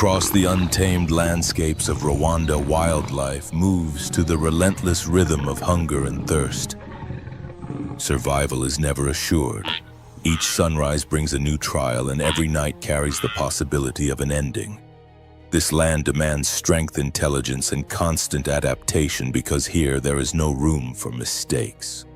Across the untamed landscapes of Rwanda, wildlife moves to the relentless rhythm of hunger and thirst. Survival is never assured. Each sunrise brings a new trial, and every night carries the possibility of an ending. This land demands strength, intelligence, and constant adaptation because here there is no room for mistakes.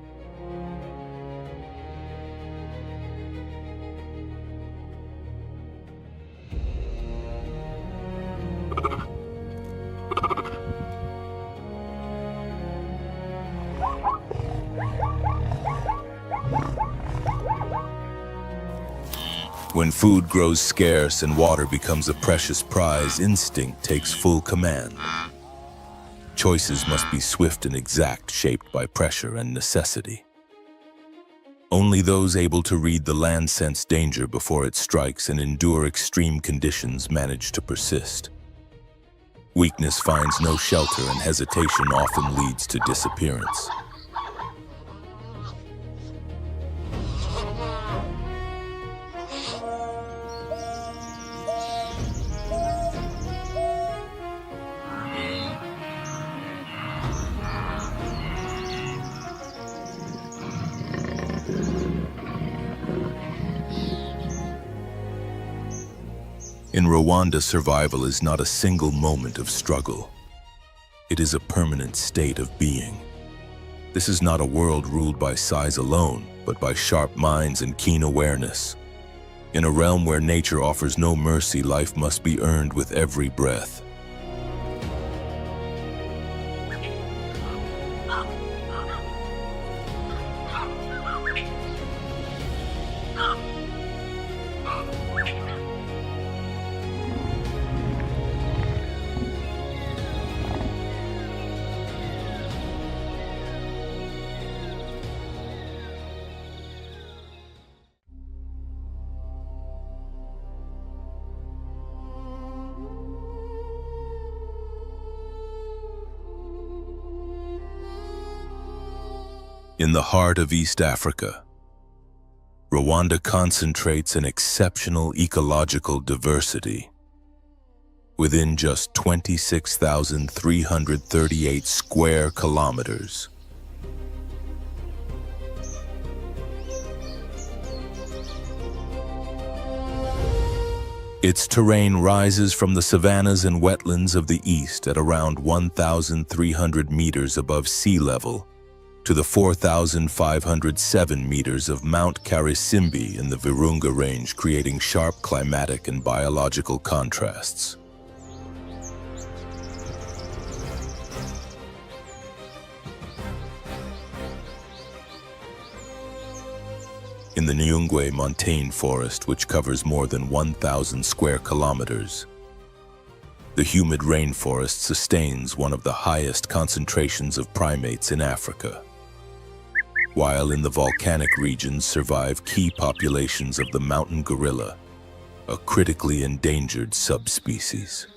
When food grows scarce and water becomes a precious prize, instinct takes full command. Choices must be swift and exact, shaped by pressure and necessity. Only those able to read the land sense danger before it strikes and endure extreme conditions manage to persist. Weakness finds no shelter, and hesitation often leads to disappearance. In Rwanda, survival is not a single moment of struggle. It is a permanent state of being. This is not a world ruled by size alone, but by sharp minds and keen awareness. In a realm where nature offers no mercy, life must be earned with every breath. In the heart of East Africa, Rwanda concentrates an exceptional ecological diversity. Within just 26,338 square kilometers, its terrain rises from the savannas and wetlands of the east at around 1,300 meters above sea level to the 4,507 meters of Mount Karisimbi in the Virunga Range, creating sharp climatic and biological contrasts. In the Nyungwe montane forest, which covers more than 1,000 square kilometers, the humid rainforest sustains one of the highest concentrations of primates in Africa, while in the volcanic regions survive key populations of the mountain gorilla, a critically endangered subspecies.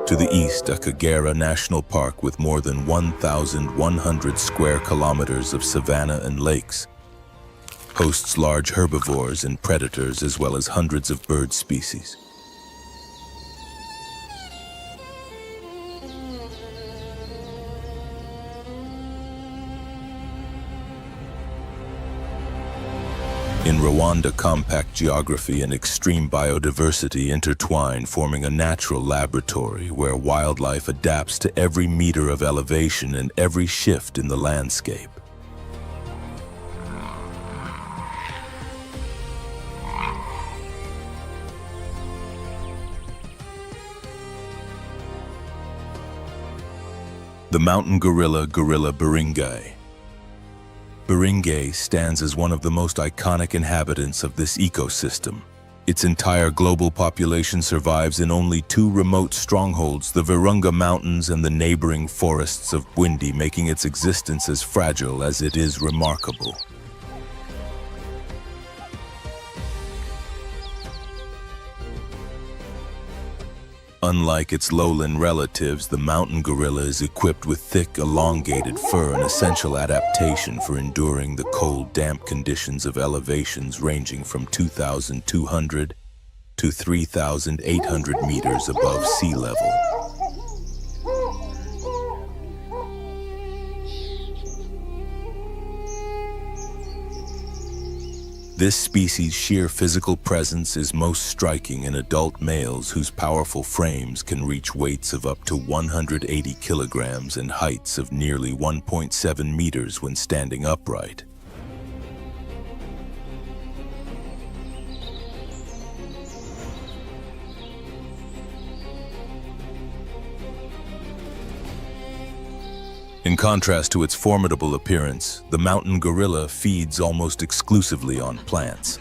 To the east, Akagera National Park, with more than 1,100 square kilometers of savanna and lakes, hosts large herbivores and predators as well as hundreds of bird species. In Rwanda, compact geography and extreme biodiversity intertwine, forming a natural laboratory where wildlife adapts to every meter of elevation and every shift in the landscape. The mountain gorilla, Gorilla Beringai. Beringai stands as one of the most iconic inhabitants of this ecosystem. Its entire global population survives in only two remote strongholds, the Virunga Mountains and the neighboring forests of Bwindi, making its existence as fragile as it is remarkable. Unlike its lowland relatives, the mountain gorilla is equipped with thick, elongated fur, an essential adaptation for enduring the cold, damp conditions of elevations ranging from 2,200 to 3,800 meters above sea level. This species' sheer physical presence is most striking in adult males whose powerful frames can reach weights of up to 180 kilograms and heights of nearly 1.7 meters when standing upright. In contrast to its formidable appearance, the mountain gorilla feeds almost exclusively on plants.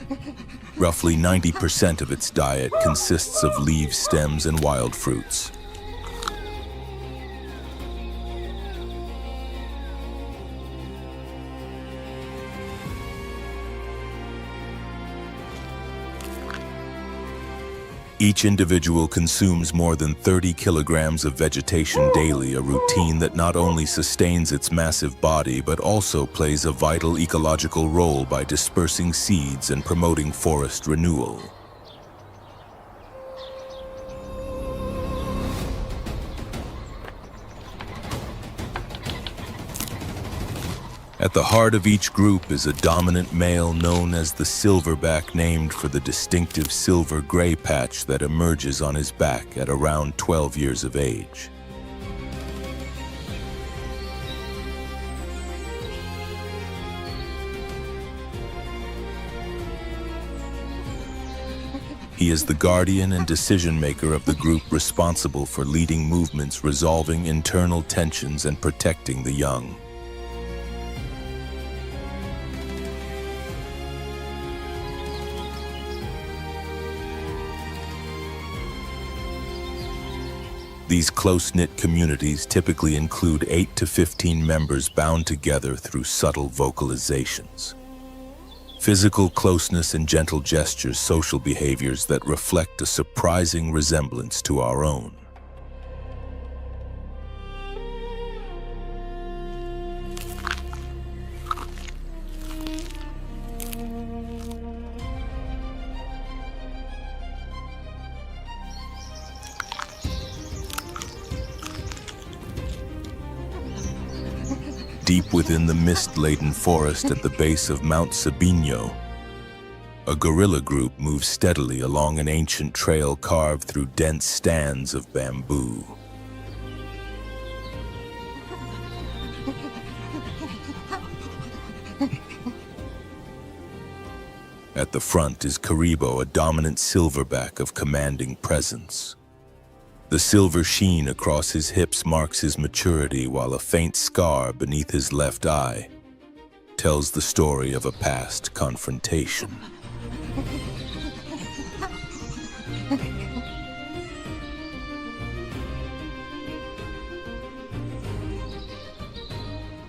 Roughly 90% of its diet consists of leaves, stems, and wild fruits. Each individual consumes more than 30 kilograms of vegetation daily, a routine that not only sustains its massive body but also plays a vital ecological role by dispersing seeds and promoting forest renewal. At the heart of each group is a dominant male known as the silverback, named for the distinctive silver-gray patch that emerges on his back at around 12 years of age. He is the guardian and decision-maker of the group, responsible for leading movements, resolving internal tensions, and protecting the young. These close-knit communities typically include 8 to 15 members bound together through subtle vocalizations. Physical closeness and gentle gestures, social behaviors that reflect a surprising resemblance to our own. Deep within the mist-laden forest at the base of Mount Sabino, a gorilla group moves steadily along an ancient trail carved through dense stands of bamboo. At the front is Karibo, a dominant silverback of commanding presence. The silver sheen across his hips marks his maturity, while a faint scar beneath his left eye tells the story of a past confrontation.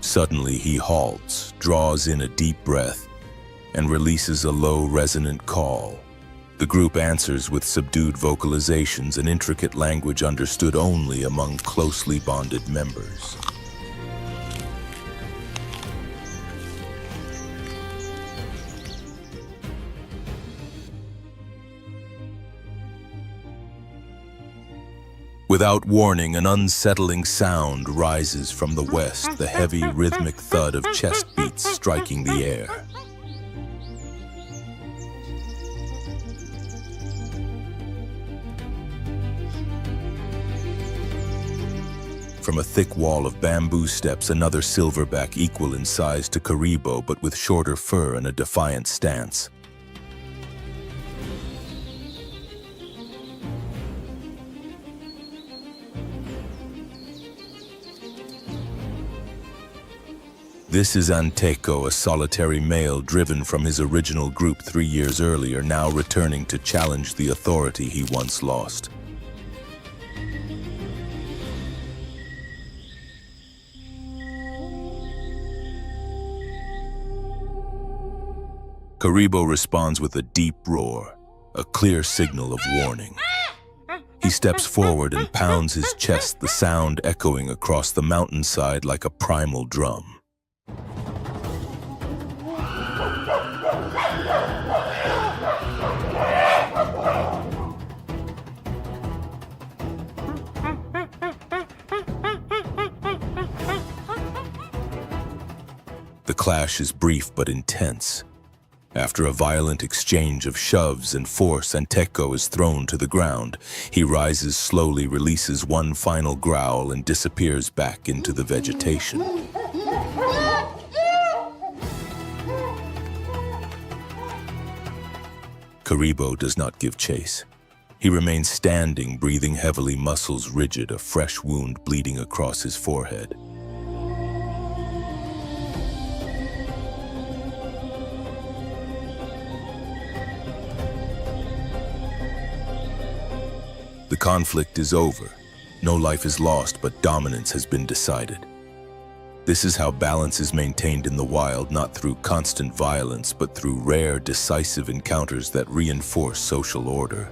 Suddenly he halts, draws in a deep breath, and releases a low, resonant call. The group answers with subdued vocalizations, an intricate language understood only among closely bonded members. Without warning, an unsettling sound rises from the west, the heavy, rhythmic thud of chest beats striking the air. From a thick wall of bamboo steps another silverback, equal in size to Karibo but with shorter fur and a defiant stance. This is Anteko, a solitary male driven from his original group 3 years earlier, now returning to challenge the authority he once lost. Karibo responds with a deep roar, a clear signal of warning. He steps forward and pounds his chest, the sound echoing across the mountainside like a primal drum. The clash is brief but intense. After a violent exchange of shoves and force, Anteko is thrown to the ground. He rises slowly, releases one final growl, and disappears back into the vegetation. Karibo does not give chase. He remains standing, breathing heavily, muscles rigid, a fresh wound bleeding across his forehead. The conflict is over. No life is lost, but dominance has been decided. This is how balance is maintained in the wild, not through constant violence, but through rare, decisive encounters that reinforce social order.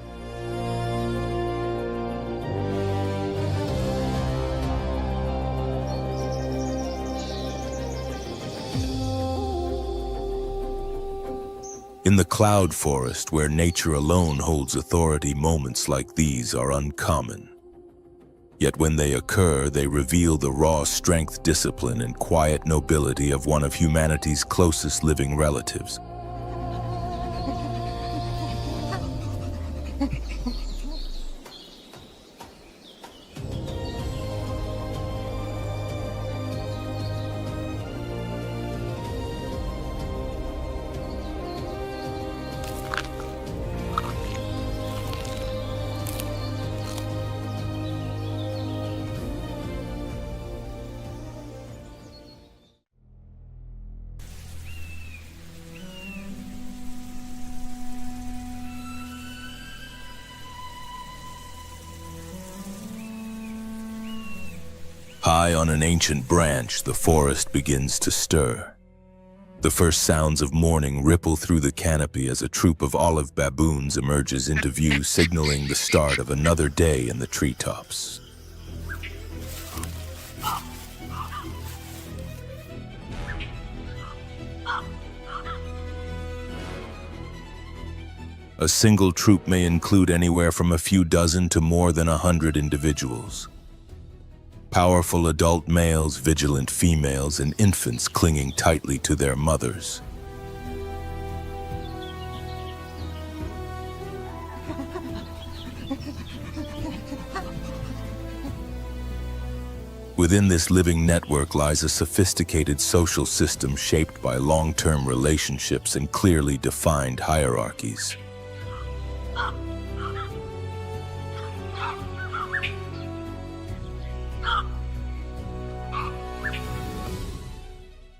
In the cloud forest, where nature alone holds authority, moments like these are uncommon. Yet when they occur, they reveal the raw strength, discipline, and quiet nobility of one of humanity's closest living relatives. High on an ancient branch, the forest begins to stir. The first sounds of morning ripple through the canopy as a troop of olive baboons emerges into view, signaling the start of another day in the treetops. A single troop may include anywhere from a few dozen to more than 100 individuals. Powerful adult males, vigilant females, and infants clinging tightly to their mothers. Within this living network lies a sophisticated social system shaped by long-term relationships and clearly defined hierarchies.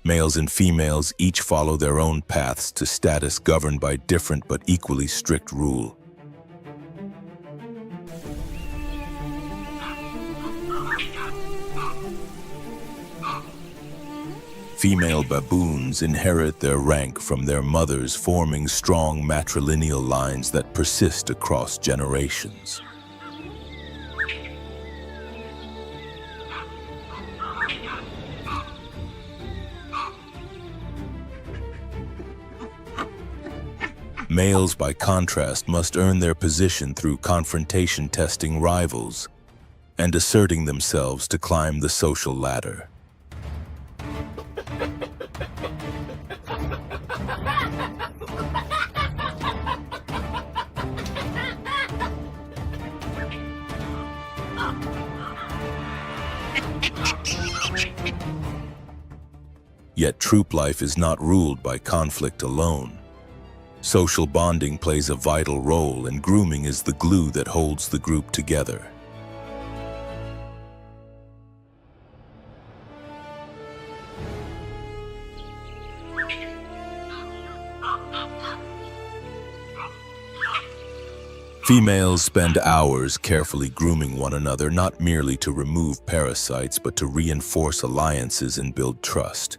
Males and females each follow their own paths to status, governed by different but equally strict rule. Female baboons inherit their rank from their mothers, forming strong matrilineal lines that persist across generations. Males, by contrast, must earn their position through confrontation, testing rivals, and asserting themselves to climb the social ladder. Yet troop life is not ruled by conflict alone. Social bonding plays a vital role, and grooming is the glue that holds the group together. Females spend hours carefully grooming one another, not merely to remove parasites, but to reinforce alliances and build trust.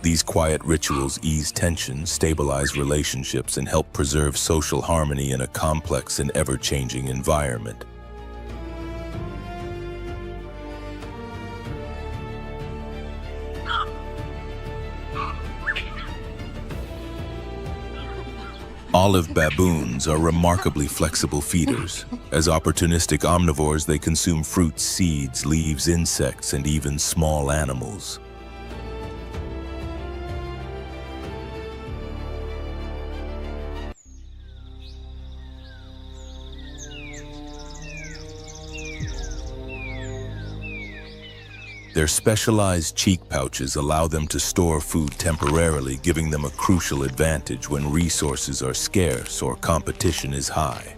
These quiet rituals ease tension, stabilize relationships, and help preserve social harmony in a complex and ever-changing environment. Olive baboons are remarkably flexible feeders. As opportunistic omnivores, they consume fruits, seeds, leaves, insects, and even small animals. Their specialized cheek pouches allow them to store food temporarily, giving them a crucial advantage when resources are scarce or competition is high.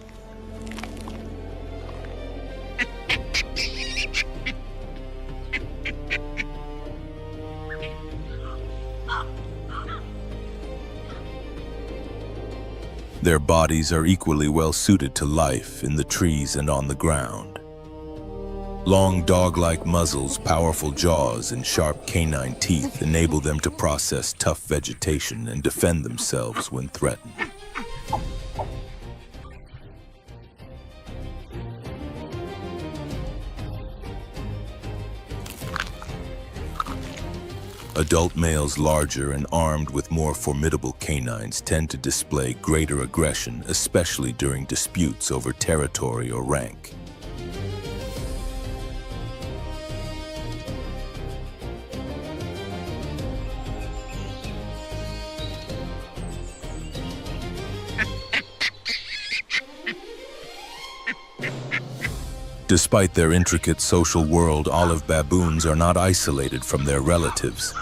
Their bodies are equally well suited to life in the trees and on the ground. Long dog-like muzzles, powerful jaws, and sharp canine teeth enable them to process tough vegetation and defend themselves when threatened. Adult males larger and armed with more formidable canines tend to display greater aggression, especially during disputes over territory or rank. Despite their intricate social world, olive baboons are not isolated from their relatives.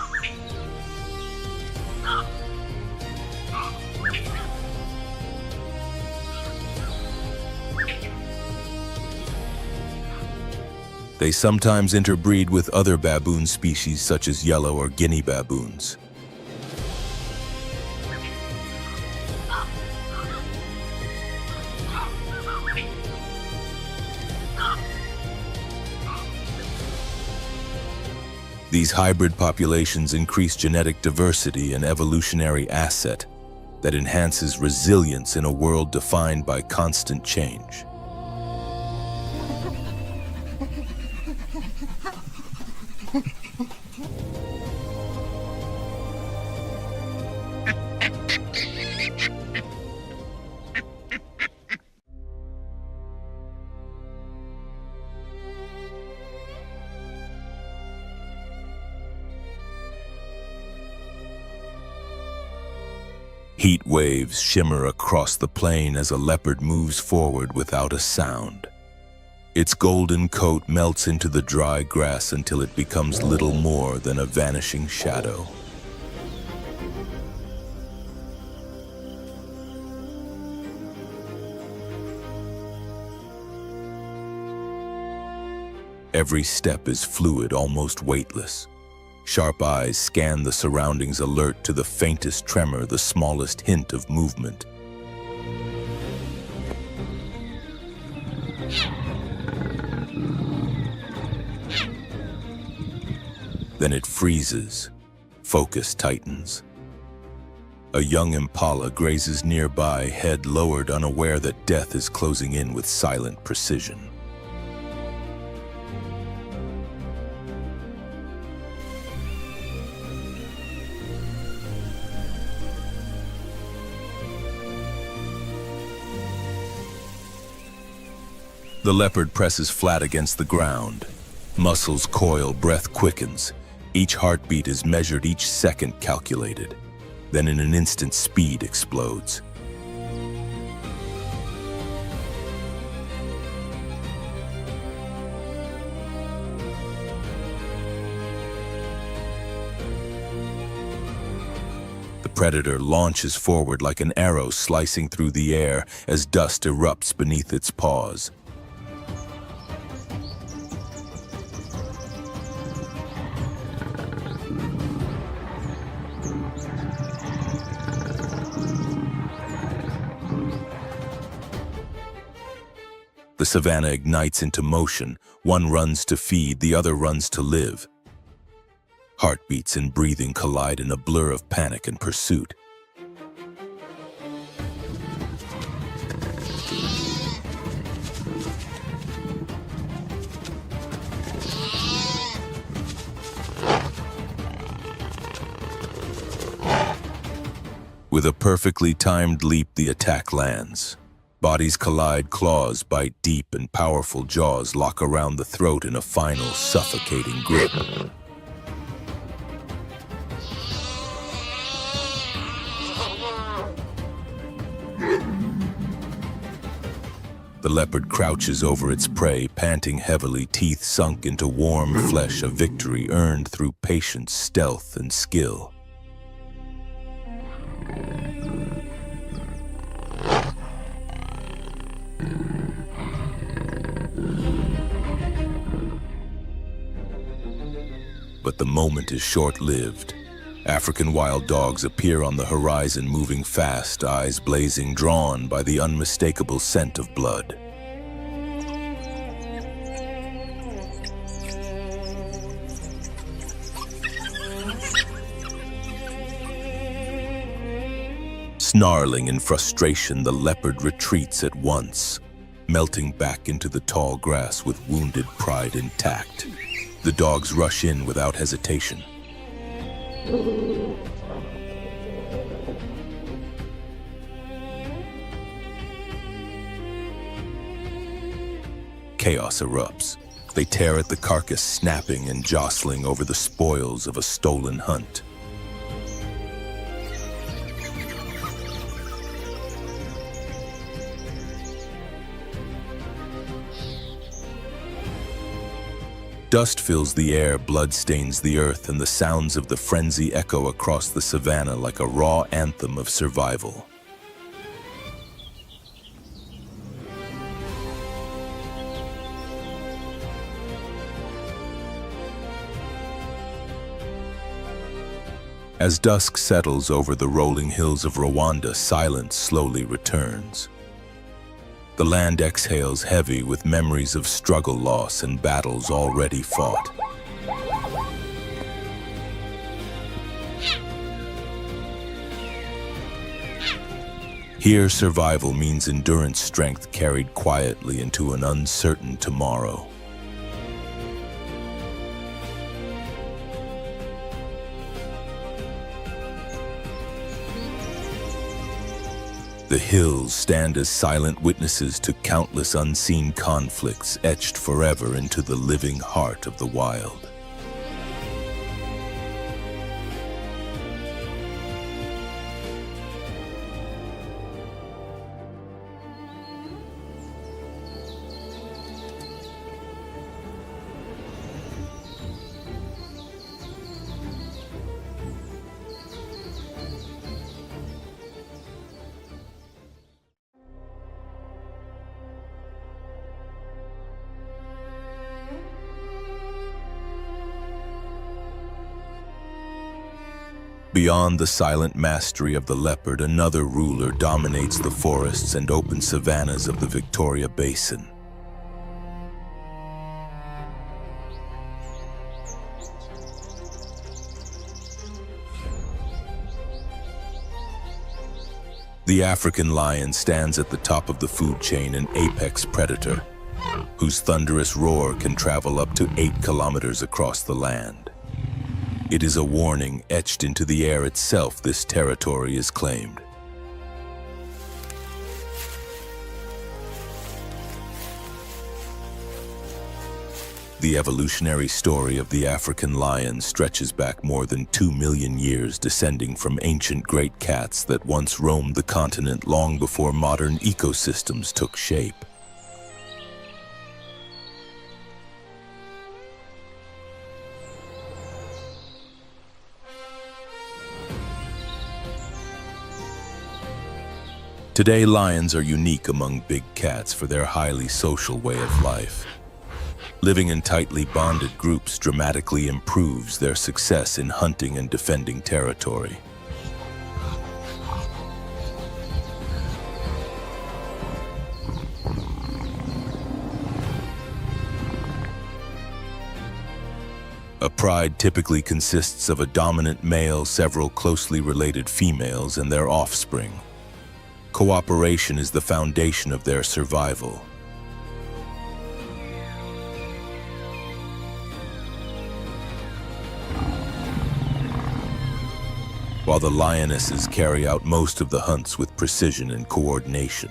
They sometimes interbreed with other baboon species such as yellow or Guinea baboons. These hybrid populations increase genetic diversity, an evolutionary asset that enhances resilience in a world defined by constant change. Heat waves shimmer across the plain as a leopard moves forward without a sound. Its golden coat melts into the dry grass until it becomes little more than a vanishing shadow. Every step is fluid, almost weightless. Sharp eyes scan the surroundings, alert to the faintest tremor, the smallest hint of movement. Then it freezes. Focus tightens. A young impala grazes nearby, head lowered, unaware that death is closing in with silent precision. The leopard presses flat against the ground. Muscles coil, breath quickens. Each heartbeat is measured, each second calculated. Then in an instant, speed explodes. The predator launches forward like an arrow slicing through the air as dust erupts beneath its paws. The savannah ignites into motion. One runs to feed, the other runs to live. Heartbeats and breathing collide in a blur of panic and pursuit. With a perfectly timed leap, the attack lands. Bodies collide, claws bite deep, and powerful jaws lock around the throat in a final, suffocating grip. The leopard crouches over its prey, panting heavily, teeth sunk into warm flesh, a victory earned through patience, stealth, and skill. But the moment is short-lived. African wild dogs appear on the horizon, moving fast, eyes blazing, drawn by the unmistakable scent of blood. Snarling in frustration, the leopard retreats at once, melting back into the tall grass with wounded pride intact. The dogs rush in without hesitation. Chaos erupts. They tear at the carcass, snapping and jostling over the spoils of a stolen hunt. Dust fills the air, blood stains the earth, and the sounds of the frenzy echo across the savannah like a raw anthem of survival. As dusk settles over the rolling hills of Rwanda, silence slowly returns. The land exhales heavy with memories of struggle, loss, and battles already fought. Here, survival means endurance, strength carried quietly into an uncertain tomorrow. The hills stand as silent witnesses to countless unseen conflicts etched forever into the living heart of the wild. Beyond the silent mastery of the leopard, another ruler dominates the forests and open savannas of the Victoria Basin. The African lion stands at the top of the food chain, an apex predator, whose thunderous roar can travel up to 8 kilometers across the land. It is a warning etched into the air itself. This territory is claimed. The evolutionary story of the African lion stretches back more than 2 million years, descending from ancient great cats that once roamed the continent long before modern ecosystems took shape. Today, lions are unique among big cats for their highly social way of life. Living in tightly bonded groups dramatically improves their success in hunting and defending territory. A pride typically consists of a dominant male, several closely related females, and their offspring. Cooperation is the foundation of their survival. While the lionesses carry out most of the hunts with precision and coordination,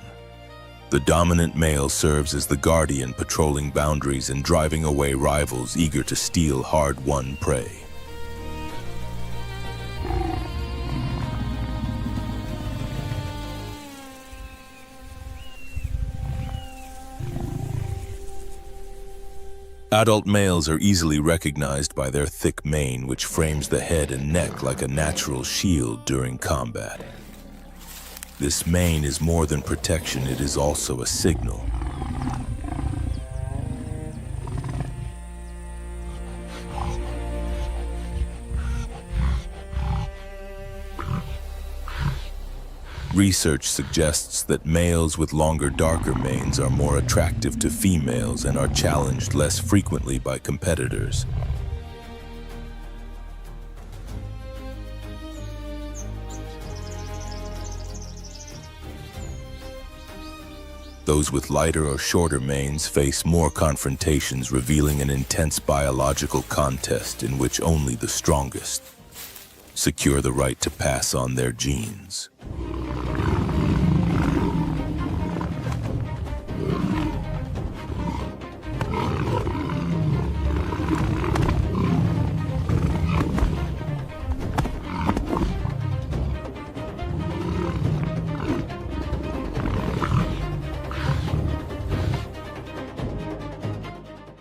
the dominant male serves as the guardian, patrolling boundaries and driving away rivals eager to steal hard-won prey. Adult males are easily recognized by their thick mane, which frames the head and neck like a natural shield during combat. This mane is more than protection, it is also a signal. Research suggests that males with longer, darker manes are more attractive to females and are challenged less frequently by competitors. Those with lighter or shorter manes face more confrontations, revealing an intense biological contest in which only the strongest secure the right to pass on their genes.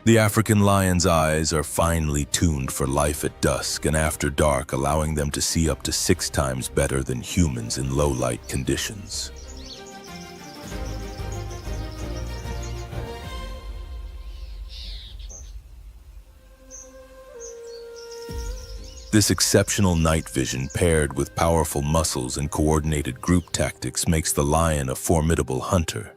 The African lion's eyes are finely tuned for life at dusk and after dark, allowing them to see up to 6 times better than humans in low-light conditions. This exceptional night vision, paired with powerful muscles and coordinated group tactics, makes the lion a formidable hunter.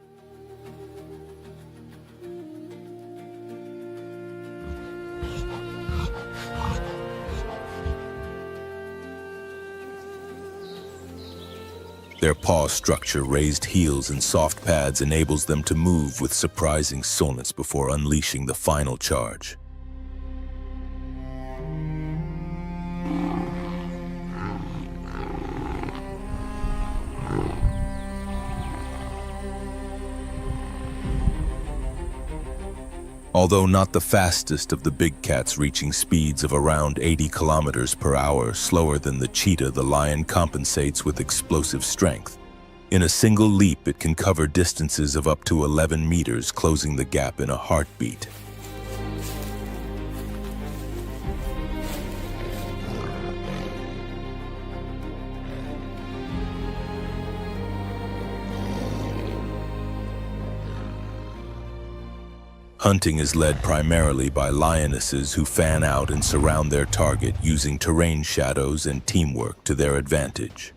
Their paw structure, raised heels, and soft pads enables them to move with surprising slowness before unleashing the final charge. Although not the fastest of the big cats, reaching speeds of around 80 kilometers per hour, slower than the cheetah, the lion compensates with explosive strength. In a single leap, it can cover distances of up to 11 meters, closing the gap in a heartbeat. Hunting is led primarily by lionesses who fan out and surround their target, using terrain shadows and teamwork to their advantage.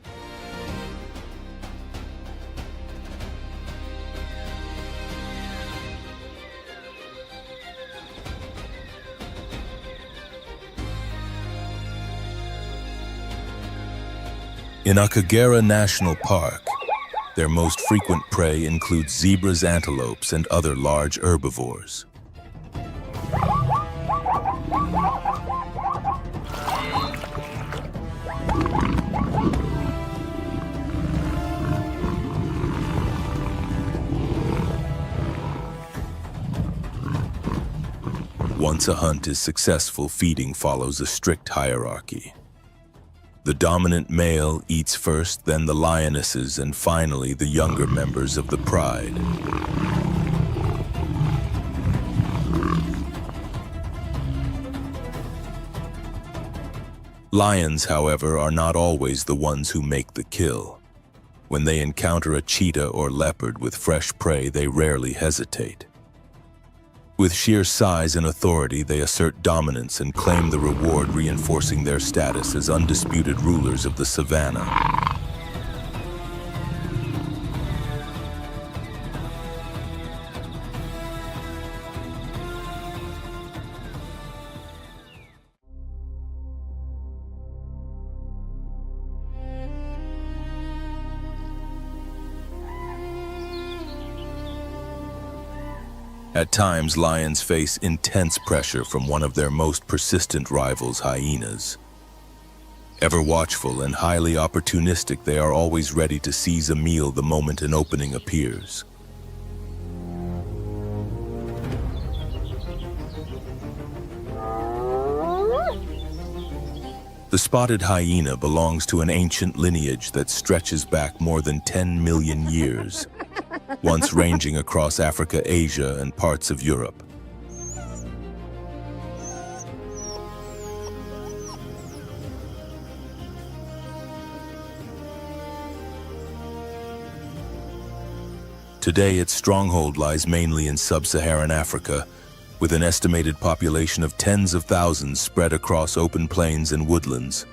In Akagera National Park, their most frequent prey includes zebras, antelopes, and other large herbivores. Once a hunt is successful, feeding follows a strict hierarchy. The dominant male eats first, then the lionesses, and finally the younger members of the pride. Lions, however, are not always the ones who make the kill. When they encounter a cheetah or leopard with fresh prey, they rarely hesitate. With sheer size and authority, they assert dominance and claim the reward, reinforcing their status as undisputed rulers of the savannah. At times, lions face intense pressure from one of their most persistent rivals, hyenas. Ever watchful and highly opportunistic, they are always ready to seize a meal the moment an opening appears. The spotted hyena belongs to an ancient lineage that stretches back more than 10 million years, once ranging across Africa, Asia, and parts of Europe. Today, its stronghold lies mainly in sub-Saharan Africa, with an estimated population of tens of thousands spread across open plains and woodlands.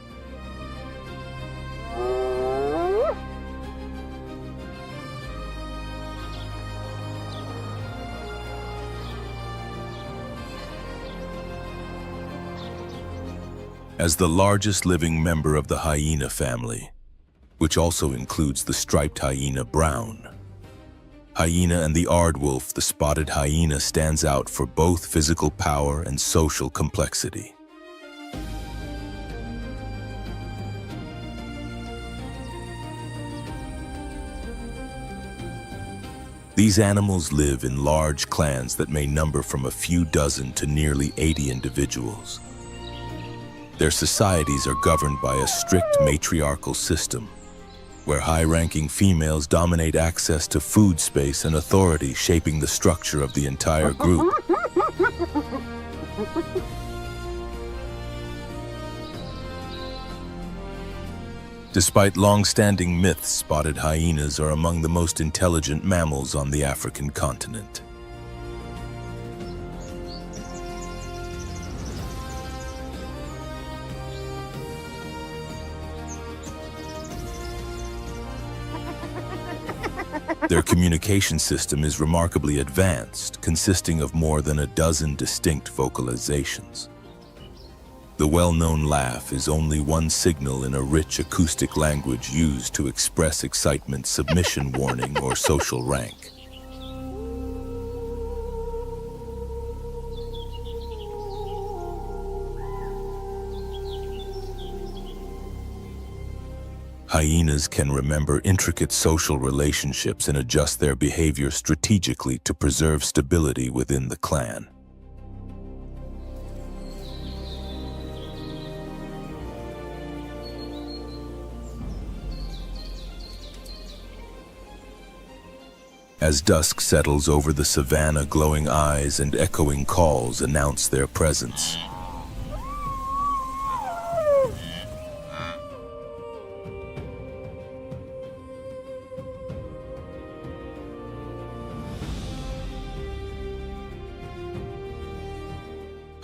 As the largest living member of the hyena family, which also includes the striped hyena brown hyena and the aardwolf, the spotted hyena stands out for both physical power and social complexity. These animals live in large clans that may number from a few dozen to nearly 80 individuals. Their societies are governed by a strict matriarchal system, where high-ranking females dominate access to food space and authority, shaping the structure of the entire group. Despite long-standing myths, spotted hyenas are among the most intelligent mammals on the African continent. Their communication system is remarkably advanced, consisting of more than a dozen distinct vocalizations. The well-known laugh is only one signal in a rich acoustic language used to express excitement, submission, warning, or social rank. Hyenas can remember intricate social relationships and adjust their behavior strategically to preserve stability within the clan. As dusk settles over the savannah, glowing eyes and echoing calls announce their presence.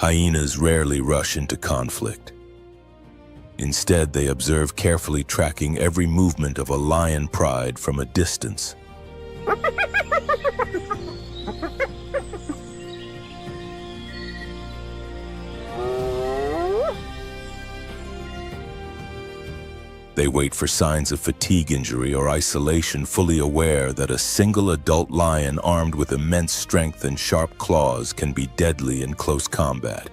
Hyenas rarely rush into conflict. Instead, they observe carefully, tracking every movement of a lion pride from a distance. They wait for signs of fatigue, injury, or isolation, fully aware that a single adult lion armed with immense strength and sharp claws can be deadly in close combat.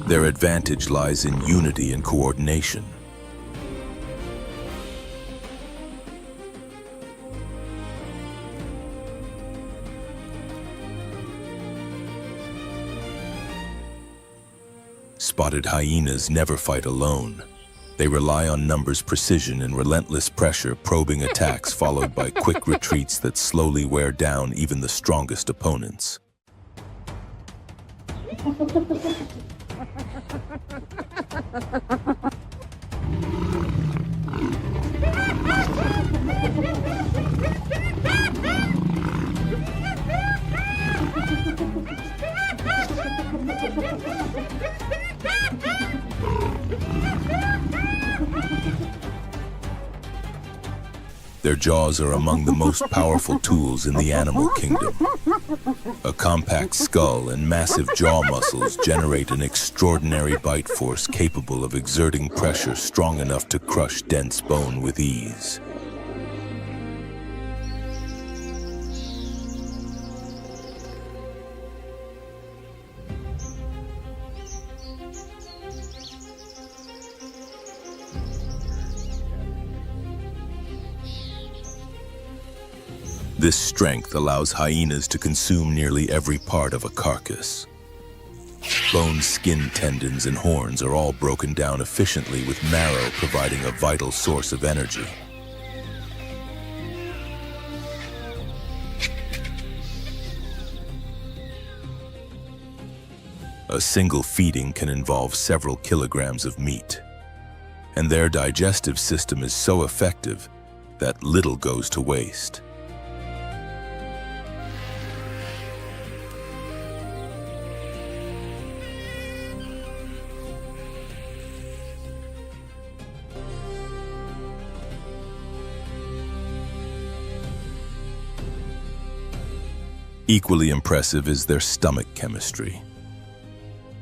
Their advantage lies in unity and coordination. Spotted hyenas never fight alone. They rely on numbers, precision, and relentless pressure, probing attacks followed by quick retreats that slowly wear down even the strongest opponents. Their Their jaws are among the most powerful tools in the animal kingdom. A compact skull and massive jaw muscles generate an extraordinary bite force capable of exerting pressure strong enough to crush dense bone with ease. This strength allows hyenas to consume nearly every part of a carcass. Bone, skin, tendons, and horns are all broken down efficiently, with marrow providing a vital source of energy. A single feeding can involve several kilograms of meat, and their digestive system is so effective that little goes to waste. Equally impressive is their stomach chemistry.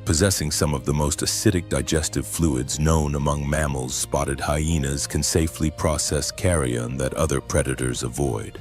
Possessing some of the most acidic digestive fluids known among mammals, spotted hyenas can safely process carrion that other predators avoid.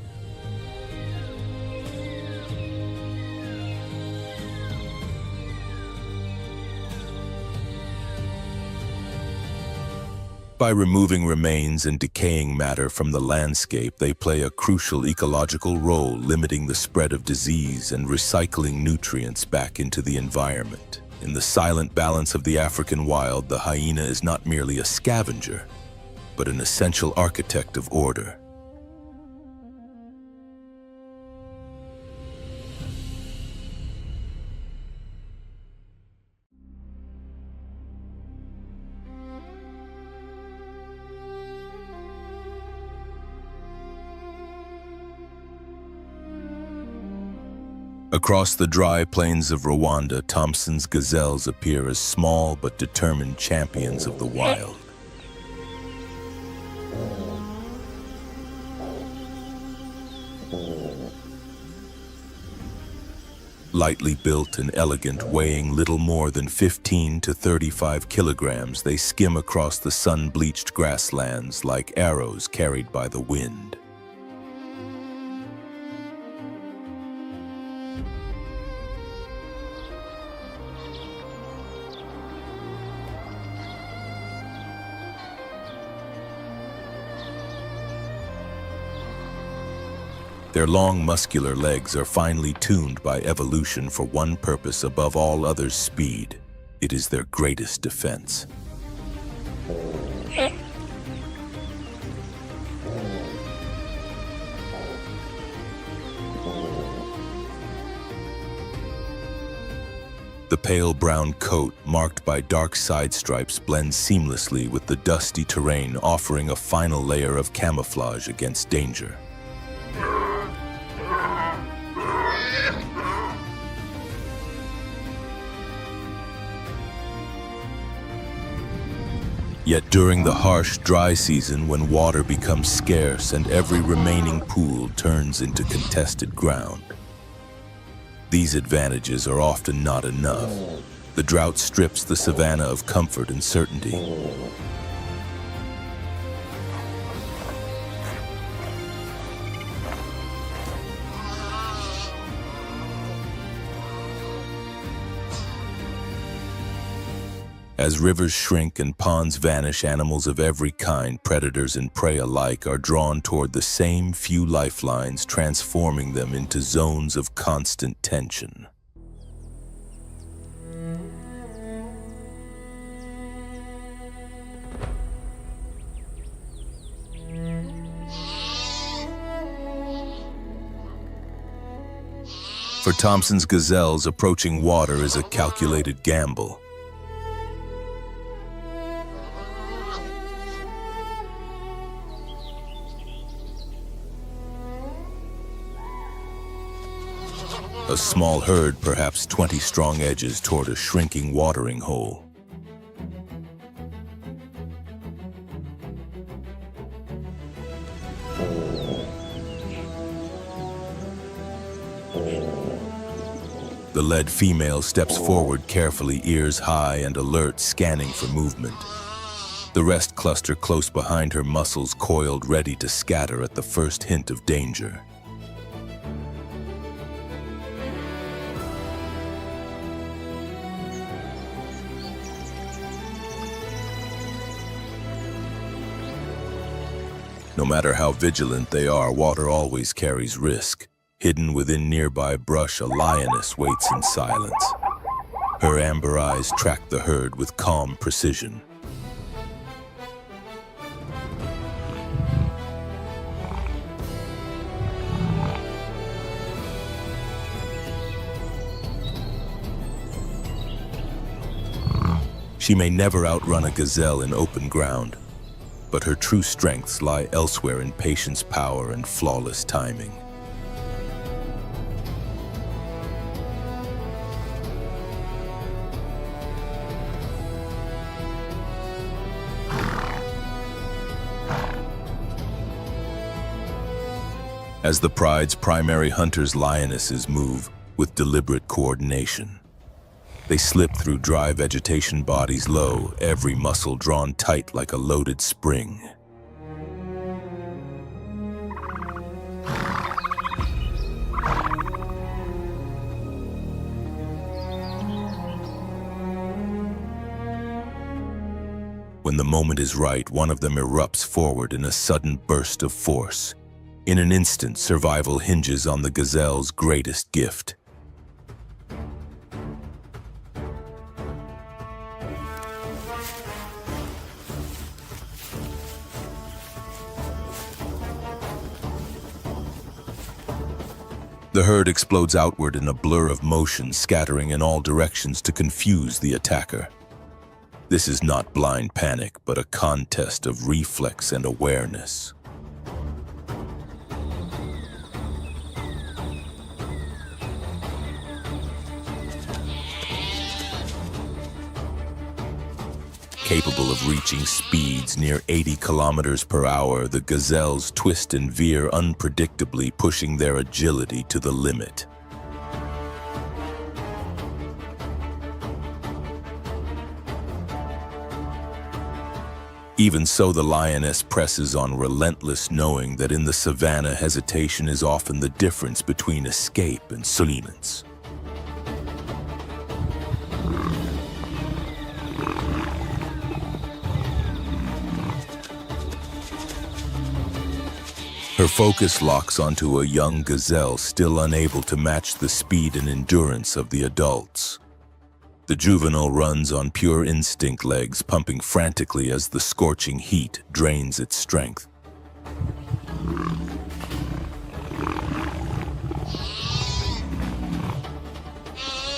By removing remains and decaying matter from the landscape, they play a crucial ecological role, limiting the spread of disease and recycling nutrients back into the environment. In the silent balance of the African wild, the hyena is not merely a scavenger, but an essential architect of order. Across the dry plains of Rwanda, Thompson's gazelles appear as small but determined champions of the wild. Lightly built and elegant, weighing little more than 15 to 35 kilograms, they skim across the sun-bleached grasslands like arrows carried by the wind. Their long, muscular legs are finely tuned by evolution for one purpose above all others: speed. It is their greatest defense. The pale brown coat, marked by dark side stripes, blends seamlessly with the dusty terrain, offering a final layer of camouflage against danger. Yet during the harsh, dry season, when water becomes scarce and every remaining pool turns into contested ground, these advantages are often not enough. The drought strips the savannah of comfort and certainty. As rivers shrink and ponds vanish, animals of every kind, predators and prey alike, are drawn toward the same few lifelines, transforming them into zones of constant tension. For Thompson's gazelles, approaching water is a calculated gamble. A small herd, perhaps 20 strong, edges toward a shrinking watering hole. The led female steps forward carefully, ears high and alert, scanning for movement. The rest cluster close behind her, muscles coiled, ready to scatter at the first hint of danger. No matter how vigilant they are, water always carries risk. Hidden within nearby brush, a lioness waits in silence. Her amber eyes track the herd with calm precision. She may never outrun a gazelle in open ground, but her true strengths lie elsewhere in patience, power, and flawless timing. As the pride's primary hunters, lionesses move with deliberate coordination. They slip through dry vegetation, bodies low, every muscle drawn tight like a loaded spring. When the moment is right, one of them erupts forward in a sudden burst of force. In an instant, survival hinges on the gazelle's greatest gift. The herd explodes outward in a blur of motion, scattering in all directions to confuse the attacker. This is not blind panic, but a contest of reflex and awareness. Capable of reaching speeds near 80 kilometers per hour, the gazelles twist and veer unpredictably, pushing their agility to the limit. Even so, the lioness presses on, relentless, knowing that in the savannah, hesitation is often the difference between escape and silence. Her focus locks onto a young gazelle still unable to match the speed and endurance of the adults. The juvenile runs on pure instinct, legs pumping frantically as the scorching heat drains its strength.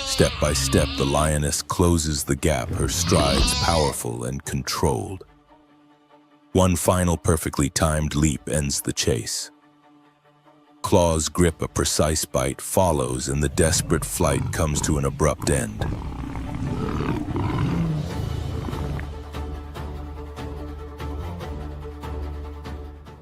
Step by step, the lioness closes the gap, her strides powerful and controlled. One final perfectly timed leap ends the chase. Claws grip, a precise bite follows, and the desperate flight comes to an abrupt end.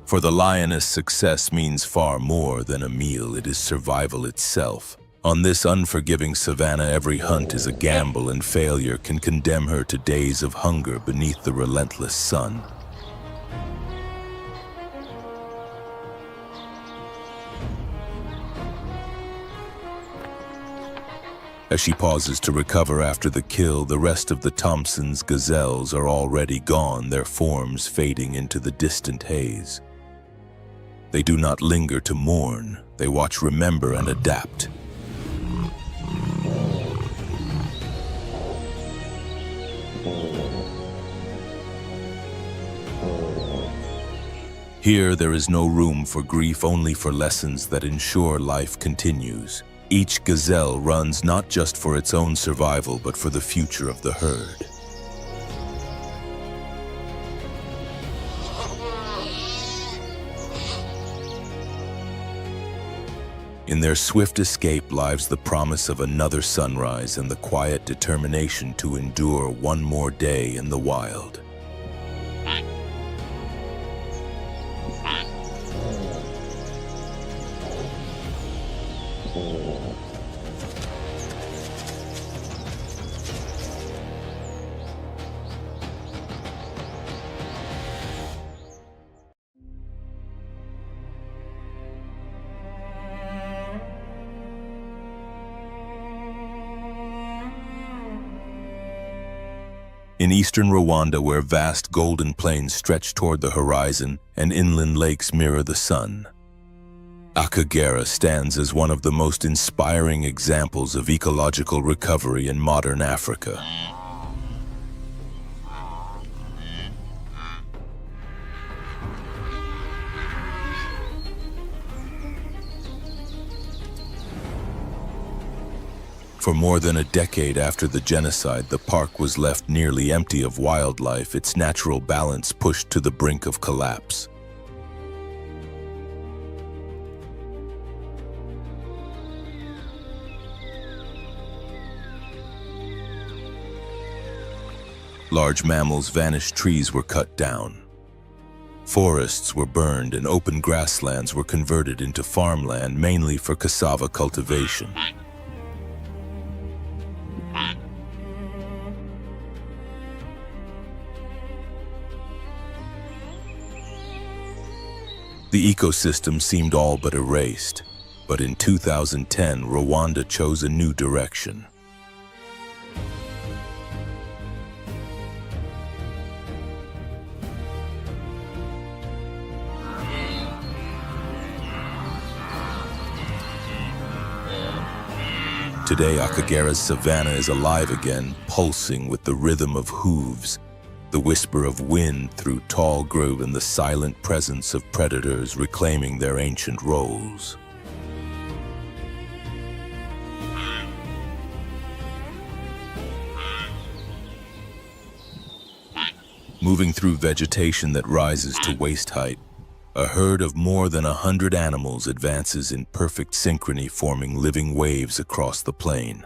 For the lioness, success means far more than a meal. It is survival itself. On this unforgiving savannah, every hunt is a gamble, and failure can condemn her to days of hunger beneath the relentless sun. As she pauses to recover after the kill, the rest of the Thompson's gazelles are already gone, their forms fading into the distant haze. They do not linger to mourn, they watch, remember, and adapt. Here, there is no room for grief, only for lessons that ensure life continues. Each gazelle runs not just for its own survival, but for the future of the herd. In their swift escape lies the promise of another sunrise and the quiet determination to endure one more day in the wild. In eastern Rwanda, where vast golden plains stretch toward the horizon and inland lakes mirror the sun, Akagera stands as one of the most inspiring examples of ecological recovery in modern Africa. For more than a decade after the genocide, the park was left nearly empty of wildlife, its natural balance pushed to the brink of collapse. Large mammals vanished, trees were cut down. Forests were burned and open grasslands were converted into farmland, mainly for cassava cultivation. The ecosystem seemed all but erased, but in 2010, Rwanda chose a new direction. Today, Akagera's savannah is alive again, pulsing with the rhythm of hooves, the whisper of wind through tall grove, and the silent presence of predators reclaiming their ancient roles. Moving through vegetation that rises to waist height, a herd of more than 100 animals advances in perfect synchrony, forming living waves across the plain.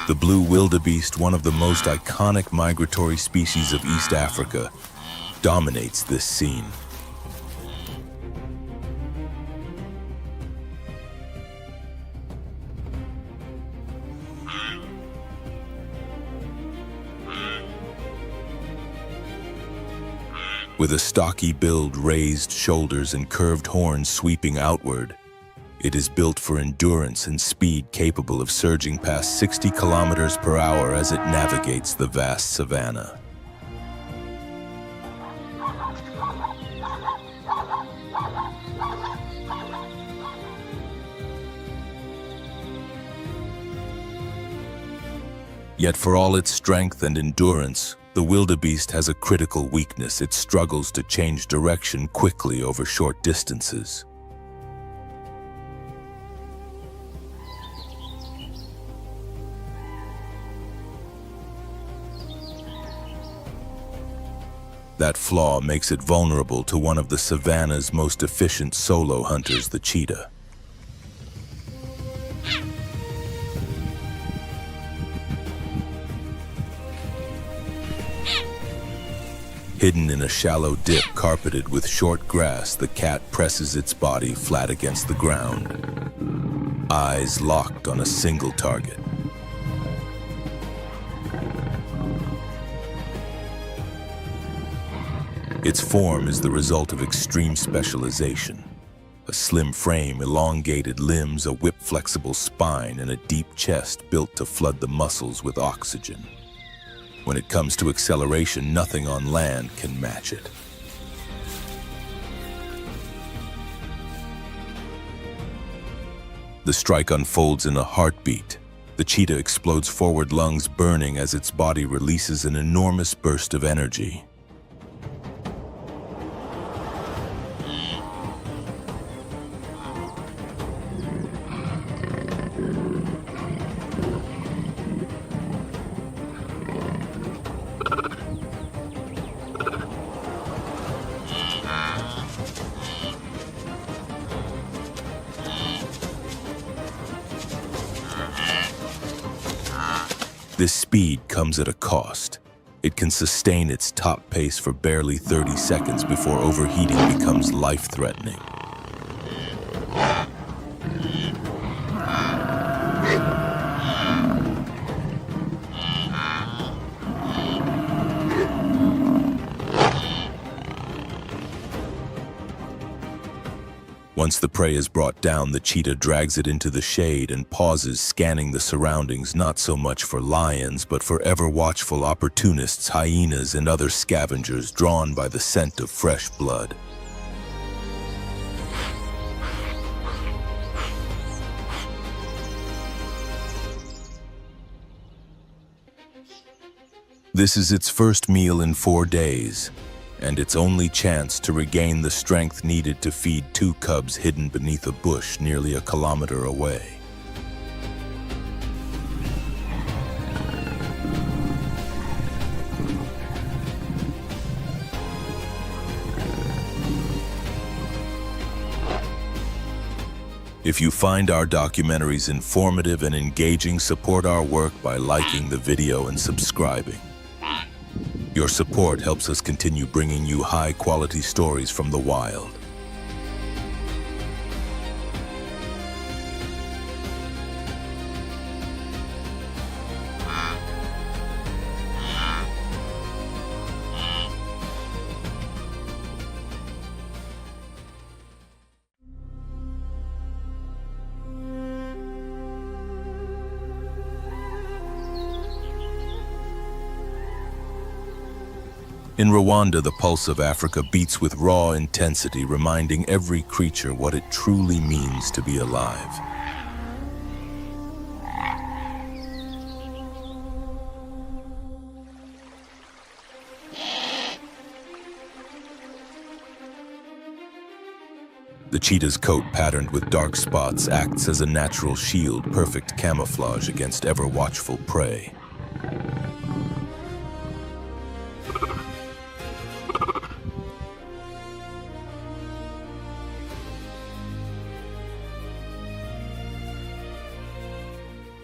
The blue wildebeest, one of the most iconic migratory species of East Africa, dominates this scene. With a stocky build, raised shoulders, and curved horns sweeping outward, it is built for endurance and speed, capable of surging past 60 kilometers per hour as it navigates the vast savannah. Yet for all its strength and endurance, the wildebeest has a critical weakness. It struggles to change direction quickly over short distances. That flaw makes it vulnerable to one of the savannah's most efficient solo hunters, the cheetah. Hidden in a shallow dip carpeted with short grass, the cat presses its body flat against the ground, eyes locked on a single target. Its form is the result of extreme specialization. A slim frame, elongated limbs, a whip-flexible spine, and a deep chest built to flood the muscles with oxygen. When it comes to acceleration, nothing on land can match it. The strike unfolds in a heartbeat. The cheetah explodes forward, lungs burning as its body releases an enormous burst of energy. This speed comes at a cost. It can sustain its top pace for barely 30 seconds before overheating becomes life-threatening. Once the prey is brought down, the cheetah drags it into the shade and pauses, scanning the surroundings not so much for lions, but for ever-watchful opportunists, hyenas, and other scavengers drawn by the scent of fresh blood. This is its first meal in 4 days, and its only chance to regain the strength needed to feed 2 cubs hidden beneath a bush nearly a kilometer away. If you find our documentaries informative and engaging, support our work by liking the video and subscribing. Your support helps us continue bringing you high-quality stories from the wild. In Rwanda, the pulse of Africa beats with raw intensity, reminding every creature what it truly means to be alive. The cheetah's coat, patterned with dark spots, acts as a natural shield, perfect camouflage against ever-watchful prey.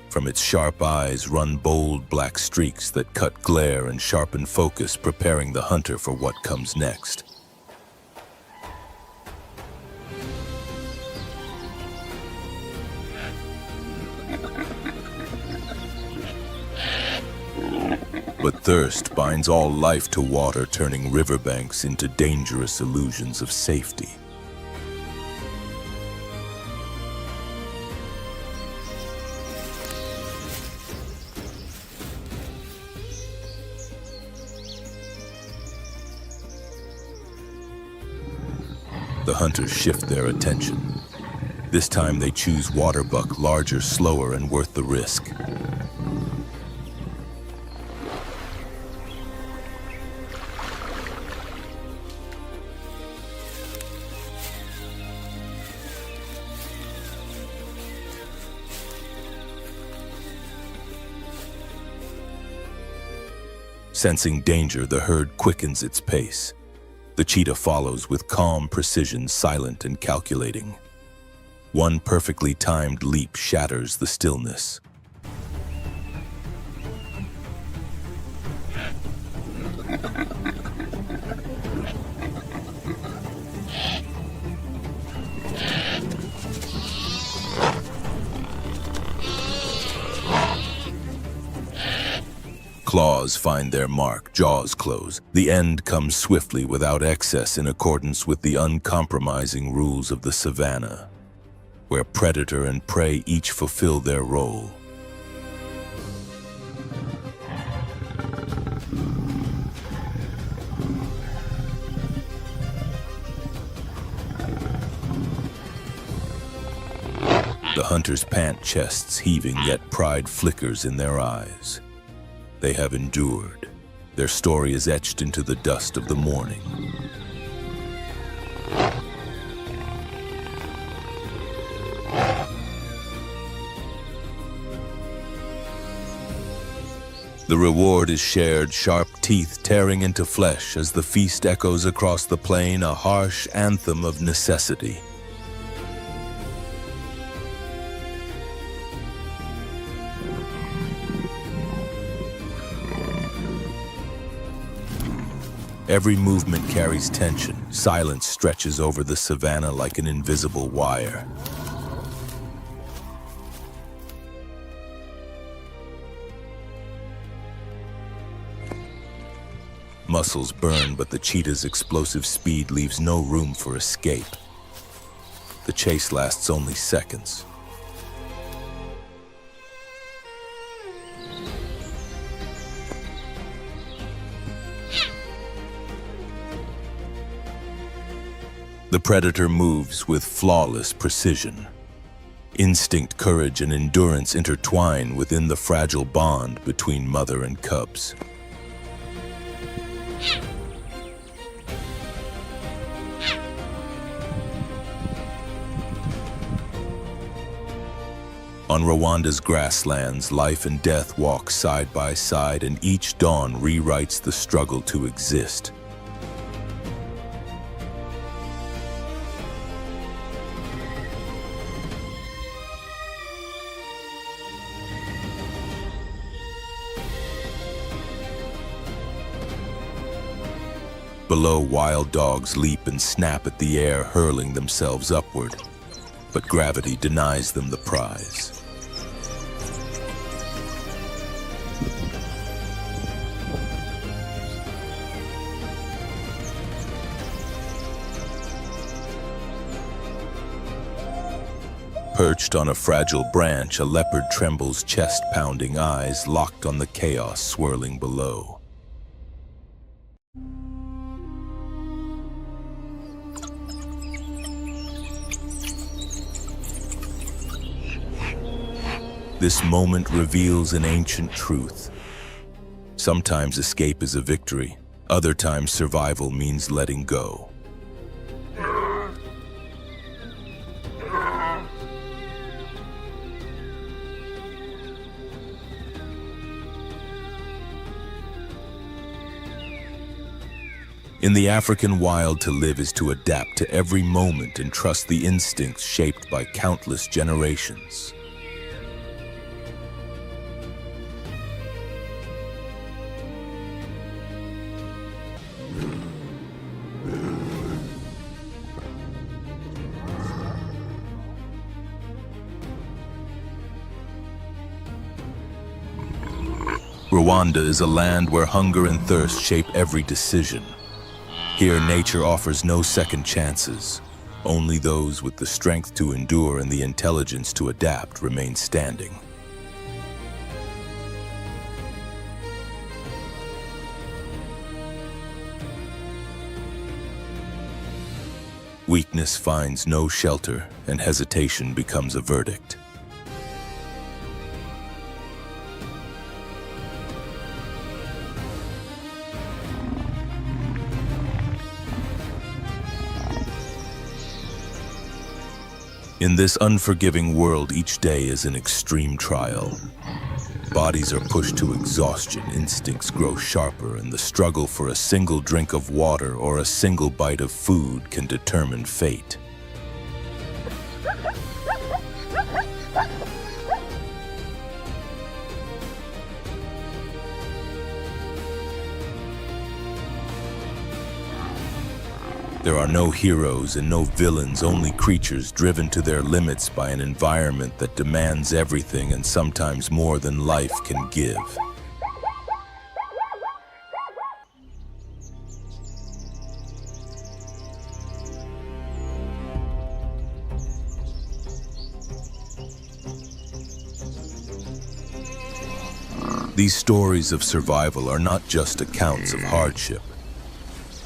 From its sharp eyes run bold black streaks that cut glare and sharpen focus, preparing the hunter for what comes next. But thirst binds all life to water, turning riverbanks into dangerous illusions of safety. The hunters shift their attention. This time they choose water buck, larger, slower, and worth the risk. Sensing danger, the herd quickens its pace. The cheetah follows with calm precision, silent and calculating. One perfectly timed leap shatters the stillness. Claws find their mark, jaws close. The end comes swiftly without excess, in accordance with the uncompromising rules of the savannah, where predator and prey each fulfill their role. The hunters pant, chests heaving, yet pride flickers in their eyes. They have endured. Their story is etched into the dust of the morning. The reward is shared, sharp teeth tearing into flesh as the feast echoes across the plain, a harsh anthem of necessity. Every movement carries tension. Silence stretches over the savannah like an invisible wire. Muscles burn, but the cheetah's explosive speed leaves no room for escape. The chase lasts only seconds. The predator moves with flawless precision. Instinct, courage, and endurance intertwine within the fragile bond between mother and cubs. On Rwanda's grasslands, life and death walk side by side, and each dawn rewrites the struggle to exist. Below, wild dogs leap and snap at the air, hurling themselves upward, but gravity denies them the prize. Perched on a fragile branch, a leopard trembles, chest-pounding eyes locked on the chaos swirling below. This moment reveals an ancient truth. Sometimes escape is a victory, other times survival means letting go. In the African wild, to live is to adapt to every moment and trust the instincts shaped by countless generations. Rwanda is a land where hunger and thirst shape every decision. Here, nature offers no second chances. Only those with the strength to endure and the intelligence to adapt remain standing. Weakness finds no shelter, and hesitation becomes a verdict. In this unforgiving world, each day is an extreme trial. Bodies are pushed to exhaustion, instincts grow sharper, and the struggle for a single drink of water or a single bite of food can determine fate. There are no heroes and no villains, only creatures driven to their limits by an environment that demands everything and sometimes more than life can give. These stories of survival are not just accounts of hardship.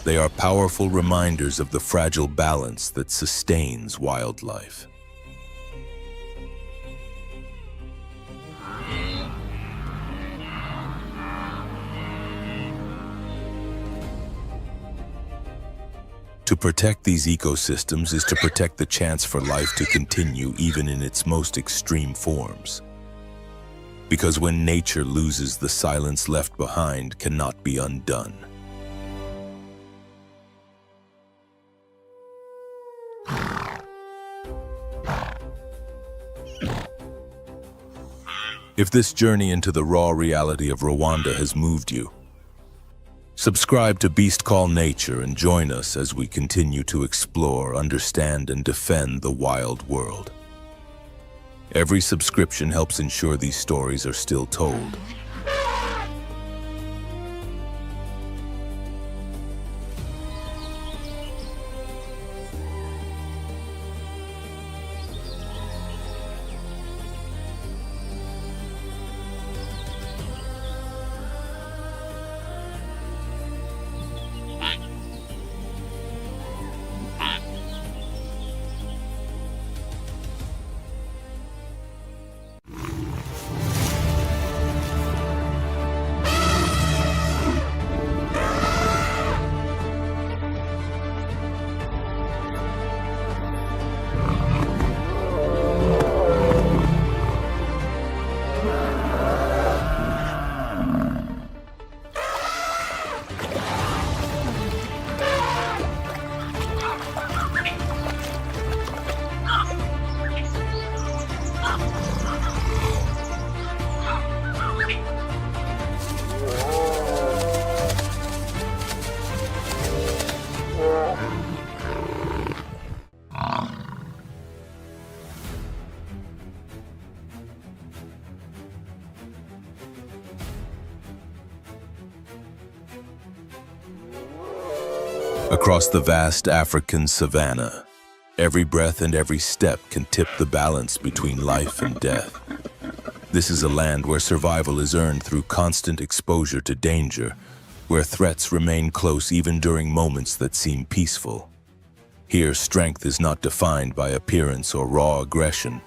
They are powerful reminders of the fragile balance that sustains wildlife. To protect these ecosystems is to protect the chance for life to continue even in its most extreme forms. Because when nature loses, the silence left behind cannot be undone. If this journey into the raw reality of Rwanda has moved you, Subscribe to Beast Call Nature and join us as we continue to explore, understand, and defend the wild world. Every subscription helps ensure these stories are still told. Across the vast African savannah, every breath and every step can tip the balance between life and death. This is a land where survival is earned through constant exposure to danger, where threats remain close even during moments that seem peaceful. Here, strength is not defined by appearance or raw aggression,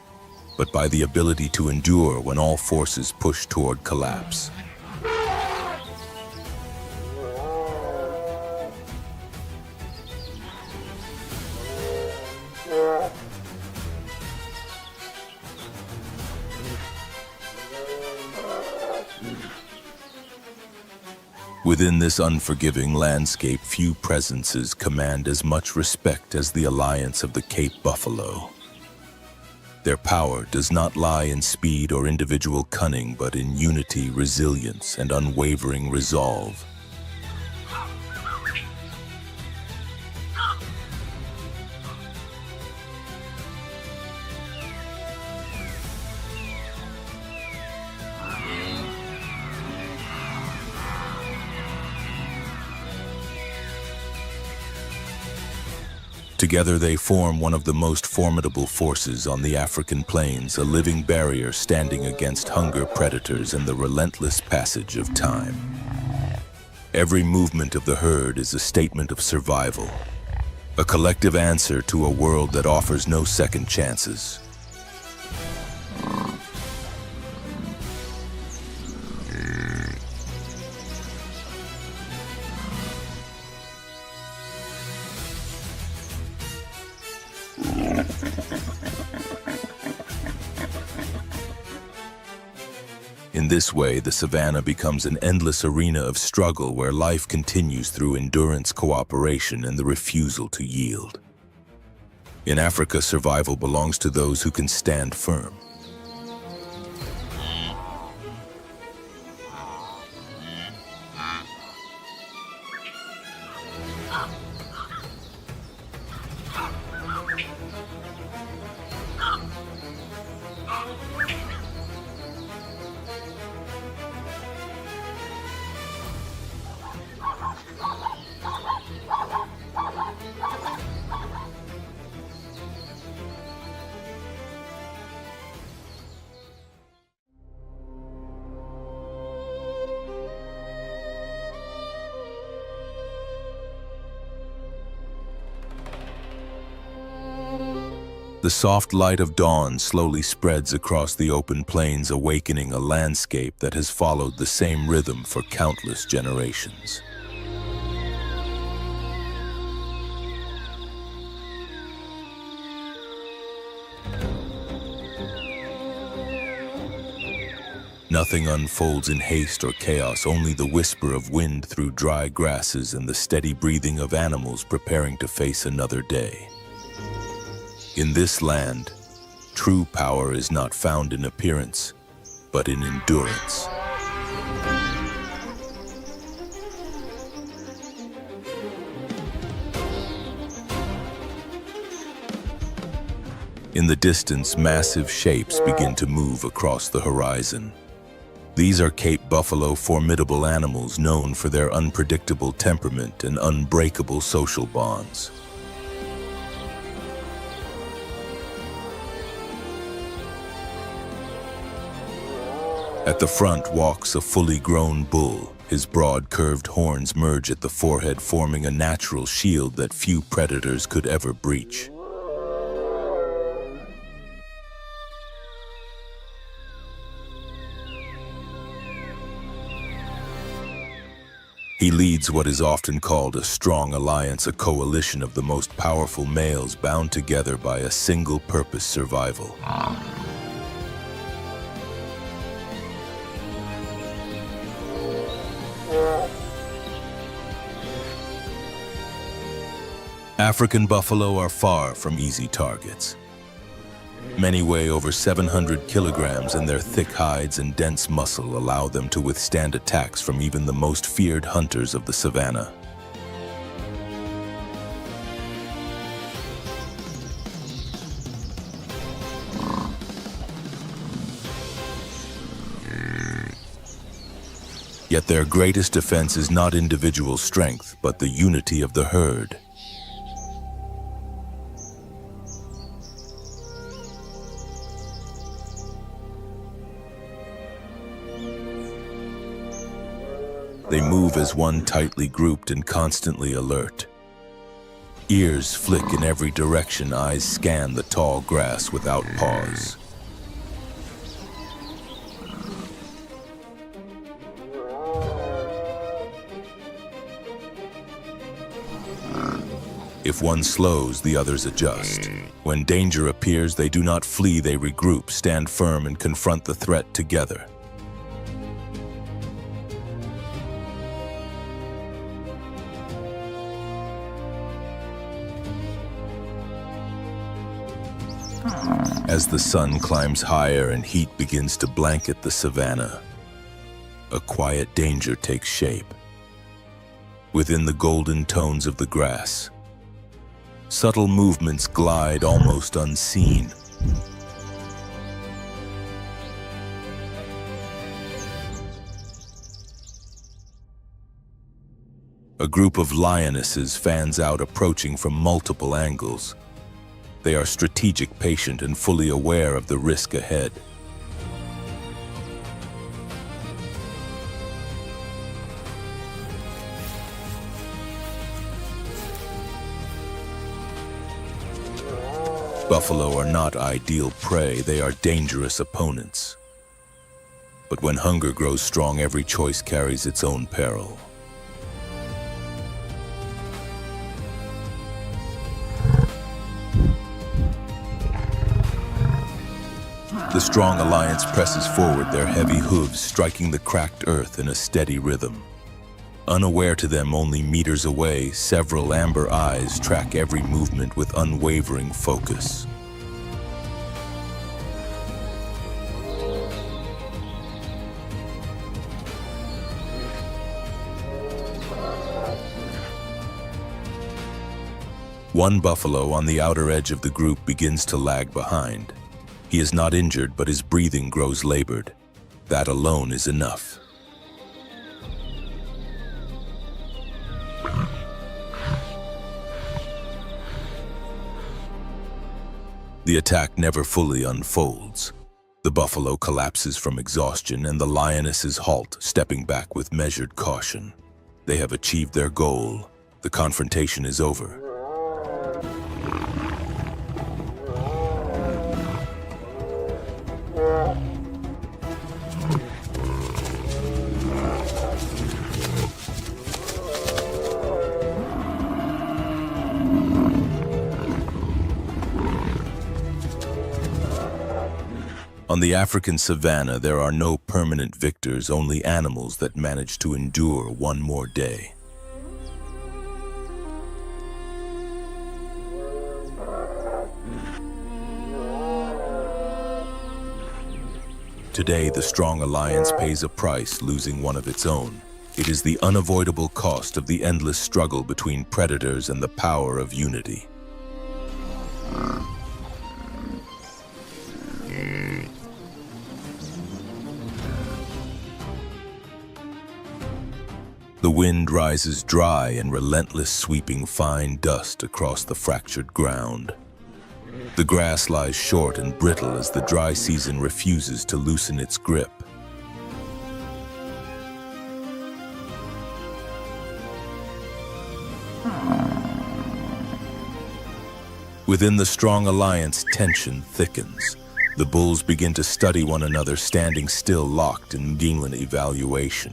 but by the ability to endure when all forces push toward collapse. Within this unforgiving landscape, few presences command as much respect as the alliance of the Cape buffalo. Their power does not lie in speed or individual cunning, but in unity, resilience, and unwavering resolve. Together they form one of the most formidable forces on the African plains, a living barrier standing against hunger predators and the relentless passage of time. Every movement of the herd is a statement of survival, a collective answer to a world that offers no second chances. In this way, the savannah becomes an endless arena of struggle where life continues through endurance, cooperation, and the refusal to yield. In Africa, survival belongs to those who can stand firm. The soft light of dawn slowly spreads across the open plains, awakening a landscape that has followed the same rhythm for countless generations. Nothing unfolds in haste or chaos, only the whisper of wind through dry grasses and the steady breathing of animals preparing to face another day. In this land, true power is not found in appearance, but in endurance. In the distance, massive shapes begin to move across the horizon. These are Cape buffalo, formidable animals known for their unpredictable temperament and unbreakable social bonds. At the front walks a fully grown bull. His broad, curved horns merge at the forehead, forming a natural shield that few predators could ever breach. He leads what is often called a strong alliance, a coalition of the most powerful males bound together by a single purpose: survival. African buffalo are far from easy targets. Many weigh over 700 kilograms, and their thick hides and dense muscle allow them to withstand attacks from even the most feared hunters of the savannah. Yet their greatest defense is not individual strength, but the unity of the herd. They move as one, tightly grouped and constantly alert. Ears flick in every direction, eyes scan the tall grass without pause. If one slows, the others adjust. When danger appears, they do not flee, they regroup, stand firm, and confront the threat together. As the sun climbs higher and heat begins to blanket the savannah, a quiet danger takes shape. Within the golden tones of the grass, subtle movements glide almost unseen. A group of lionesses fans out, approaching from multiple angles. They are strategic, patient, and fully aware of the risk ahead. Buffalo are not ideal prey, they are dangerous opponents. But when hunger grows strong, every choice carries its own peril. The strong alliance presses forward, their heavy hooves striking the cracked earth in a steady rhythm. Unaware to them, only meters away, several amber eyes track every movement with unwavering focus. One buffalo on the outer edge of the group begins to lag behind. He is not injured, but his breathing grows labored. That alone is enough. The attack never fully unfolds. The buffalo collapses from exhaustion, and the lionesses halt, stepping back with measured caution. They have achieved their goal. The confrontation is over. On the African savannah, there are no permanent victors, only animals that manage to endure one more day. Today, the strong alliance pays a price, losing one of its own. It is the unavoidable cost of the endless struggle between predators and the power of unity. The wind rises dry and relentless, sweeping fine dust across the fractured ground. The grass lies short and brittle as the dry season refuses to loosen its grip. Within the strong alliance, tension thickens. The bulls begin to study one another, standing still, locked in Gingland evaluation.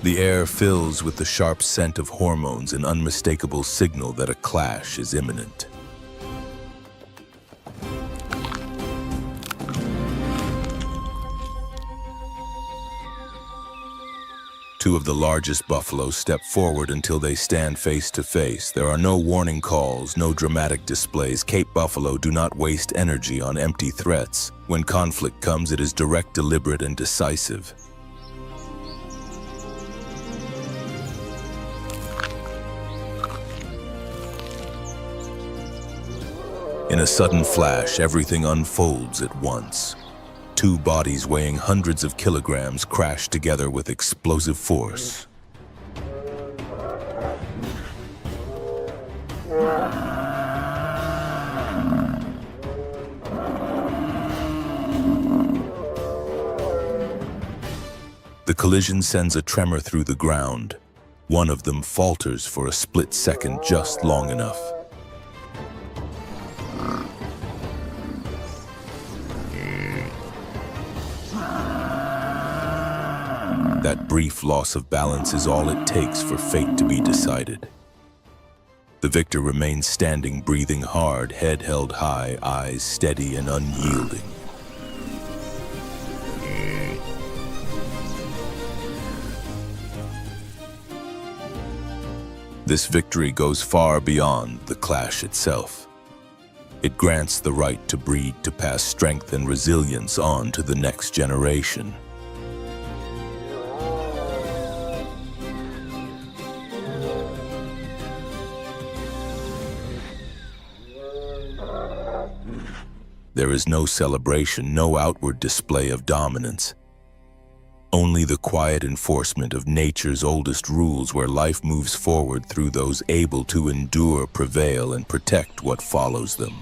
The air fills with the sharp scent of hormones, an unmistakable signal that a clash is imminent. Two of the largest buffaloes step forward until they stand face to face. There are no warning calls, no dramatic displays. Cape buffalo do not waste energy on empty threats. When conflict comes, it is direct, deliberate, and decisive. In a sudden flash, everything unfolds at once. Two bodies weighing hundreds of kilograms crash together with explosive force. The collision sends a tremor through the ground. One of them falters for a split second, just long enough. That brief loss of balance is all it takes for fate to be decided. The victor remains standing, breathing hard, head held high, eyes steady and unyielding. This victory goes far beyond the clash itself. It grants the right to breed, to pass strength and resilience on to the next generation. There is no celebration, no outward display of dominance. Only the quiet enforcement of nature's oldest rules, where life moves forward through those able to endure, prevail, and protect what follows them.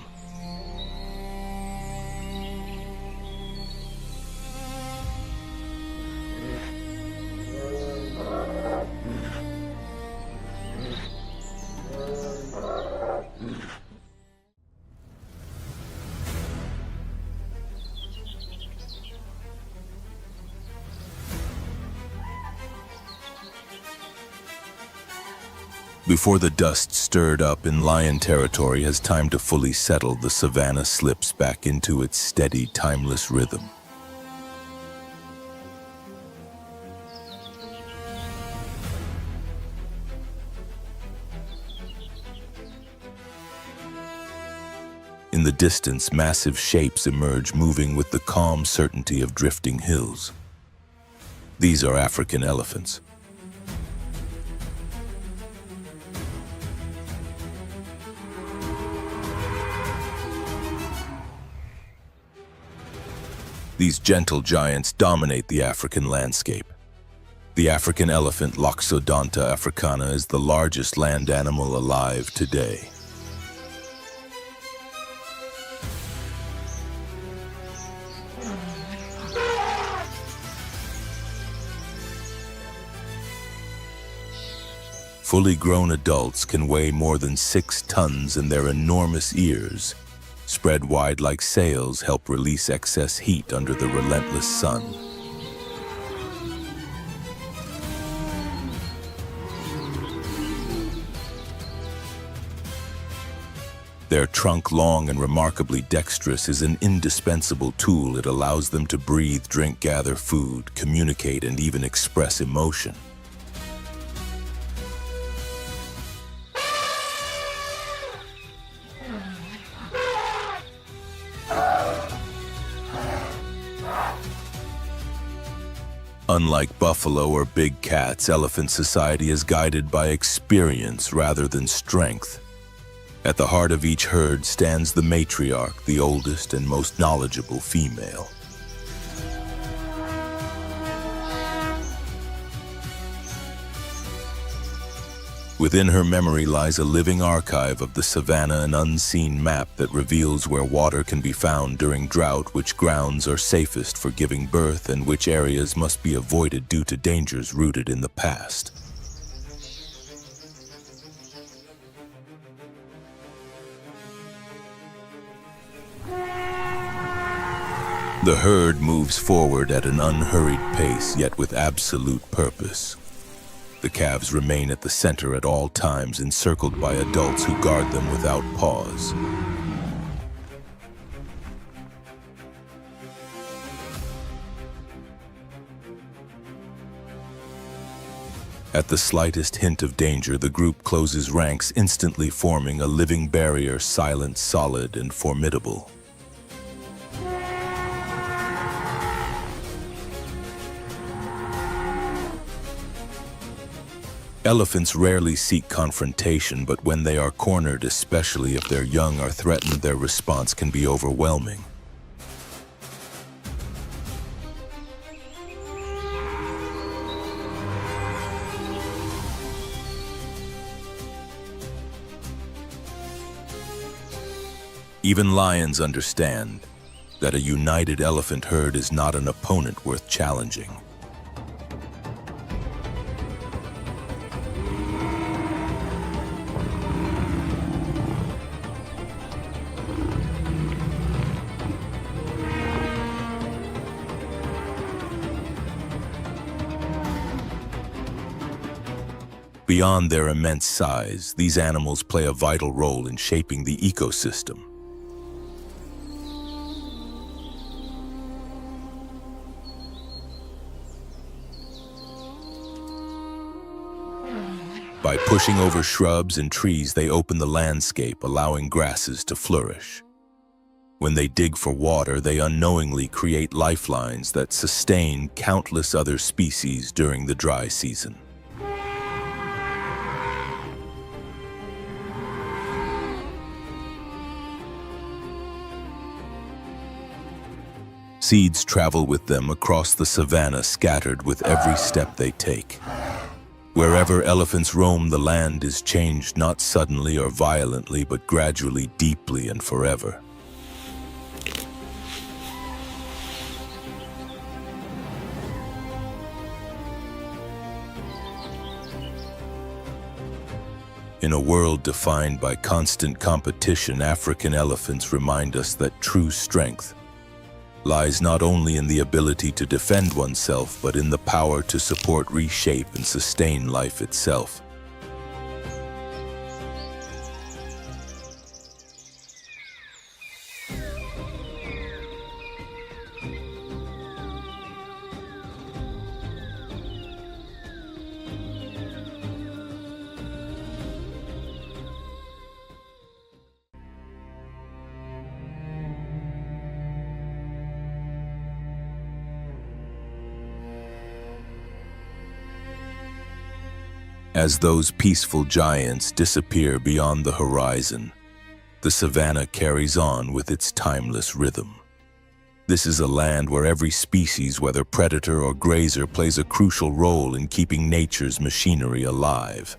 Before the dust stirred up in lion territory has time to fully settle, the savannah slips back into its steady, timeless rhythm. In the distance, massive shapes emerge, moving with the calm certainty of drifting hills. These are African elephants. These gentle giants dominate the African landscape. The African elephant, Loxodonta africana, is the largest land animal alive today. Fully grown adults can weigh more than 6 tons, and their enormous ears, spread wide like sails, help release excess heat under the relentless sun. Their trunk, long and remarkably dexterous, is an indispensable tool. It allows them to breathe, drink, gather food, communicate, and even express emotion. Unlike buffalo or big cats, elephant society is guided by experience rather than strength. At the heart of each herd stands the matriarch, the oldest and most knowledgeable female. Within her memory lies a living archive of the savannah, an unseen map that reveals where water can be found during drought, which grounds are safest for giving birth, and which areas must be avoided due to dangers rooted in the past. The herd moves forward at an unhurried pace, yet with absolute purpose. The calves remain at the center at all times, encircled by adults who guard them without pause. At the slightest hint of danger, the group closes ranks, instantly forming a living barrier, silent, solid, and formidable. Elephants rarely seek confrontation, but when they are cornered, especially if their young are threatened, their response can be overwhelming. Even lions understand that a united elephant herd is not an opponent worth challenging. Beyond their immense size, these animals play a vital role in shaping the ecosystem. By pushing over shrubs and trees, they open the landscape, allowing grasses to flourish. When they dig for water, they unknowingly create lifelines that sustain countless other species during the dry season. Seeds travel with them across the savannah, scattered with every step they take. Wherever elephants roam, the land is changed not suddenly or violently, but gradually, deeply, and forever. In a world defined by constant competition, African elephants remind us that true strength lies not only in the ability to defend oneself, but in the power to support, reshape, and sustain life itself. As those peaceful giants disappear beyond the horizon, the savannah carries on with its timeless rhythm. This is a land where every species, whether predator or grazer, plays a crucial role in keeping nature's machinery alive.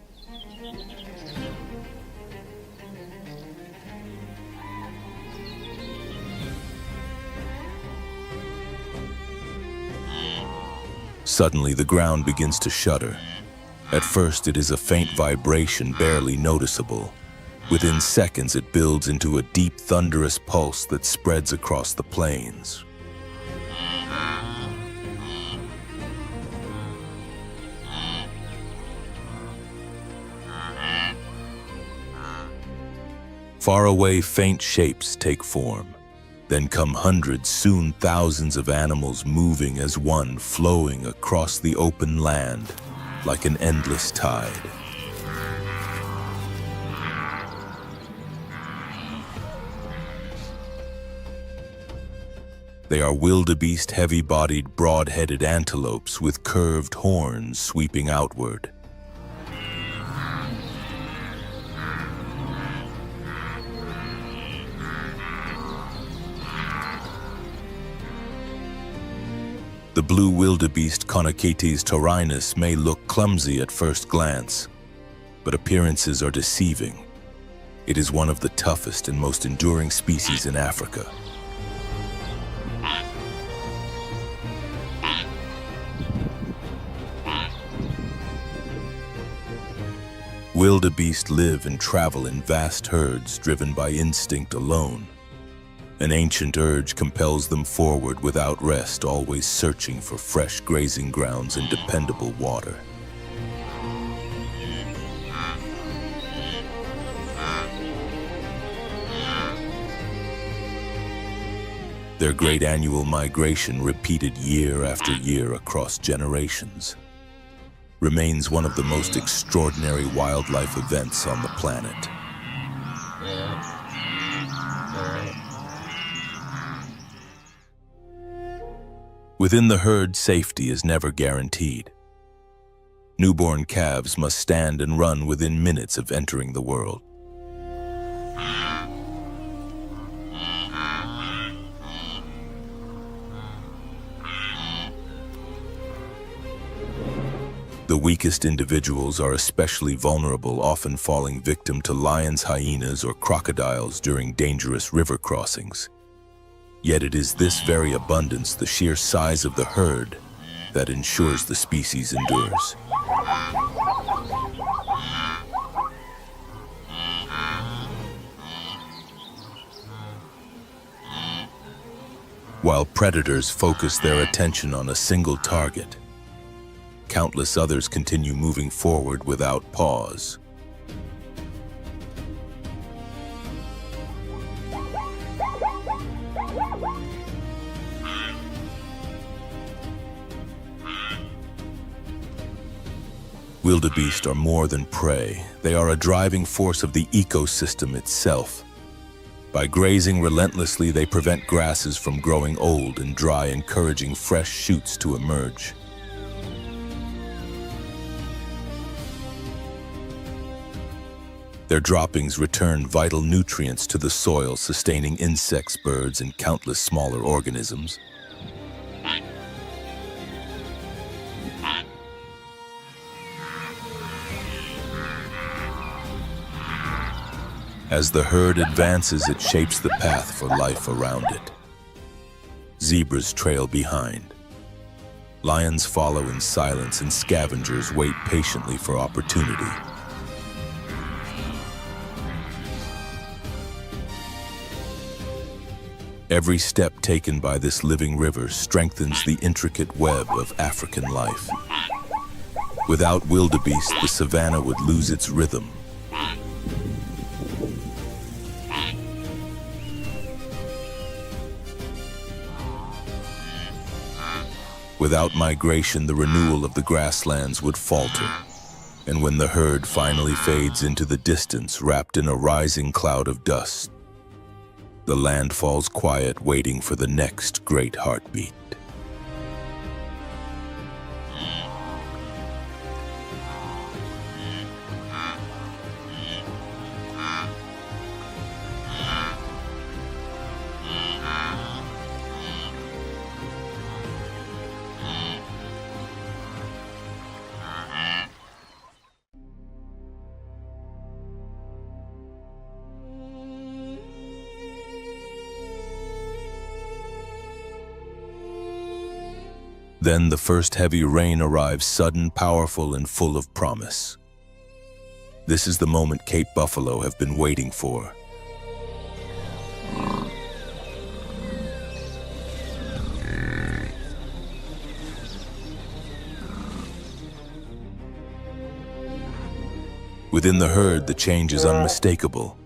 Suddenly, the ground begins to shudder. At first, it is a faint vibration, barely noticeable. Within seconds, it builds into a deep, thunderous pulse that spreads across the plains. Far away, faint shapes take form. Then come hundreds, soon thousands of animals moving as one, flowing across the open land like an endless tide. They are wildebeest, heavy-bodied, broad-headed antelopes with curved horns sweeping outward. The blue wildebeest Conochetes taurinus may look clumsy at first glance, but appearances are deceiving. It is one of the toughest and most enduring species in Africa. Wildebeest live and travel in vast herds driven by instinct alone. An ancient urge compels them forward without rest, always searching for fresh grazing grounds and dependable water. Their great annual migration, repeated year after year across generations, remains one of the most extraordinary wildlife events on the planet. Within the herd, safety is never guaranteed. Newborn calves must stand and run within minutes of entering the world. The weakest individuals are especially vulnerable, often falling victim to lions, hyenas, or crocodiles during dangerous river crossings. Yet it is this very abundance, the sheer size of the herd, that ensures the species endures. While predators focus their attention on a single target, countless others continue moving forward without pause. Wildebeest are more than prey. They are a driving force of the ecosystem itself. By grazing relentlessly, they prevent grasses from growing old and dry, encouraging fresh shoots to emerge. Their droppings return vital nutrients to the soil, sustaining insects, birds, and countless smaller organisms. As the herd advances, it shapes the path for life around it. Zebras trail behind. Lions follow in silence, and scavengers wait patiently for opportunity. Every step taken by this living river strengthens the intricate web of African life. Without wildebeest, the savannah would lose its rhythm. Without migration, the renewal of the grasslands would falter. And when the herd finally fades into the distance, wrapped in a rising cloud of dust, the land falls quiet, waiting for the next great heartbeat. Then the first heavy rain arrives, sudden, powerful, and full of promise. This is the moment Cape buffalo have been waiting for. Within the herd, the change is unmistakable.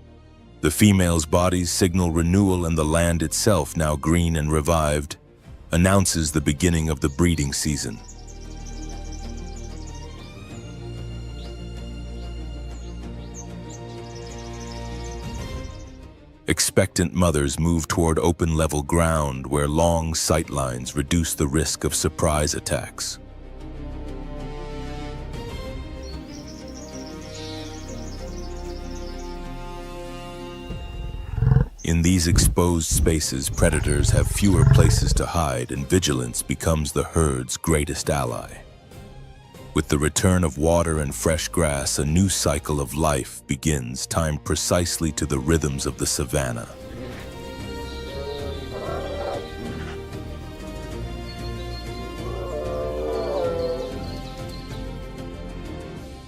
The females' bodies signal renewal, and the land itself, now green and revived, announces the beginning of the breeding season. Expectant mothers move toward open level ground where long sight lines reduce the risk of surprise attacks. In these exposed spaces, predators have fewer places to hide, and vigilance becomes the herd's greatest ally. With the return of water and fresh grass, a new cycle of life begins, timed precisely to the rhythms of the savannah.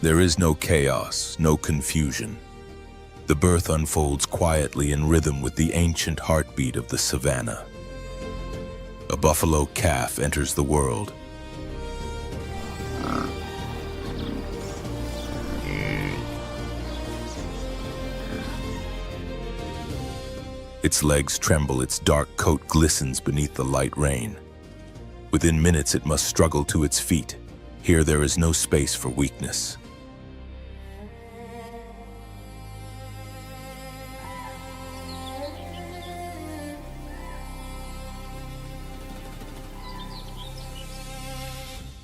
There is no chaos, no confusion. The birth unfolds quietly in rhythm with the ancient heartbeat of the savannah. A buffalo calf enters the world. Its legs tremble, its dark coat glistens beneath the light rain. Within minutes, it must struggle to its feet. Here there is no space for weakness.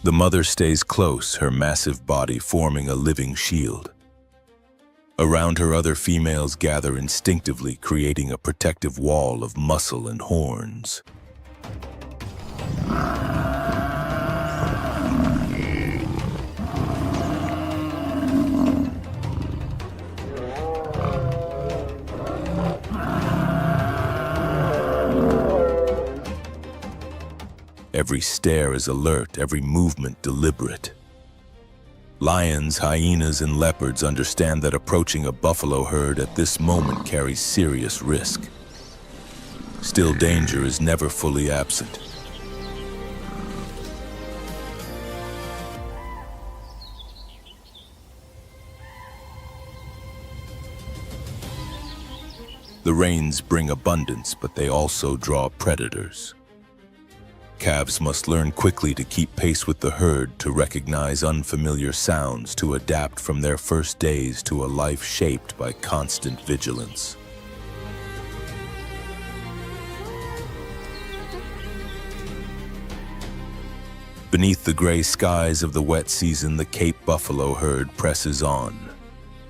The mother stays close, her massive body forming a living shield. Around her, other females gather instinctively, creating a protective wall of muscle and horns. Every stare is alert, every movement deliberate. Lions, hyenas, and leopards understand that approaching a buffalo herd at this moment carries serious risk. Still, danger is never fully absent. The rains bring abundance, but they also draw predators. Calves must learn quickly to keep pace with the herd, to recognize unfamiliar sounds, to adapt from their first days to a life shaped by constant vigilance. Beneath the gray skies of the wet season, the Cape buffalo herd presses on.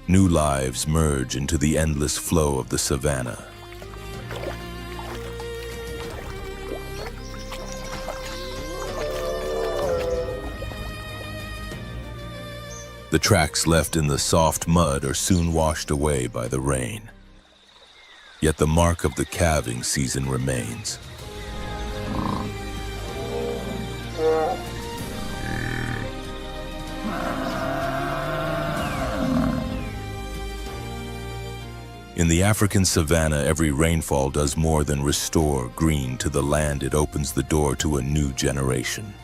New lives merge into the endless flow of the savannah. The tracks left in the soft mud are soon washed away by the rain. Yet the mark of the calving season remains. In the African savannah, every rainfall does more than restore green to the land. It opens the door to a new generation.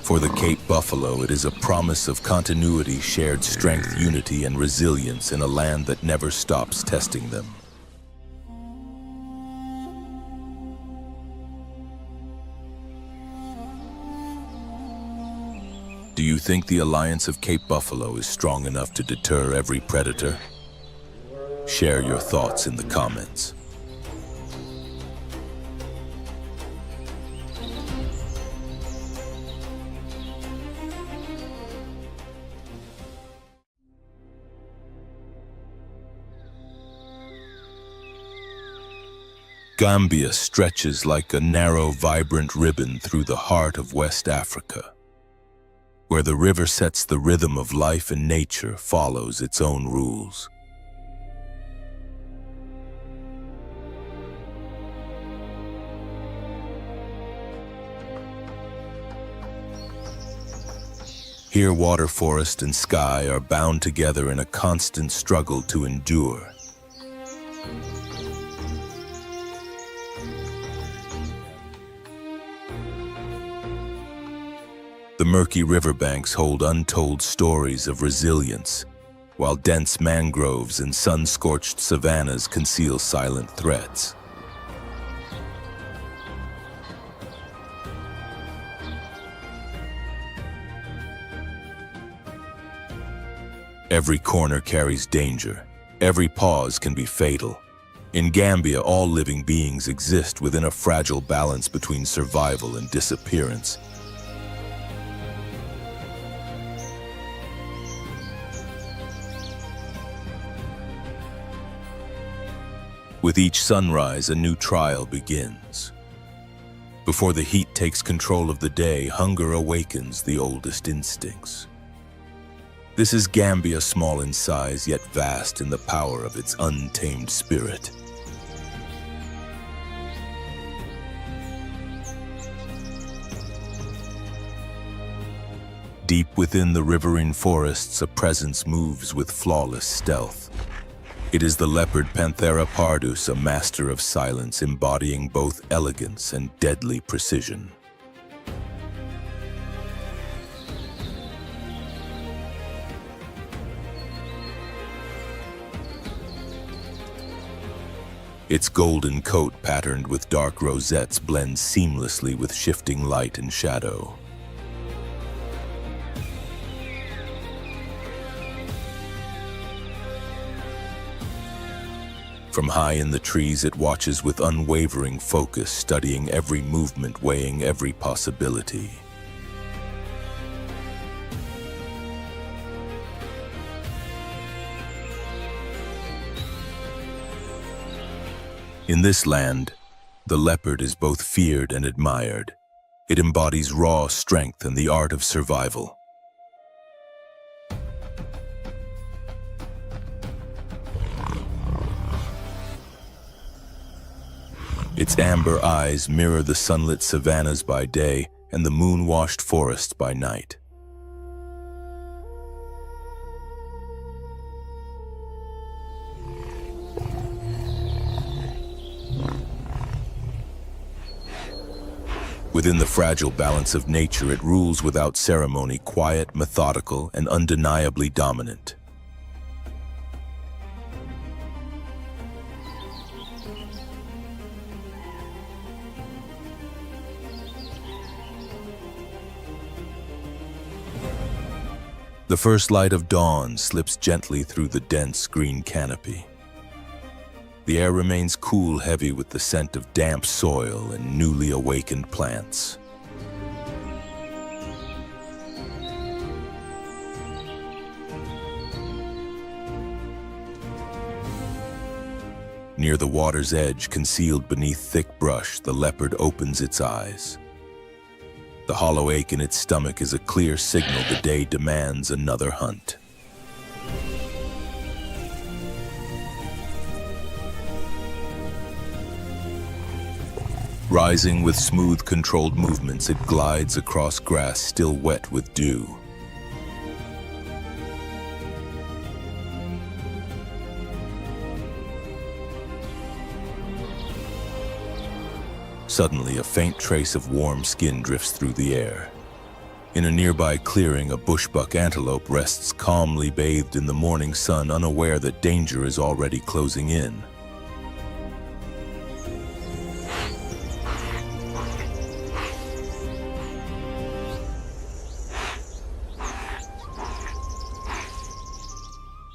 For the Cape buffalo, it is a promise of continuity, shared strength, unity, and resilience in a land that never stops testing them. Do you think the alliance of Cape buffalo is strong enough to deter every predator? Share your thoughts in the comments. Gambia stretches like a narrow, vibrant ribbon through the heart of West Africa, where the river sets the rhythm of life and nature follows its own rules. Here, water, forest, and sky are bound together in a constant struggle to endure. The murky riverbanks hold untold stories of resilience, while dense mangroves and sun-scorched savannas conceal silent threats. Every corner carries danger. Every pause can be fatal. In Gambia, all living beings exist within a fragile balance between survival and disappearance. With each sunrise, a new trial begins. Before the heat takes control of the day, hunger awakens the oldest instincts. This is Gambia, small in size, yet vast in the power of its untamed spirit. Deep within the riverine forests, a presence moves with flawless stealth. It is the leopard Panthera pardus, a master of silence, embodying both elegance and deadly precision. Its golden coat, patterned with dark rosettes, blends seamlessly with shifting light and shadow. From high in the trees, it watches with unwavering focus, studying every movement, weighing every possibility. In this land, the leopard is both feared and admired. It embodies raw strength and the art of survival. Its amber eyes mirror the sunlit savannas by day and the moon-washed forests by night. Within the fragile balance of nature, it rules without ceremony, quiet, methodical, and undeniably dominant. The first light of dawn slips gently through the dense green canopy. The air remains cool, heavy with the scent of damp soil and newly awakened plants. Near the water's edge, concealed beneath thick brush, the leopard opens its eyes. The hollow ache in its stomach is a clear signal the day demands another hunt. Rising with smooth, controlled movements, it glides across grass still wet with dew. Suddenly, a faint trace of warm skin drifts through the air. In a nearby clearing, a bushbuck antelope rests calmly bathed in the morning sun, unaware that danger is already closing in.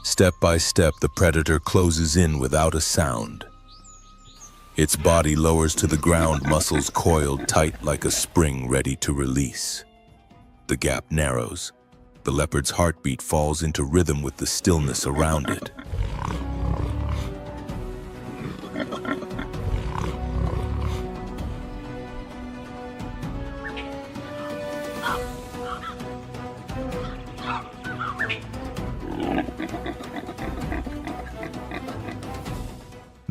Step by step, the predator closes in without a sound. Its body lowers to the ground, muscles coiled tight like a spring ready to release. The gap narrows. The leopard's heartbeat falls into rhythm with the stillness around it.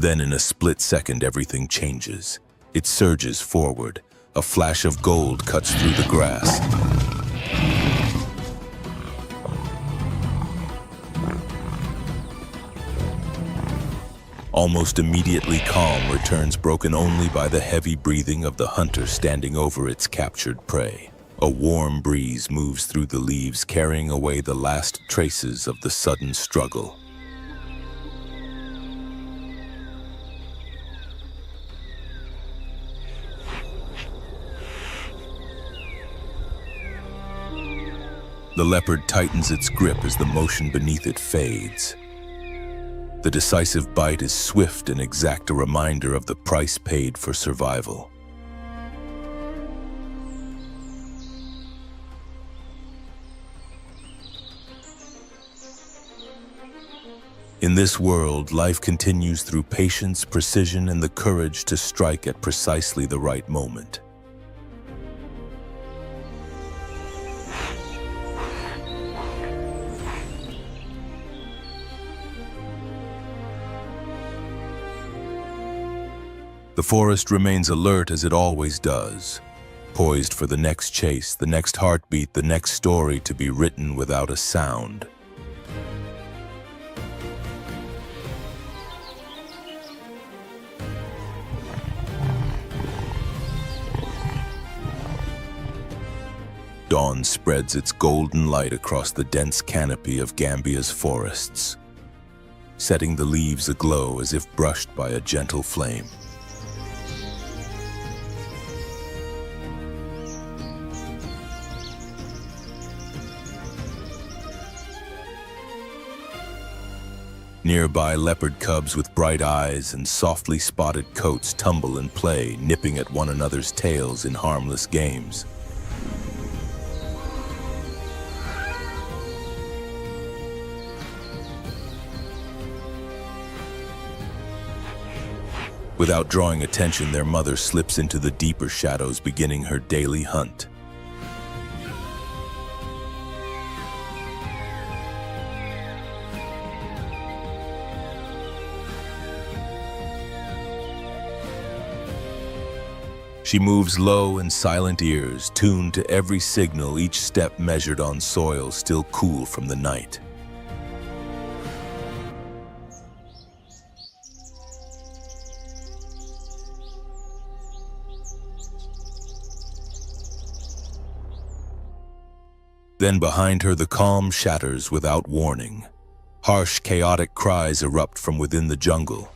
Then in a split second, everything changes. It surges forward. A flash of gold cuts through the grass. Almost immediately, calm returns, broken only by the heavy breathing of the hunter standing over its captured prey. A warm breeze moves through the leaves, carrying away the last traces of the sudden struggle. The leopard tightens its grip as the motion beneath it fades. The decisive bite is swift and exact, a reminder of the price paid for survival. In this world, life continues through patience, precision, and the courage to strike at precisely the right moment. The forest remains alert as it always does, poised for the next chase, the next heartbeat, the next story to be written without a sound. Dawn spreads its golden light across the dense canopy of Gambia's forests, setting the leaves aglow as if brushed by a gentle flame. Nearby, leopard cubs with bright eyes and softly spotted coats tumble and play, nipping at one another's tails in harmless games. Without drawing attention, their mother slips into the deeper shadows, beginning her daily hunt. She moves low and silent ears, tuned to every signal, each step measured on soil still cool from the night. Then behind her, the calm shatters without warning. Harsh, chaotic cries erupt from within the jungle.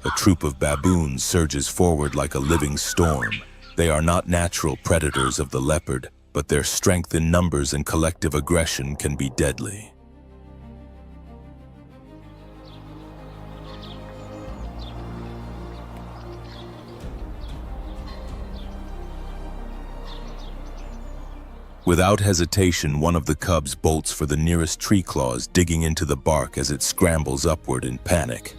A troop of baboons surges forward like a living storm. They are not natural predators of the leopard, but their strength in numbers and collective aggression can be deadly. Without hesitation, one of the cubs bolts for the nearest tree claws, digging into the bark as it scrambles upward in panic.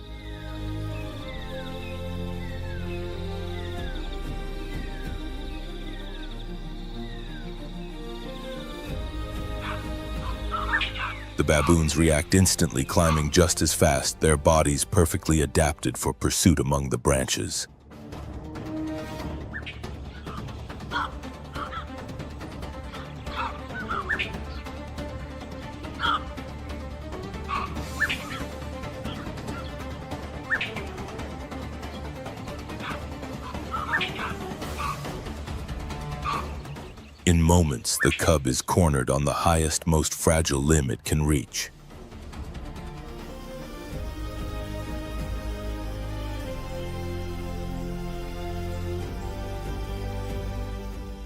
The baboons react instantly, climbing just as fast, their bodies perfectly adapted for pursuit among the branches. In moments, the cub is cornered on the highest, most fragile limb it can reach.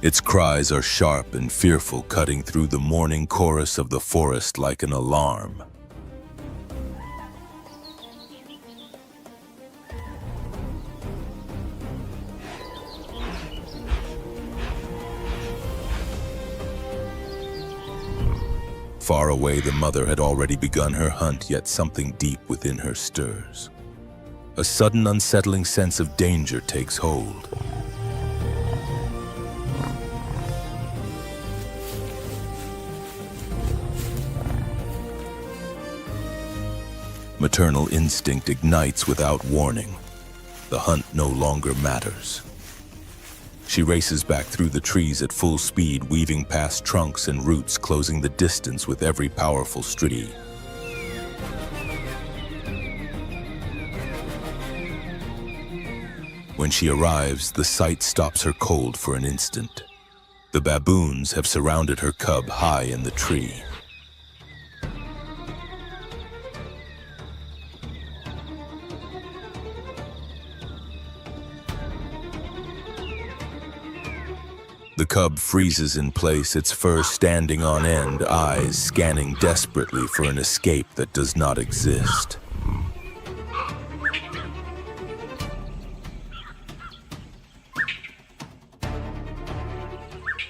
Its cries are sharp and fearful, cutting through the morning chorus of the forest like an alarm. Far away, the mother had already begun her hunt, yet something deep within her stirs. A sudden, unsettling sense of danger takes hold. Maternal instinct ignites without warning. The hunt no longer matters. She races back through the trees at full speed, weaving past trunks and roots, closing the distance with every powerful stride. When she arrives, the sight stops her cold for an instant. The baboons have surrounded her cub high in the tree. The cub freezes in place, its fur standing on end, eyes scanning desperately for an escape that does not exist.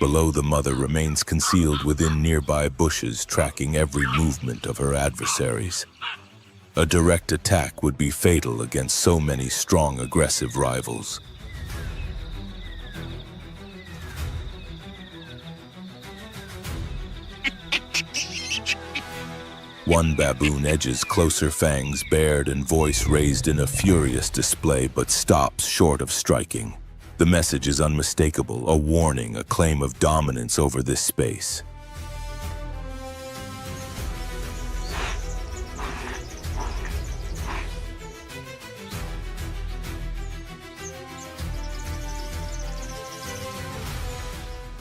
Below, the mother remains concealed within nearby bushes, tracking every movement of her adversaries. A direct attack would be fatal against so many strong, aggressive rivals. One baboon edges closer, fangs bared and voice raised in a furious display, but stops short of striking. The message is unmistakable, a warning, a claim of dominance over this space.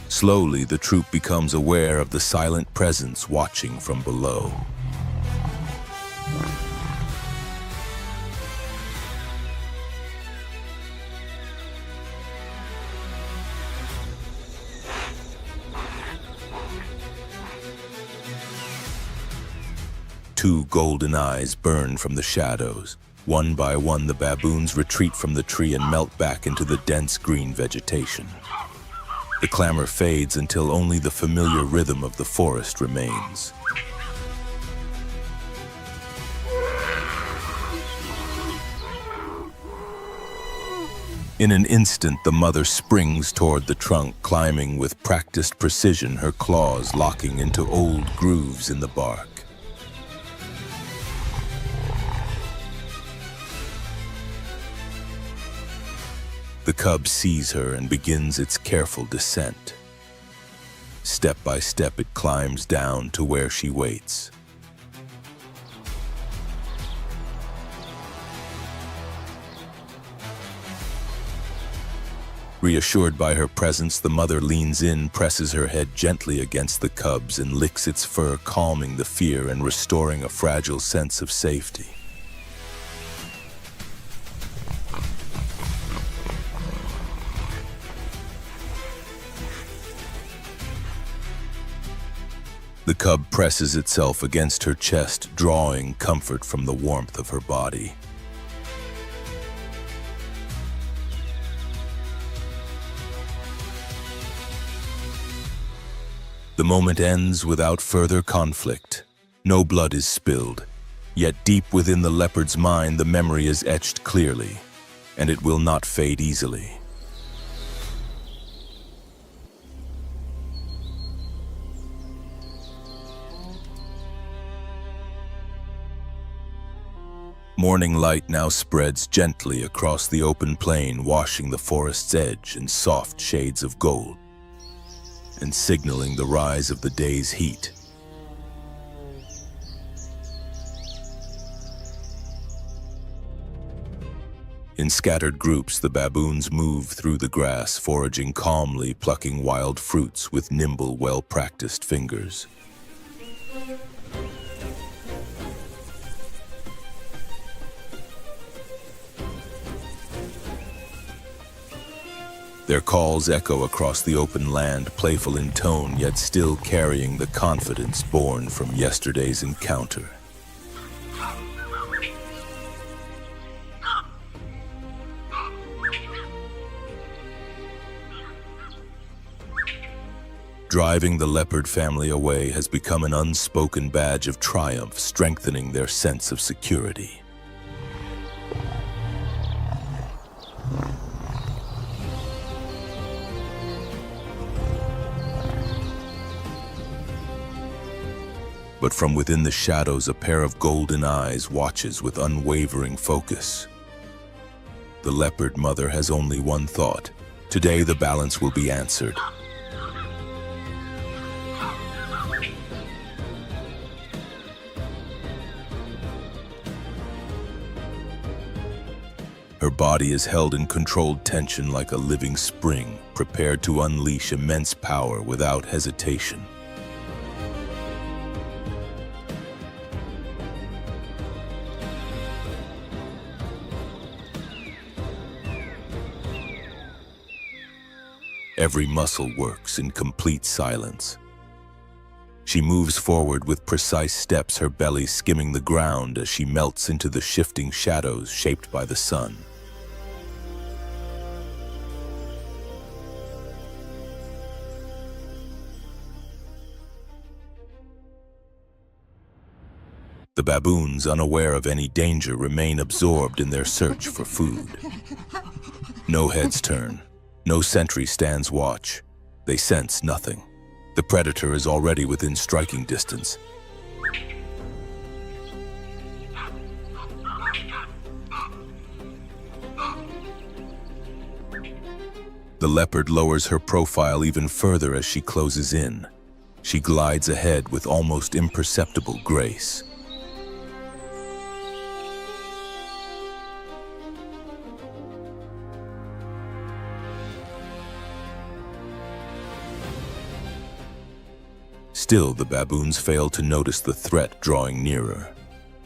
Slowly, the troop becomes aware of the silent presence watching from below. Two golden eyes burn from the shadows. One by one, the baboons retreat from the tree and melt back into the dense green vegetation. The clamor fades until only the familiar rhythm of the forest remains. In an instant, the mother springs toward the trunk, climbing with practiced precision, her claws locking into old grooves in the bark. The cub sees her and begins its careful descent. Step by step, it climbs down to where she waits. Reassured by her presence, the mother leans in, presses her head gently against the cub's, and licks its fur, calming the fear and restoring a fragile sense of safety. The cub presses itself against her chest, drawing comfort from the warmth of her body. The moment ends without further conflict. No blood is spilled. Yet deep within the leopard's mind, the memory is etched clearly, and it will not fade easily. Morning light now spreads gently across the open plain, washing the forest's edge in soft shades of gold and signaling the rise of the day's heat. In scattered groups, the baboons move through the grass, foraging calmly, plucking wild fruits with nimble, well-practiced fingers. Their calls echo across the open land, playful in tone, yet still carrying the confidence born from yesterday's encounter. Driving the leopard family away has become an unspoken badge of triumph, strengthening their sense of security. But from within the shadows, a pair of golden eyes watches with unwavering focus. The leopard mother has only one thought: today the balance will be answered. Her body is held in controlled tension like a living spring, prepared to unleash immense power without hesitation. Every muscle works in complete silence. She moves forward with precise steps, her belly skimming the ground as she melts into the shifting shadows shaped by the sun. The baboons, unaware of any danger, remain absorbed in their search for food. No heads turn. No sentry stands watch. They sense nothing. The predator is already within striking distance. The leopard lowers her profile even further as she closes in. She glides ahead with almost imperceptible grace. Still, the baboons fail to notice the threat drawing nearer.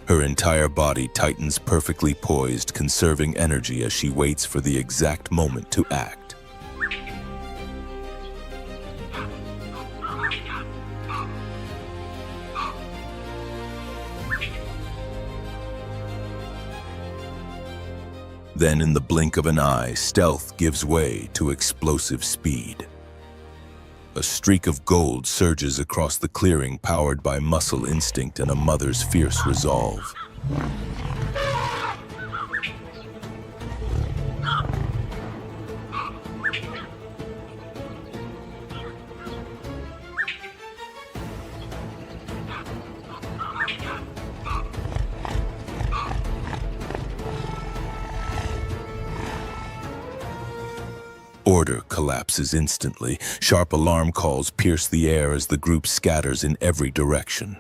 Her entire body tightens, perfectly poised, conserving energy as she waits for the exact moment to act. Then, in the blink of an eye, stealth gives way to explosive speed. A streak of gold surges across the clearing, powered by muscle instinct and a mother's fierce resolve. Order collapses instantly. Sharp alarm calls pierce the air as the group scatters in every direction.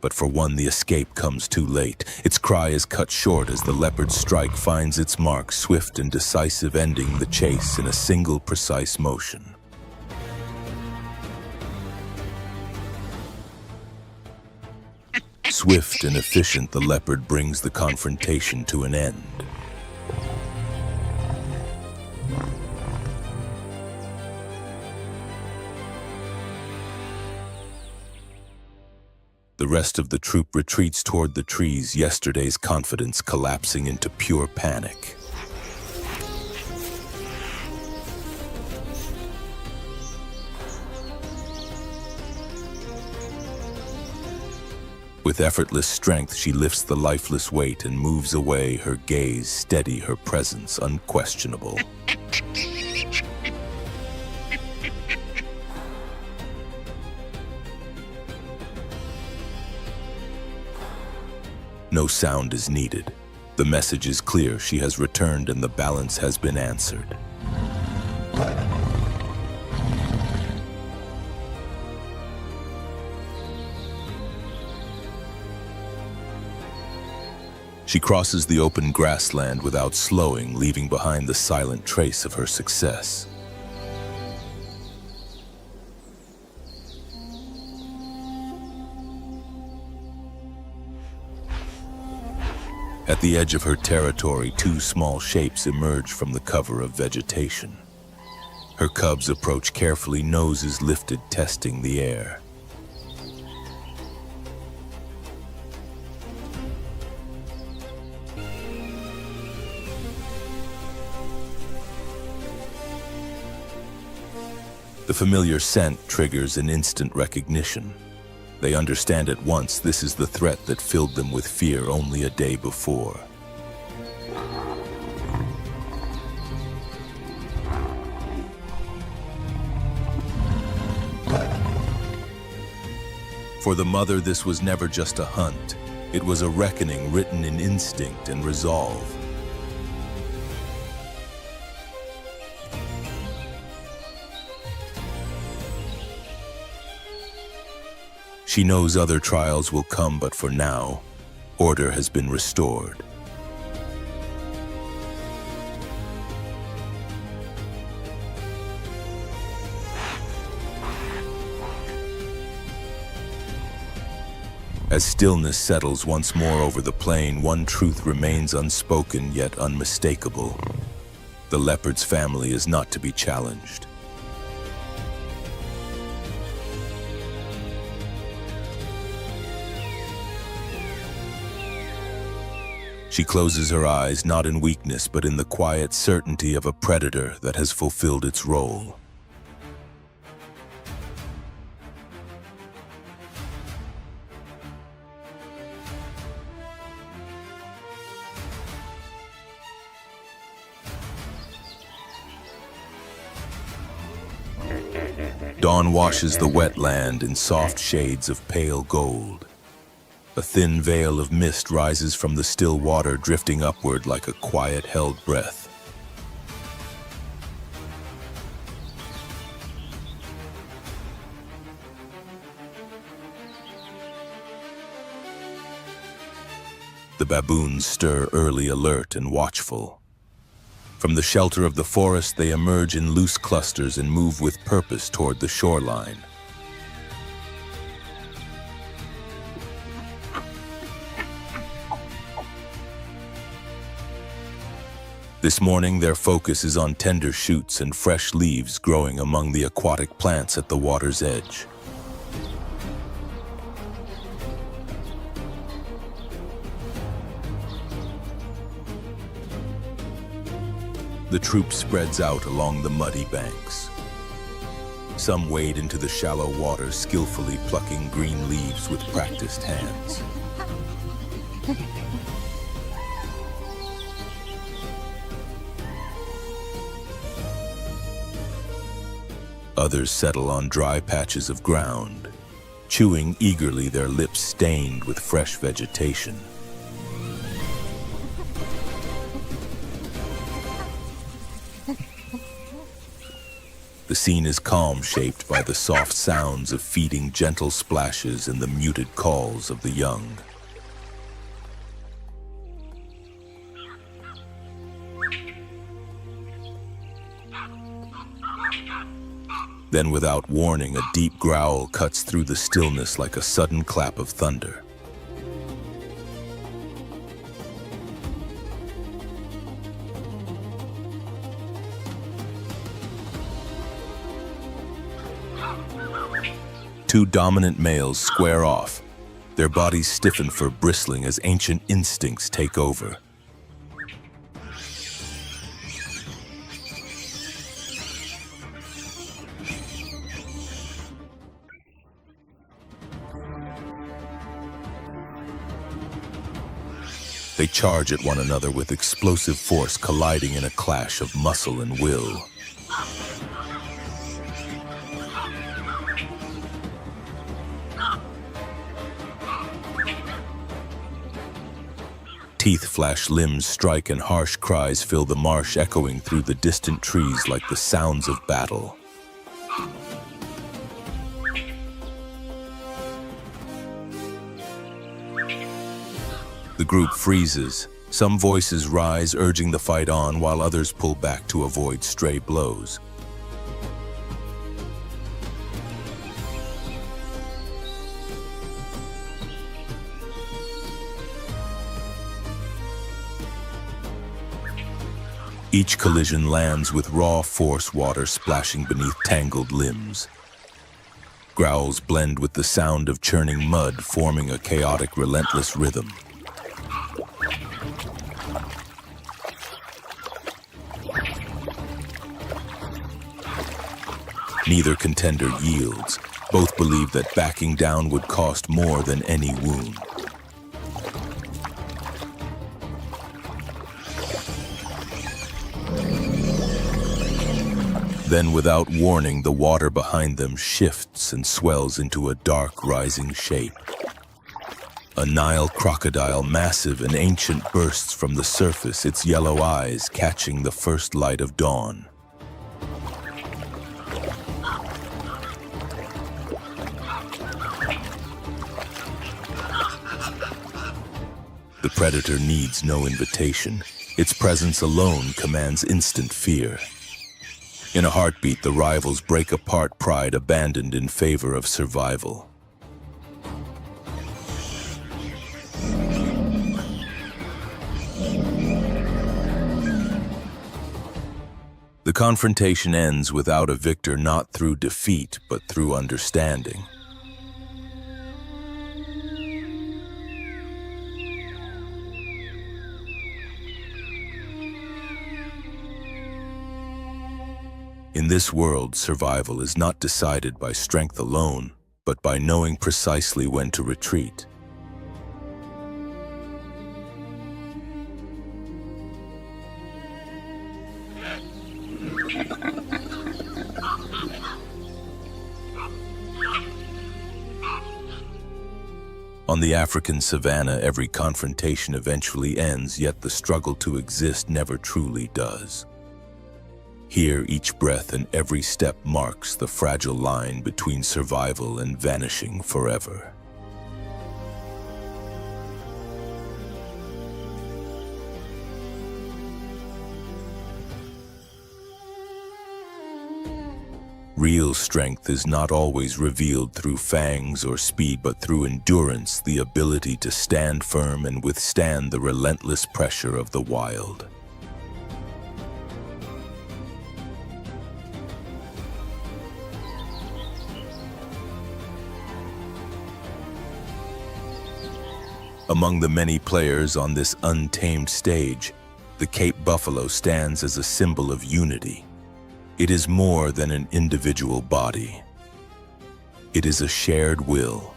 But for one, the escape comes too late. Its cry is cut short as the leopard's strike finds its mark, swift and decisive, ending the chase in a single precise motion. Swift and efficient, the leopard brings the confrontation to an end. The rest of the troop retreats toward the trees, yesterday's confidence collapsing into pure panic. With effortless strength, she lifts the lifeless weight and moves away, her gaze steady, her presence unquestionable. No sound is needed. The message is clear. She has returned and the balance has been answered. She crosses the open grassland without slowing, leaving behind the silent trace of her success. At the edge of her territory, two small shapes emerge from the cover of vegetation. Her cubs approach carefully, noses lifted, testing the air. The familiar scent triggers an instant recognition. They understand at once this is the threat that filled them with fear only a day before. For the mother, this was never just a hunt. It was a reckoning written in instinct and resolve. She knows other trials will come, but for now, order has been restored. As stillness settles once more over the plain, one truth remains unspoken yet unmistakable. The leopard's family is not to be challenged. She closes her eyes, not in weakness, but in the quiet certainty of a predator that has fulfilled its role. Dawn washes the wet land in soft shades of pale gold. A thin veil of mist rises from the still water, drifting upward like a quiet, held breath. The baboons stir early, alert and watchful. From the shelter of the forest, they emerge in loose clusters and move with purpose toward the shoreline. This morning, their focus is on tender shoots and fresh leaves growing among the aquatic plants at the water's edge. The troop spreads out along the muddy banks. Some wade into the shallow water, skillfully plucking green leaves with practiced hands. Others settle on dry patches of ground, chewing eagerly, their lips stained with fresh vegetation. The scene is calm, shaped by the soft sounds of feeding, gentle splashes, and the muted calls of the young. Then, without warning, a deep growl cuts through the stillness like a sudden clap of thunder. Two dominant males square off, their bodies stiffen for bristling as ancient instincts take over. They charge at one another with explosive force, colliding in a clash of muscle and will. Teeth flash, limbs strike, and harsh cries fill the marsh, echoing through the distant trees like the sounds of battle. The group freezes. Some voices rise, urging the fight on, while others pull back to avoid stray blows. Each collision lands with raw force, water splashing beneath tangled limbs. Growls blend with the sound of churning mud, forming a chaotic, relentless rhythm. Neither contender yields. Both believe that backing down would cost more than any wound. Then, without warning, the water behind them shifts and swells into a dark, rising shape. A Nile crocodile, massive and ancient, bursts from the surface, its yellow eyes catching the first light of dawn. The predator needs no invitation. Its presence alone commands instant fear. In a heartbeat, the rivals break apart, pride abandoned in favor of survival. confrontation ends without a victor, not through defeat, but through understanding. In this world, survival is not decided by strength alone, but by knowing precisely when to retreat. On the African savannah, every confrontation eventually ends, yet the struggle to exist never truly does. Here, each breath and every step marks the fragile line between survival and vanishing forever. Real strength is not always revealed through fangs or speed, but through endurance, the ability to stand firm and withstand the relentless pressure of the wild. Among the many players on this untamed stage, the Cape buffalo stands as a symbol of unity. It is more than an individual body. It is a shared will.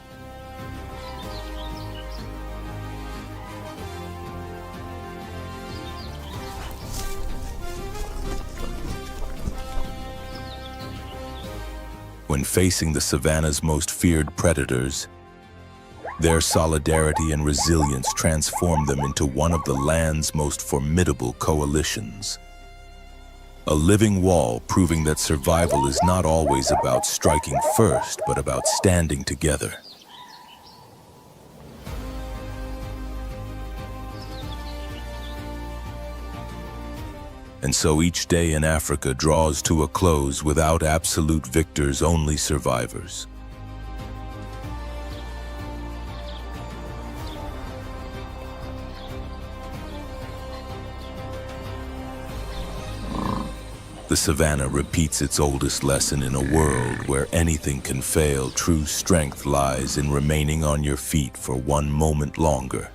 When facing the savannah's most feared predators, their solidarity and resilience transform them into one of the land's most formidable coalitions. A living wall proving that survival is not always about striking first, but about standing together. And so each day in Africa draws to a close without absolute victors, only survivors. The savannah repeats its oldest lesson: in a world where anything can fail, true strength lies in remaining on your feet for one moment longer.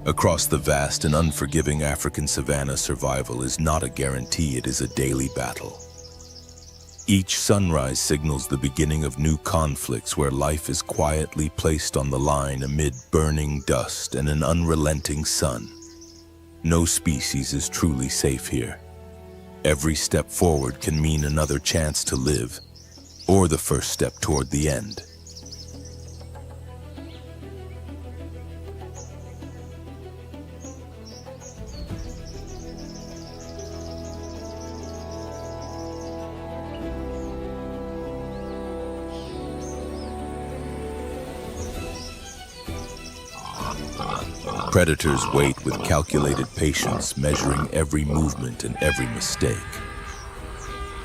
Across the vast and unforgiving African savanna, survival is not a guarantee, it is a daily battle. Each sunrise signals the beginning of new conflicts where life is quietly placed on the line amid burning dust and an unrelenting sun. No species is truly safe here. Every step forward can mean another chance to live, or the first step toward the end. Predators wait with calculated patience, measuring every movement and every mistake.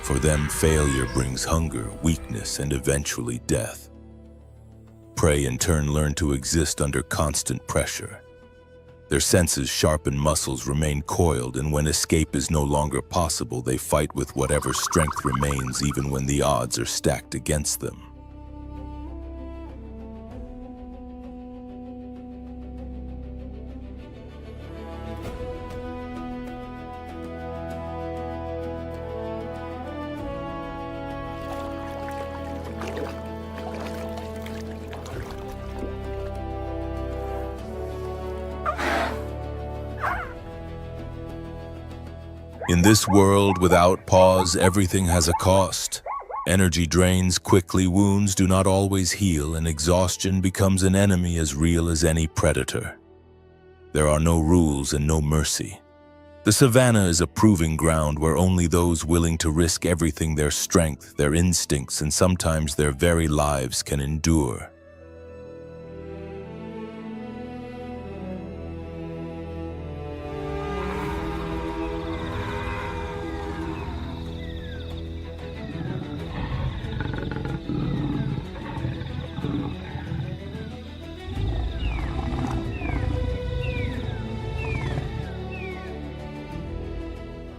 For them, failure brings hunger, weakness, and eventually death. Prey in turn learn to exist under constant pressure. Their senses, sharpened muscles remain coiled, and when escape is no longer possible, they fight with whatever strength remains, even when the odds are stacked against them. In this world without pause, everything has a cost. Energy drains quickly, wounds do not always heal, and exhaustion becomes an enemy as real as any predator. There are no rules and no mercy. The savannah is a proving ground where only those willing to risk everything, their strength, their instincts, and sometimes their very lives, can endure.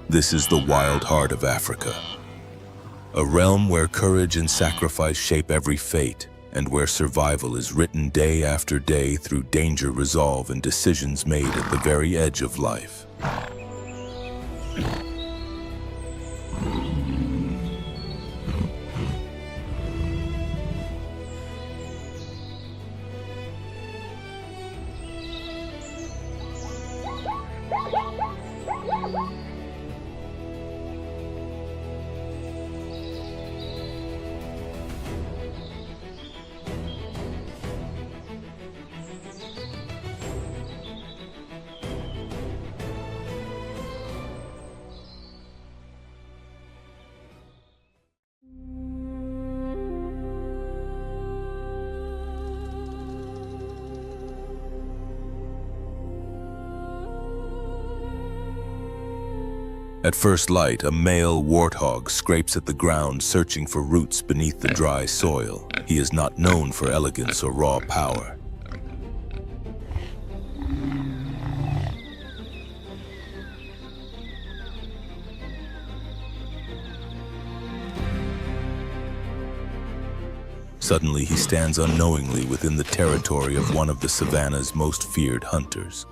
This is the wild heart of Africa, a realm where courage and sacrifice shape every fate, and where survival is written day after day through danger, resolve, and decisions made at the very edge of life. At first light, a male warthog scrapes at the ground, searching for roots beneath the dry soil. He is not known for elegance or raw power. Suddenly, he stands unknowingly within the territory of one of the savannah's most feared hunters.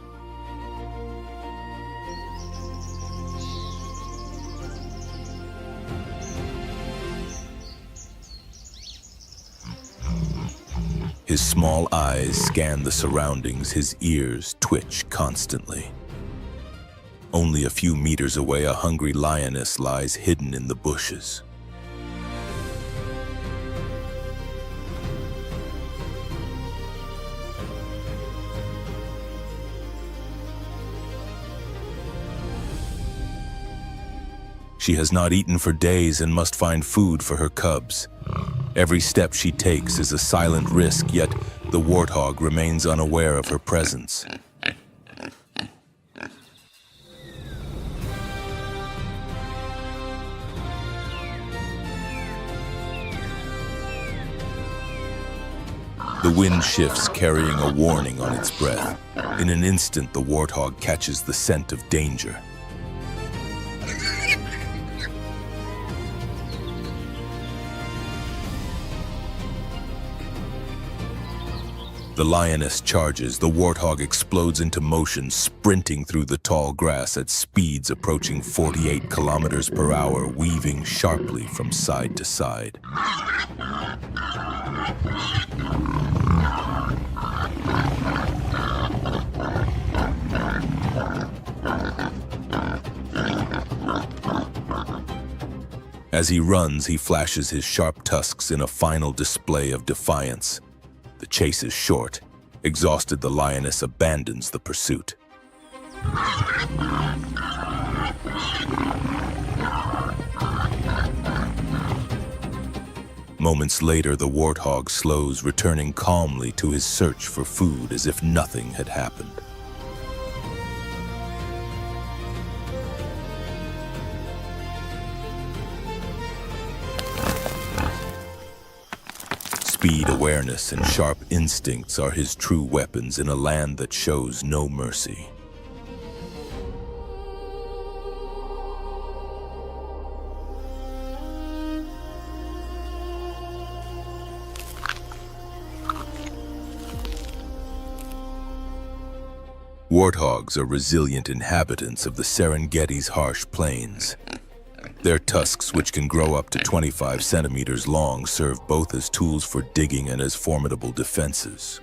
His small eyes scan the surroundings, his ears twitch constantly. Only a few meters away, a hungry lioness lies hidden in the bushes. She has not eaten for days and must find food for her cubs. Every step she takes is a silent risk, yet the warthog remains unaware of her presence. The wind shifts, carrying a warning on its breath. In an instant, the warthog catches the scent of danger. The lioness charges. The warthog explodes into motion, sprinting through the tall grass at speeds approaching 48 kilometers per hour, weaving sharply from side to side. As he runs, he flashes his sharp tusks in a final display of defiance. The chase is short. Exhausted, the lioness abandons the pursuit. Moments later, the warthog slows, returning calmly to his search for food as if nothing had happened. Speed, awareness, and sharp instincts are his true weapons in a land that shows no mercy. Warthogs are resilient inhabitants of the Serengeti's harsh plains. Their tusks, which can grow up to 25 centimeters long, serve both as tools for digging and as formidable defenses.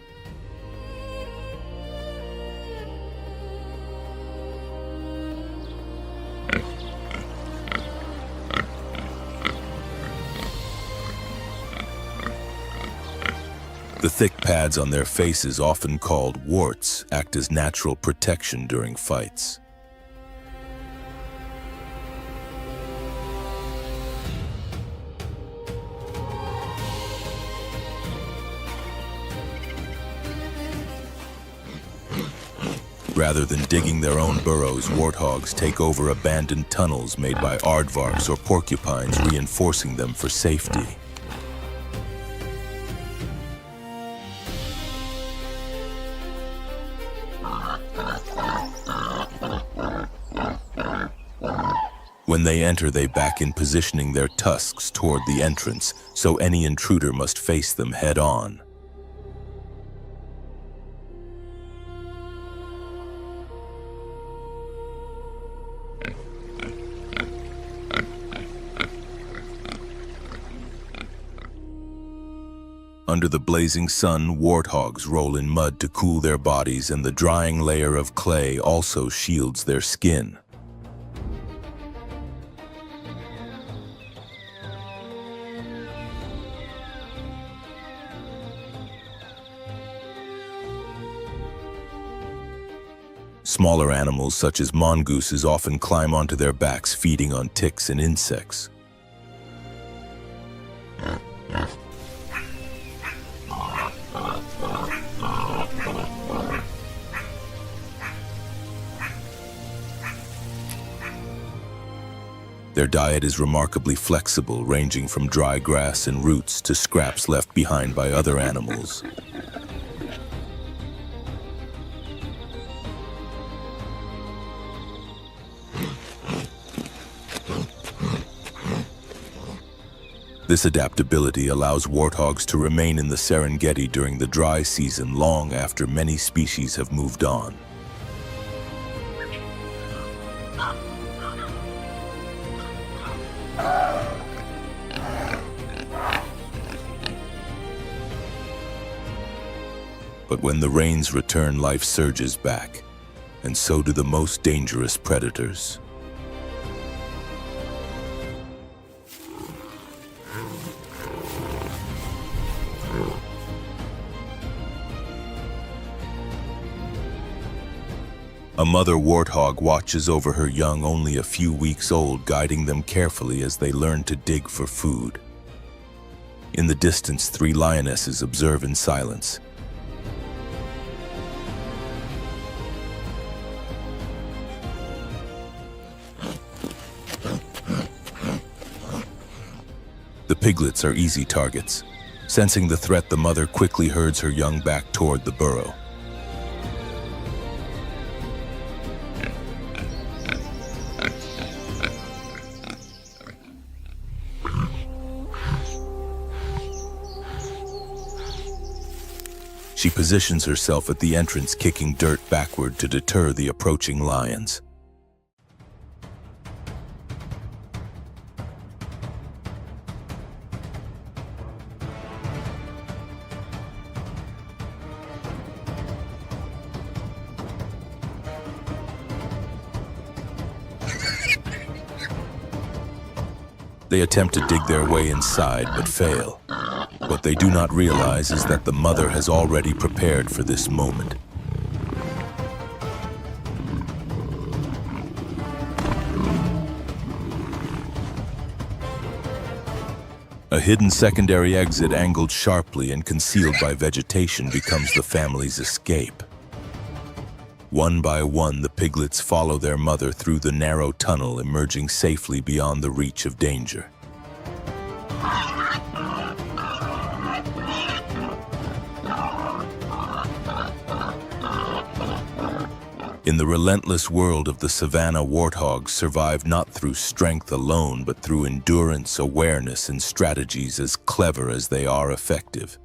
The thick pads on their faces, often called warts, act as natural protection during fights. Rather than digging their own burrows, warthogs take over abandoned tunnels made by aardvarks or porcupines, reinforcing them for safety. When they enter, they back in, positioning their tusks toward the entrance, so any intruder must face them head-on. Under the blazing sun, warthogs roll in mud to cool their bodies, and the drying layer of clay also shields their skin. Smaller animals such as mongooses often climb onto their backs, feeding on ticks and insects. Their diet is remarkably flexible, ranging from dry grass and roots to scraps left behind by other animals. This adaptability allows warthogs to remain in the Serengeti during the dry season long after many species have moved on. But when the rains return, life surges back, and so do the most dangerous predators. A mother warthog watches over her young, only a few weeks old, guiding them carefully as they learn to dig for food. In the distance, 3 lionesses observe in silence. The piglets are easy targets. Sensing the threat, the mother quickly herds her young back toward the burrow. She positions herself at the entrance, kicking dirt backward to deter the approaching lions. They attempt to dig their way inside, but fail. What they do not realize is that the mother has already prepared for this moment. A A hidden secondary exit angled sharply and concealed by vegetation becomes the family's escape. One by one, the piglets follow their mother through the narrow tunnel, emerging safely beyond the reach of danger. In the relentless world of the savannah, warthogs survive not through strength alone, but through endurance, awareness, and strategies as clever as they are effective.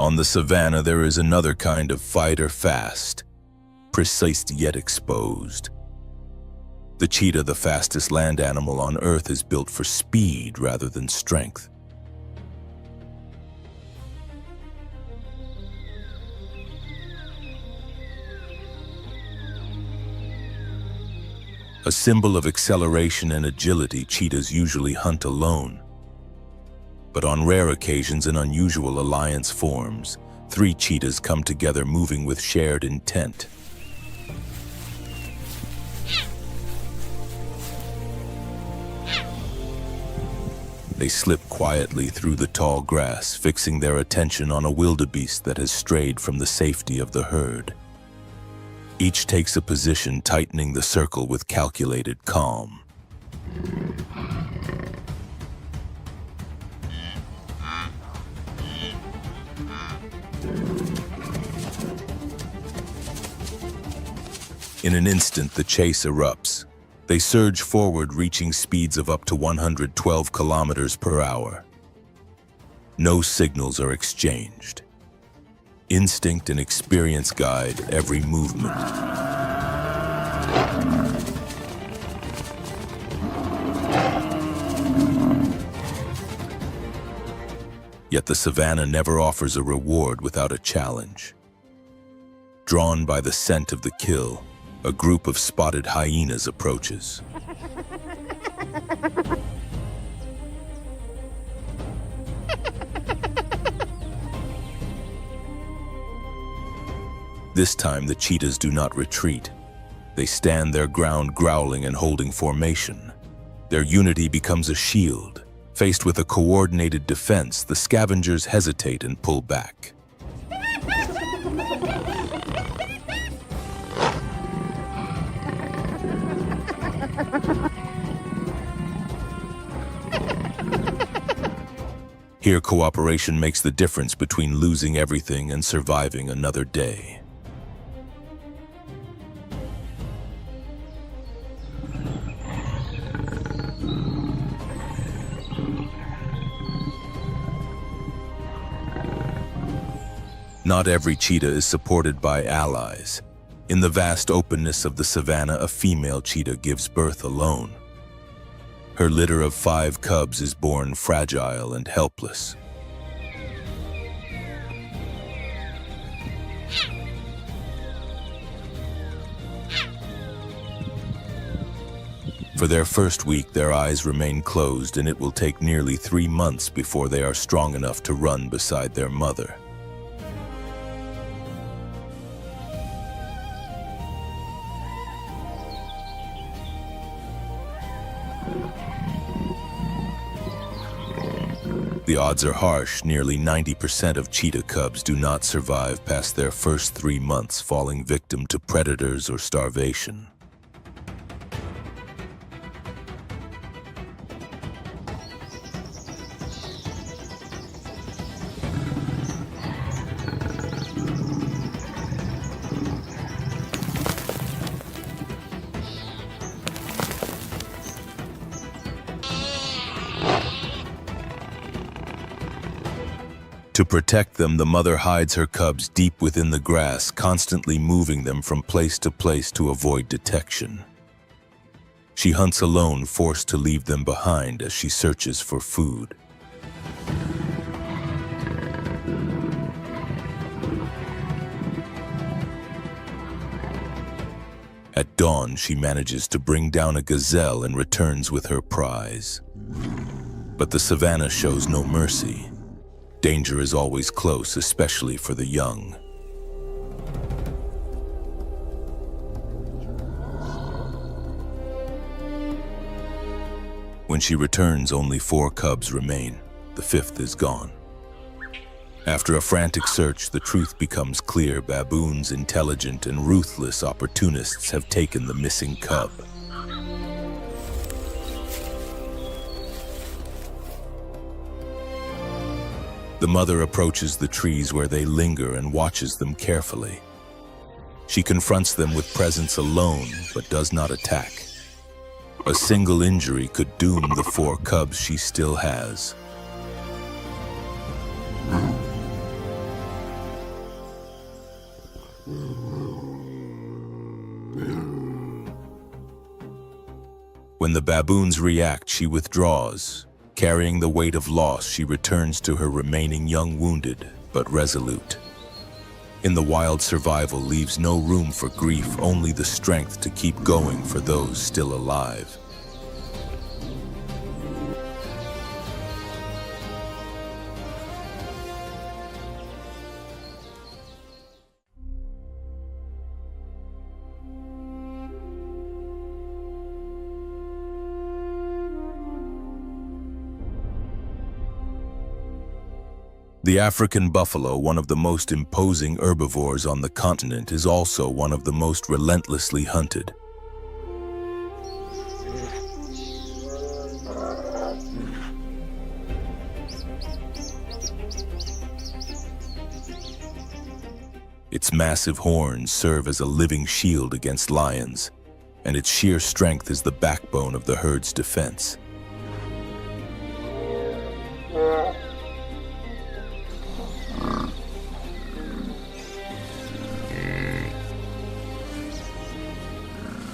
On the savannah, there is another kind of fighter, fast, precise yet exposed. The cheetah, the fastest land animal on Earth, is built for speed rather than strength. A symbol of acceleration and agility, cheetahs usually hunt alone. But on rare occasions, an unusual alliance forms. 3 cheetahs come together, moving with shared intent. They slip quietly through the tall grass, fixing their attention on a wildebeest that has strayed from the safety of the herd. Each takes a position, tightening the circle with calculated calm. In an instant, the chase erupts. They surge forward, reaching speeds of up to 112 kilometers per hour. No signals are exchanged. Instinct and experience guide every movement. Yet the savannah never offers a reward without a challenge. Drawn by the scent of the kill, a group of spotted hyenas approaches. This time, the cheetahs do not retreat. They stand their ground, growling and holding formation. Their unity becomes a shield. Faced with a coordinated defense, the scavengers hesitate and pull back. Here, cooperation makes the difference between losing everything and surviving another day. Not every cheetah is supported by allies. In the vast openness of the savannah, a female cheetah gives birth alone. Her litter of 5 cubs is born fragile and helpless. For their first week, their eyes remain closed, and it will take nearly 3 months before they are strong enough to run beside their mother. The odds are harsh. Nearly 90% of cheetah cubs do not survive past their first 3 months, falling victim to predators or starvation. To protect them, the mother hides her cubs deep within the grass, constantly moving them from place to place to avoid detection. She hunts alone, forced to leave them behind as she searches for food. At dawn, she manages to bring down a gazelle and returns with her prize. But the savannah shows no mercy. Danger is always close, especially for the young. When she returns, only 4 cubs remain. The 5th is gone. After a frantic search, the truth becomes clear. Baboons, intelligent and ruthless opportunists, have taken the missing cub. The mother approaches the trees where they linger and watches them carefully. She confronts them with presence alone, but does not attack. A single injury could doom the 4 cubs she still has. When the baboons react, she withdraws. Carrying the weight of loss, she returns to her remaining young, wounded but resolute. In the wild, survival leaves no room for grief, only the strength to keep going for those still alive. The African buffalo, one of the most imposing herbivores on the continent, is also one of the most relentlessly hunted. Its massive horns serve as a living shield against lions, and its sheer strength is the backbone of the herd's defense.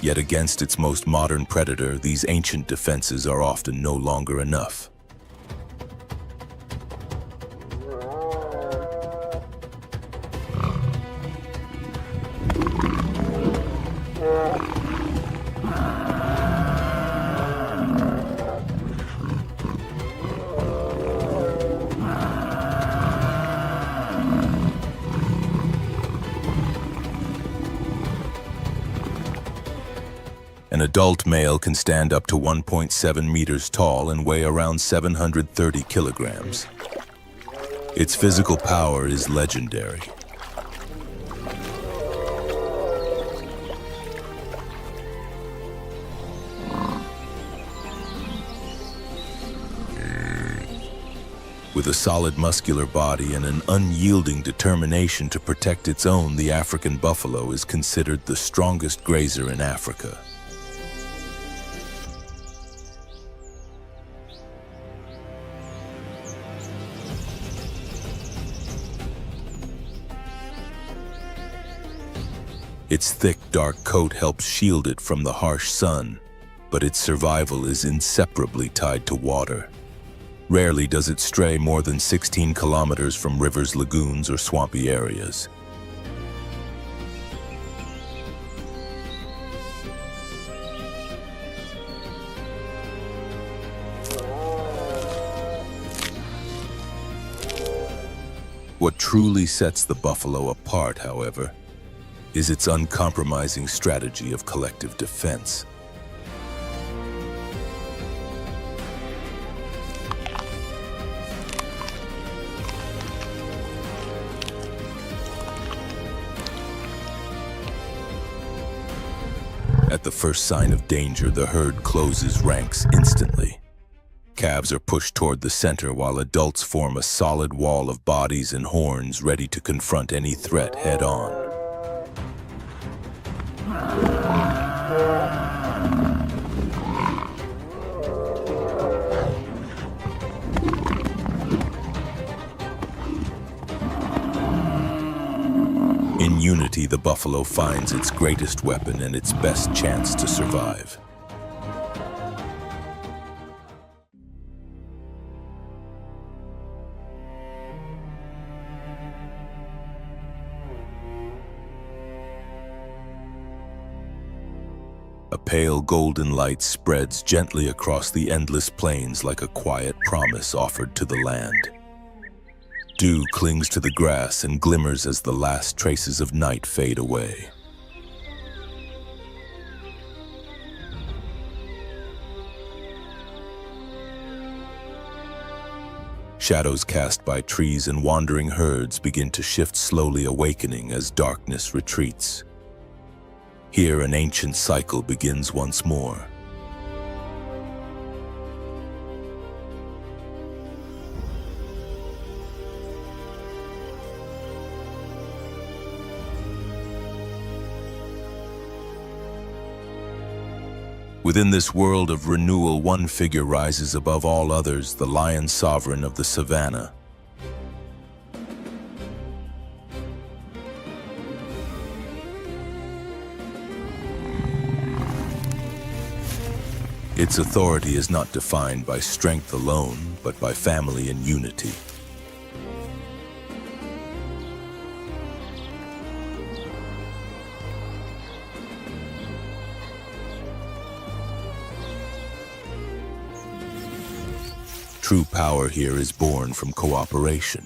Yet against its most modern predator, these ancient defenses are often no longer enough. An adult male can stand up to 1.7 meters tall and weigh around 730 kilograms. Its physical power is legendary. With a solid muscular body and an unyielding determination to protect its own, the African buffalo is considered the strongest grazer in Africa. Its thick, dark coat helps shield it from the harsh sun, but its survival is inseparably tied to water. Rarely does it stray more than 16 kilometers from rivers, lagoons, or swampy areas. What truly sets the buffalo apart, however, is its uncompromising strategy of collective defense. At the first sign of danger, the herd closes ranks instantly. Calves are pushed toward the center while adults form a solid wall of bodies and horns ready to confront any threat head-on. In unity, the buffalo finds its greatest weapon and its best chance to survive. A pale golden light spreads gently across the endless plains like a quiet promise offered to the land. Dew clings to the grass and glimmers as the last traces of night fade away. Shadows cast by trees and wandering herds begin to shift, slowly awakening as darkness retreats. Here an ancient cycle begins once more. Within this world of renewal, one figure rises above all others, the lion sovereign of the savannah. Its authority is not defined by strength alone, but by family and unity. True power here is born from cooperation.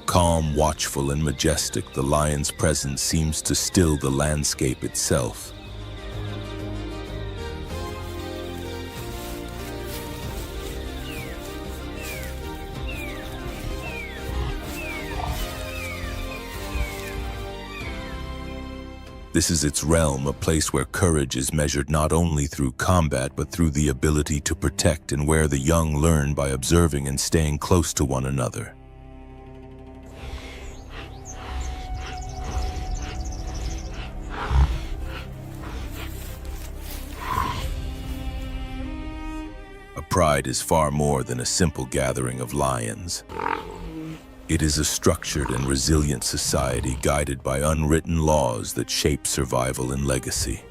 Calm, watchful, and majestic, the lion's presence seems to still the landscape itself. This is its realm, a place where courage is measured not only through combat but through the ability to protect, and where the young learn by observing and staying close to one another. A pride is far more than a simple gathering of lions. It is a structured and resilient society guided by unwritten laws that shape survival and legacy.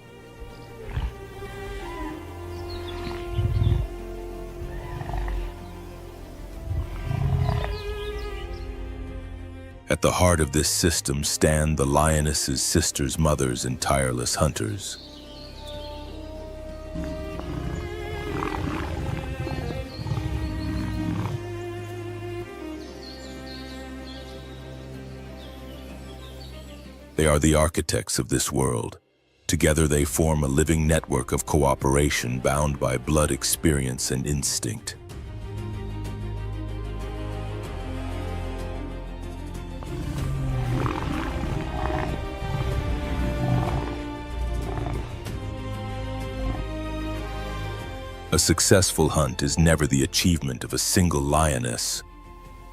At the heart of this system stand the lionesses, sisters, mothers, and tireless hunters. They are the architects of this world. Together they form a living network of cooperation bound by blood, experience, and instinct. A successful hunt is never the achievement of a single lioness,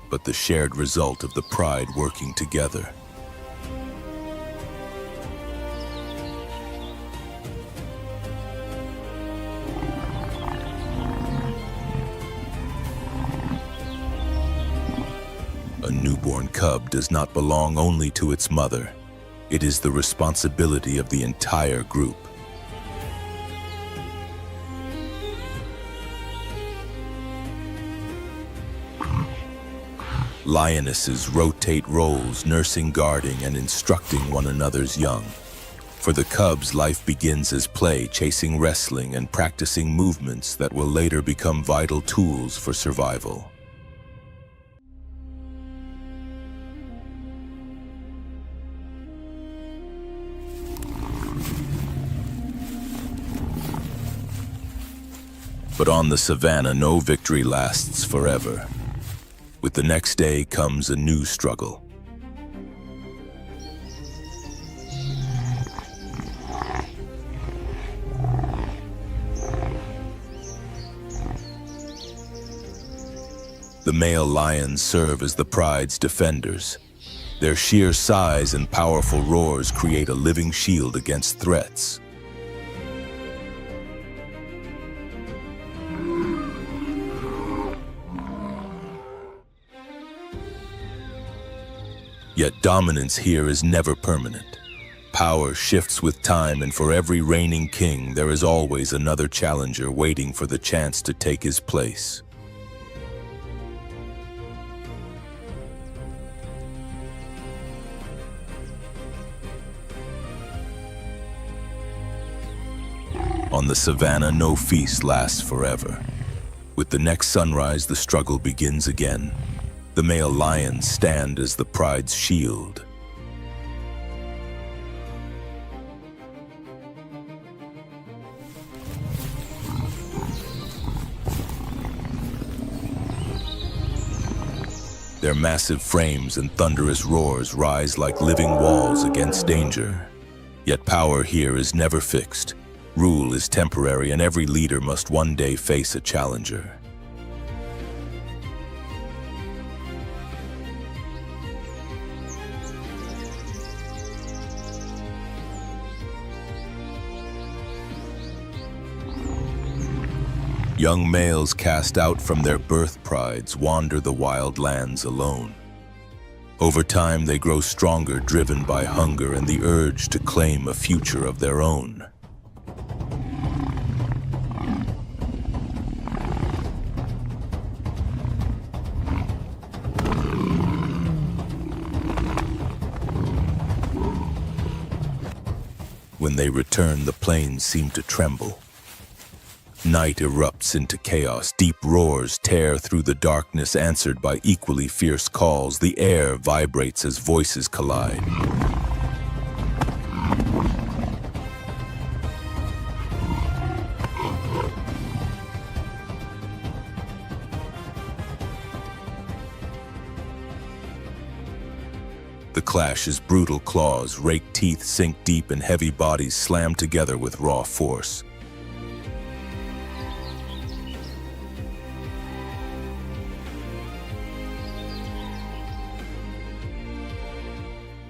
but the shared result of the pride working together. A newborn cub does not belong only to its mother. It is the responsibility of the entire group. Lionesses rotate roles, nursing, guarding, and instructing one another's young. For the cubs, life begins as play, chasing, wrestling, and practicing movements that will later become vital tools for survival. But on the savannah, no victory lasts forever. With the next day comes a new struggle. The male lions serve as the pride's defenders. Their sheer size and powerful roars create a living shield against threats. Yet dominance here is never permanent. Power shifts with time, and for every reigning king, there is always another challenger waiting for the chance to take his place. On the savannah, no feast lasts forever. With the next sunrise, the struggle begins again. The male lions stand as the pride's shield. Their massive frames and thunderous roars rise like living walls against danger. Yet power here is never fixed. Rule is temporary, and every leader must one day face a challenger. Young males cast out from their birth prides wander the wild lands alone. Over time, they grow stronger, driven by hunger and the urge to claim a future of their own. When they return, the plains seem to tremble. Night erupts into chaos. Deep roars tear through the darkness, answered by equally fierce calls. The air vibrates as voices collide. The clash is brutal. Claws, raked teeth sink deep, and heavy bodies slam together with raw force.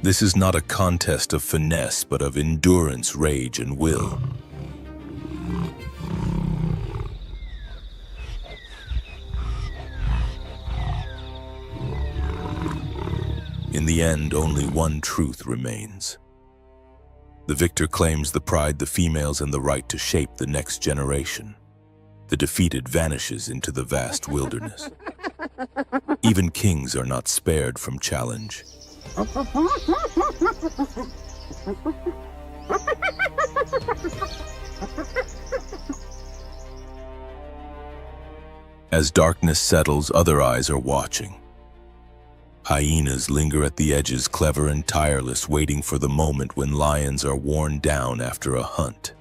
This is not a contest of finesse, but of endurance, rage, and will. In the end, only one truth remains. The victor claims the pride, the females, and the right to shape the next generation. The defeated vanishes into the vast wilderness. Even kings are not spared from challenge. As darkness settles, other eyes are watching. Hyenas linger at the edges, clever and tireless, waiting for the moment when lions are worn down after a hunt.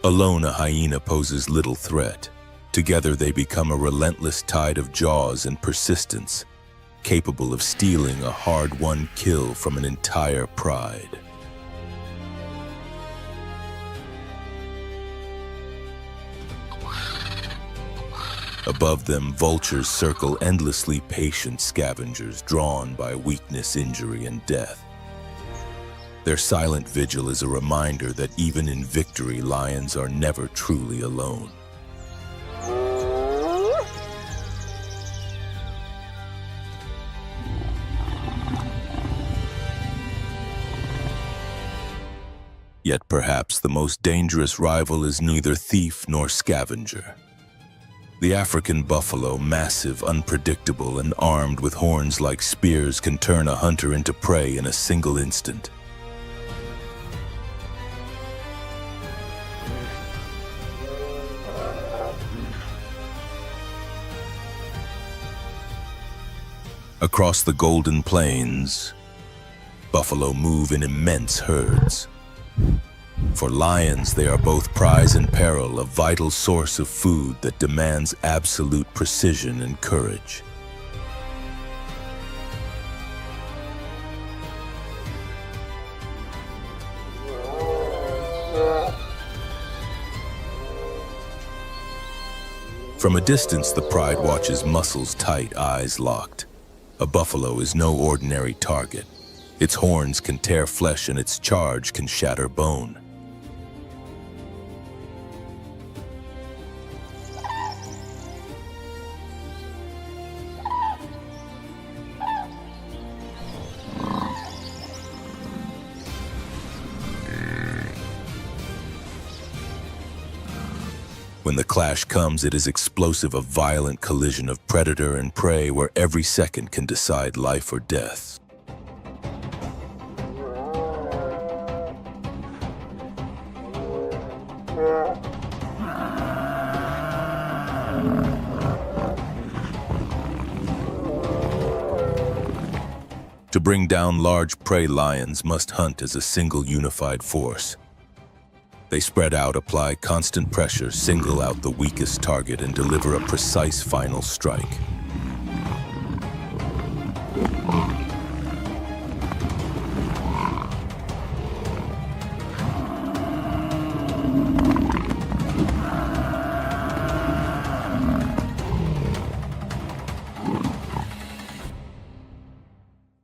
Alone, a hyena poses little threat. Together, they become a relentless tide of jaws and persistence, capable of stealing a hard-won kill from an entire pride. Above them, vultures circle endlessly, patient scavengers drawn by weakness, injury, and death. Their silent vigil is a reminder that even in victory, lions are never truly alone. Yet perhaps the most dangerous rival is neither thief nor scavenger. The African buffalo, massive, unpredictable, and armed with horns like spears, can turn a hunter into prey in a single instant. Across the Golden Plains, buffalo move in immense herds. For lions, they are both prize and peril, a vital source of food that demands absolute precision and courage. From a distance, the pride watches, muscles tight, eyes locked. A buffalo is no ordinary target. Its horns can tear flesh and its charge can shatter bone. When the clash comes, it is explosive, a violent collision of predator and prey where every second can decide life or death. To bring down large prey, lions must hunt as a single unified force. They spread out, apply constant pressure, single out the weakest target, and deliver a precise final strike.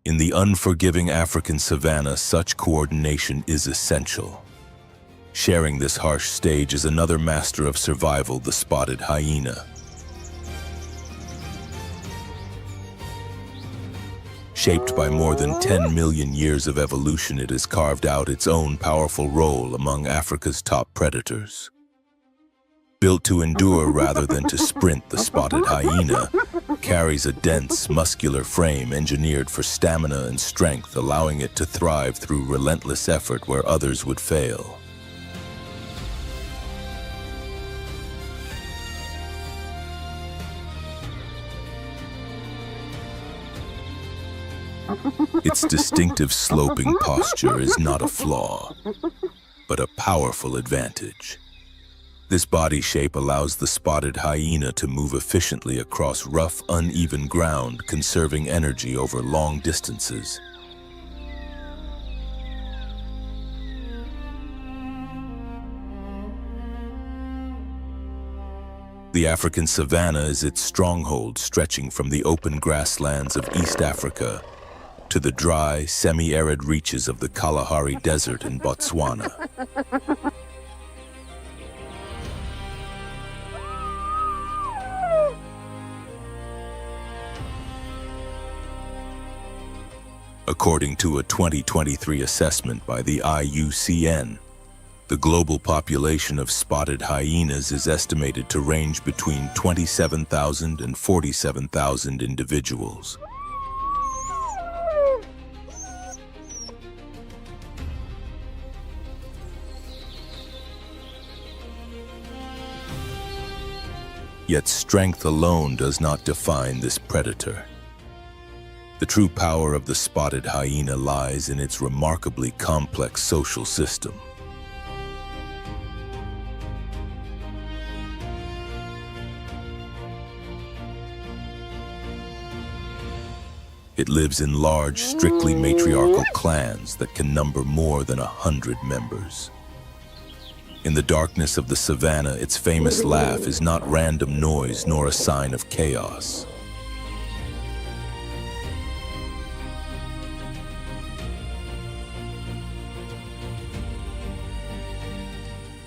In the unforgiving African savannah, such coordination is essential. Sharing this harsh stage is another master of survival, the spotted hyena. Shaped by more than 10 million years of evolution, it has carved out its own powerful role among Africa's top predators. Built to endure rather than to sprint, the spotted hyena carries a dense, muscular frame engineered for stamina and strength, allowing it to thrive through relentless effort where others would fail. Its distinctive sloping posture is not a flaw, but a powerful advantage. This body shape allows the spotted hyena to move efficiently across rough, uneven ground, conserving energy over long distances. The African savanna is its stronghold, stretching from the open grasslands of East Africa to the dry, semi-arid reaches of the Kalahari Desert in Botswana. According to a 2023 assessment by the IUCN, the global population of spotted hyenas is estimated to range between 27,000 and 47,000 individuals. Yet strength alone does not define this predator. The true power of the spotted hyena lies in its remarkably complex social system. It lives in large, strictly matriarchal clans that can number more than 100 members. In the darkness of the savannah, its famous laugh is not random noise nor a sign of chaos.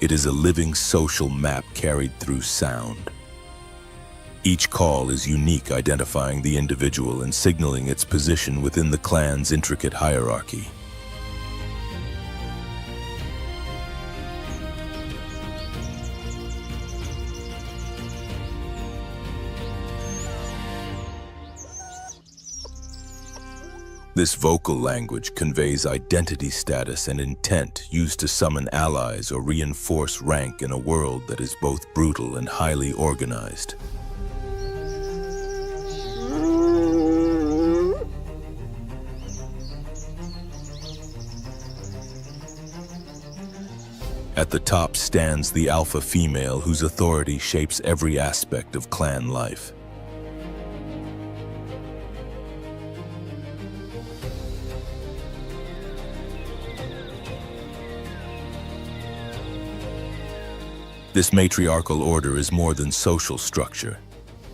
It is a living social map carried through sound. Each call is unique, identifying the individual and signaling its position within the clan's intricate hierarchy. This vocal language conveys identity, status, and intent, used to summon allies or reinforce rank in a world that is both brutal and highly organized. At the top stands the alpha female, whose authority shapes every aspect of clan life. This matriarchal order is more than social structure.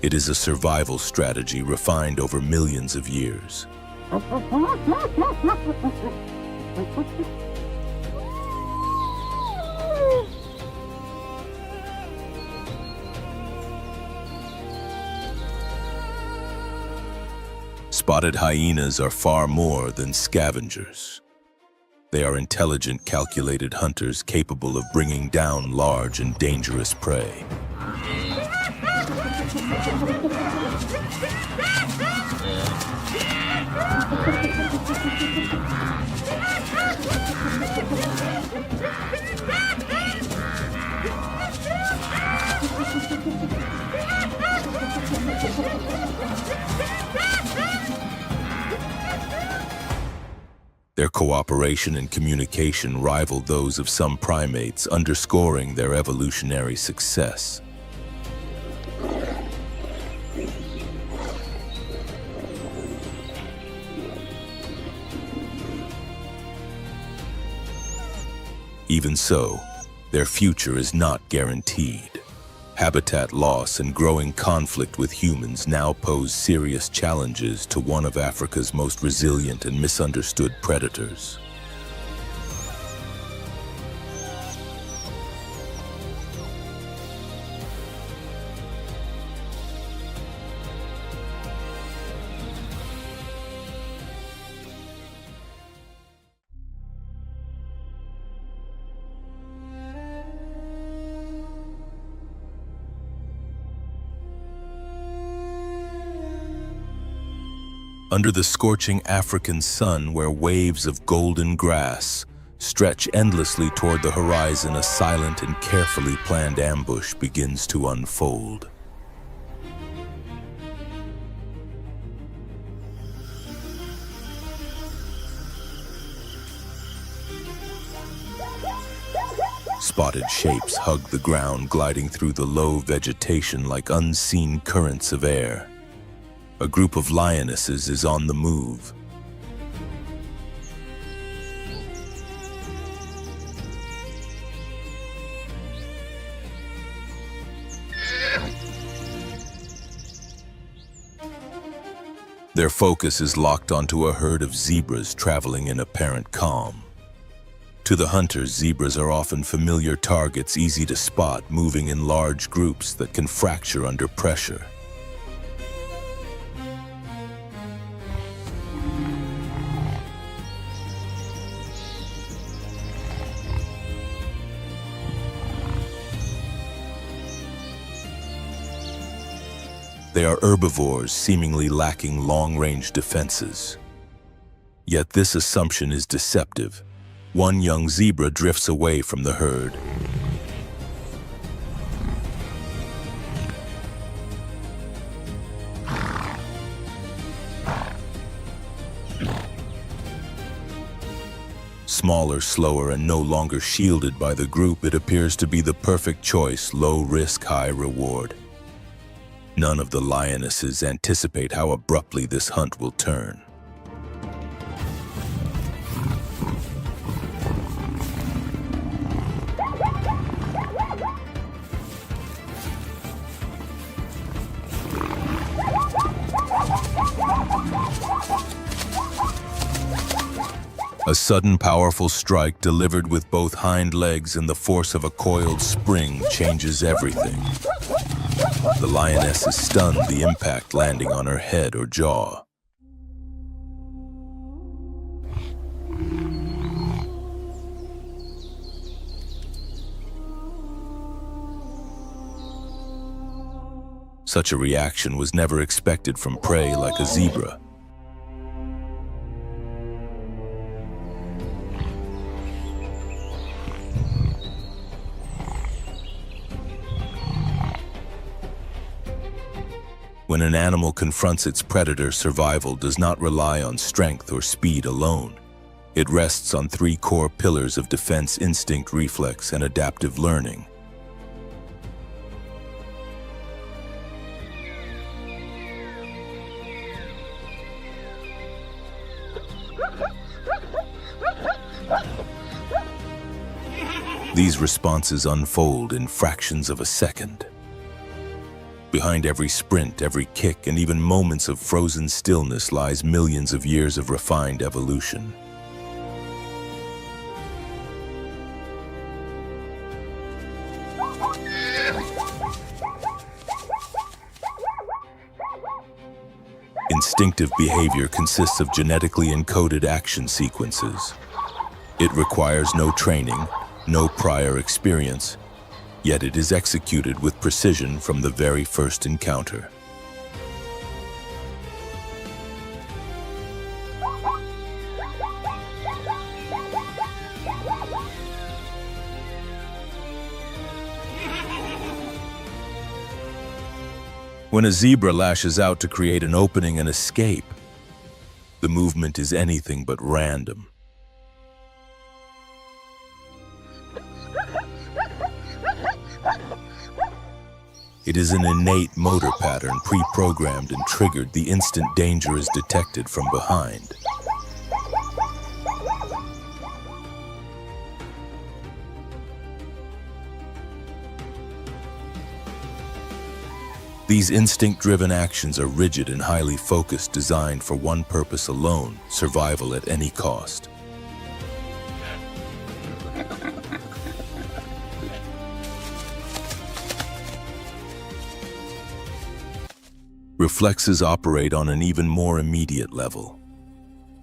It is a survival strategy refined over millions of years. Spotted hyenas are far more than scavengers. They are intelligent, calculated hunters capable of bringing down large and dangerous prey. Their cooperation and communication rival those of some primates, underscoring their evolutionary success. Even so, their future is not guaranteed. Habitat loss and growing conflict with humans now pose serious challenges to one of Africa's most resilient and misunderstood predators. Under the scorching African sun, where waves of golden grass stretch endlessly toward the horizon, a silent and carefully planned ambush begins to unfold. Spotted shapes hug the ground, gliding through the low vegetation like unseen currents of air. A group of lionesses is on the move. Their focus is locked onto a herd of zebras traveling in apparent calm. To the hunters, zebras are often familiar targets, easy to spot, moving in large groups that can fracture under pressure. They are herbivores, seemingly lacking long-range defenses. Yet this assumption is deceptive. One young zebra drifts away from the herd. Smaller, slower, and no longer shielded by the group, it appears to be the perfect choice, low risk, high reward. None of the lionesses anticipate how abruptly this hunt will turn. A sudden, powerful strike delivered with both hind legs and the force of a coiled spring changes everything. The lioness is stunned, the impact landing on her head or jaw. Such a reaction was never expected from prey like a zebra. When an animal confronts its predator, survival does not rely on strength or speed alone. It rests on three core pillars of defense: instinct, reflex, and adaptive learning. These responses unfold in fractions of a second. Behind every sprint, every kick, and even moments of frozen stillness lies millions of years of refined evolution. Instinctive behavior consists of genetically encoded action sequences. It requires no training, no prior experience, yet it is executed with precision from the very first encounter. When a zebra lashes out to create an opening and escape, the movement is anything but random. It is an innate motor pattern pre-programmed and triggered the instant danger is detected from behind. These instinct-driven actions are rigid and highly focused, designed for one purpose alone: survival at any cost. Reflexes operate on an even more immediate level.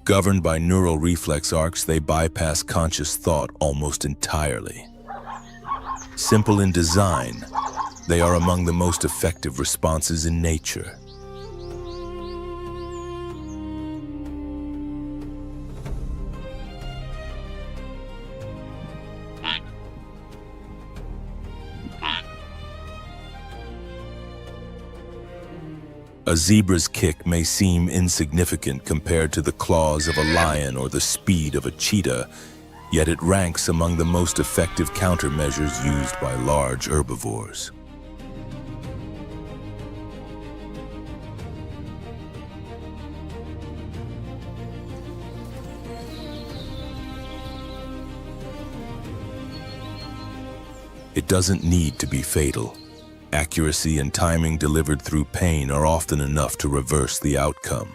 Governed by neural reflex arcs, they bypass conscious thought almost entirely. Simple in design, they are among the most effective responses in nature. A zebra's kick may seem insignificant compared to the claws of a lion or the speed of a cheetah, yet it ranks among the most effective countermeasures used by large herbivores. It doesn't need to be fatal. Accuracy and timing delivered through pain are often enough to reverse the outcome.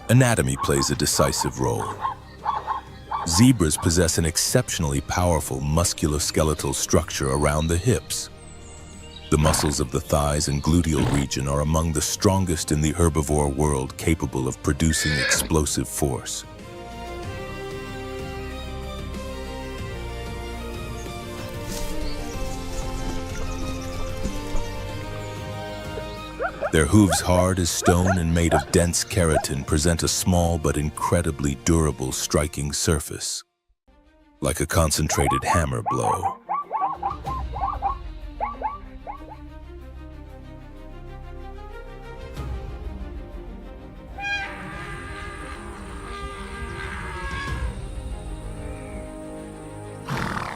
Anatomy plays a decisive role. Zebras possess an exceptionally powerful musculoskeletal structure around the hips. The muscles of the thighs and gluteal region are among the strongest in the herbivore world, capable of producing explosive force. Their hooves, hard as stone and made of dense keratin, present a small but incredibly durable striking surface, like a concentrated hammer blow.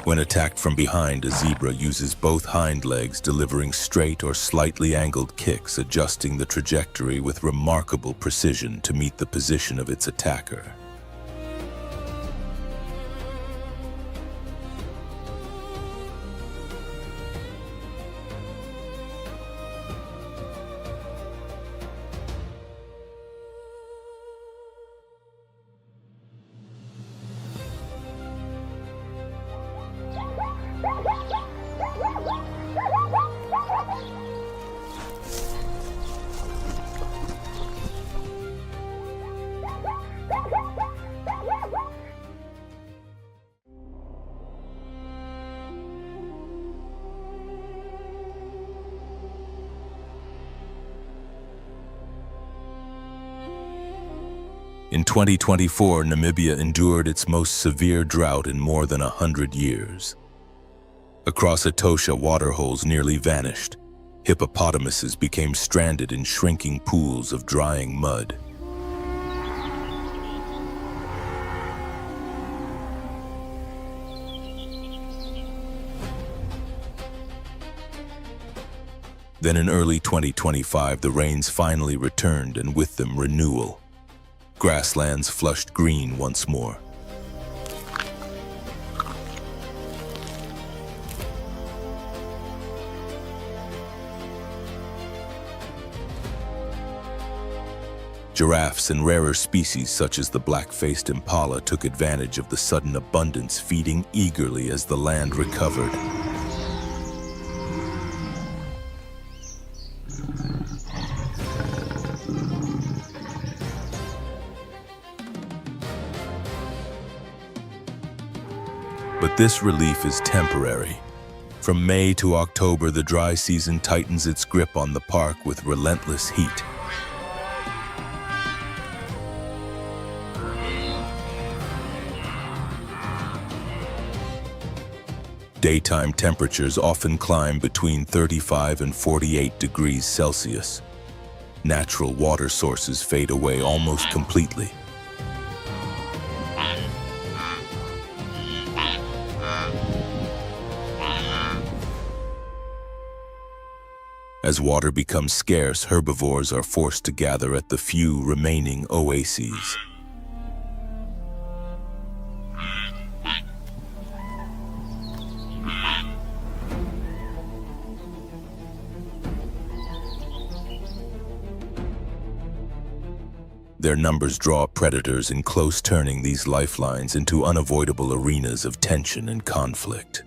When attacked from behind, a zebra uses both hind legs, delivering straight or slightly angled kicks, adjusting the trajectory with remarkable precision to meet the position of its attacker. In 2024, Namibia endured its most severe drought in more than 100 years. Across Etosha, waterholes nearly vanished. Hippopotamuses became stranded in shrinking pools of drying mud. Then in early 2025, the rains finally returned, and with them renewal. Grasslands flushed green once more. Giraffes and rarer species such as the black-faced impala took advantage of the sudden abundance, feeding eagerly as the land recovered. But this relief is temporary. From May to October, the dry season tightens its grip on the park with relentless heat. Daytime temperatures often climb between 35 and 48 degrees Celsius. Natural water sources fade away almost completely. As water becomes scarce, herbivores are forced to gather at the few remaining oases. Their numbers draw predators in close, turning these lifelines into unavoidable arenas of tension and conflict.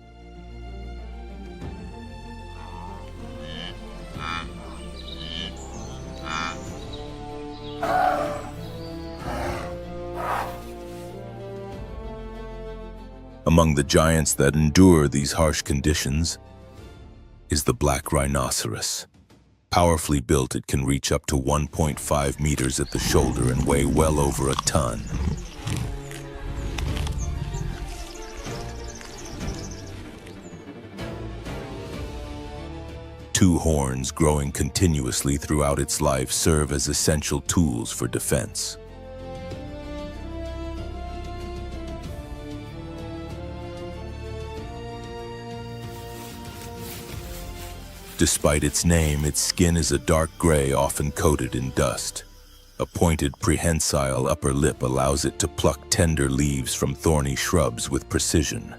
Among the giants that endure these harsh conditions is the black rhinoceros. Powerfully built, it can reach up to 1.5 meters at the shoulder and weigh well over a ton. Two horns growing continuously throughout its life serve as essential tools for defense. Despite its name, its skin is a dark gray, often coated in dust. A pointed prehensile upper lip allows it to pluck tender leaves from thorny shrubs with precision.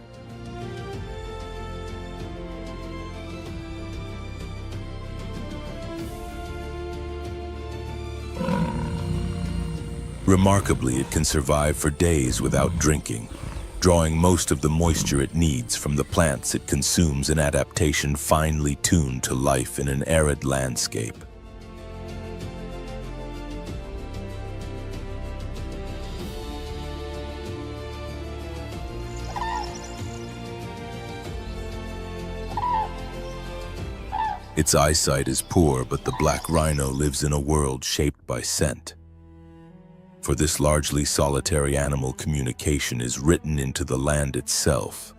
Remarkably, it can survive for days without drinking, drawing most of the moisture it needs from the plants it consumes, an adaptation finely tuned to life in an arid landscape. Its eyesight is poor, but the black rhino lives in a world shaped by scent. For this largely solitary animal, communication is written into the land itself.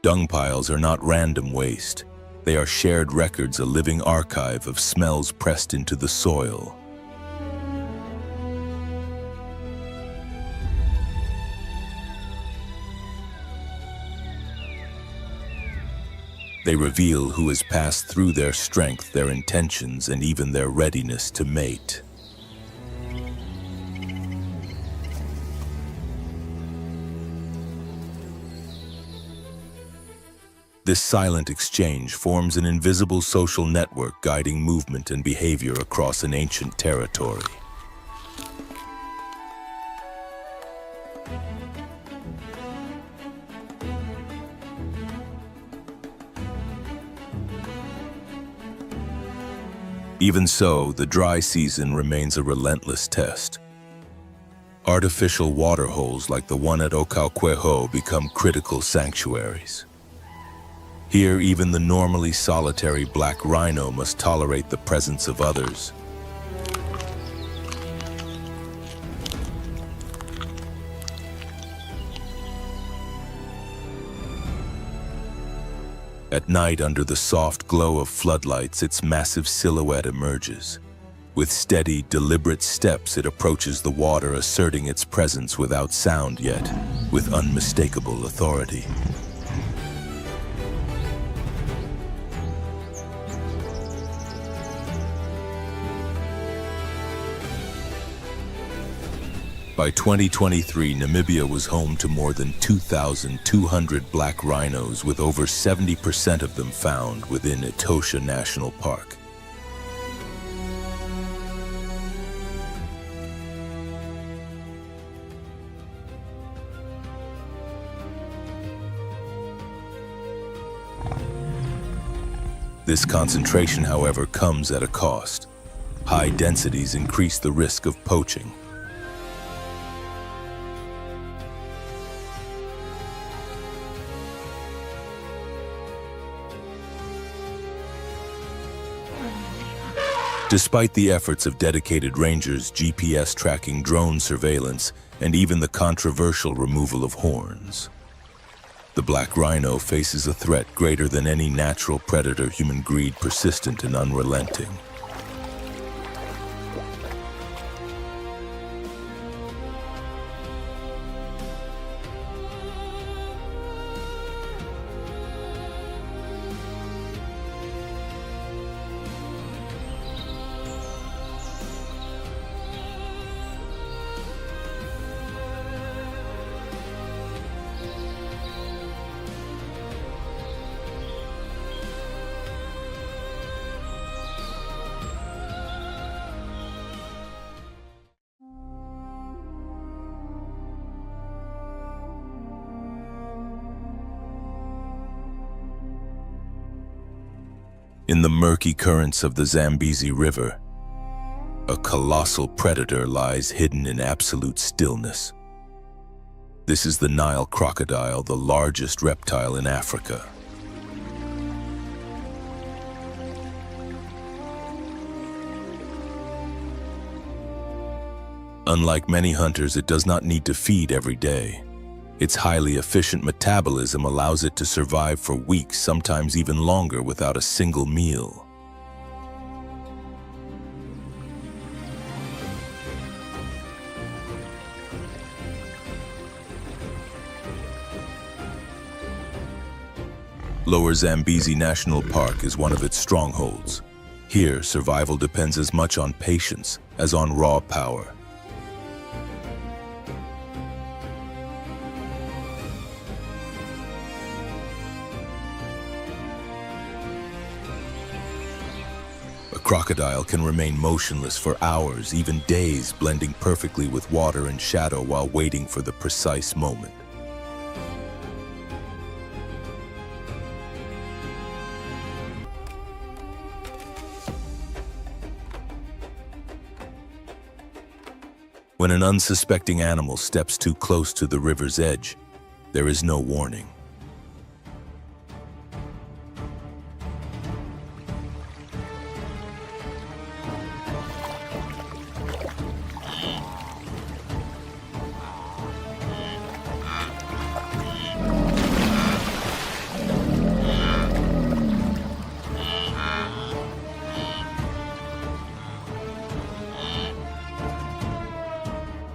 Dung piles are not random waste. They are shared records, a living archive of smells pressed into the soil. They reveal who has passed through, their strength, their intentions, and even their readiness to mate. This silent exchange forms an invisible social network guiding movement and behavior across an ancient territory. Even so, the dry season remains a relentless test. Artificial water holes like the one at Ocauquejo become critical sanctuaries. Here, even the normally solitary black rhino must tolerate the presence of others. At night, under the soft glow of floodlights, its massive silhouette emerges. With steady, deliberate steps, it approaches the water, asserting its presence without sound, yet with unmistakable authority. By 2023, Namibia was home to more than 2,200 black rhinos, with over 70% of them found within Etosha National Park. This concentration, however, comes at a cost. High densities increase the risk of poaching. Despite the efforts of dedicated rangers, GPS tracking, drone surveillance, and even the controversial removal of horns, the black rhino faces a threat greater than any natural predator, human greed persistent and unrelenting. In the murky currents of the Zambezi River, a colossal predator lies hidden in absolute stillness. This is the Nile crocodile, the largest reptile in Africa. Unlike many hunters, it does not need to feed every day. Its highly efficient metabolism allows it to survive for weeks, sometimes even longer, without a single meal. Lower Zambezi National Park is one of its strongholds. Here, survival depends as much on patience as on raw power. A crocodile can remain motionless for hours, even days, blending perfectly with water and shadow while waiting for the precise moment. When an unsuspecting animal steps too close to the river's edge, there is no warning.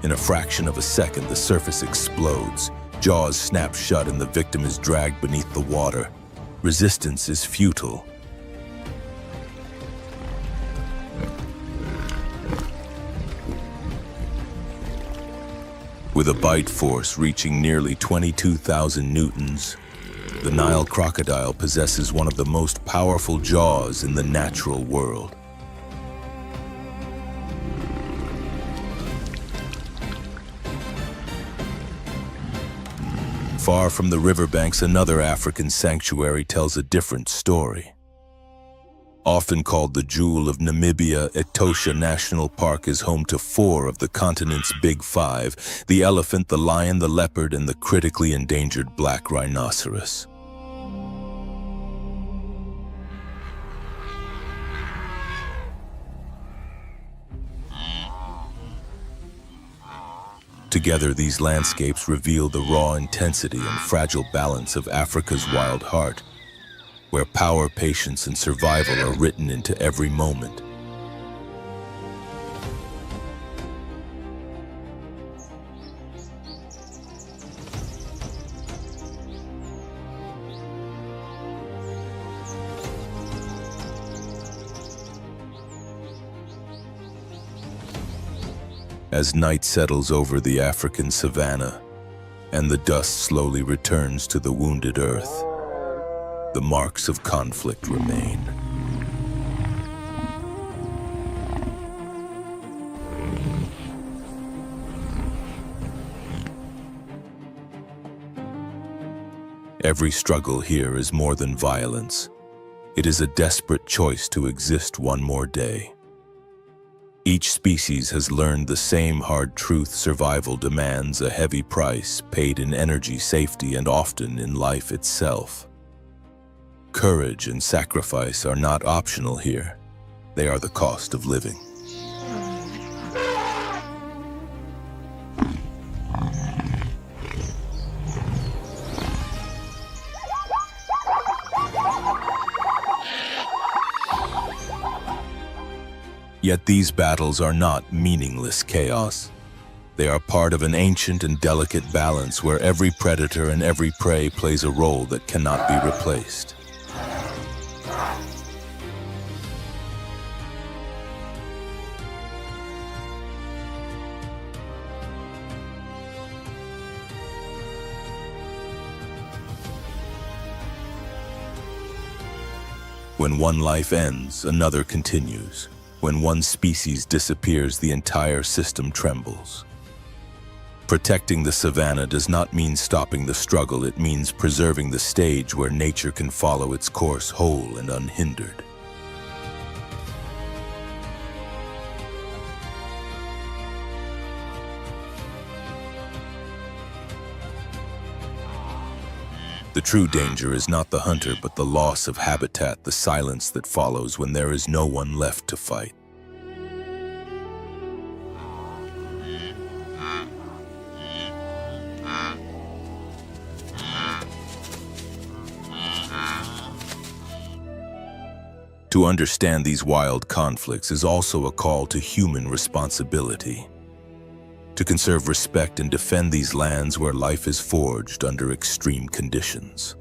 In a fraction of a second, the surface explodes. Jaws snap shut and the victim is dragged beneath the water. Resistance is futile. With a bite force reaching nearly 22,000 newtons, the Nile crocodile possesses one of the most powerful jaws in the natural world. Far from the riverbanks, another African sanctuary tells a different story. Often called the jewel of Namibia, Etosha National Park is home to 4 of the continent's Big Five: the elephant, the lion, the leopard, and the critically endangered black rhinoceros. Together, these landscapes reveal the raw intensity and fragile balance of Africa's wild heart, where power, patience, and survival are written into every moment. As night settles over the African savannah and the dust slowly returns to the wounded earth, the marks of conflict remain. Every struggle here is more than violence. It is a desperate choice to exist one more day. Each species has learned the same hard truth: survival demands a heavy price, paid in energy, safety, and often in life itself. Courage and sacrifice are not optional here. They are the cost of living. Yet these battles are not meaningless chaos. They are part of an ancient and delicate balance where every predator and every prey plays a role that cannot be replaced. When one life ends, another continues. When one species disappears, the entire system trembles. Protecting the savannah does not mean stopping the struggle. It means preserving the stage where nature can follow its course whole and unhindered. The true danger is not the hunter, but the loss of habitat, the silence that follows when there is no one left to fight. To understand these wild conflicts is also a call to human responsibility. To conserve, respect, and defend these lands where life is forged under extreme conditions.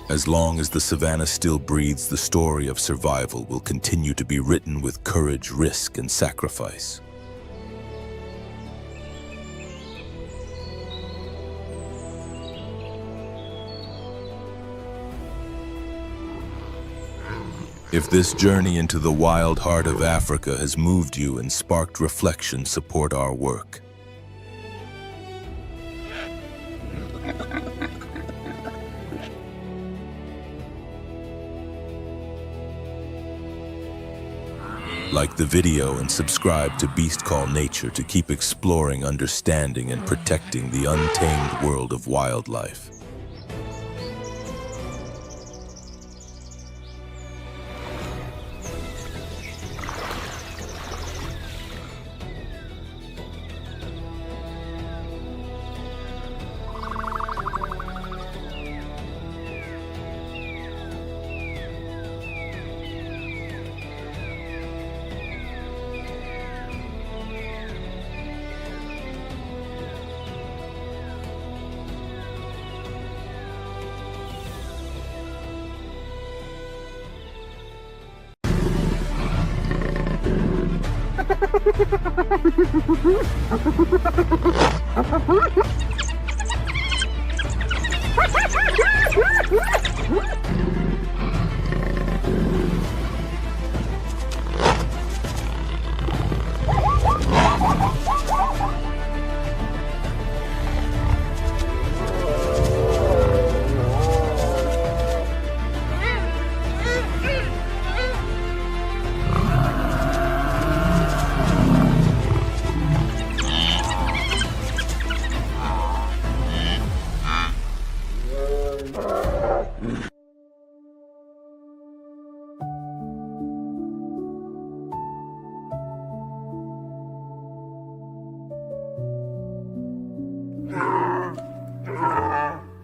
As long as the savannah still breathes, the story of survival will continue to be written with courage, risk, and sacrifice. If this journey into the wild heart of Africa has moved you and sparked reflection, support our work. Like the video and subscribe to Beast Call Nature to keep exploring, understanding, and protecting the untamed world of wildlife.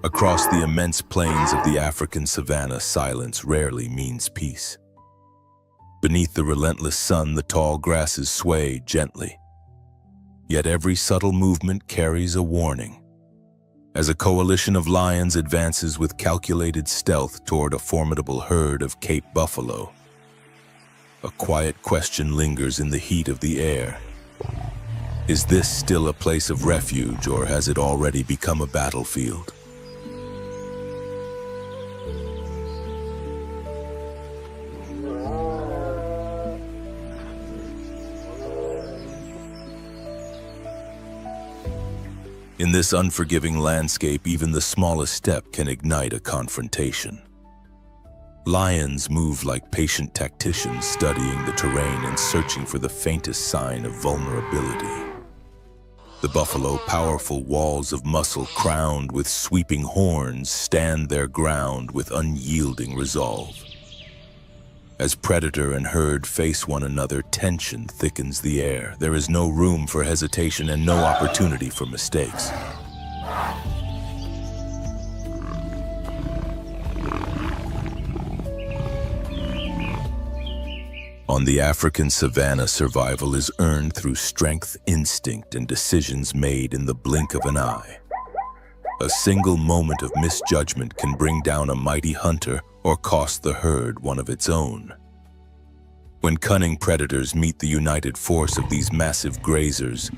Across the immense plains of the African savanna, silence rarely means peace. Beneath the relentless sun, the tall grasses sway gently. Yet every subtle movement carries a warning. As a coalition of lions advances with calculated stealth toward a formidable herd of Cape buffalo, a quiet question lingers in the heat of the air. Is this still a place of refuge, or has it already become a battlefield? In this unforgiving landscape, even the smallest step can ignite a confrontation. Lions move like patient tacticians, studying the terrain and searching for the faintest sign of vulnerability. The buffalo, powerful walls of muscle crowned with sweeping horns, stand their ground with unyielding resolve. As predator and herd face one another, tension thickens the air. There is no room for hesitation and no opportunity for mistakes. On the African savannah, survival is earned through strength, instinct, and decisions made in the blink of an eye. A single moment of misjudgment can bring down a mighty hunter or cost the herd one of its own. When cunning predators meet the united force of these massive grazers,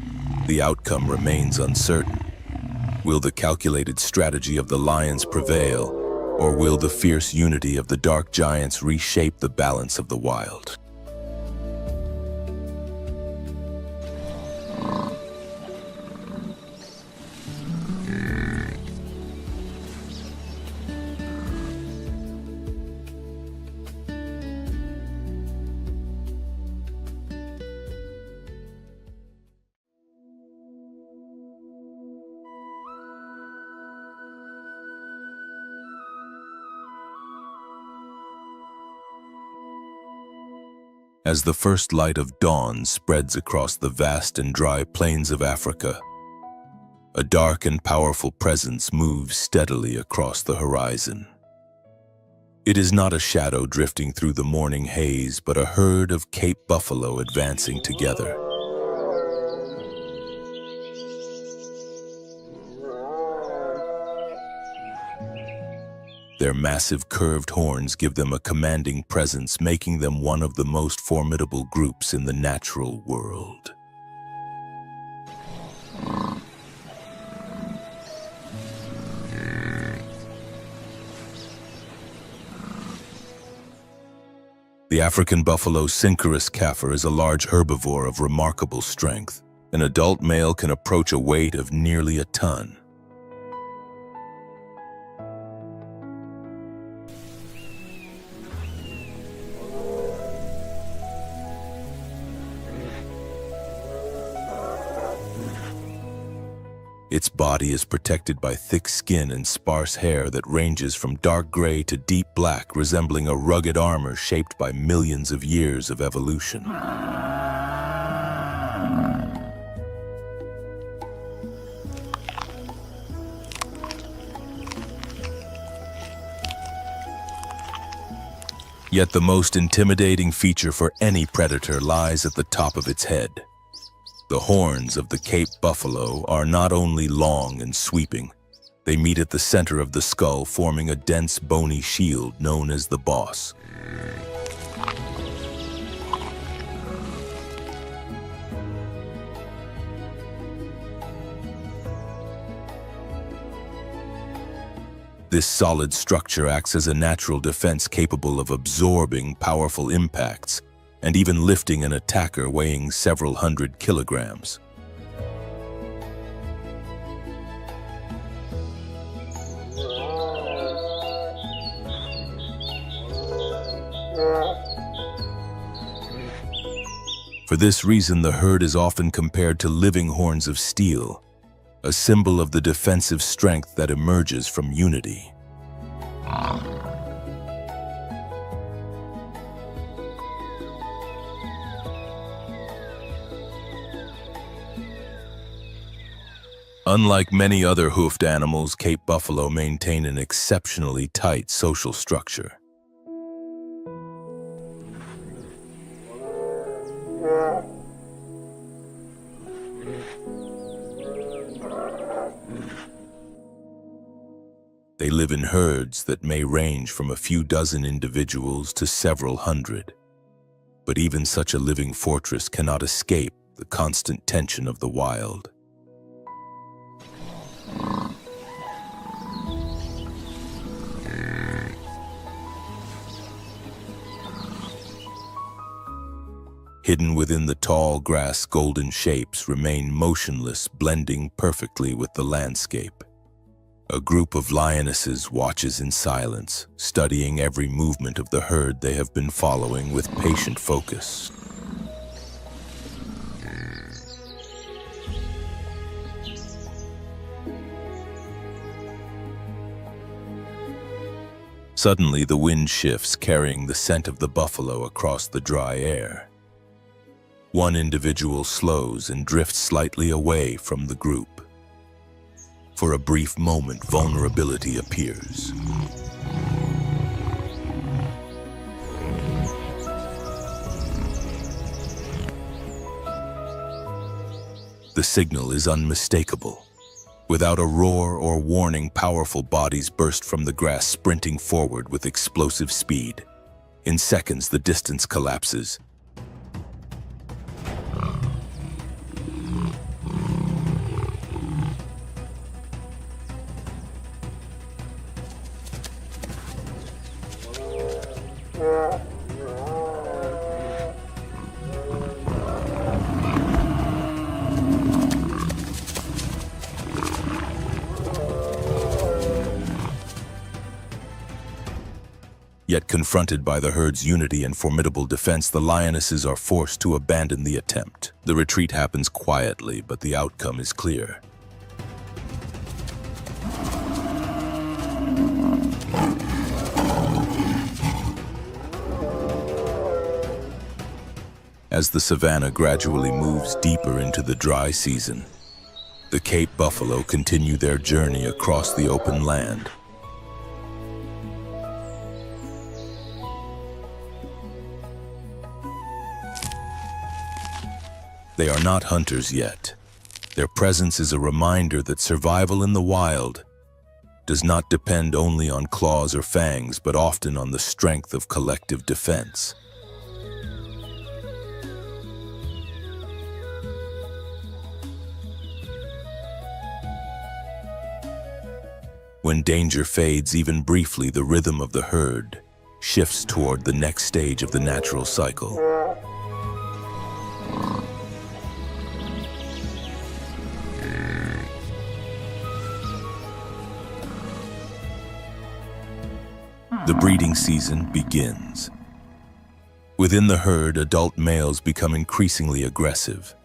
the outcome remains uncertain. Will the calculated strategy of the lions prevail, or will the fierce unity of the dark giants reshape the balance of the wild? As the first light of dawn spreads across the vast and dry plains of Africa, a dark and powerful presence moves steadily across the horizon. It is not a shadow drifting through the morning haze, but a herd of Cape buffalo advancing together. Their massive curved horns give them a commanding presence, making them one of the most formidable groups in the natural world. The African buffalo Synchorus Kaffir is a large herbivore of remarkable strength. An adult male can approach a weight of nearly a ton. Its body is protected by thick skin and sparse hair that ranges from dark gray to deep black, resembling a rugged armor shaped by millions of years of evolution. Yet the most intimidating feature for any predator lies at the top of its head. The horns of the Cape buffalo are not only long and sweeping, they meet at the center of the skull, forming a dense bony shield known as the boss. This solid structure acts as a natural defense capable of absorbing powerful impacts and even lifting an attacker weighing several hundred kilograms. For this reason, the herd is often compared to living horns of steel, a symbol of the defensive strength that emerges from unity. Unlike many other hoofed animals, Cape buffalo maintain an exceptionally tight social structure. They live in herds that may range from a few dozen individuals to several hundred. But even such a living fortress cannot escape the constant tension of the wild. hidden within the tall grass, golden shapes remain motionless, blending perfectly with the landscape. A group of lionesses watches in silence, studying every movement of the herd they have been following with patient focus. Suddenly, the wind shifts, carrying the scent of the buffalo across the dry air. One individual slows and drifts slightly away from the group. For a brief moment, vulnerability appears. The signal is unmistakable. Without a roar or warning, powerful bodies burst from the grass, sprinting forward with explosive speed. In seconds, the distance collapses. Yet confronted by the herd's unity and formidable defense, the lionesses are forced to abandon the attempt. The retreat happens quietly, but the outcome is clear. As the savannah gradually moves deeper into the dry season, the Cape buffalo continue their journey across the open land. They are not hunters yet. Their presence is a reminder that survival in the wild does not depend only on claws or fangs, but often on the strength of collective defense. When danger fades even briefly, the rhythm of the herd shifts toward the next stage of the natural cycle. The breeding season begins. Within the herd, adult males become increasingly aggressive.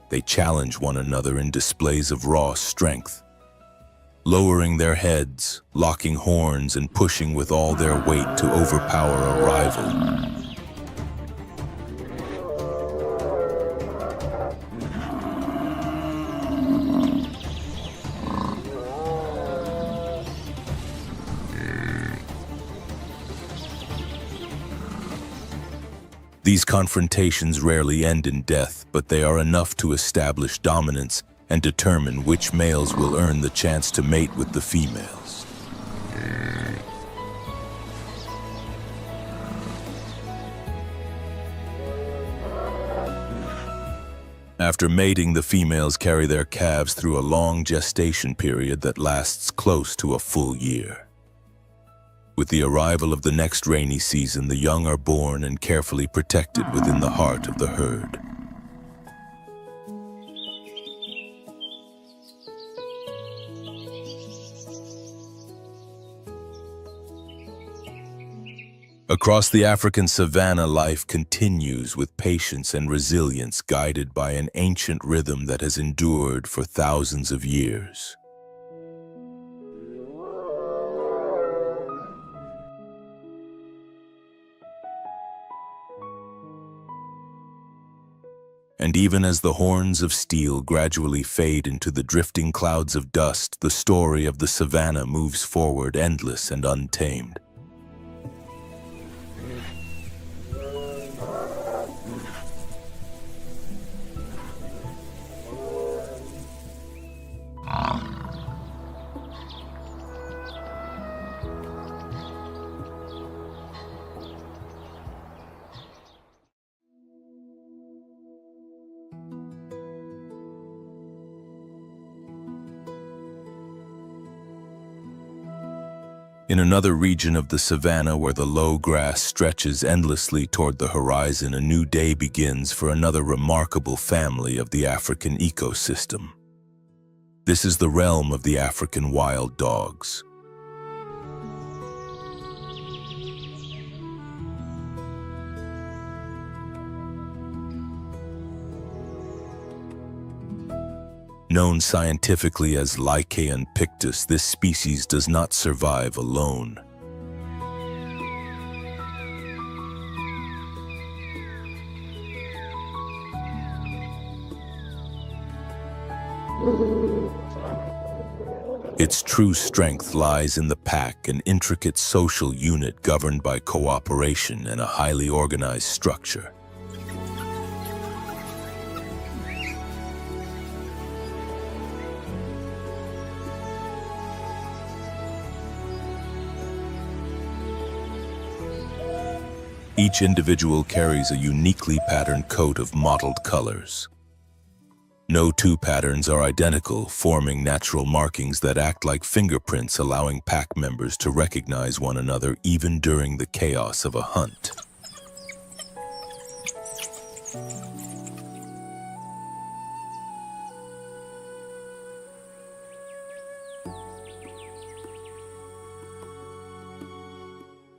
They challenge one another in displays of raw strength, lowering their heads, locking horns, and pushing with all their weight to overpower a rival. These confrontations rarely end in death, but they are enough to establish dominance and determine which males will earn the chance to mate with the females. After mating, the females carry their calves through a long gestation period that lasts close to a full year. With the arrival of the next rainy season, the young are born and carefully protected within the heart of the herd. Across the African savannah, life continues with patience and resilience, guided by an ancient rhythm that has endured for thousands of years. And even as the horns of steel gradually fade into the drifting clouds of dust, the story of the savannah moves forward, endless and untamed. In another region of the savannah where the low grass stretches endlessly toward the horizon, a new day begins for another remarkable family of the African ecosystem. This is the realm of the African wild dogs. Known scientifically as Lycaon pictus, this species does not survive alone. Its true strength lies in the pack, an intricate social unit governed by cooperation and a highly organized structure. Each individual carries a uniquely patterned coat of mottled colors. No two patterns are identical, forming natural markings that act like fingerprints, allowing pack members to recognize one another even during the chaos of a hunt.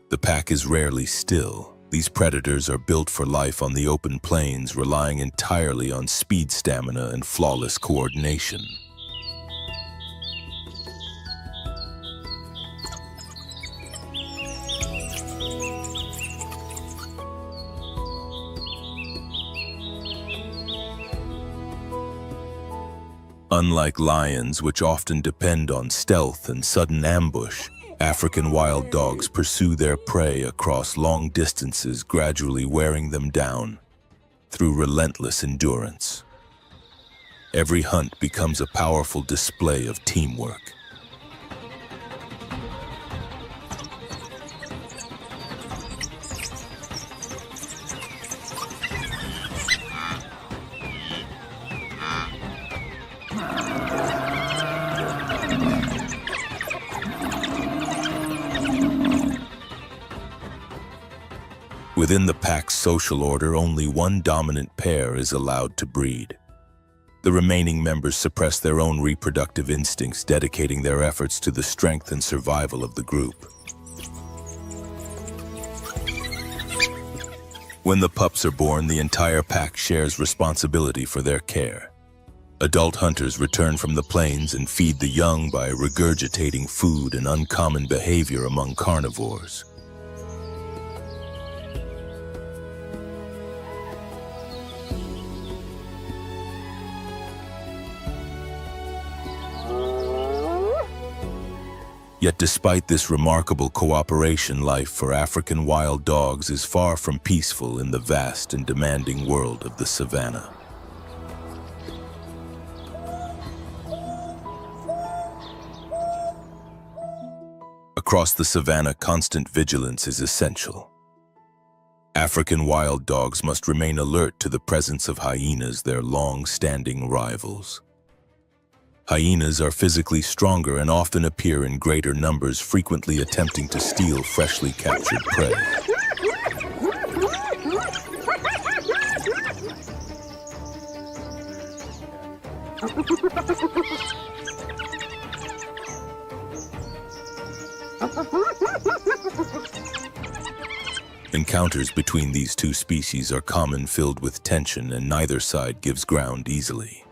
The pack is rarely still. These predators are built for life on the open plains, relying entirely on speed, stamina, and flawless coordination. Unlike lions, which often depend on stealth and sudden ambush, African wild dogs pursue their prey across long distances, gradually wearing them down through relentless endurance. Every hunt becomes a powerful display of teamwork. Within the pack's social order, only one dominant pair is allowed to breed. The remaining members suppress their own reproductive instincts, dedicating their efforts to the strength and survival of the group. When the pups are born, the entire pack shares responsibility for their care. Adult hunters return from the plains and feed the young by regurgitating food, an uncommon behavior among carnivores. Yet despite this remarkable cooperation, life for African wild dogs is far from peaceful in the vast and demanding world of the savannah. Across the savannah, constant vigilance is essential. African wild dogs must remain alert to the presence of hyenas, their long-standing rivals. Hyenas are physically stronger and often appear in greater numbers, frequently attempting to steal freshly captured prey. Encounters between these two species are common, filled with tension, and neither side gives ground easily.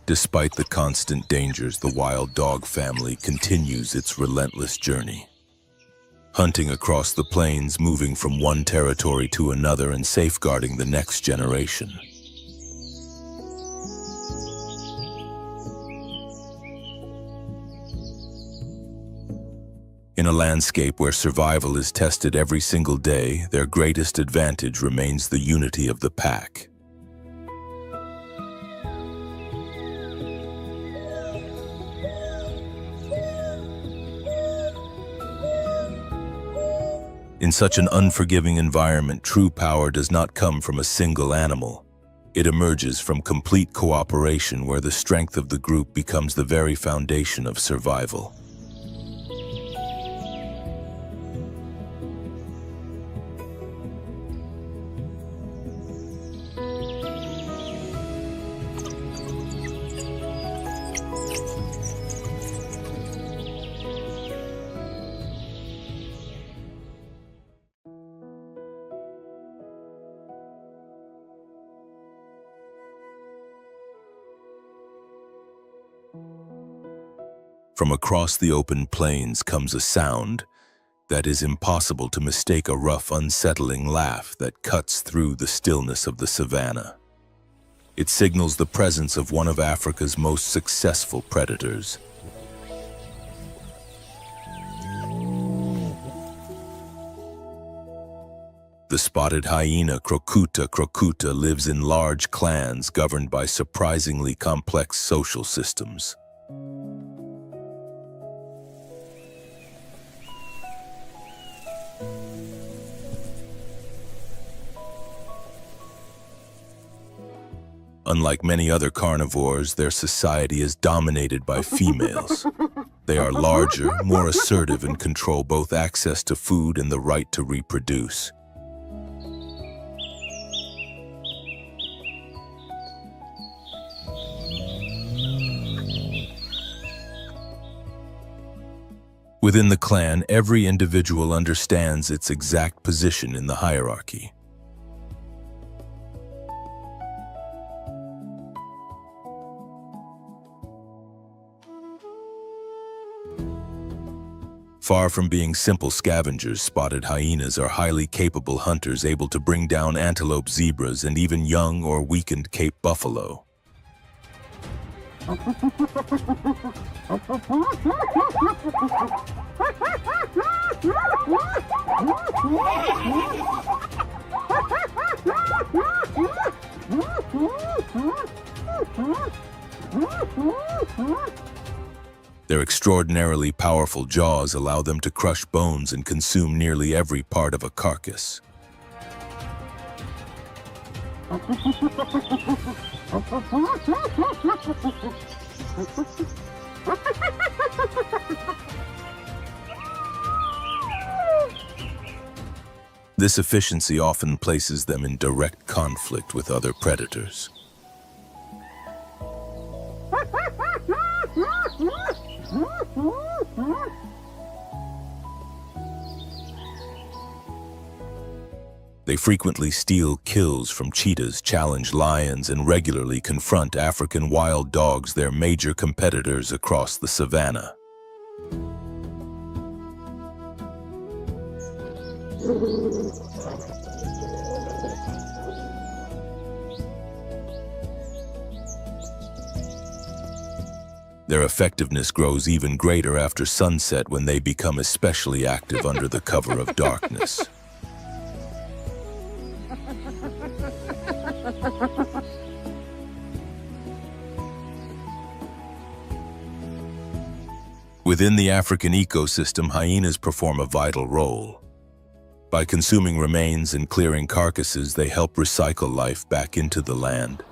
Despite the constant dangers, the wild dog family continues its relentless journey. Hunting across the plains, moving from one territory to another and safeguarding the next generation. In a landscape where survival is tested every single day, their greatest advantage remains the unity of the pack. In such an unforgiving environment, true power does not come from a single animal. It emerges from complete cooperation where the strength of the group becomes the very foundation of survival. From across the open plains comes a sound that is impossible to mistake, a rough, unsettling laugh that cuts through the stillness of the savannah. It signals the presence of one of Africa's most successful predators. The spotted hyena crocuta lives in large clans governed by surprisingly complex social systems. Unlike many other carnivores, their society is dominated by females. They are larger, more assertive, and control both access to food and the right to reproduce. Within the clan, every individual understands its exact position in the hierarchy. Far from being simple scavengers, spotted hyenas are highly capable hunters able to bring down antelope, zebras, and even young or weakened Cape buffalo. Their extraordinarily powerful jaws allow them to crush bones and consume nearly every part of a carcass. This efficiency often places them in direct conflict with other predators. They frequently steal kills from cheetahs, challenge lions, and regularly confront African wild dogs, their major competitors across the savannah. Their effectiveness grows even greater after sunset, when they become especially active under the cover of darkness. Within the African ecosystem, hyenas perform a vital role. By consuming remains and clearing carcasses, they help recycle life back into the land.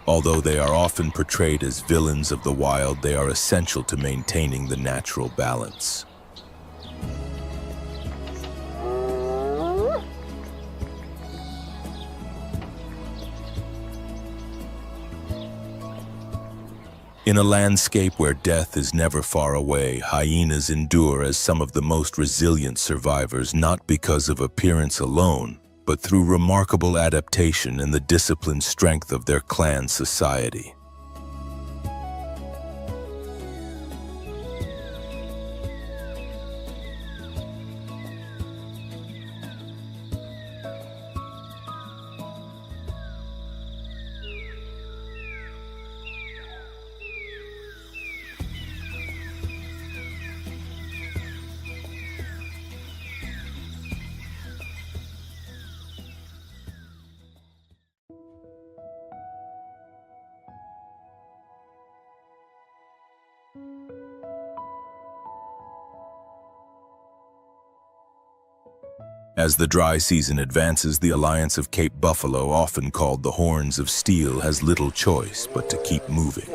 Although they are often portrayed as villains of the wild, they are essential to maintaining the natural balance. In a landscape where death is never far away, hyenas endure as some of the most resilient survivors, not because of appearance alone, but through remarkable adaptation and the disciplined strength of their clan society. As the dry season advances, the Alliance of Cape Buffalo, often called the Horns of Steel, has little choice but to keep moving.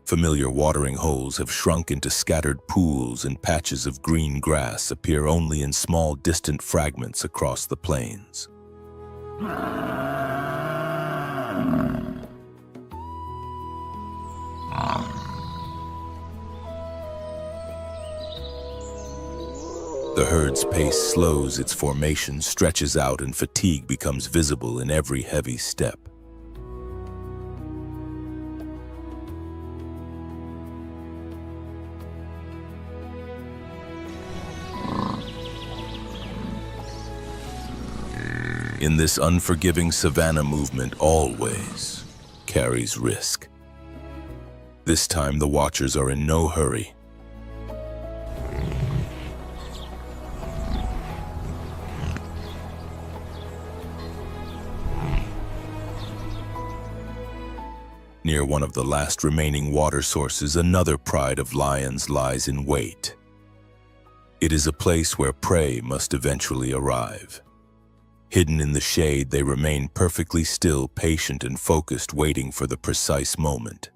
Familiar watering holes have shrunk into scattered pools, and patches of green grass appear only in small, distant fragments across the plains. The herd's pace slows, its formation stretches out, and fatigue becomes visible in every heavy step. In this unforgiving savannah movement always carries risk. This time the watchers are in no hurry. Near one of the last remaining water sources, another pride of lions lies in wait. It is a place where prey must eventually arrive. Hidden in the shade, they remain perfectly still, patient and focused, waiting for the precise moment.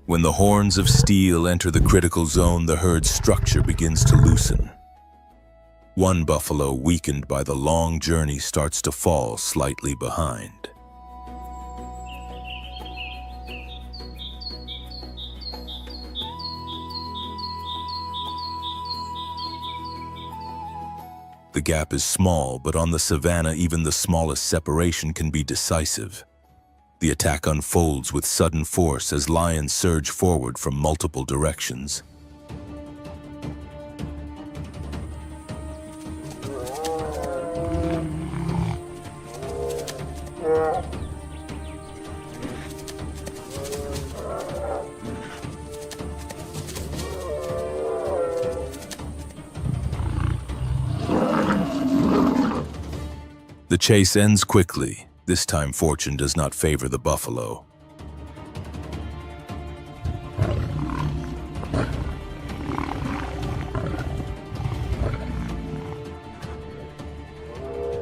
When the horns of steel enter the critical zone, the herd's structure begins to loosen. One buffalo, weakened by the long journey, starts to fall slightly behind. The gap is small, but on the savannah, even the smallest separation can be decisive. The attack unfolds with sudden force as lions surge forward from multiple directions. The chase ends quickly. This time fortune does not favor the buffalo.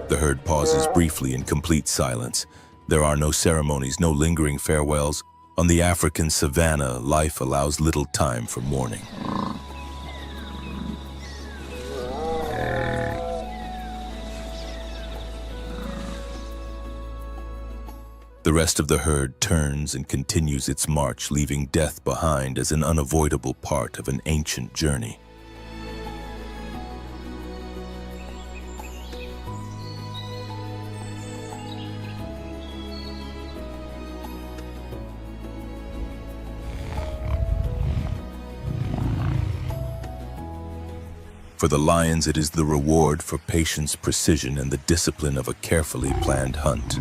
The herd pauses briefly in complete silence. There are no ceremonies, no lingering farewells. On the African savannah, life allows little time for mourning. The rest of the herd turns and continues its march, leaving death behind as an unavoidable part of an ancient journey. For the lions, it is the reward for patience, precision, and the discipline of a carefully planned hunt.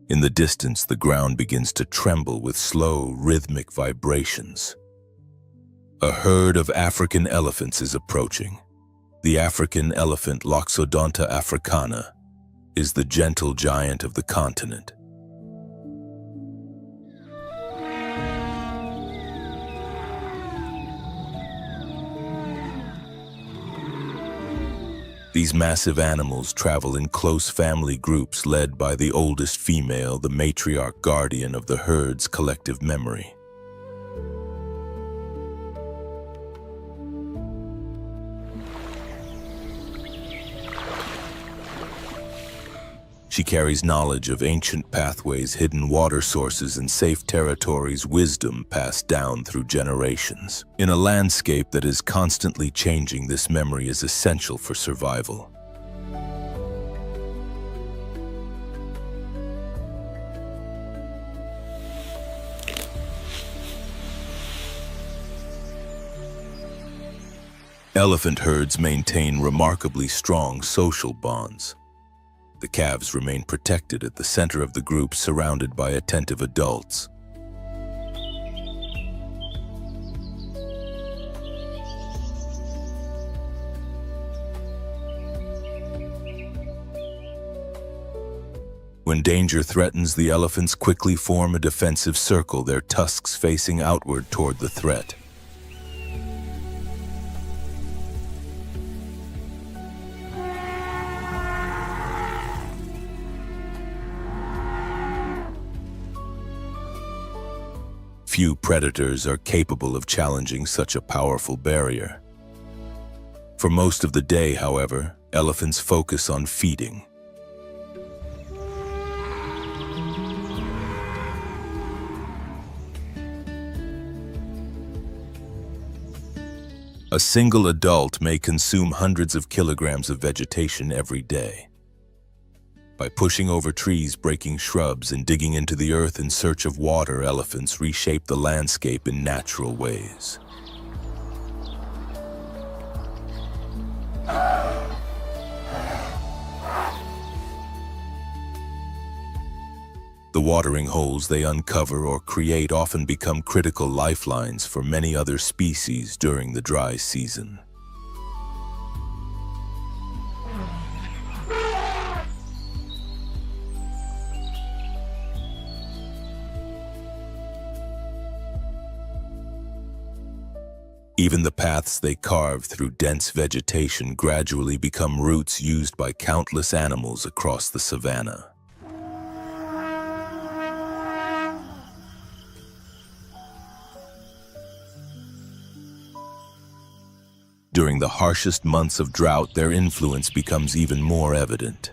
In the distance, the ground begins to tremble with slow, rhythmic vibrations. A herd of African elephants is approaching. The African elephant, Loxodonta africana, is the gentle giant of the continent. These massive animals travel in close family groups led by the oldest female, the matriarch guardian of the herd's collective memory. She carries knowledge of ancient pathways, hidden water sources, and safe territories, wisdom passed down through generations. In a landscape that is constantly changing, this memory is essential for survival. Elephant herds maintain remarkably strong social bonds. The calves remain protected at the center of the group, surrounded by attentive adults. When danger threatens, the elephants quickly form a defensive circle, their tusks facing outward toward the threat. Few predators are capable of challenging such a powerful barrier. For most of the day, however, elephants focus on feeding. A single adult may consume hundreds of kilograms of vegetation every day. By pushing over trees, breaking shrubs, and digging into the earth in search of water, elephants reshape the landscape in natural ways. The watering holes they uncover or create often become critical lifelines for many other species during the dry season. Even the paths they carve through dense vegetation gradually become routes used by countless animals across the savannah. During the harshest months of drought, their influence becomes even more evident.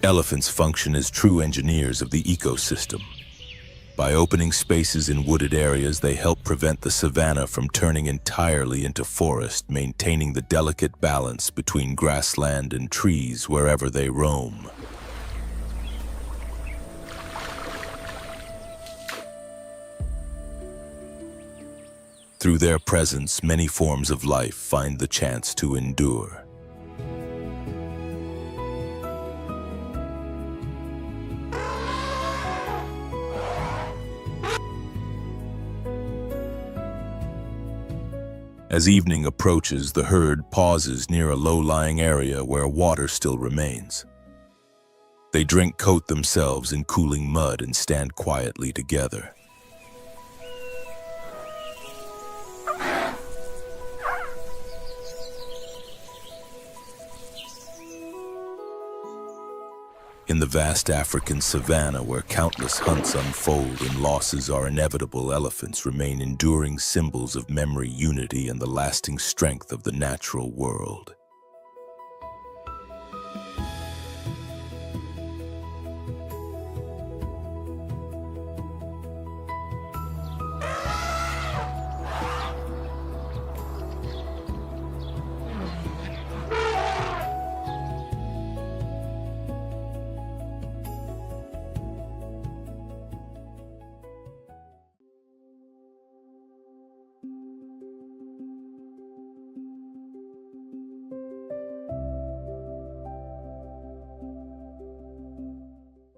Elephants function as true engineers of the ecosystem. By opening spaces in wooded areas, they help prevent the savannah from turning entirely into forest, maintaining the delicate balance between grassland and trees wherever they roam. Through their presence, many forms of life find the chance to endure. As evening approaches, the herd pauses near a low-lying area where water still remains. They drink, coat themselves in cooling mud, and stand quietly together. In the vast African savanna, where countless hunts unfold and losses are inevitable, elephants remain enduring symbols of memory, unity, and the lasting strength of the natural world.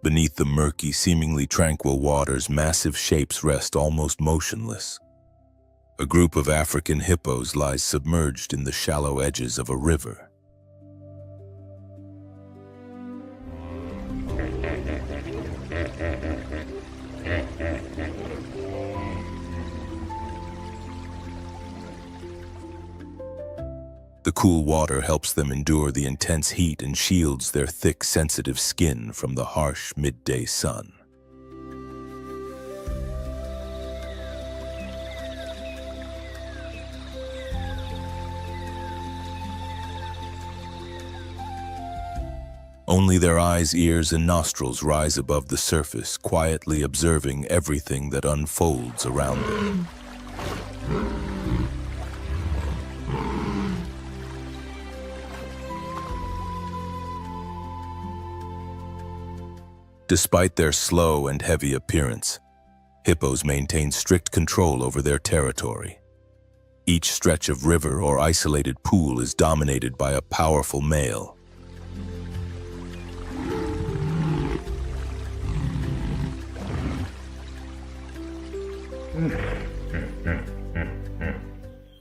Beneath the murky, seemingly tranquil waters, massive shapes rest almost motionless. A group of African hippos lies submerged in the shallow edges of a river. The cool water helps them endure the intense heat and shields their thick, sensitive skin from the harsh midday sun. Only their eyes, ears, and nostrils rise above the surface, quietly observing everything that unfolds around them. Despite their slow and heavy appearance, hippos maintain strict control over their territory. Each stretch of river or isolated pool is dominated by a powerful male.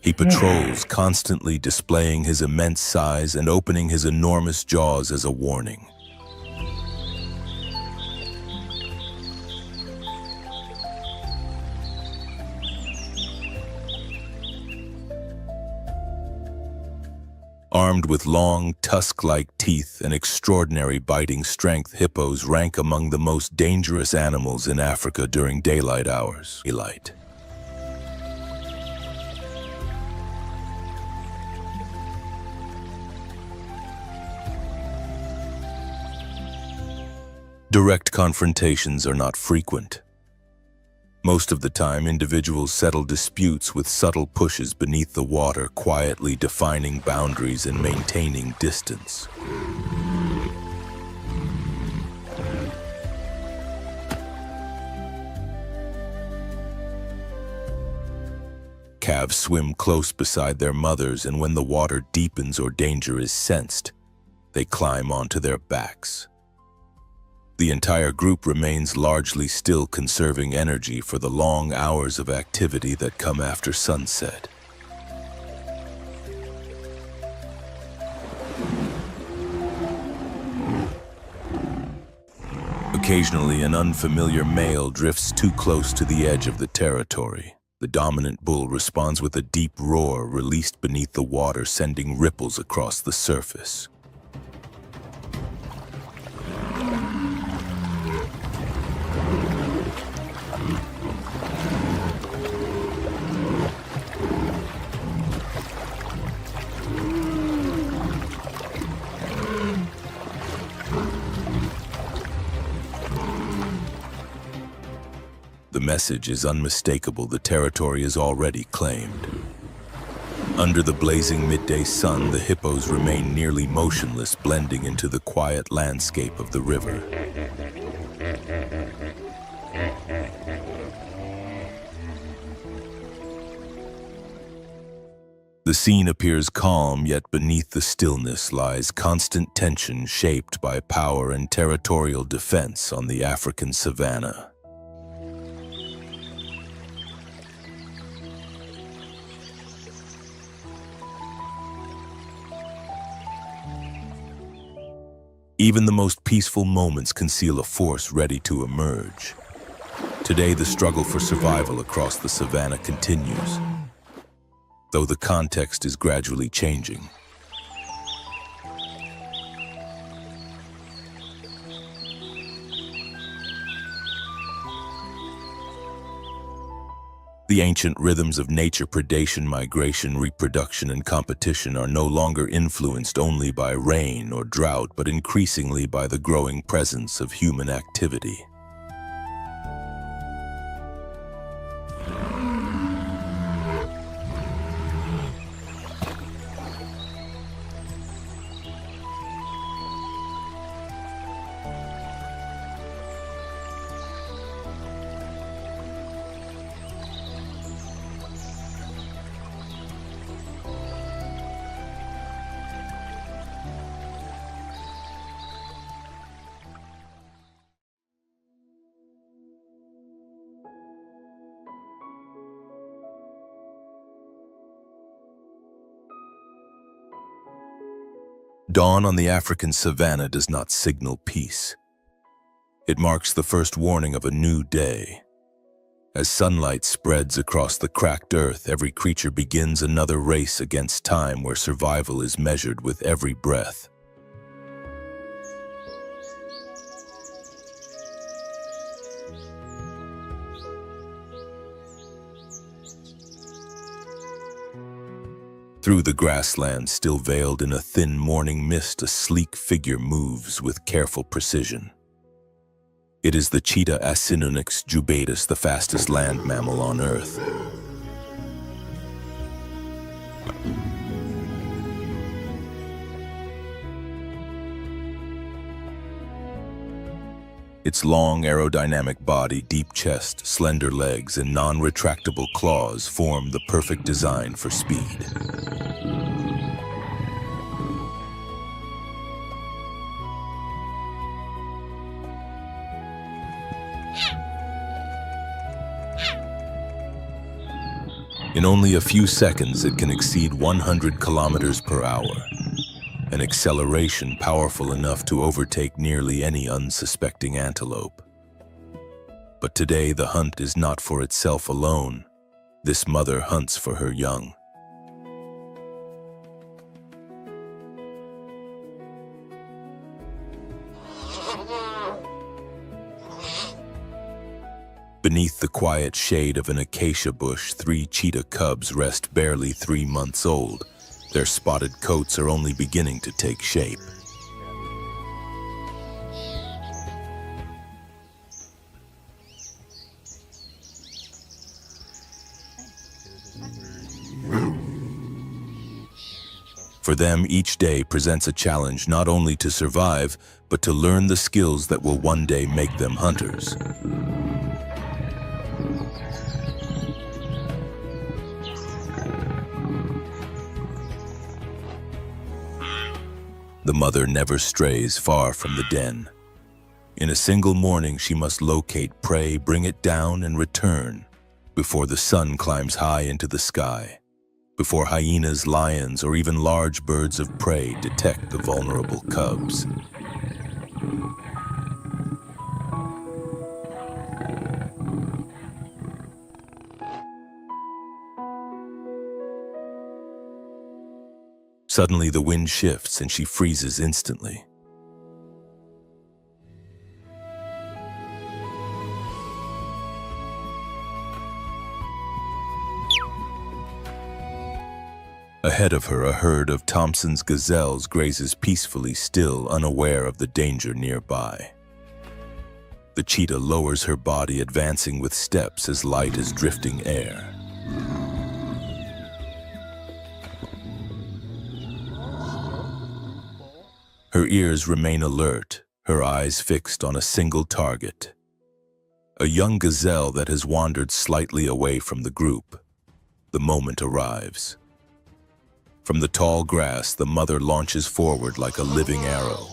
He patrols, constantly displaying his immense size and opening his enormous jaws as a warning. Armed with long, tusk-like teeth and extraordinary biting strength, hippos rank among the most dangerous animals in Africa during daylight hours. Direct confrontations are not frequent. Most of the time, individuals settle disputes with subtle pushes beneath the water, quietly defining boundaries and maintaining distance. Calves swim close beside their mothers, and when the water deepens or danger is sensed, they climb onto their backs. The entire group remains largely still, conserving energy for the long hours of activity that come after sunset. Occasionally, an unfamiliar male drifts too close to the edge of the territory. The dominant bull responds with a deep roar released beneath the water, sending ripples across the surface. The message is unmistakable. The territory is already claimed. Under the blazing midday sun, the hippos remain nearly motionless, blending into the quiet landscape of the river. The scene appears calm, yet beneath the stillness lies constant tension shaped by power and territorial defense on the African savannah. Even the most peaceful moments conceal a force ready to emerge. Today, the struggle for survival across the savannah continues, though the context is gradually changing. The ancient rhythms of nature, predation, migration, reproduction, and competition are no longer influenced only by rain or drought, but increasingly by the growing presence of human activity. Dawn on the African savannah does not signal peace. It marks the first warning of a new day. As sunlight spreads across the cracked earth, every creature begins another race against time, where survival is measured with every breath. Through the grassland still veiled in a thin morning mist, a sleek figure moves with careful precision. It is the cheetah Acinonyx jubatus, the fastest land mammal on Earth. Its long, aerodynamic body, deep chest, slender legs, and non-retractable claws form the perfect design for speed. In only a few seconds, it can exceed 100 kilometers per hour, an acceleration powerful enough to overtake nearly any unsuspecting antelope. But today, the hunt is not for itself alone. This mother hunts for her young. Beneath the quiet shade of an acacia bush, 3 cheetah cubs rest, barely 3 months old. Their spotted coats are only beginning to take shape. For them, each day presents a challenge not only to survive, but to learn the skills that will one day make them hunters. The mother never strays far from the den. In a single morning, she must locate prey, bring it down, and return before the sun climbs high into the sky, before hyenas, lions, or even large birds of prey detect the vulnerable cubs. Suddenly, the wind shifts and she freezes instantly. Ahead of her, a herd of Thompson's gazelles grazes peacefully, still unaware of the danger nearby. The cheetah lowers her body, advancing with steps as light as drifting air. Her ears remain alert, her eyes fixed on a single target. A young gazelle that has wandered slightly away from the group. The moment arrives. From the tall grass, the mother launches forward like a living arrow.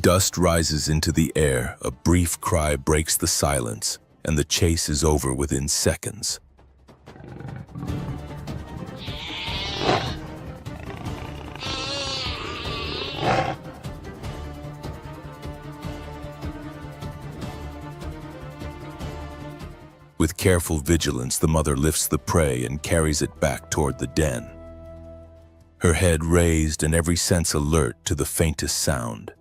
Dust rises into the air, a brief cry breaks the silence, and the chase is over within seconds. With careful vigilance, the mother lifts the prey and carries it back toward the den. Her head raised and every sense alert to the faintest sound.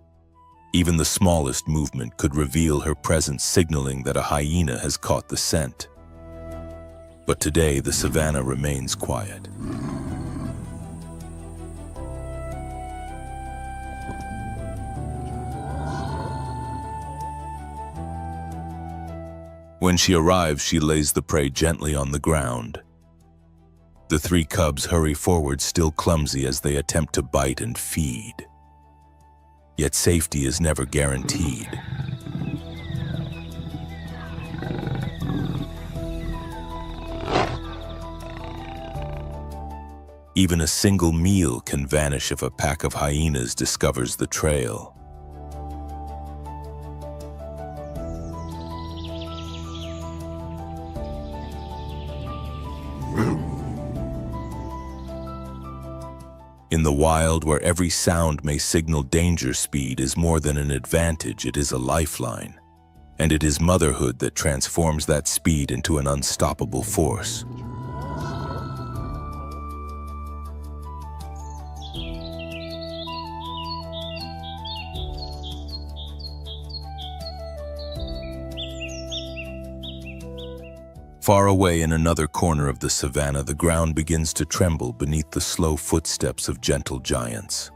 Even the smallest movement could reveal her presence, signaling that a hyena has caught the scent. But today, the savannah remains quiet. When she arrives, she lays the prey gently on the ground. The 3 cubs hurry forward, still clumsy as they attempt to bite and feed. Yet safety is never guaranteed. Even a single meal can vanish if a pack of hyenas discovers the trail. In the wild, where every sound may signal danger, speed is more than an advantage, it is a lifeline. And it is motherhood that transforms that speed into an unstoppable force. Far away in another corner of the savannah, the ground begins to tremble beneath the slow footsteps of gentle giants.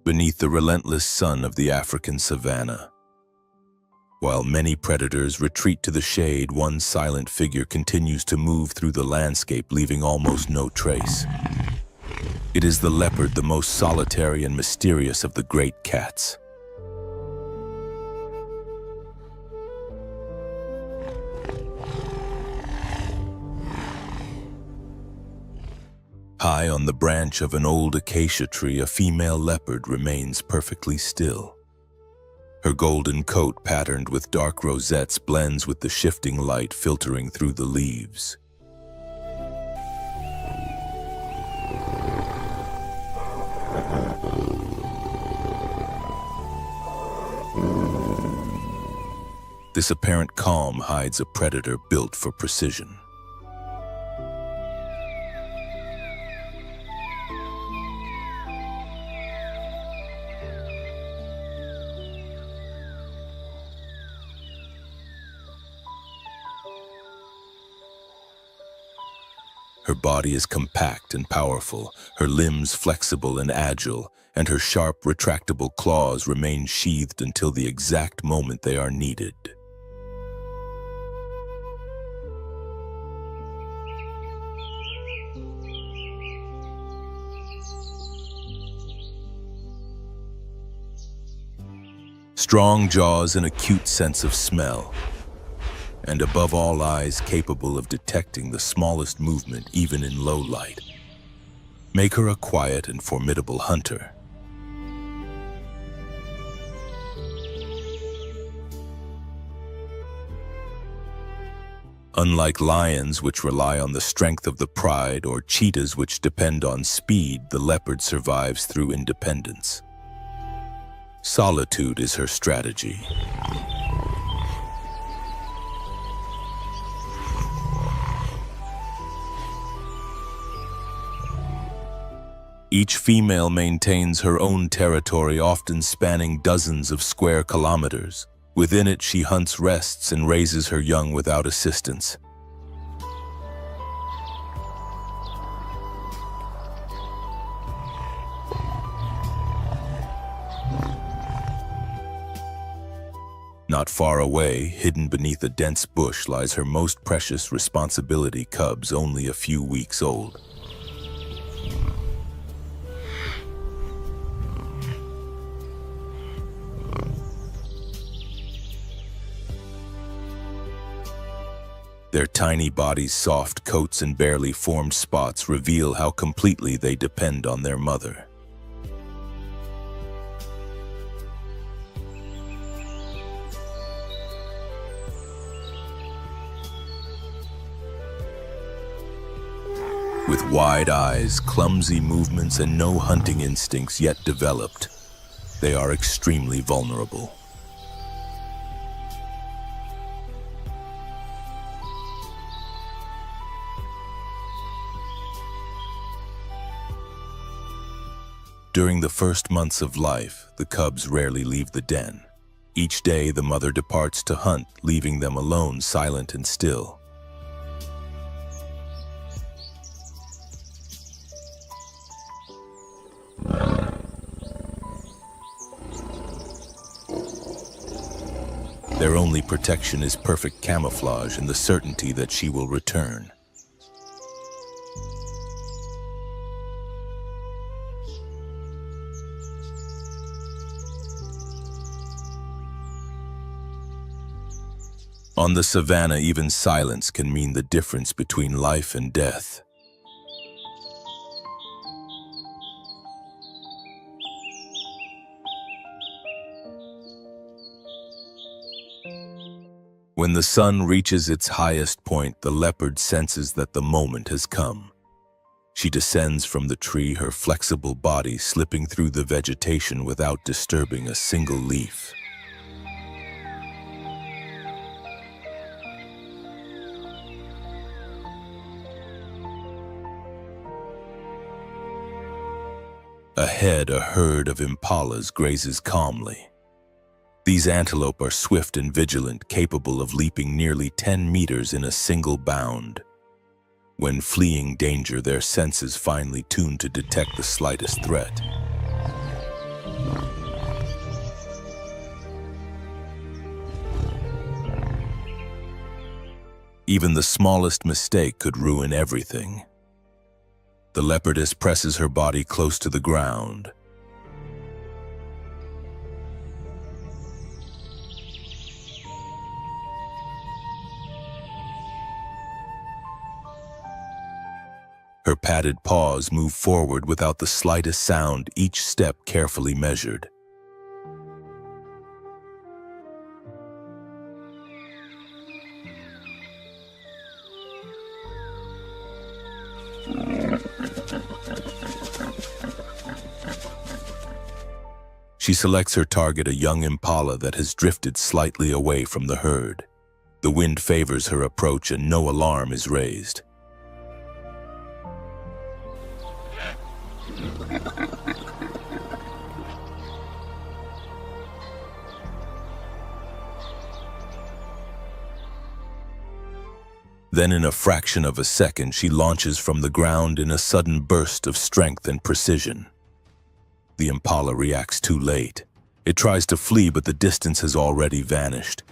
Beneath the relentless sun of the African savannah, while many predators retreat to the shade, one silent figure continues to move through the landscape, leaving almost no trace. It is the leopard, the most solitary and mysterious of the great cats. High on the branch of an old acacia tree, a female leopard remains perfectly still. Her golden coat, patterned with dark rosettes, blends with the shifting light filtering through the leaves. This apparent calm hides a predator built for precision. Her body is compact and powerful, her limbs flexible and agile, and her sharp, retractable claws remain sheathed until the exact moment they are needed. Strong jaws and acute sense of smell, and above all, eyes capable of detecting the smallest movement even in low light, make her a quiet and formidable hunter. Unlike lions, which rely on the strength of the pride, or cheetahs, which depend on speed, the leopard survives through independence. Solitude is her strategy. Each female maintains her own territory, often spanning dozens of square kilometers. Within it, she hunts, rests, and raises her young without assistance. Not far away, hidden beneath a dense bush, lies her most precious responsibility, cubs only a few weeks old. Their tiny bodies, soft coats, and barely formed spots reveal how completely they depend on their mother. With wide eyes, clumsy movements, and no hunting instincts yet developed, they are extremely vulnerable. During the first months of life, the cubs rarely leave the den. Each day, the mother departs to hunt, leaving them alone, silent and still. Their only protection is perfect camouflage and the certainty that she will return. On the savannah, even silence can mean the difference between life and death. When the sun reaches its highest point, the leopard senses that the moment has come. She descends from the tree, her flexible body slipping through the vegetation without disturbing a single leaf. Ahead, a herd of impalas grazes calmly. These antelope are swift and vigilant, capable of leaping nearly 10 meters in a single bound. When fleeing danger, their senses finely tuned to detect the slightest threat. Even the smallest mistake could ruin everything. The leopardess presses her body close to the ground. Her padded paws move forward without the slightest sound, each step carefully measured. She selects her target, a young impala that has drifted slightly away from the herd. The wind favors her approach and no alarm is raised. Then in a fraction of a second, she launches from the ground in a sudden burst of strength and precision. The impala reacts too late. It tries to flee, but the distance has already vanished.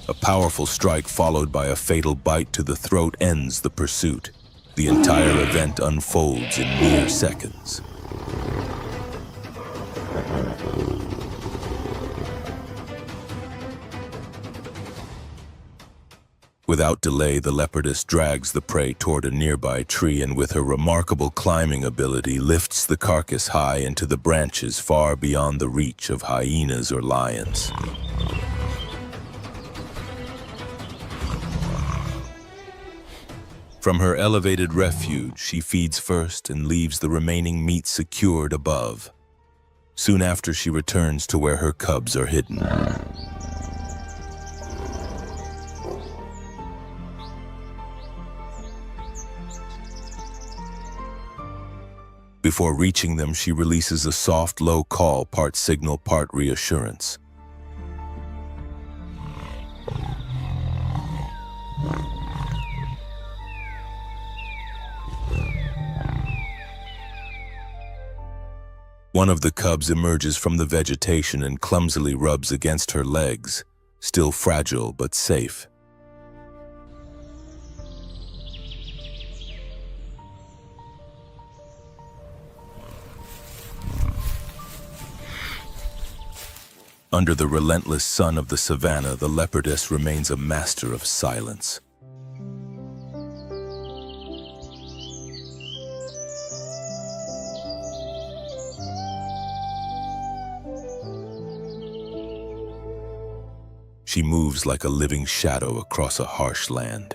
A powerful strike followed by a fatal bite to the throat ends the pursuit. The entire event unfolds in mere seconds. Without delay, the leopardess drags the prey toward a nearby tree and with her remarkable climbing ability lifts the carcass high into the branches far beyond the reach of hyenas or lions. From her elevated refuge, she feeds first and leaves the remaining meat secured above. Soon after, she returns to where her cubs are hidden. Before reaching them, she releases a soft, low call, part signal, part reassurance. One of the cubs emerges from the vegetation and clumsily rubs against her legs, still fragile but safe. Under the relentless sun of the savannah, the leopardess remains a master of silence. She moves like a living shadow across a harsh land.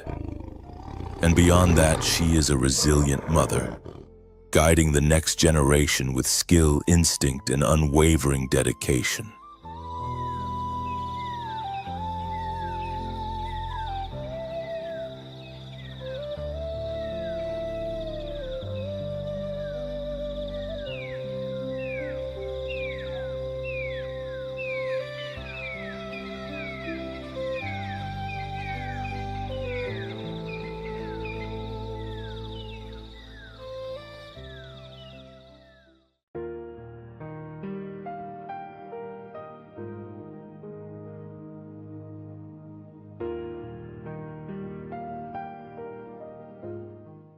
And beyond that, she is a resilient mother, guiding the next generation with skill, instinct, and unwavering dedication.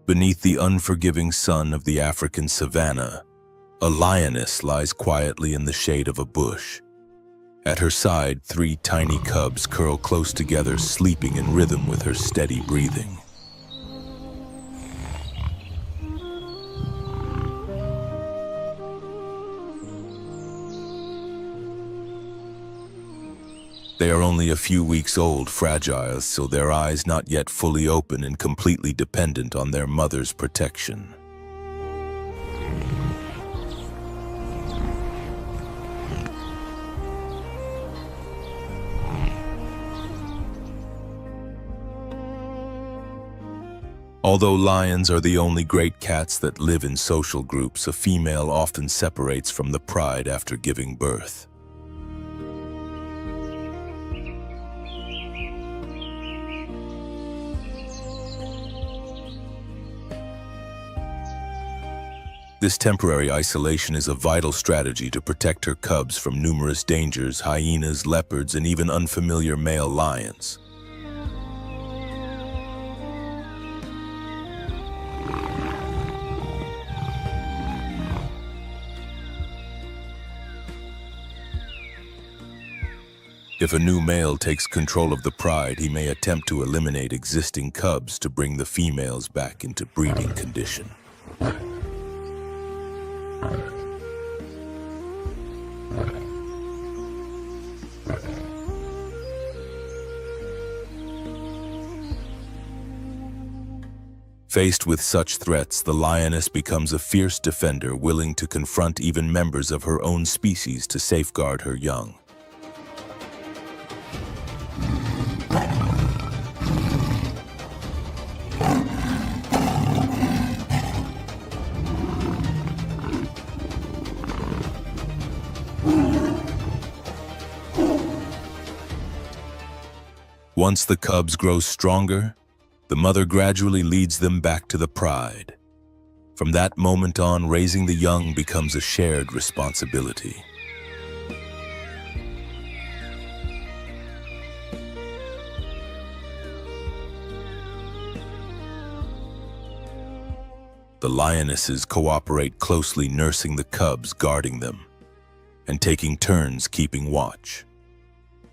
Beneath the unforgiving sun of the African savannah, A lioness lies quietly in the shade of a bush. At her side, 3 tiny cubs curl close together, sleeping in rhythm with her steady breathing. They are only a few weeks old, fragile, so their eyes not yet fully open and completely dependent on their mother's protection. Although lions are the only great cats that live in social groups, a female often separates from the pride after giving birth. This temporary isolation is a vital strategy to protect her cubs from numerous dangers: hyenas, leopards, and even unfamiliar male lions. If a new male takes control of the pride, he may attempt to eliminate existing cubs to bring the females back into breeding condition. Faced with such threats, the lioness becomes a fierce defender, willing to confront even members of her own species to safeguard her young. Once the cubs grow stronger, the mother gradually leads them back to the pride. From that moment on, raising the young becomes a shared responsibility. The lionesses cooperate closely, nursing the cubs, guarding them, and taking turns keeping watch.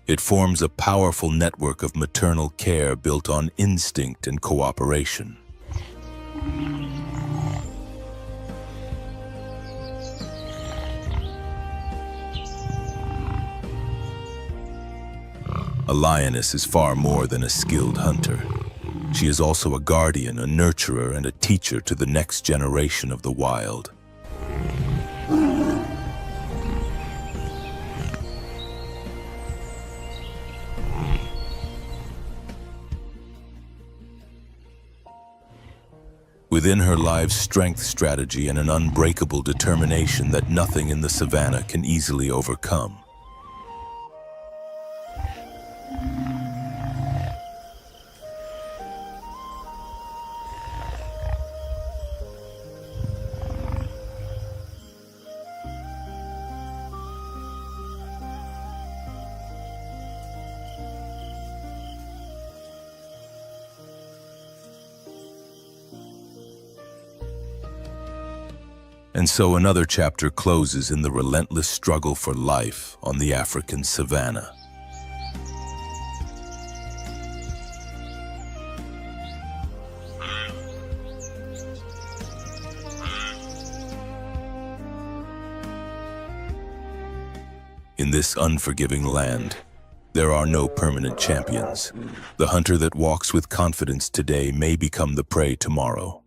It forms a powerful network of maternal care built on instinct and cooperation. A lioness is far more than a skilled hunter. She is also a guardian, a nurturer, and a teacher to the next generation of the wild. Within her lies strength, strategy, and an unbreakable determination that nothing in the savannah can easily overcome. And so another chapter closes in the relentless struggle for life on the African savannah. In this unforgiving land, there are no permanent champions. The hunter that walks with confidence today may become the prey tomorrow.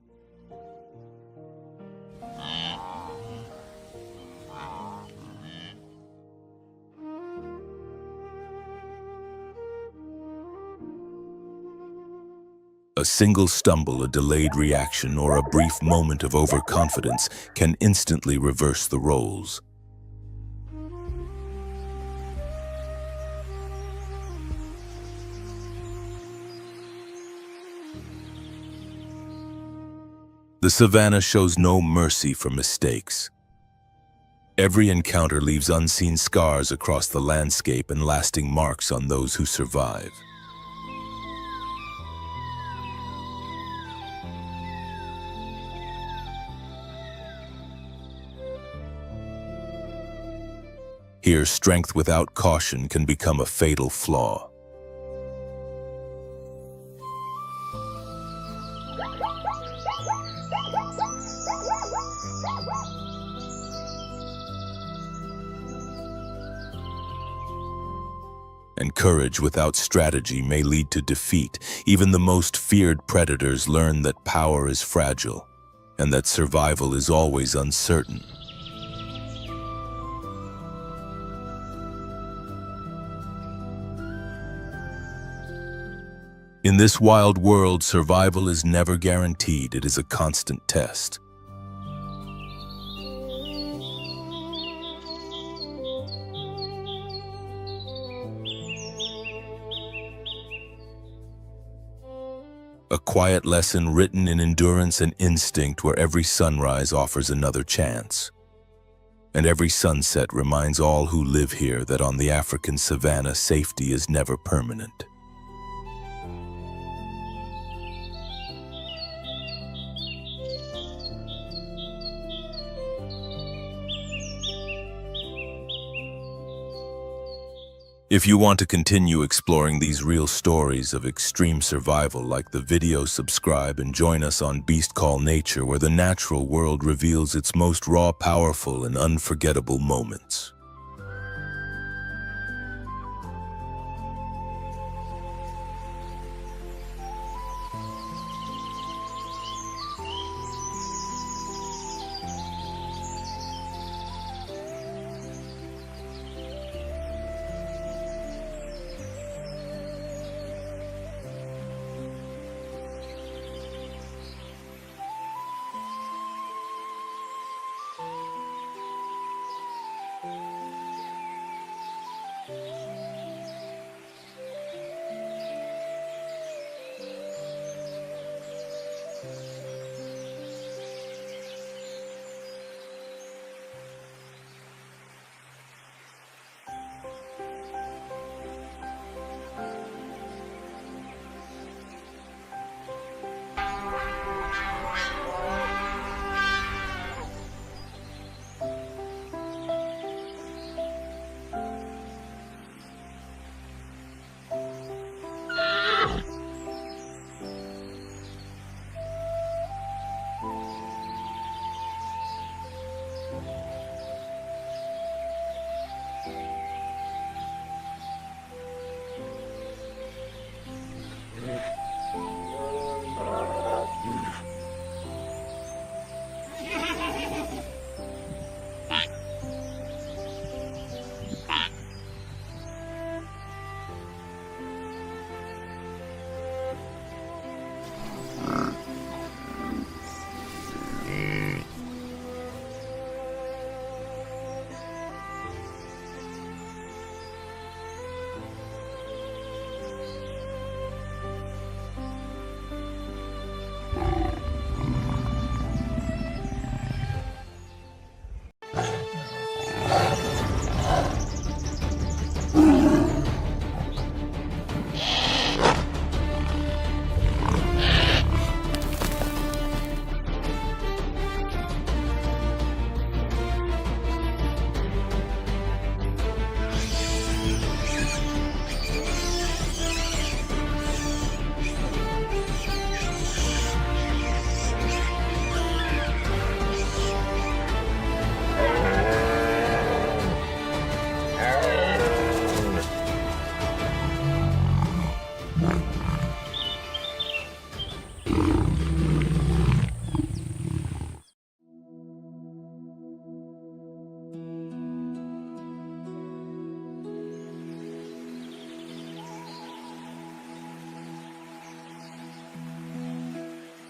A single stumble, a delayed reaction, or a brief moment of overconfidence can instantly reverse the roles. The savannah shows no mercy for mistakes. Every encounter leaves unseen scars across the landscape and lasting marks on those who survive. Here, strength without caution can become a fatal flaw. And courage without strategy may lead to defeat. Even the most feared predators learn that power is fragile and that survival is always uncertain. In this wild world, survival is never guaranteed. It is a constant test. A quiet lesson written in endurance and instinct, where every sunrise offers another chance. And every sunset reminds all who live here that on the African savannah, safety is never permanent. If you want to continue exploring these real stories of extreme survival, like the video, subscribe, and join us on Beast Call Nature, where the natural world reveals its most raw, powerful, and unforgettable moments.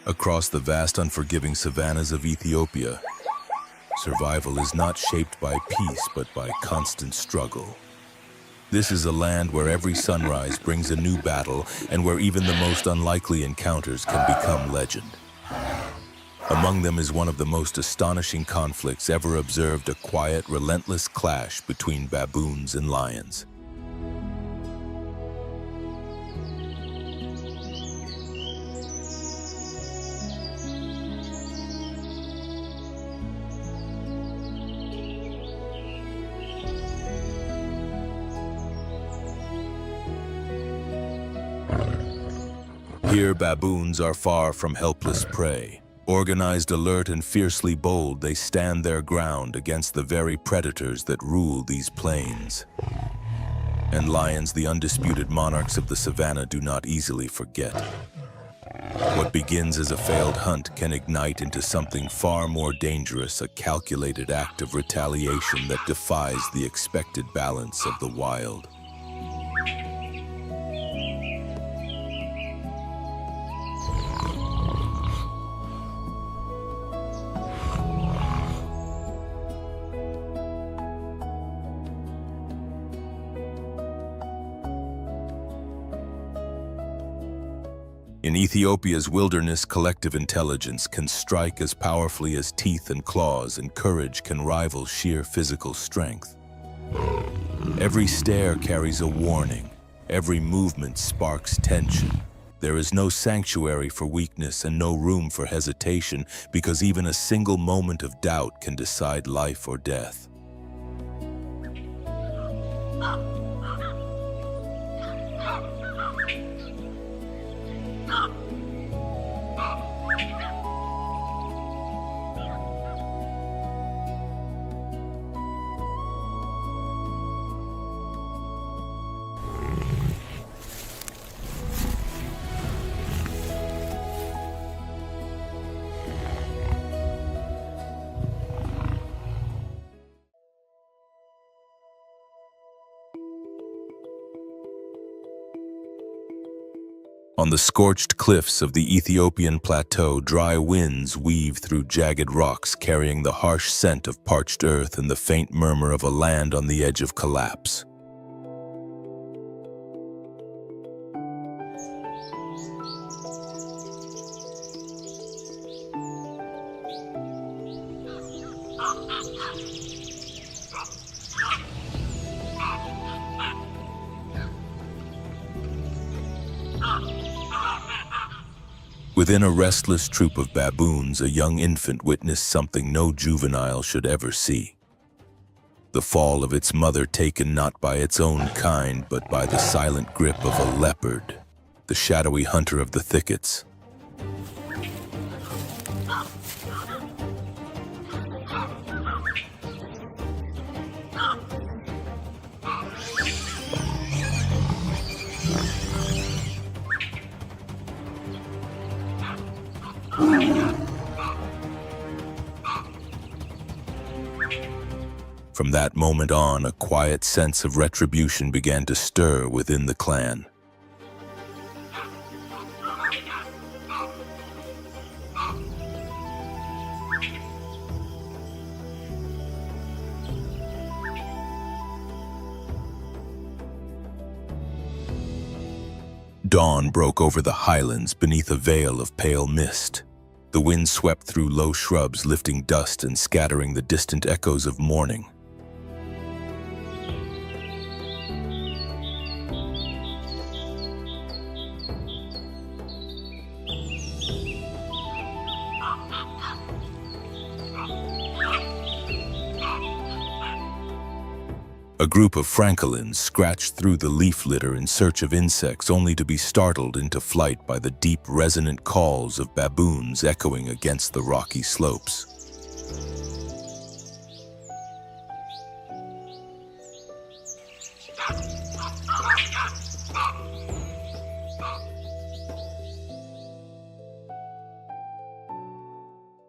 Across the vast, unforgiving savannas of Ethiopia, survival is not shaped by peace, but by constant struggle. This is a land where every sunrise brings a new battle, and where even the most unlikely encounters can become legend. Among them is one of the most astonishing conflicts ever observed: a quiet, relentless clash between baboons and lions. Here, baboons are far from helpless prey. Organized, alert, and fiercely bold, they stand their ground against the very predators that rule these plains. And lions, the undisputed monarchs of the savannah, do not easily forget. What begins as a failed hunt can ignite into something far more dangerous, a calculated act of retaliation that defies the expected balance of the wild. In Ethiopia's wilderness, collective intelligence can strike as powerfully as teeth and claws, and courage can rival sheer physical strength. Every stare carries a warning. Every movement sparks tension. There is no sanctuary for weakness and no room for hesitation, because even a single moment of doubt can decide life or death. On the scorched cliffs of the Ethiopian plateau, dry winds weave through jagged rocks, carrying the harsh scent of parched earth and the faint murmur of a land on the edge of collapse. Within a restless troop of baboons, a young infant witnessed something no juvenile should ever see. The fall of its mother, taken not by its own kind, but by the silent grip of a leopard, the shadowy hunter of the thickets. From that moment on, a quiet sense of retribution began to stir within the clan. Dawn broke over the highlands beneath a veil of pale mist. The wind swept through low shrubs, lifting dust and scattering the distant echoes of morning. A group of francolins scratched through the leaf litter in search of insects, only to be startled into flight by the deep, resonant calls of baboons echoing against the rocky slopes.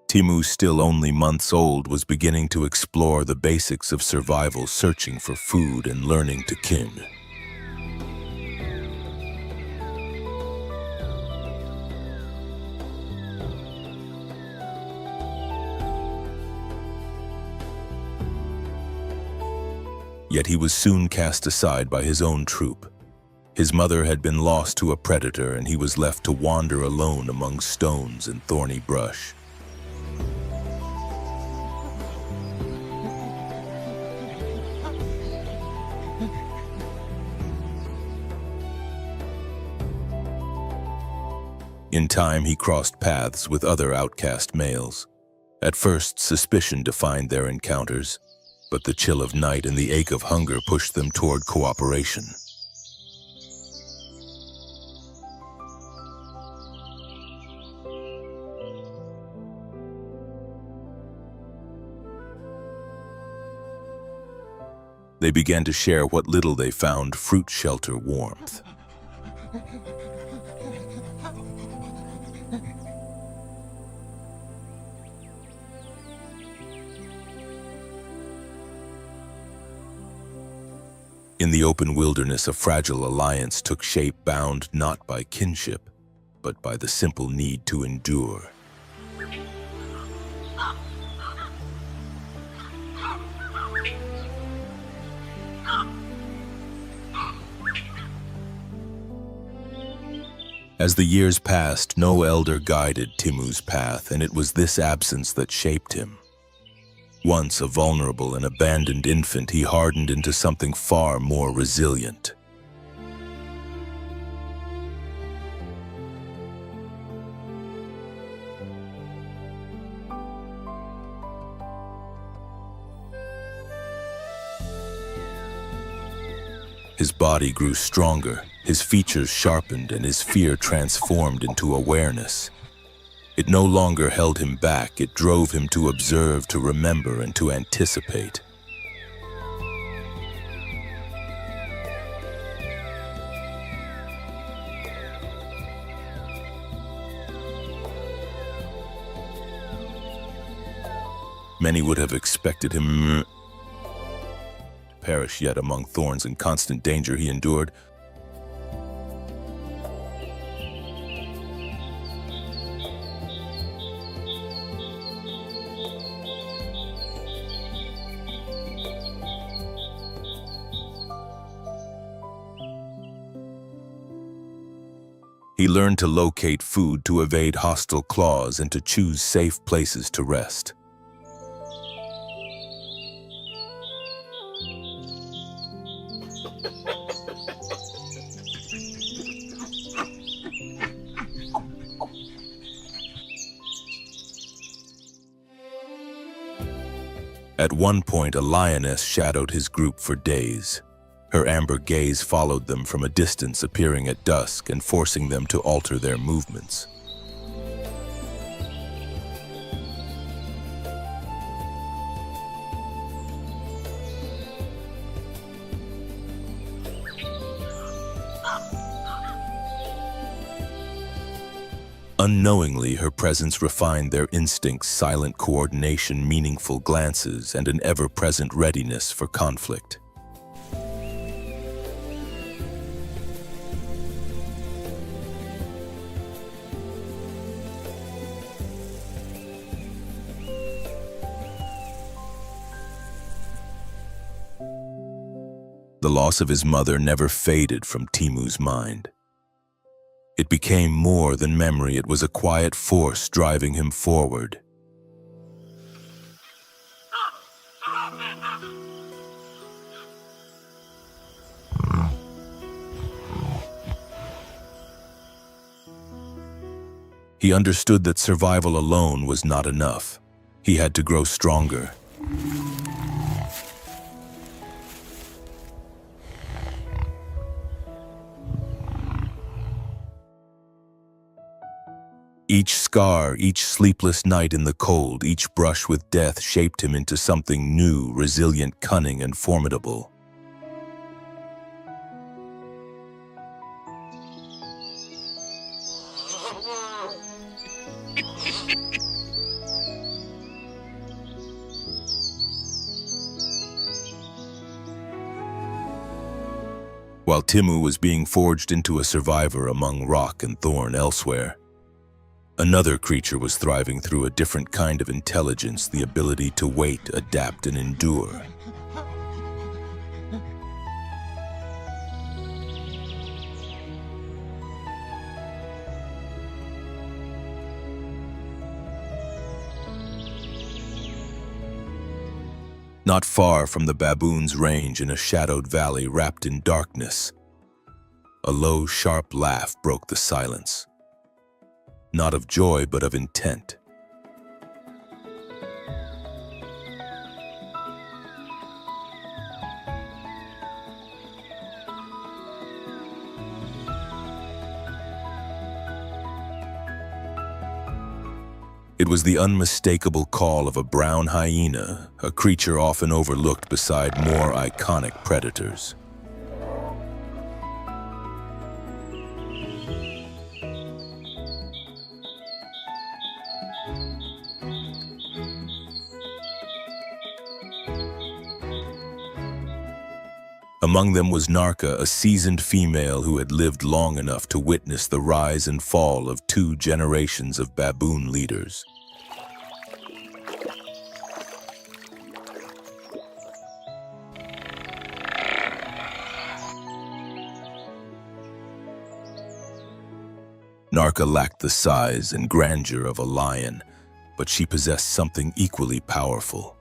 Timu, still only months old, was beginning to explore the basics of survival, searching for food and learning to kin. Yet he was soon cast aside by his own troop. His mother had been lost to a predator, and he was left to wander alone among stones and thorny brush. In time, he crossed paths with other outcast males. At first, suspicion defined their encounters, but the chill of night and the ache of hunger pushed them toward cooperation. They began to share what little they found fruit shelter warmth. In the open wilderness, a fragile alliance took shape, bound not by kinship, but by the simple need to endure. As the years passed, no elder guided Timu's path, and it was this absence that shaped him. Once a vulnerable and abandoned infant, he hardened into something far more resilient. His body grew stronger, his features sharpened, and his fear transformed into awareness. It no longer held him back, it drove him to observe, to remember, and to anticipate. Many would have expected him to perish, yet among thorns and constant danger he endured. He learned to locate food, to evade hostile claws, and to choose safe places to rest. At one point, a lioness shadowed his group for days. Her amber gaze followed them from a distance, appearing at dusk and forcing them to alter their movements. Unknowingly, her presence refined their instincts, silent coordination, meaningful glances, and an ever-present readiness for conflict. The loss of his mother never faded from Timu's mind. It became more than memory, it was a quiet force driving him forward. He understood that survival alone was not enough. He had to grow stronger. Each scar, each sleepless night in the cold, each brush with death shaped him into something new, resilient, cunning, and formidable. While Timu was being forged into a survivor among rock and thorn elsewhere, another creature was thriving through a different kind of intelligence, the ability to wait, adapt, and endure. Not far from the baboon's range, in a shadowed valley wrapped in darkness, a low, sharp laugh broke the silence. Not of joy, but of intent. It was the unmistakable call of a brown hyena, a creature often overlooked beside more iconic predators. Among them was Narka, a seasoned female who had lived long enough to witness the rise and fall of 2 generations of baboon leaders. Narka lacked the size and grandeur of a lion, but she possessed something equally powerful: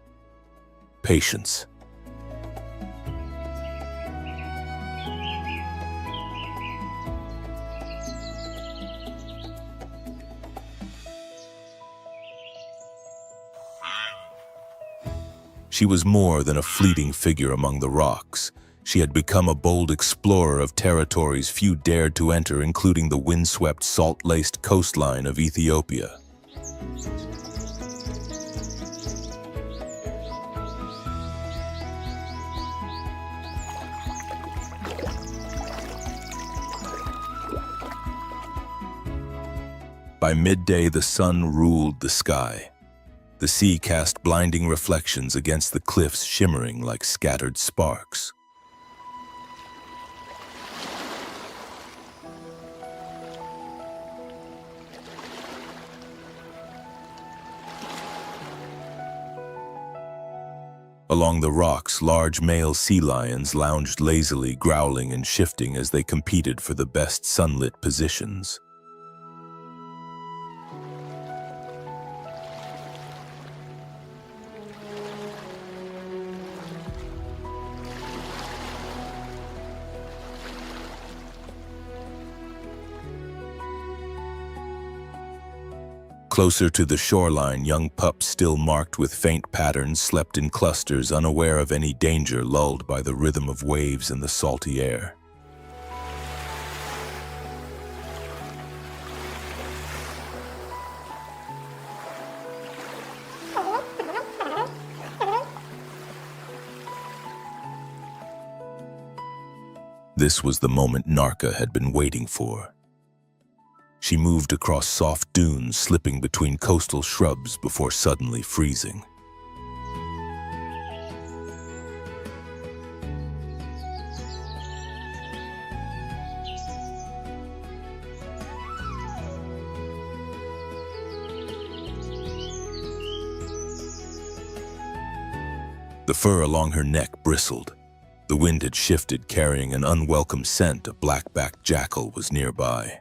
patience. She was more than a fleeting figure among the rocks. She had become a bold explorer of territories few dared to enter, including the windswept, salt-laced coastline of Ethiopia. By midday, the sun ruled the sky. The sea cast blinding reflections against the cliffs, shimmering like scattered sparks. Along the rocks, large male sea lions lounged lazily, growling and shifting as they competed for the best sunlit positions. Closer to the shoreline, young pups, still marked with faint patterns, slept in clusters, unaware of any danger, lulled by the rhythm of waves and the salty air. This was the moment Narka had been waiting for. She moved across soft dunes, slipping between coastal shrubs before suddenly freezing. The fur along her neck bristled. The wind had shifted, carrying an unwelcome scent. A black-backed jackal was nearby.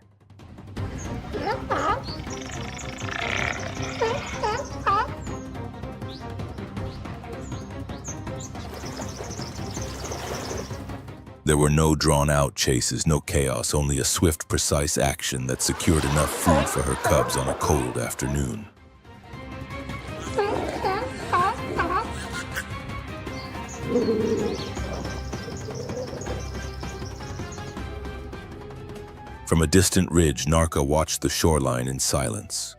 There were no drawn-out chases, no chaos, only a swift, precise action that secured enough food for her cubs on a cold afternoon. From a distant ridge, Narka watched the shoreline in silence.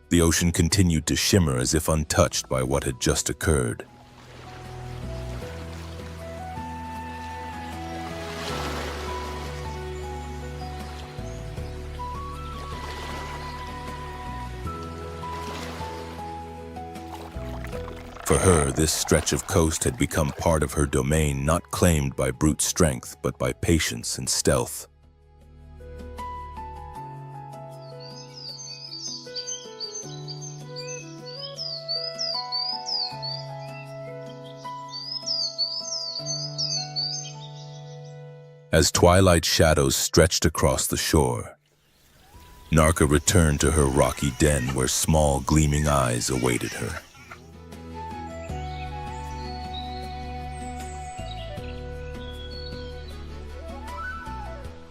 The ocean continued to shimmer as if untouched by what had just occurred. For her, this stretch of coast had become part of her domain, not claimed by brute strength, but by patience and stealth. As twilight shadows stretched across the shore, Narka returned to her rocky den where small, gleaming eyes awaited her.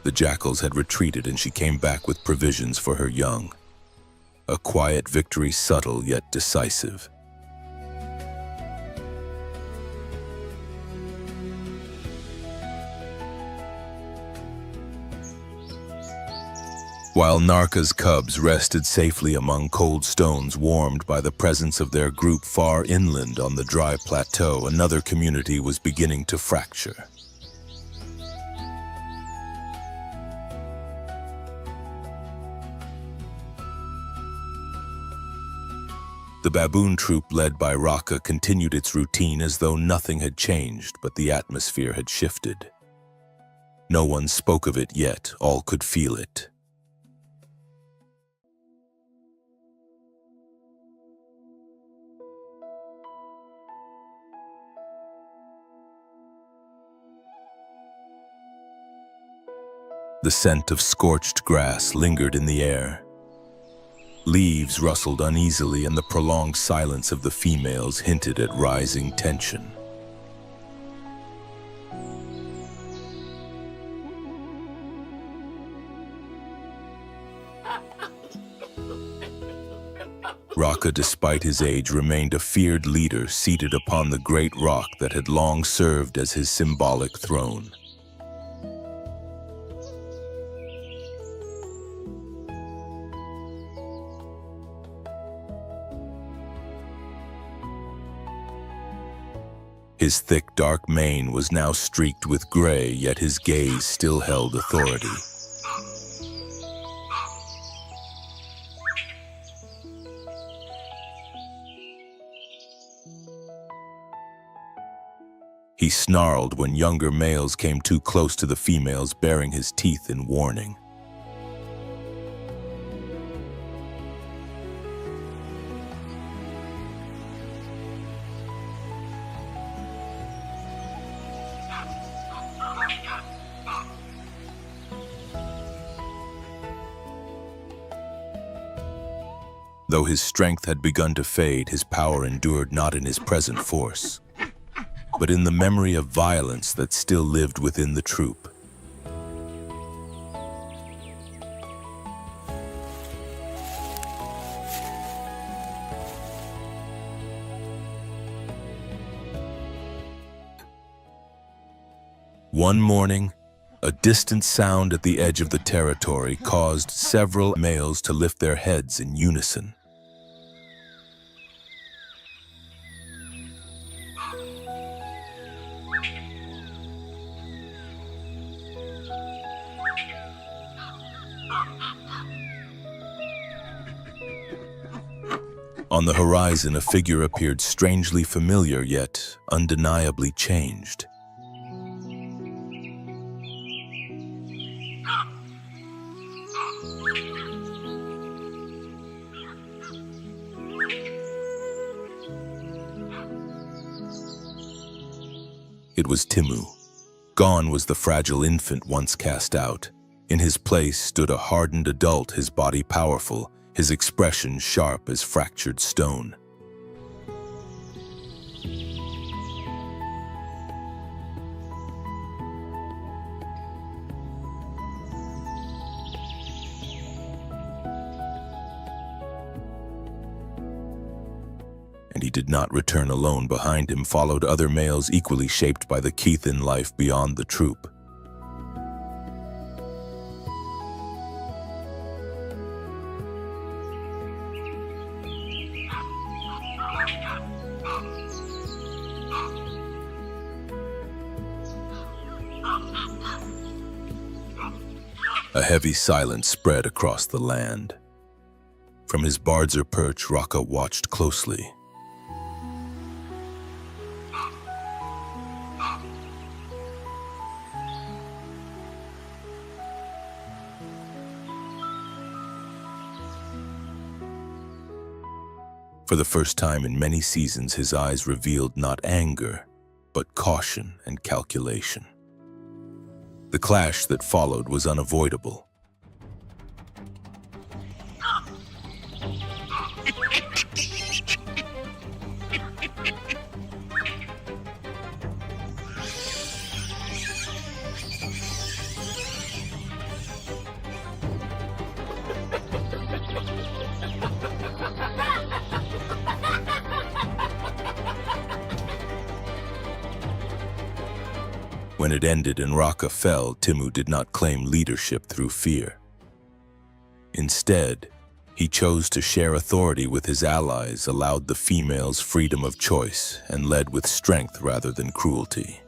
The jackals had retreated and she came back with provisions for her young. A quiet victory, subtle yet decisive. While Narka's cubs rested safely among cold stones warmed by the presence of their group far inland on the dry plateau, another community was beginning to fracture. The baboon troop led by Raka continued its routine as though nothing had changed, but the atmosphere had shifted. No one spoke of it yet, all could feel it. The scent of scorched grass lingered in the air. Leaves rustled uneasily, and the prolonged silence of the females hinted at rising tension. Raka, despite his age, remained a feared leader seated upon the great rock that had long served as his symbolic throne. His thick, dark mane was now streaked with gray, yet his gaze still held authority. He snarled when younger males came too close to the females, baring his teeth in warning. Though his strength had begun to fade, his power endured not in his present force, but in the memory of violence that still lived within the troop. One morning, a distant sound at the edge of the territory caused several males to lift their heads in unison. On the horizon, a figure appeared strangely familiar, yet undeniably changed. It was Timu. Gone was the fragile infant once cast out. In his place stood a hardened adult, his body powerful, his expression sharp as fractured stone. And he did not return alone. Behind him followed other males equally shaped by the Cheethan life beyond the troop. A heavy silence spread across the land. From his barzer perch, Raka watched closely. For the first time in many seasons, his eyes revealed not anger, but caution and calculation. The clash that followed was unavoidable. When it ended and Raka fell, Timu did not claim leadership through fear. Instead, he chose to share authority with his allies, allowed the females freedom of choice, and led with strength rather than cruelty.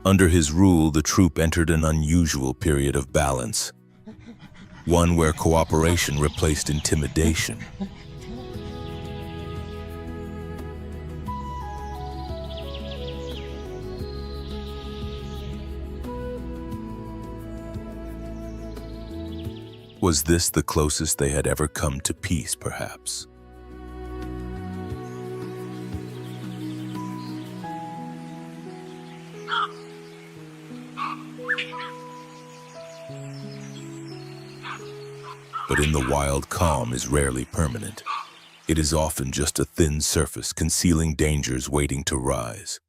Under his rule, the troop entered an unusual period of balance, one where cooperation replaced intimidation. Was this the closest they had ever come to peace, perhaps? But in the wild, calm is rarely permanent. It is often just a thin surface concealing dangers waiting to rise.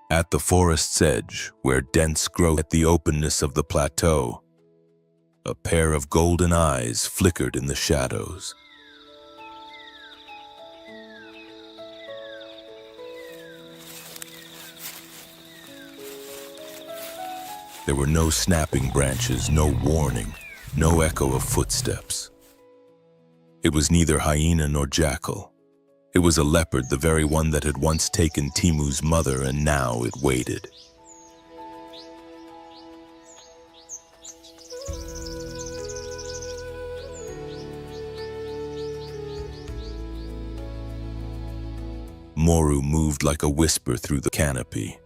At the forest's edge, where dense growth at the openness of the plateau, a pair of golden eyes flickered in the shadows. There were no snapping branches, no warning, no echo of footsteps. It was neither hyena nor jackal. It was a leopard, the very one that had once taken Timu's mother, and now it waited. Moru moved like a whisper through the canopy.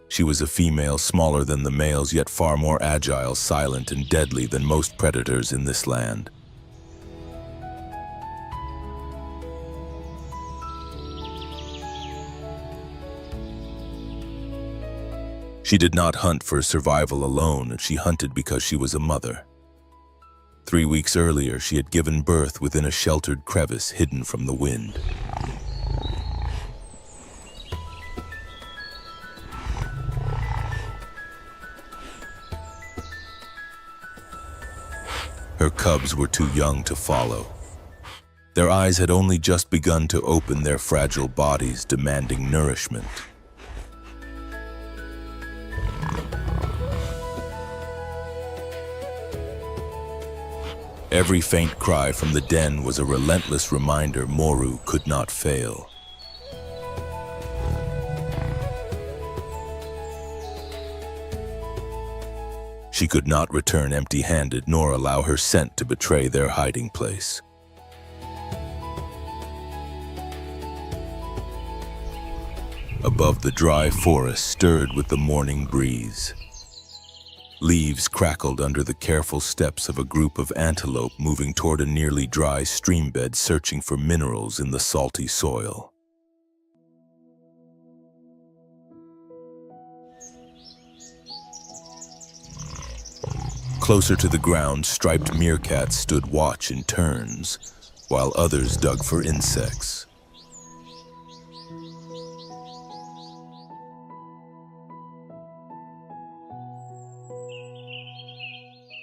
She was a female, smaller than the males, yet far more agile, silent, and deadly than most predators in this land. She did not hunt for survival alone, she hunted because she was a mother. 3 weeks earlier, she had given birth within a sheltered crevice hidden from the wind. Her cubs were too young to follow. Their eyes had only just begun to open, their fragile bodies demanding nourishment. Every faint cry from the den was a relentless reminder Moru could not fail. She could not return empty-handed, nor allow her scent to betray their hiding place. Above, the dry forest stirred with the morning breeze. Leaves crackled under the careful steps of a group of antelope moving toward a nearly dry stream bed, searching for minerals in the salty soil. Closer to the ground, striped meerkats stood watch in turns, while others dug for insects.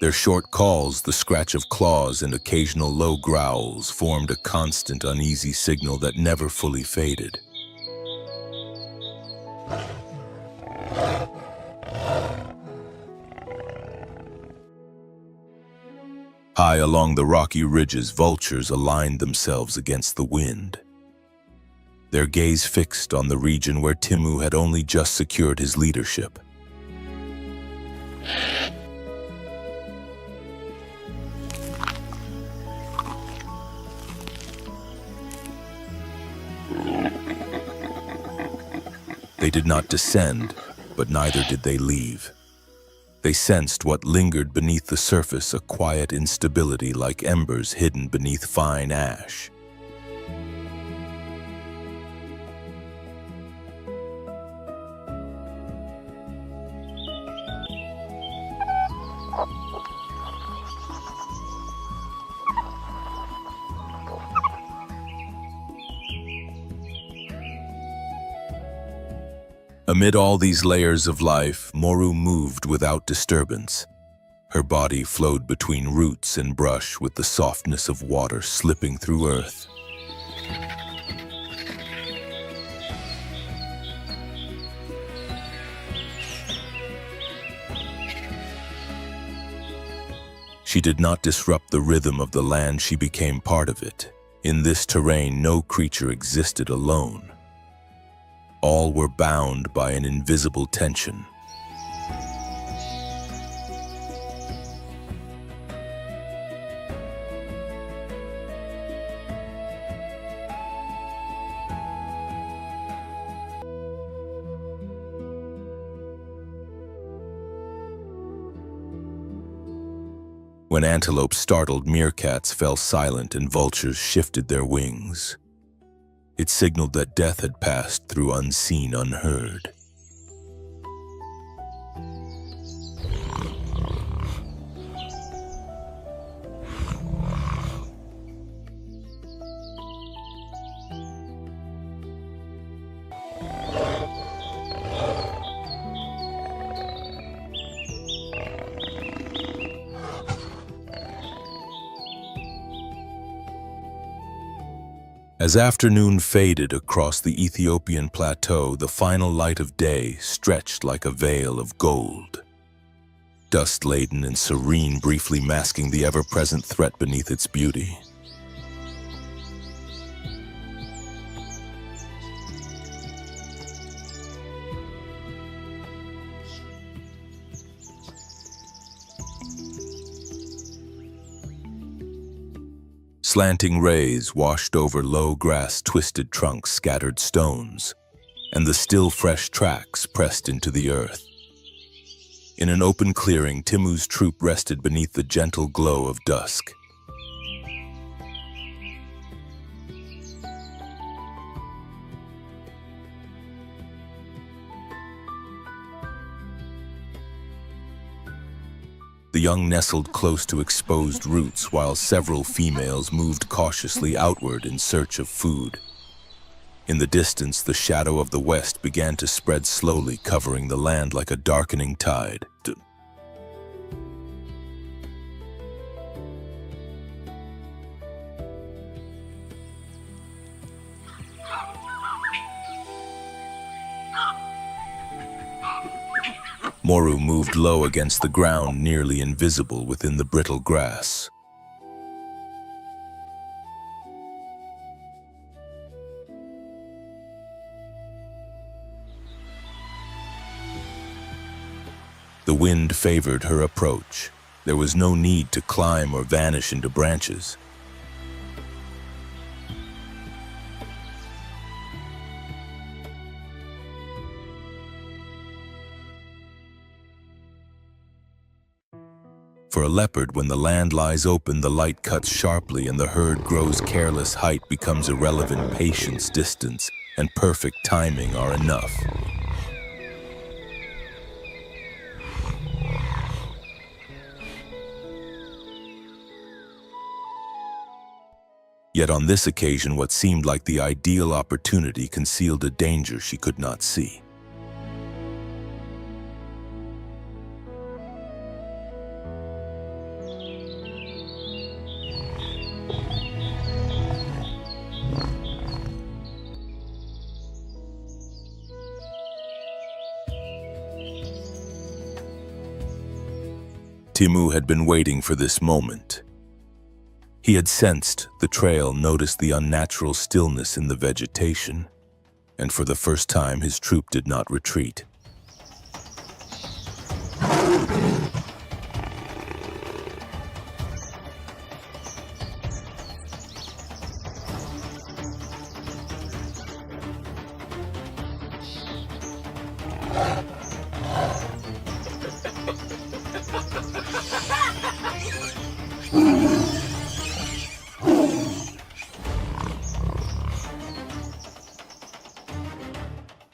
Their short calls, the scratch of claws and occasional low growls, formed a constant, uneasy signal that never fully faded. High along the rocky ridges, vultures aligned themselves against the wind, their gaze fixed on the region where Timu had only just secured his leadership. They did not descend, but neither did they leave. They sensed what lingered beneath the surface, a quiet instability like embers hidden beneath fine ash. Amid all these layers of life, Moru moved without disturbance. Her body flowed between roots and brush with the softness of water slipping through earth. She did not disrupt the rhythm of the land, she became part of it. In this terrain, no creature existed alone. All were bound by an invisible tension. When antelopes startled, meerkats fell silent and vultures shifted their wings. It signaled that death had passed through unseen, unheard. As afternoon faded across the Ethiopian plateau, the final light of day stretched like a veil of gold. Dust-laden and serene, briefly masking the ever-present threat beneath its beauty. Slanting rays washed over low grass, twisted trunks, scattered stones, and the still fresh tracks pressed into the earth. In an open clearing, Timu's troop rested beneath the gentle glow of dusk. The young nestled close to exposed roots while several females moved cautiously outward in search of food. In the distance, the shadow of the west began to spread slowly, covering the land like a darkening tide. Moru moved low against the ground, nearly invisible within the brittle grass. The wind favored her approach. There was no need to climb or vanish into branches. For a leopard, when the land lies open, the light cuts sharply and the herd grows careless. Height becomes irrelevant. Patience, distance, and perfect timing are enough. Yet on this occasion, what seemed like the ideal opportunity concealed a danger she could not see. Timu had been waiting for this moment. He had sensed the trail, noticed the unnatural stillness in the vegetation, and for the first time his troop did not retreat.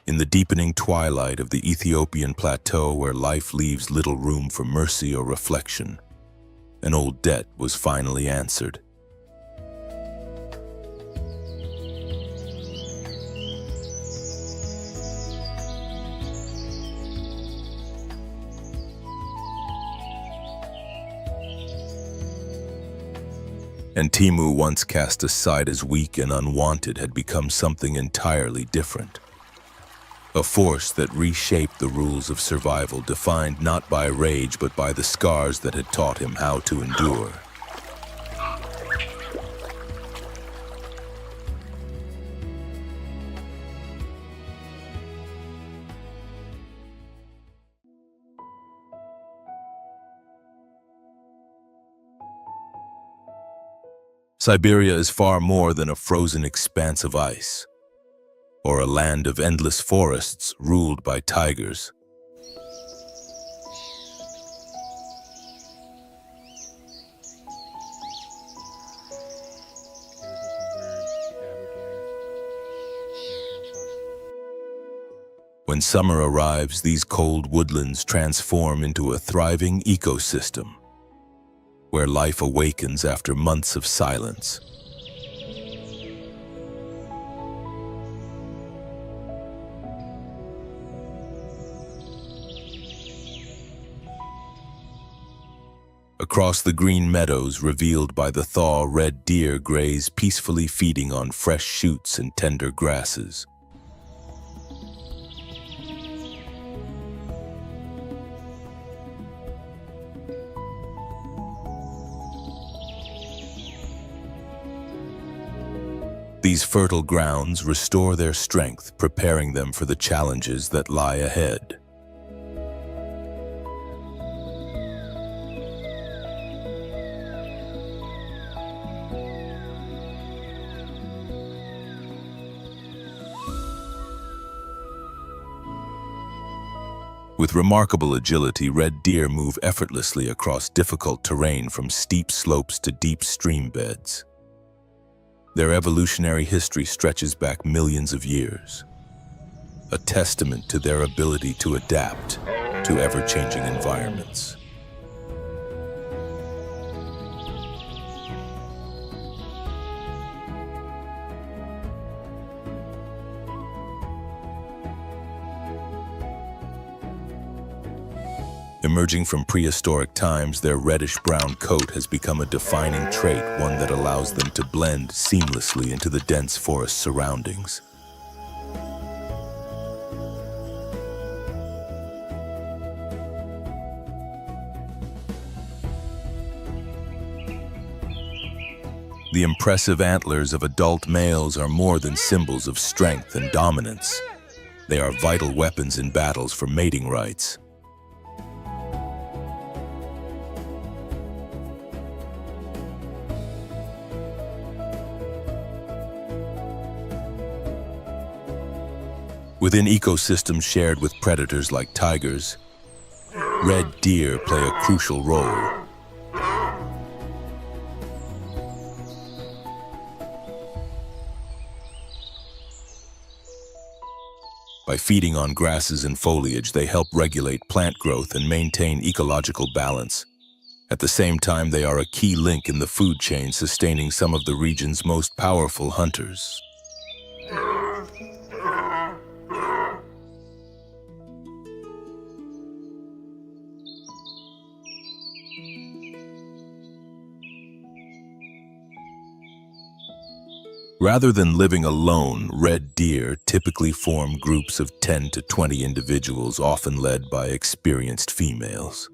In the deepening twilight of the Ethiopian plateau, where life leaves little room for mercy or reflection, an old debt was finally answered. And Timu, once cast aside as weak and unwanted, had become something entirely different. A force that reshaped the rules of survival, defined not by rage but by the scars that had taught him how to endure. Siberia is far more than a frozen expanse of ice, or a land of endless forests ruled by tigers. When summer arrives, these cold woodlands transform into a thriving ecosystem, where life awakens after months of silence. Across the green meadows revealed by the thaw, red deer graze peacefully, feeding on fresh shoots and tender grasses. These fertile grounds restore their strength, preparing them for the challenges that lie ahead. With remarkable agility, red deer move effortlessly across difficult terrain, from steep slopes to deep stream beds. Their evolutionary history stretches back millions of years, a testament to their ability to adapt to ever-changing environments. Emerging from prehistoric times, their reddish-brown coat has become a defining trait, one that allows them to blend seamlessly into the dense forest surroundings. The impressive antlers of adult males are more than symbols of strength and dominance. They are vital weapons in battles for mating rights. Within ecosystems shared with predators like tigers, red deer play a crucial role. By feeding on grasses and foliage, they help regulate plant growth and maintain ecological balance. At the same time, they are a key link in the food chain, sustaining some of the region's most powerful hunters. Rather than living alone, red deer typically form groups of 10 to 20 individuals, often led by experienced females.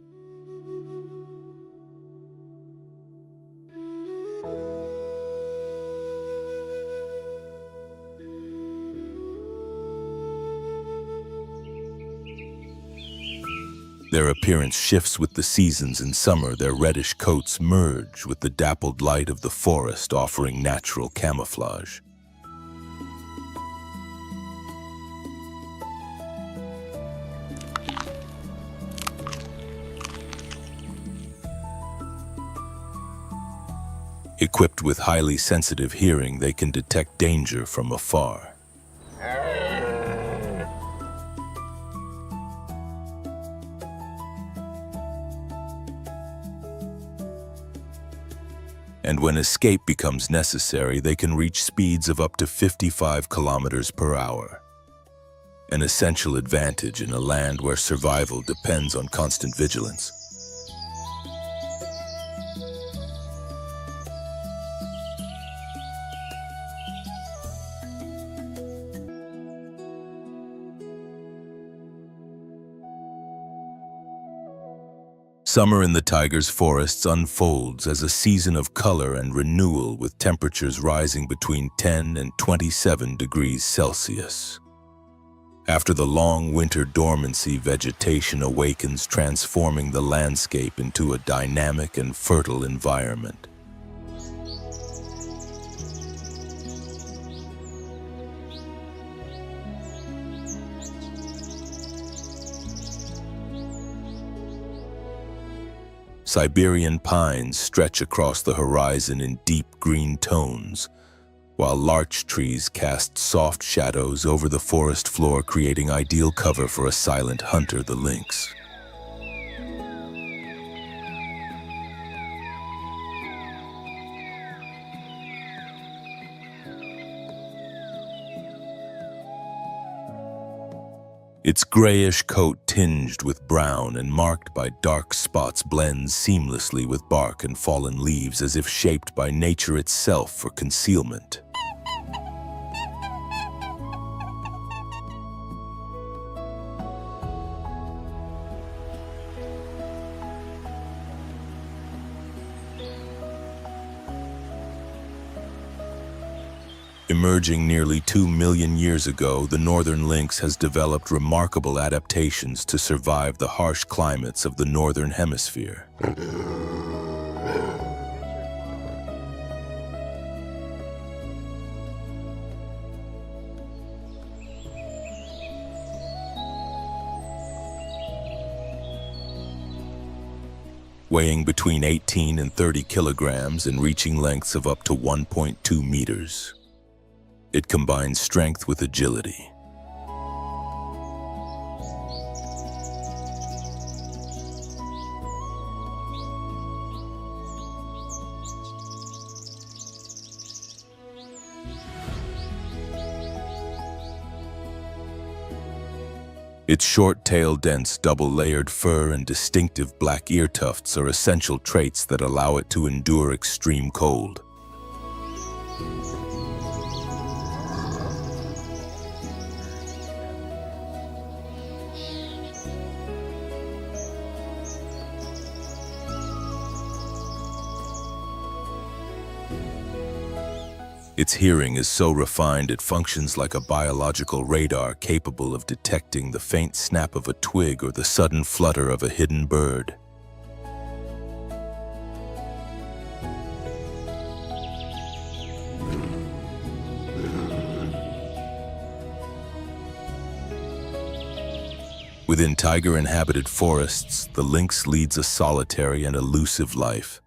Their appearance shifts with the seasons. In summer, their reddish coats merge with the dappled light of the forest, offering natural camouflage. Equipped with highly sensitive hearing, they can detect danger from afar. And when escape becomes necessary, they can reach speeds of up to 55 kilometers per hour. An essential advantage in a land where survival depends on constant vigilance. Summer in the tiger's forests unfolds as a season of color and renewal, with temperatures rising between 10 and 27 degrees Celsius. After the long winter dormancy, vegetation awakens, transforming the landscape into a dynamic and fertile environment. Siberian pines stretch across the horizon in deep green tones, while larch trees cast soft shadows over the forest floor, creating ideal cover for a silent hunter, the lynx. Its grayish coat, tinged with brown and marked by dark spots, blends seamlessly with bark and fallen leaves, as if shaped by nature itself for concealment. Emerging nearly 2 million years ago, the northern lynx has developed remarkable adaptations to survive the harsh climates of the northern hemisphere. Weighing between 18 and 30 kilograms and reaching lengths of up to 1.2 meters. It combines strength with agility. Its short tail, dense double-layered fur, and distinctive black ear tufts are essential traits that allow it to endure extreme cold. Its hearing is so refined it functions like a biological radar, capable of detecting the faint snap of a twig or the sudden flutter of a hidden bird. Within tiger-inhabited forests, the lynx leads a solitary and elusive life.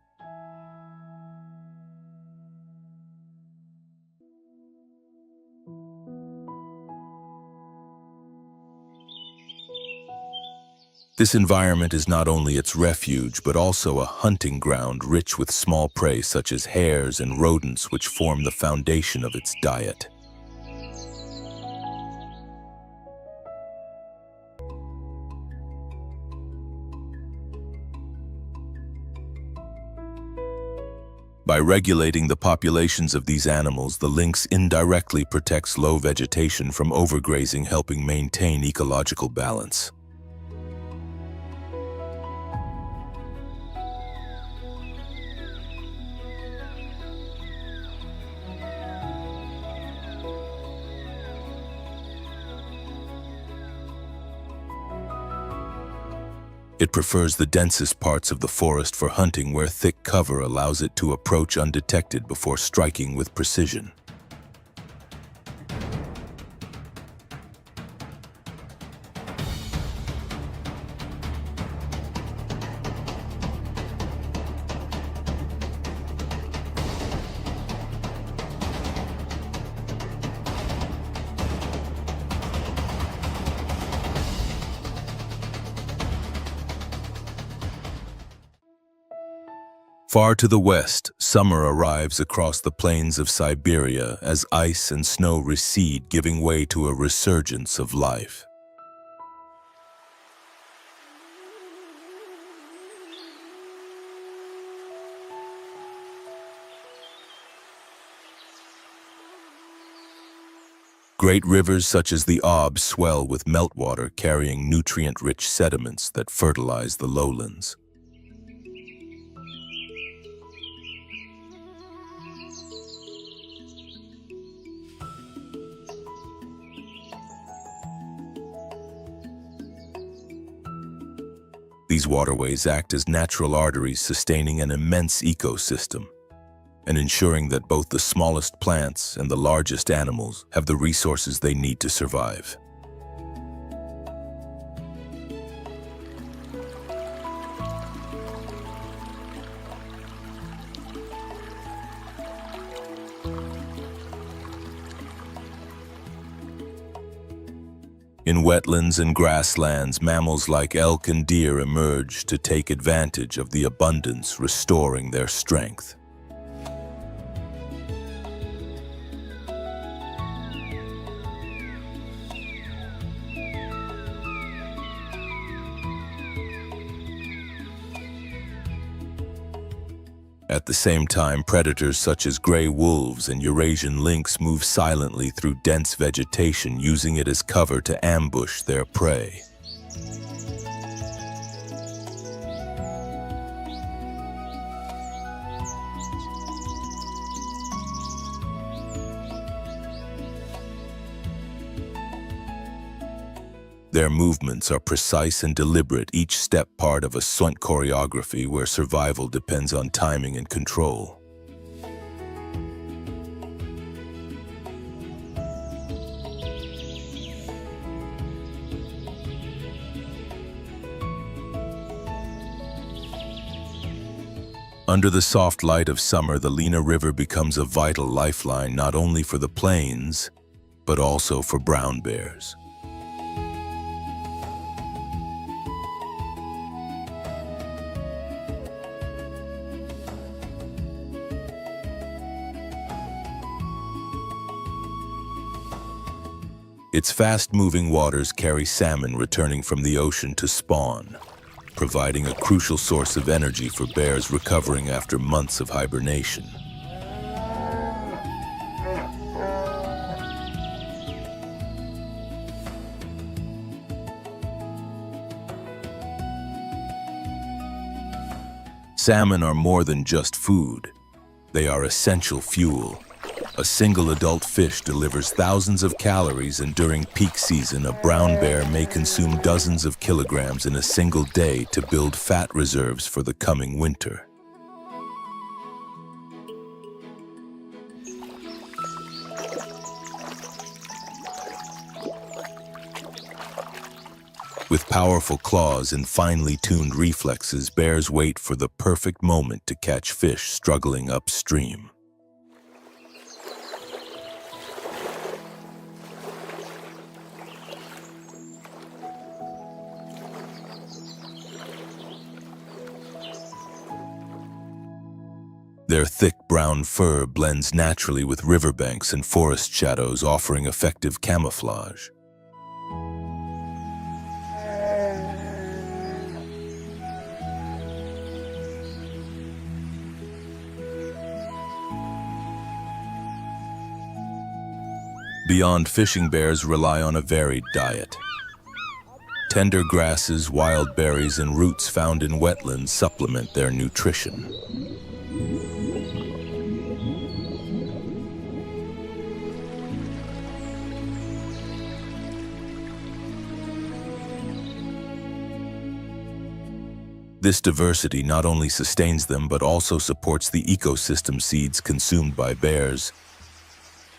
This environment is not only its refuge, but also a hunting ground rich with small prey such as hares and rodents, which form the foundation of its diet. By regulating the populations of these animals, the lynx indirectly protects low vegetation from overgrazing, helping maintain ecological balance. It prefers the densest parts of the forest for hunting, where thick cover allows it to approach undetected before striking with precision. Far to the west, summer arrives across the plains of Siberia as ice and snow recede, giving way to a resurgence of life. Great rivers such as the Ob swell with meltwater, carrying nutrient-rich sediments that fertilize the lowlands. These waterways act as natural arteries sustaining an immense ecosystem and ensuring that both the smallest plants and the largest animals have the resources they need to survive. In wetlands and grasslands, mammals like elk and deer emerge to take advantage of the abundance, restoring their strength. At the same time, predators such as gray wolves and Eurasian lynx move silently through dense vegetation, using it as cover to ambush their prey. Their movements are precise and deliberate, each step part of a stunt choreography where survival depends on timing and control. Under the soft light of summer, the Lena River becomes a vital lifeline not only for the plains, but also for brown bears. Its fast-moving waters carry salmon returning from the ocean to spawn, providing a crucial source of energy for bears recovering after months of hibernation. Salmon are more than just food. They are essential fuel. A single adult fish delivers thousands of calories, and during peak season, a brown bear may consume dozens of kilograms in a single day to build fat reserves for the coming winter. With powerful claws and finely tuned reflexes, bears wait for the perfect moment to catch fish struggling upstream. Their thick brown fur blends naturally with riverbanks and forest shadows, offering effective camouflage. Beyond fishing, bears rely on a varied diet. Tender grasses, wild berries, and roots found in wetlands supplement their nutrition. This diversity not only sustains them but also supports the ecosystem. Seeds consumed by bears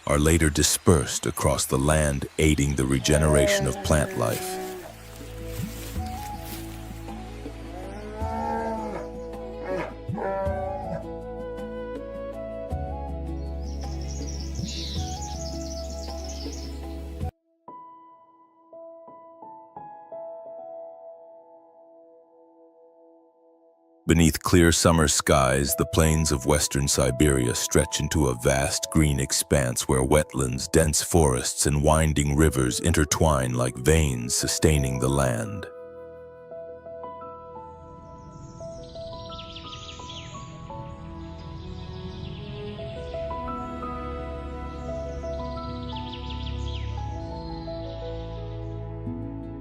are later dispersed across the land, aiding the regeneration of plant life. Beneath clear summer skies, the plains of western Siberia stretch into a vast green expanse where wetlands, dense forests, and winding rivers intertwine like veins sustaining the land.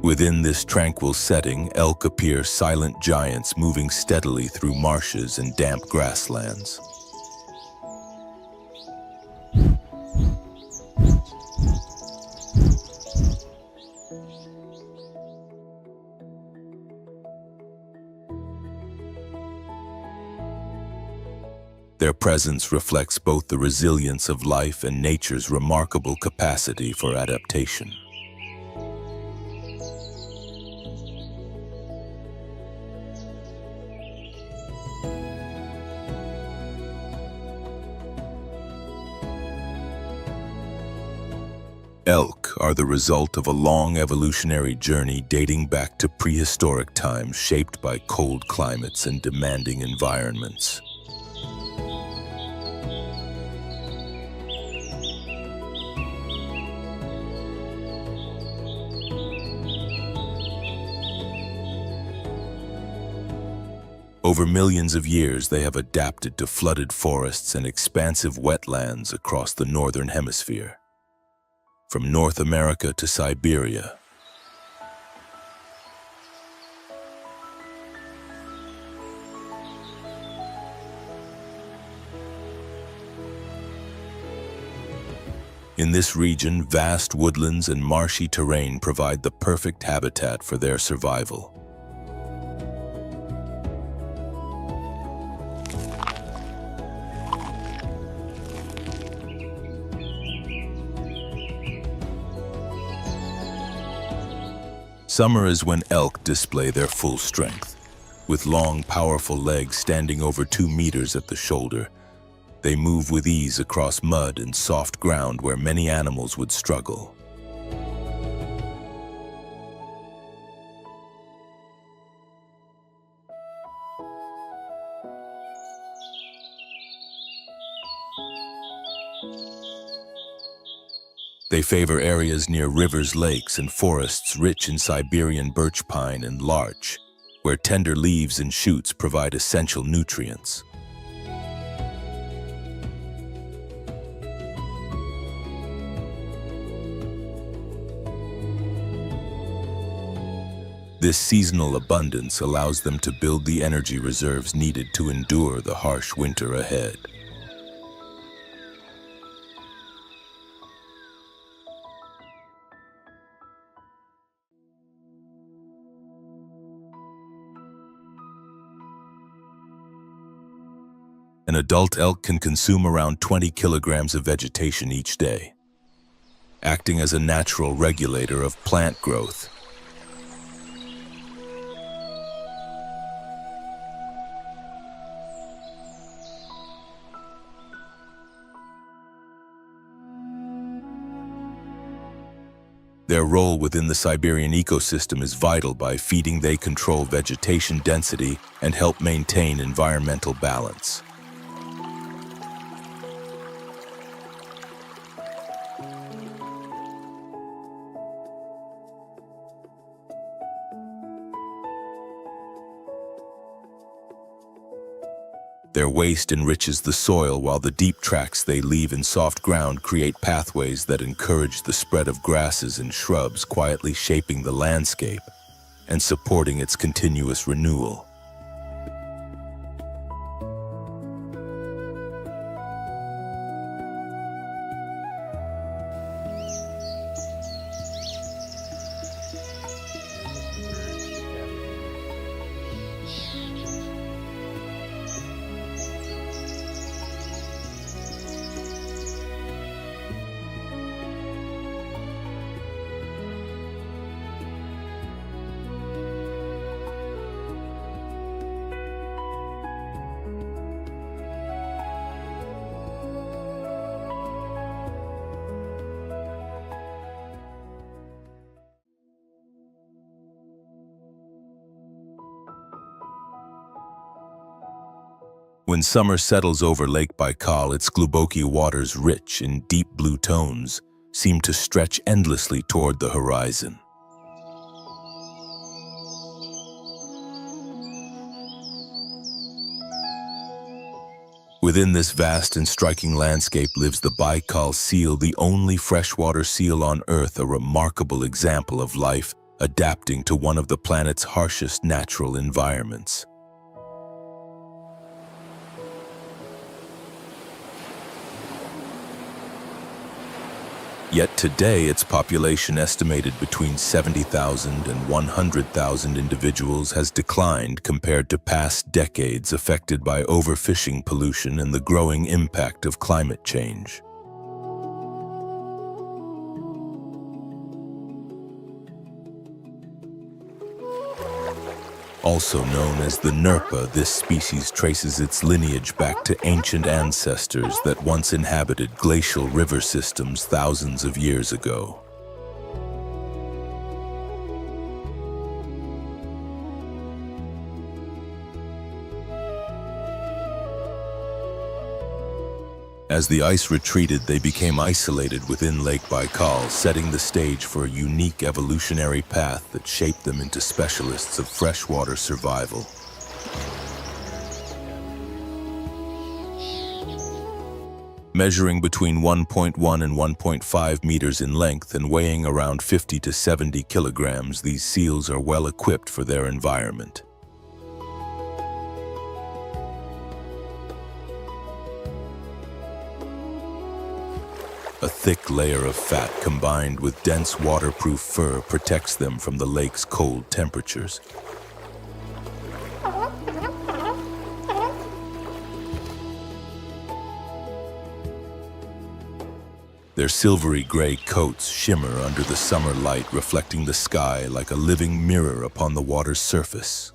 Within this tranquil setting, elk appear silent giants moving steadily through marshes and damp grasslands. Their presence reflects both the resilience of life and nature's remarkable capacity for adaptation. Elk are the result of a long evolutionary journey dating back to prehistoric times, shaped by cold climates and demanding environments. Over millions of years, they have adapted to flooded forests and expansive wetlands across the northern hemisphere. From North America to Siberia. In this region, vast woodlands and marshy terrain provide the perfect habitat for their survival. Summer is when elk display their full strength. With long, powerful legs standing over 2 meters at the shoulder, they move with ease across mud and soft ground where many animals would struggle. They favor areas near rivers, lakes, and forests rich in Siberian birch pine and larch, where tender leaves and shoots provide essential nutrients. This seasonal abundance allows them to build the energy reserves needed to endure the harsh winter ahead. An adult elk can consume around 20 kilograms of vegetation each day, acting as a natural regulator of plant growth. Their role within the Siberian ecosystem is vital. By feeding, they control vegetation density and help maintain environmental balance. Their waste enriches the soil, while the deep tracks they leave in soft ground create pathways that encourage the spread of grasses and shrubs, quietly shaping the landscape and supporting its continuous renewal. When summer settles over Lake Baikal, its Globoki waters, rich in deep blue tones, seem to stretch endlessly toward the horizon. Within this vast and striking landscape lives the Baikal seal, the only freshwater seal on Earth, a remarkable example of life adapting to one of the planet's harshest natural environments. Yet today its population, estimated between 70,000 and 100,000 individuals, has declined compared to past decades, affected by overfishing, pollution, and the growing impact of climate change. Also known as the Nerpa, this species traces its lineage back to ancient ancestors that once inhabited glacial river systems thousands of years ago. As the ice retreated, they became isolated within Lake Baikal, setting the stage for a unique evolutionary path that shaped them into specialists of freshwater survival. Measuring between 1.1 and 1.5 meters in length and weighing around 50 to 70 kilograms, these seals are well equipped for their environment. A thick layer of fat combined with dense waterproof fur protects them from the lake's cold temperatures. Their silvery gray coats shimmer under the summer light, reflecting the sky like a living mirror upon the water's surface.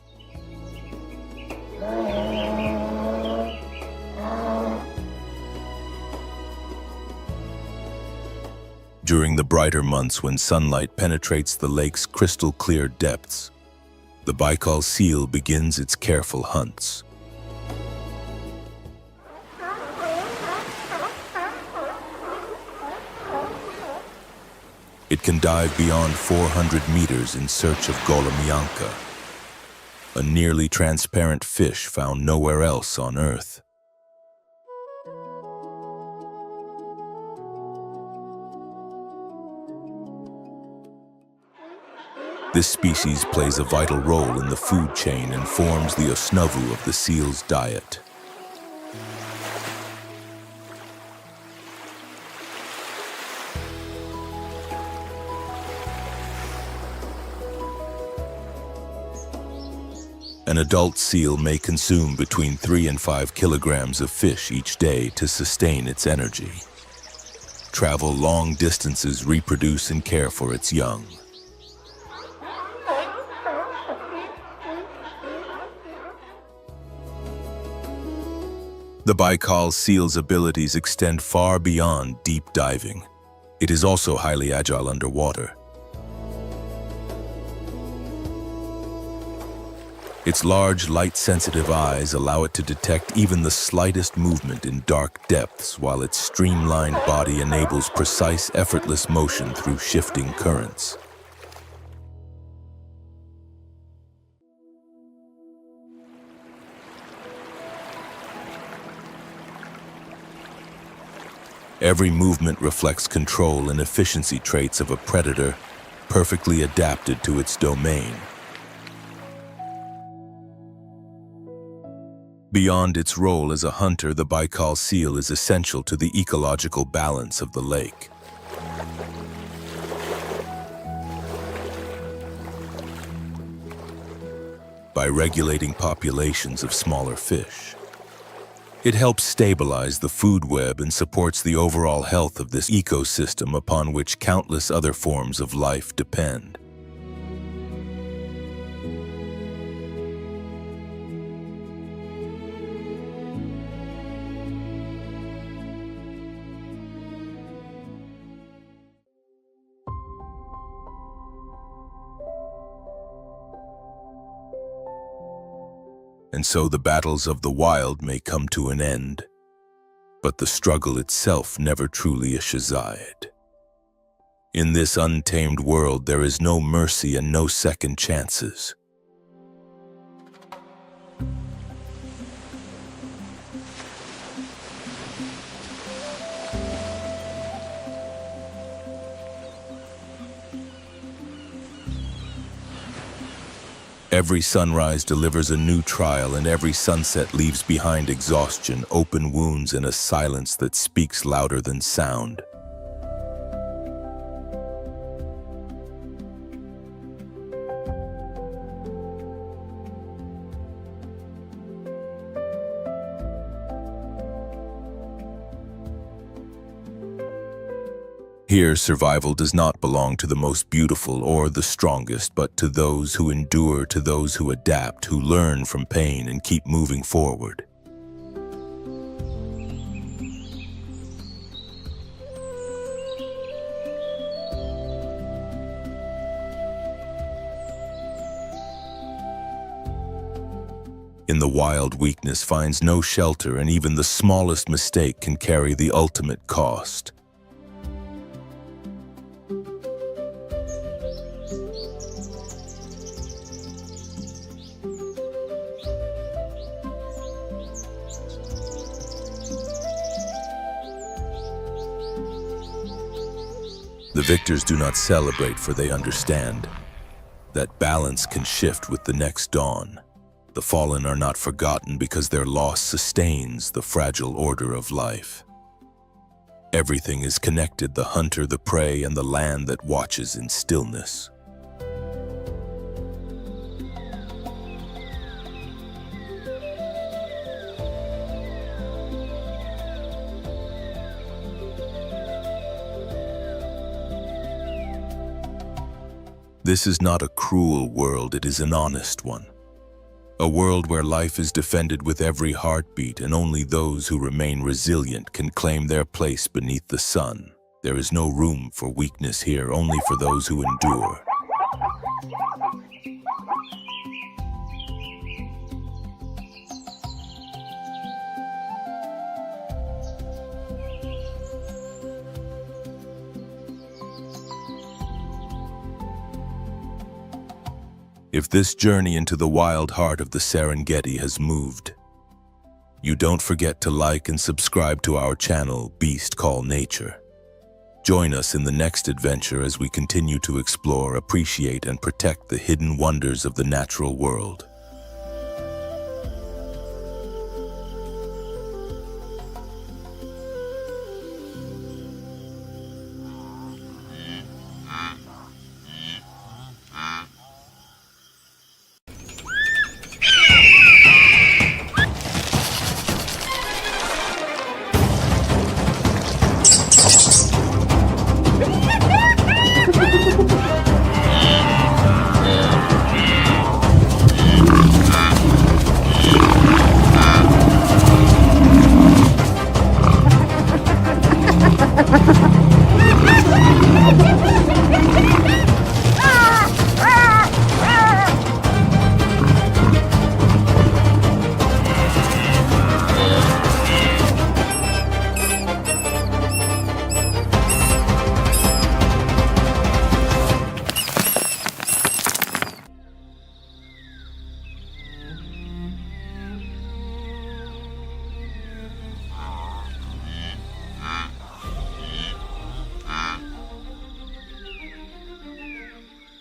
During the brighter months when sunlight penetrates the lake's crystal-clear depths, the Baikal seal begins its careful hunts. It can dive beyond 400 meters in search of golamyanka, a nearly transparent fish found nowhere else on Earth. This species plays a vital role in the food chain and forms the osnovu of the seal's diet. An adult seal may consume between 3 and 5 kilograms of fish each day to sustain its energy, travel long distances, reproduce, and care for its young. The Baikal seal's abilities extend far beyond deep diving. It is also highly agile underwater. Its large, light-sensitive eyes allow it to detect even the slightest movement in dark depths, while its streamlined body enables precise, effortless motion through shifting currents. Every movement reflects control and efficiency traits of a predator, perfectly adapted to its domain. Beyond its role as a hunter, the Baikal seal is essential to the ecological balance of the lake. By regulating populations of smaller fish, it helps stabilize the food web and supports the overall health of this ecosystem upon which countless other forms of life depend. And so the battles of the wild may come to an end, but the struggle itself never truly shazayed. In this untamed world, there is no mercy and no second chances. Every sunrise delivers a new trial, and every sunset leaves behind exhaustion, open wounds, and a silence that speaks louder than sound. Here, survival does not belong to the most beautiful or the strongest, but to those who endure, to those who adapt, who learn from pain and keep moving forward. In the wild, weakness finds no shelter, and even the smallest mistake can carry the ultimate cost. The victors do not celebrate, for they understand that balance can shift with the next dawn. The fallen are not forgotten because their loss sustains the fragile order of life. Everything is connected: the hunter, the prey, and the land that watches in stillness. This is not a cruel world, it is an honest one. A world where life is defended with every heartbeat, and only those who remain resilient can claim their place beneath the sun. There is no room for weakness here, only for those who endure. If this journey into the wild heart of the Serengeti has moved you, don't forget to like and subscribe to our channel, Beast Call Nature. Join us in the next adventure as we continue to explore, appreciate, and protect the hidden wonders of the natural world.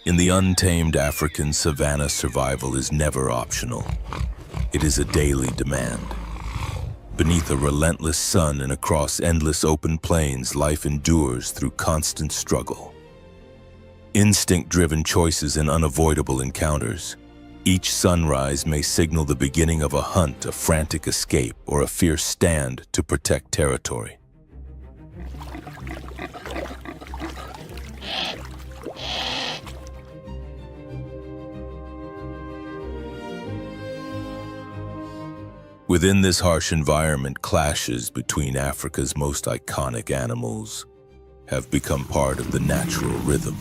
In the untamed African savannah, survival is never optional. It is a daily demand. Beneath a relentless sun and across endless open plains, life endures through constant struggle. Instinct-driven choices and unavoidable encounters. Each sunrise may signal the beginning of a hunt, a frantic escape, or a fierce stand to protect territory. Within this harsh environment, clashes between Africa's most iconic animals have become part of the natural rhythm.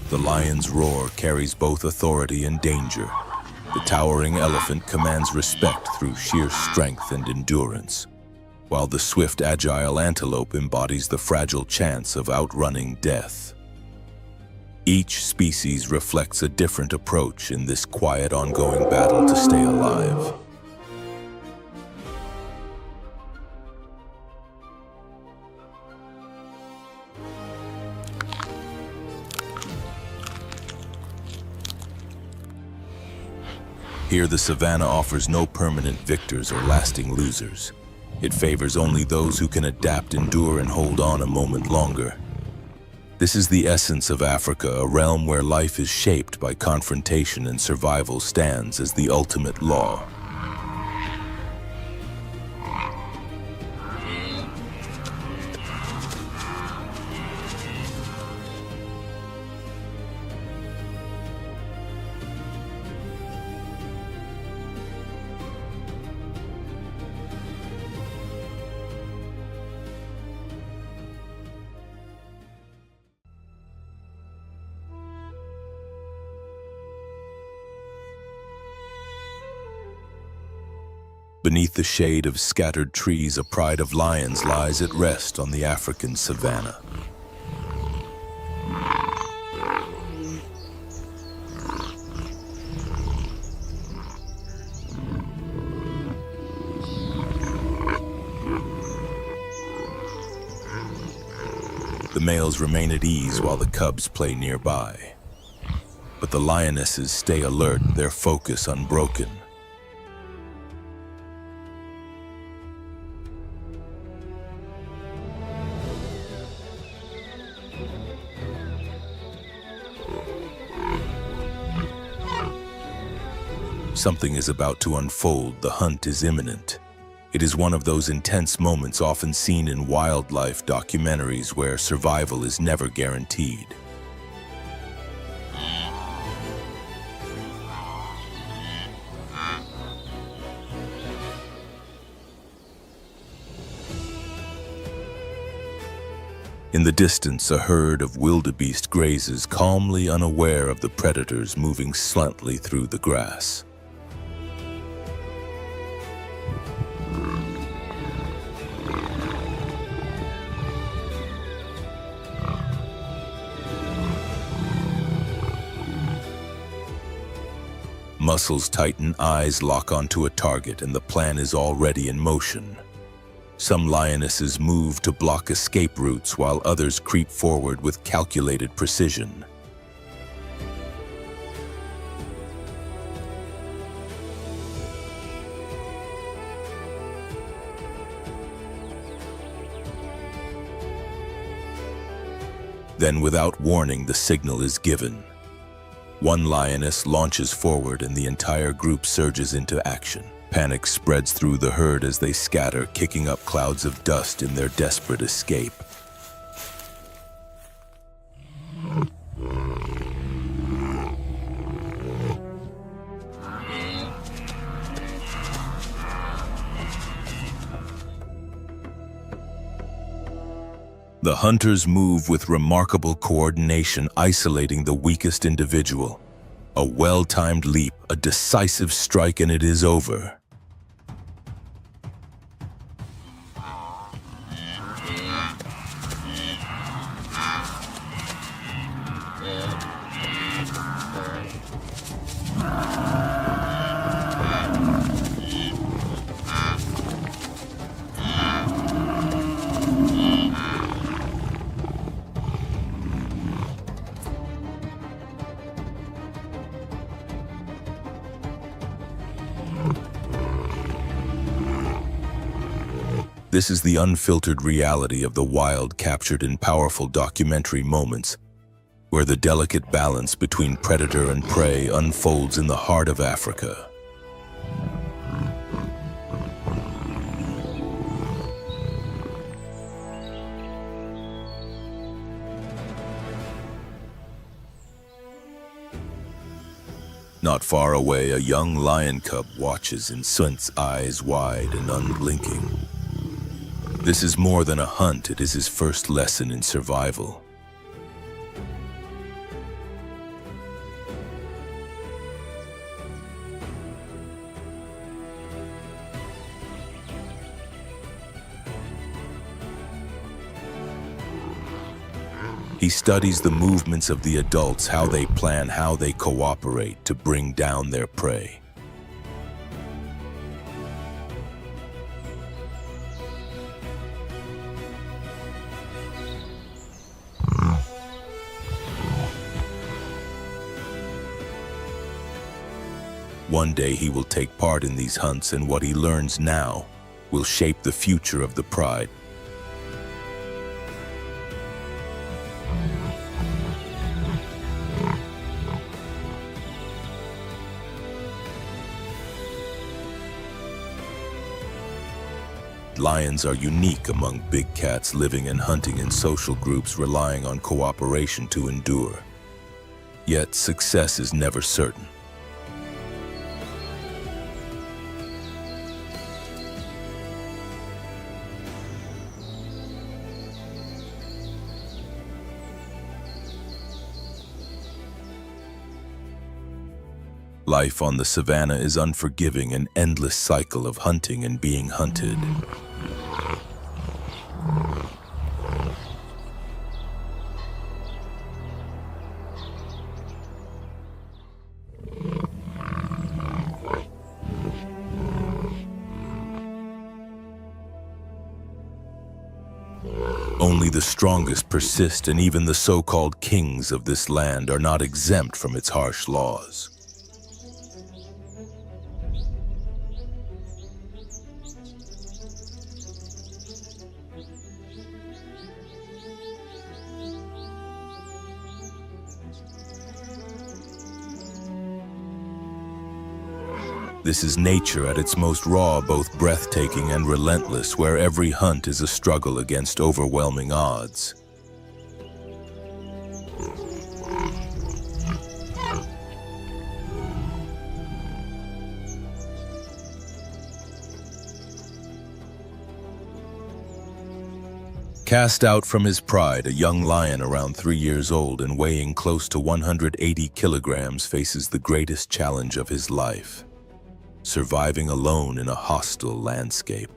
The lion's roar carries both authority and danger. The towering elephant commands respect through sheer strength and endurance, while the swift, agile antelope embodies the fragile chance of outrunning death. Each species reflects a different approach in this quiet, ongoing battle to stay alive. Here, the savannah offers no permanent victors or lasting losers. It favors only those who can adapt, endure, and hold on a moment longer. This is the essence of Africa, a realm where life is shaped by confrontation and survival stands as the ultimate law. Beneath the shade of scattered trees, a pride of lions lies at rest on the African savannah. The males remain at ease while the cubs play nearby. But the lionesses stay alert, their focus unbroken. Something is about to unfold. The hunt is imminent. It is one of those intense moments often seen in wildlife documentaries where survival is never guaranteed. In the distance, a herd of wildebeest grazes, calmly unaware of the predators moving silently through the grass. Muscles tighten, eyes lock onto a target, and the plan is already in motion. Some lionesses move to block escape routes, while others creep forward with calculated precision. Then, without warning, the signal is given. One lioness launches forward and the entire group surges into action. Panic spreads through the herd as they scatter, kicking up clouds of dust in their desperate escape. The hunters move with remarkable coordination, isolating the weakest individual. A well-timed leap, a decisive strike, and it is over. This is the unfiltered reality of the wild, captured in powerful documentary moments, where the delicate balance between predator and prey unfolds in the heart of Africa. Not far away, a young lion cub watches, Swift's eyes wide and unblinking. This is more than a hunt, it is his first lesson in survival. He studies the movements of the adults, how they plan, how they cooperate to bring down their prey. One day he will take part in these hunts, and what he learns now will shape the future of the pride. Lions are unique among big cats, living and hunting in social groups, relying on cooperation to endure. Yet success is never certain. Life on the savannah is unforgiving, an endless cycle of hunting and being hunted. Only the strongest persist, and even the so-called kings of this land are not exempt from its harsh laws. This is nature at its most raw, both breathtaking and relentless, where every hunt is a struggle against overwhelming odds. Cast out from his pride, a young lion around 3 years old and weighing close to 180 kilograms faces the greatest challenge of his life: surviving alone in a hostile landscape.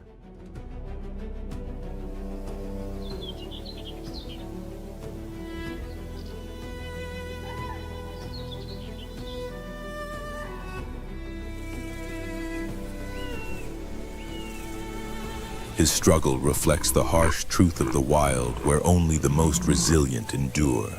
His struggle reflects the harsh truth of the wild, where only the most resilient endure.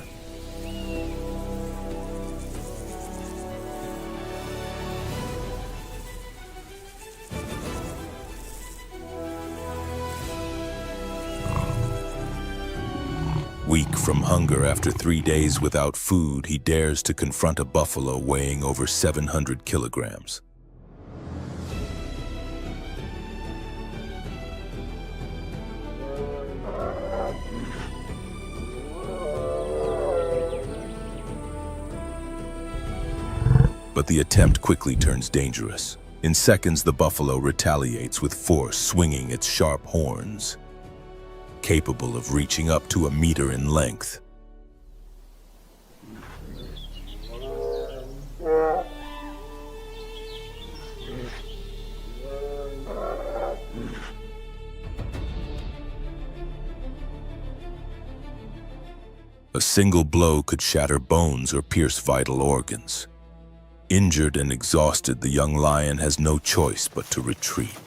Weak from hunger after 3 days without food, he dares to confront a buffalo weighing over 700 kilograms. But the attempt quickly turns dangerous. In seconds, the buffalo retaliates with force, swinging its sharp horns, capable of reaching up to 1 meter in length. A single blow could shatter bones or pierce vital organs. Injured and exhausted, the young lion has no choice but to retreat.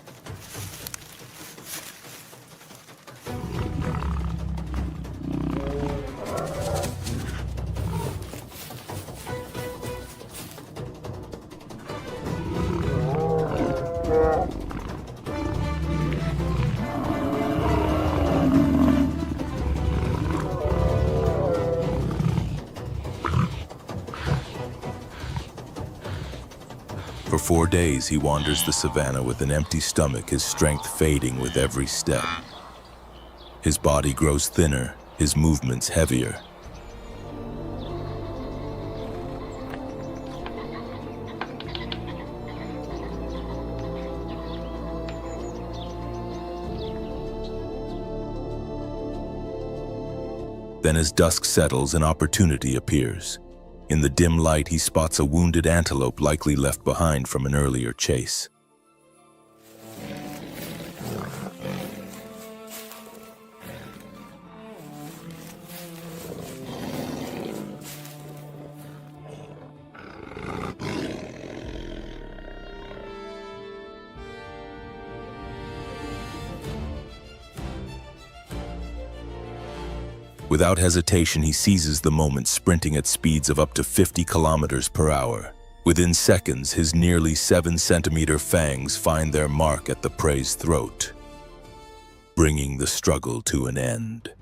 For 4 days, he wanders the savannah with an empty stomach, his strength fading with every step. His body grows thinner, his movements heavier. Then as dusk settles, an opportunity appears. In the dim light, he spots a wounded antelope likely left behind from an earlier chase. Without hesitation, he seizes the moment, sprinting at speeds of up to 50 kilometers per hour. Within seconds, his nearly 7-centimeter fangs find their mark at the prey's throat, bringing the struggle to an end.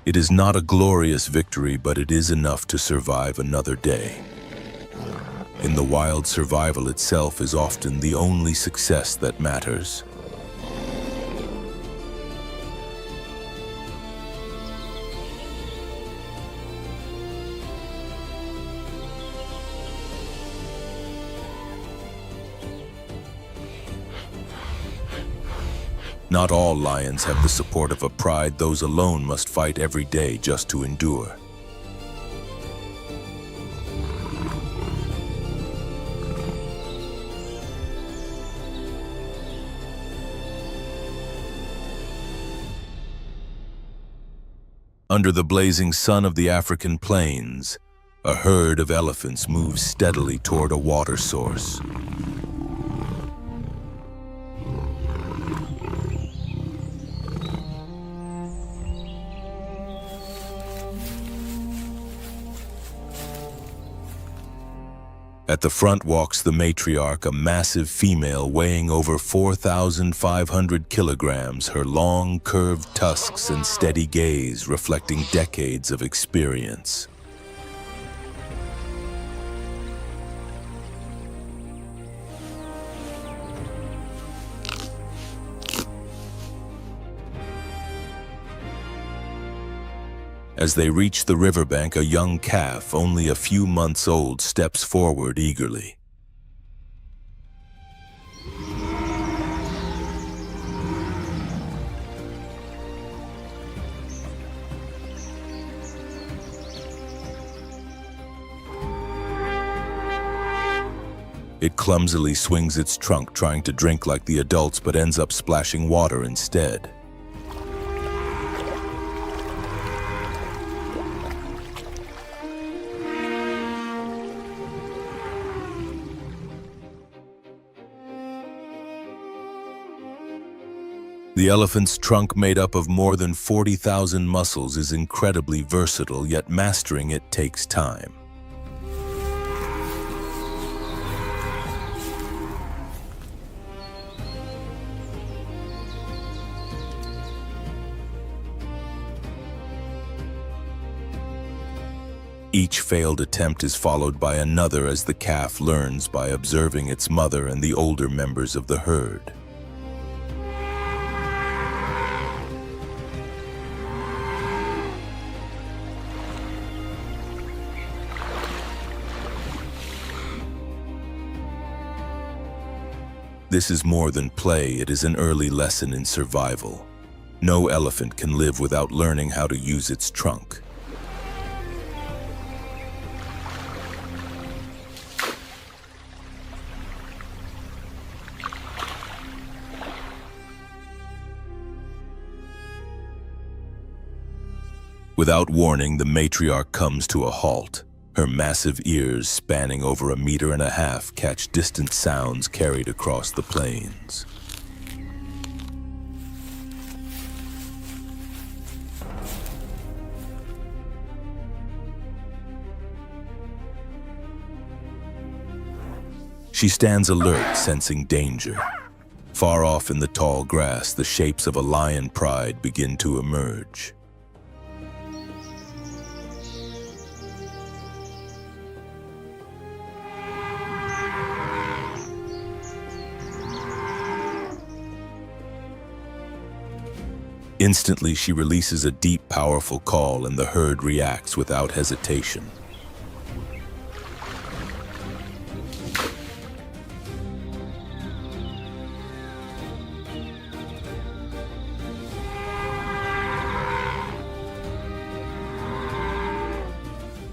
It is not a glorious victory, but it is enough to survive another day. In the wild, survival itself is often the only success that matters. Not all lions have the support of a pride. Those alone must fight every day just to endure. Under the blazing sun of the African plains, a herd of elephants moves steadily toward a water source. At the front walks the matriarch, a massive female weighing over 4,500 kilograms, her long, curved tusks and steady gaze reflecting decades of experience. As they reach the riverbank, a young calf, only a few months old, steps forward eagerly. It clumsily swings its trunk, trying to drink like the adults, but ends up splashing water instead. The elephant's trunk, made up of more than 40,000 muscles, is incredibly versatile, yet mastering it takes time. Each failed attempt is followed by another as the calf learns by observing its mother and the older members of the herd. This is more than play, it is an early lesson in survival. No elephant can live without learning how to use its trunk. Without warning, the matriarch comes to a halt. Her massive ears, spanning over 1.5 meters, catch distant sounds carried across the plains. She stands alert, sensing danger. Far off in the tall grass, the shapes of a lion pride begin to emerge. Instantly, she releases a deep, powerful call, and the herd reacts without hesitation.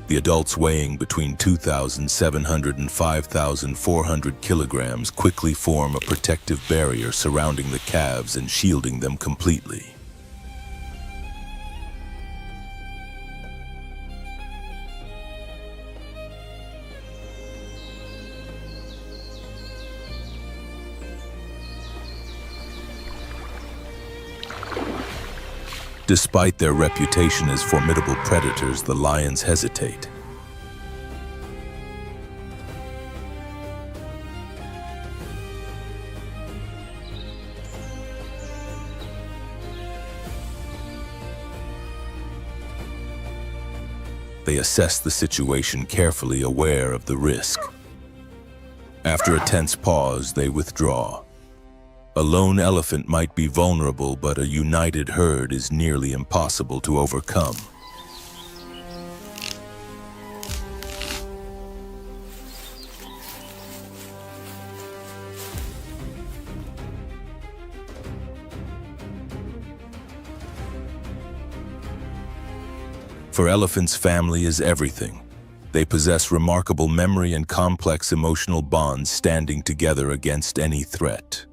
The adults, weighing between 2,700 and 5,400 kilograms, quickly form a protective barrier surrounding the calves and shielding them completely. Despite their reputation as formidable predators, the lions hesitate. They assess the situation carefully, aware of the risk. After a tense pause, they withdraw. A lone elephant might be vulnerable, but a united herd is nearly impossible to overcome. For elephants, family is everything. They possess remarkable memory and complex emotional bonds, standing together against any threat.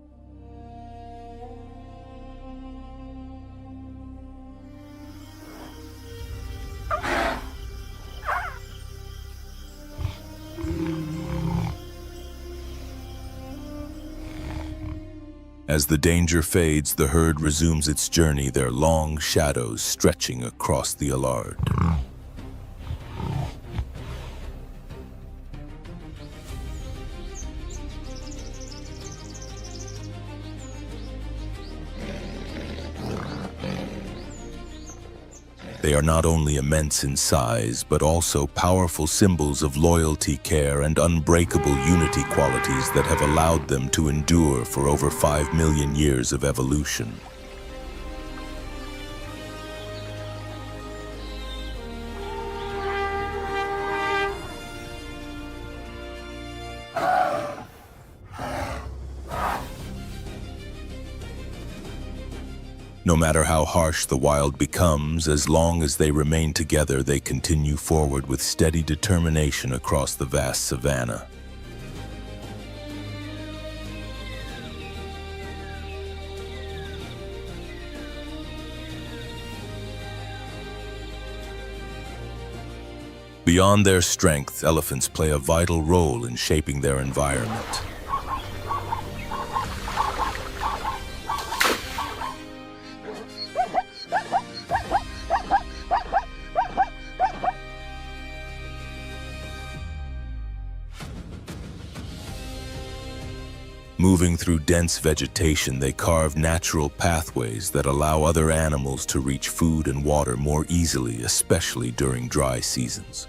As the danger fades, the herd resumes its journey, their long shadows stretching across the allard. They are not only immense in size, but also powerful symbols of loyalty, care, and unbreakable unity, qualities that have allowed them to endure for over 5 million years of evolution. No matter how harsh the wild becomes, as long as they remain together, they continue forward with steady determination across the vast savannah. Beyond their strength, elephants play a vital role in shaping their environment. Moving through dense vegetation, they carve natural pathways that allow other animals to reach food and water more easily, especially during dry seasons.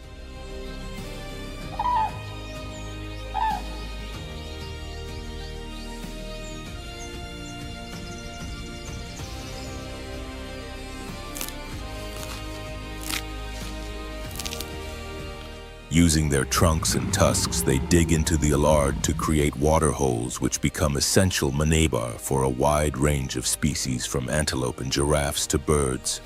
Using their trunks and tusks, they dig into the allard to create water holes, which become essential manabar for a wide range of species, from antelope and giraffes to birds.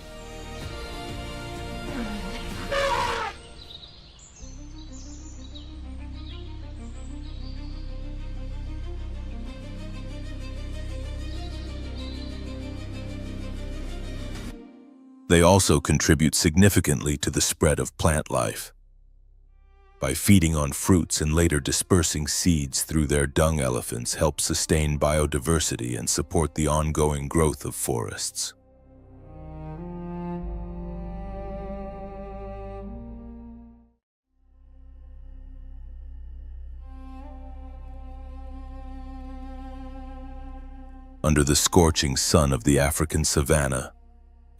They also contribute significantly to the spread of plant life. By feeding on fruits and later dispersing seeds through their dung, elephants help sustain biodiversity and support the ongoing growth of forests. Under the scorching sun of the African savannah,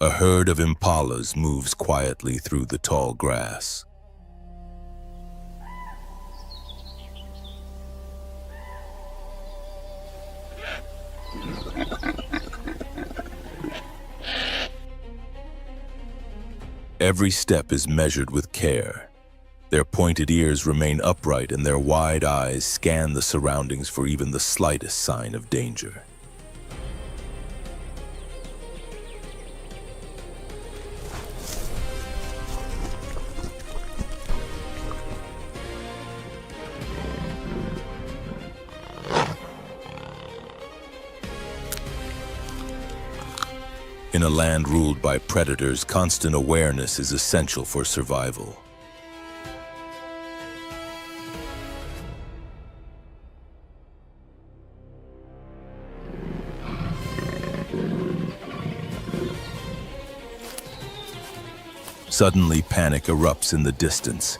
a herd of impalas moves quietly through the tall grass. Every step is measured with care. Their pointed ears remain upright and their wide eyes scan the surroundings for even the slightest sign of danger. In a land ruled by predators, constant awareness is essential for survival. Suddenly, panic erupts in the distance.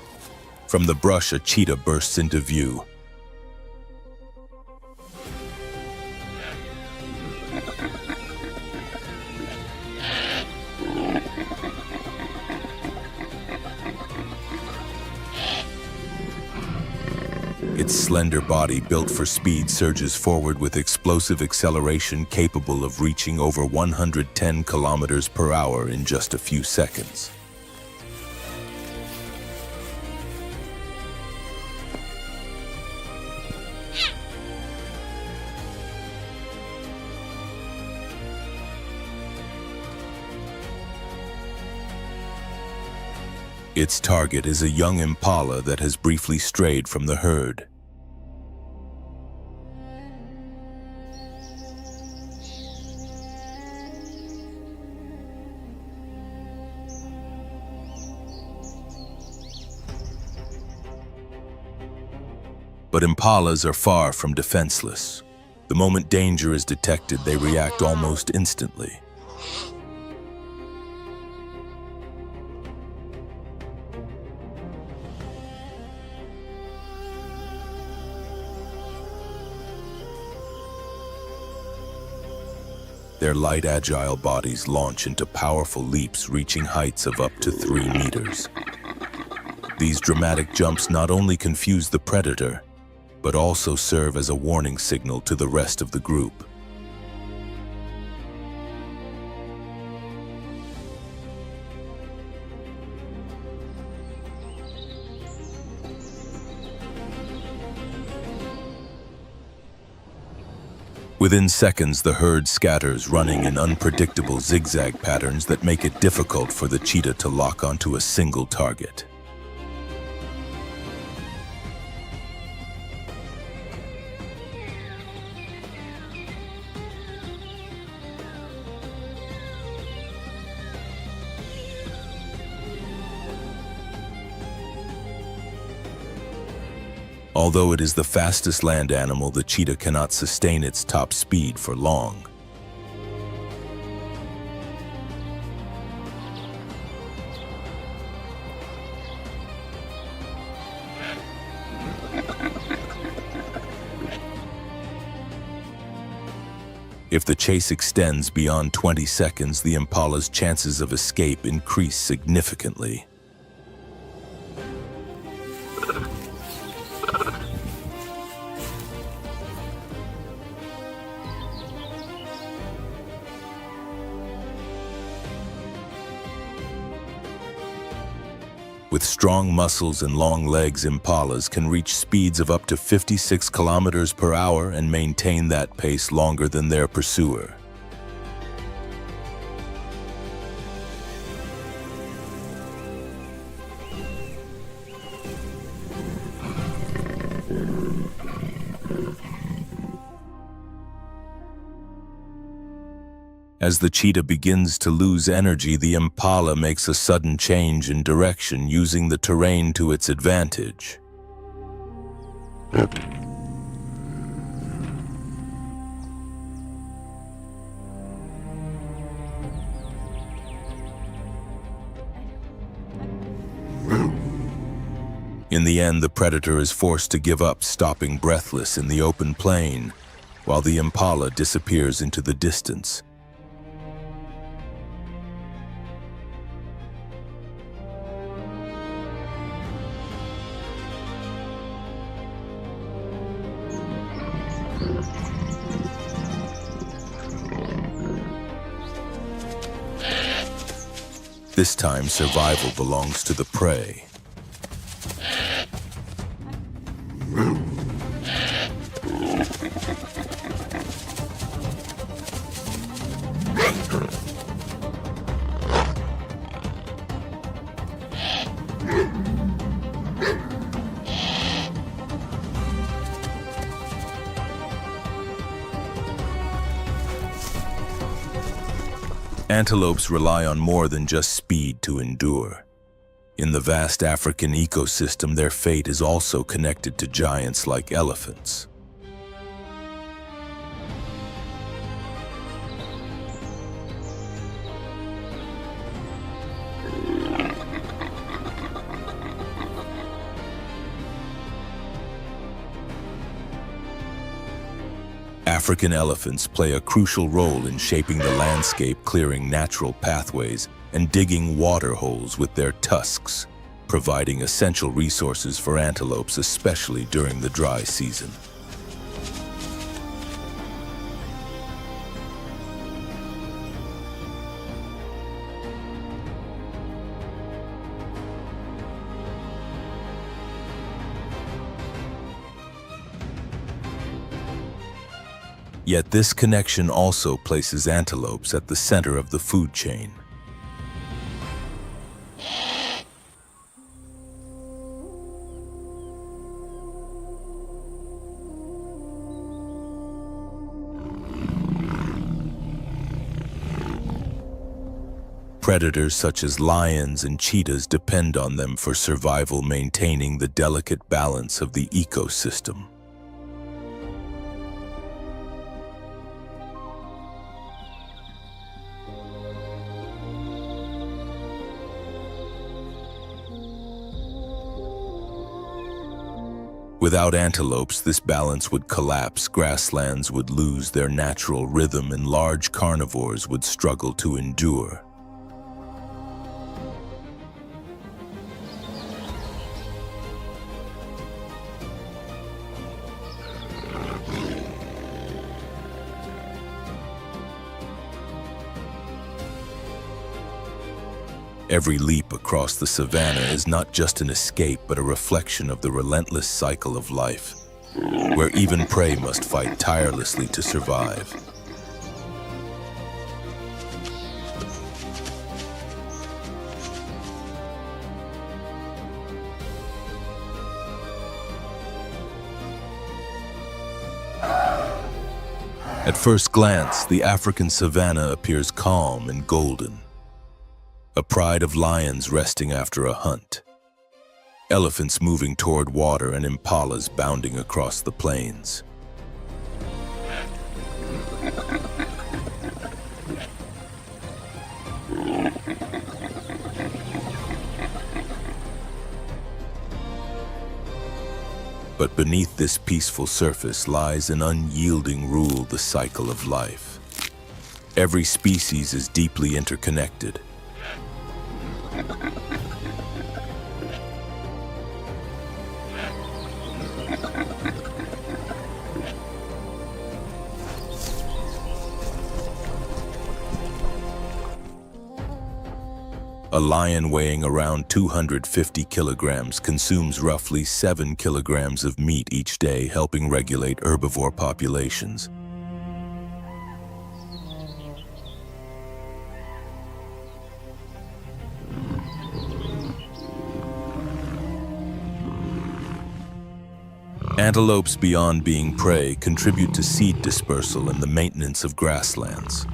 From the brush, a cheetah bursts into view. Its slender body, built for speed, surges forward with explosive acceleration capable of reaching over 110 kilometers per hour in just a few seconds. Its target is a young impala that has briefly strayed from the herd. But impalas are far from defenseless. The moment danger is detected, they react almost instantly. Their light, agile bodies launch into powerful leaps, reaching heights of up to 3 meters. These dramatic jumps not only confuse the predator, but also serve as a warning signal to the rest of the group. Within seconds, the herd scatters, running in unpredictable zigzag patterns that make it difficult for the cheetah to lock onto a single target. Although it is the fastest land animal, the cheetah cannot sustain its top speed for long. If the chase extends beyond 20 seconds, the impala's chances of escape increase significantly. With strong muscles and long legs, impalas can reach speeds of up to 56 kilometers per hour and maintain that pace longer than their pursuer. As the cheetah begins to lose energy, the impala makes a sudden change in direction, using the terrain to its advantage. In the end, the predator is forced to give up, stopping breathless in the open plain, while the impala disappears into the distance. This time, survival belongs to the prey. Antelopes rely on more than just speed to endure. In the vast African ecosystem, their fate is also connected to giants like elephants. African elephants play a crucial role in shaping the landscape, clearing natural pathways and digging water holes with their tusks. providing essential resources for antelopes, especially during the dry season. Yet this connection also places antelopes at the center of the food chain. Predators such as lions and cheetahs depend on them for survival, maintaining the delicate balance of the ecosystem. Without antelopes, this balance would collapse, grasslands would lose their natural rhythm, and large carnivores would struggle to endure. Every leap across the savannah is not just an escape, but a reflection of the relentless cycle of life, where even prey must fight tirelessly to survive. At first glance, the African savannah appears calm and golden, a pride of lions resting after a hunt, elephants moving toward water, and impalas bounding across the plains. But beneath this peaceful surface lies an unyielding rule, the cycle of life. Every species is deeply interconnected. A lion weighing around 250 kilograms consumes roughly 7 kilograms of meat each day, helping regulate herbivore populations. Antelopes, beyond being prey, contribute to seed dispersal and the maintenance of grasslands.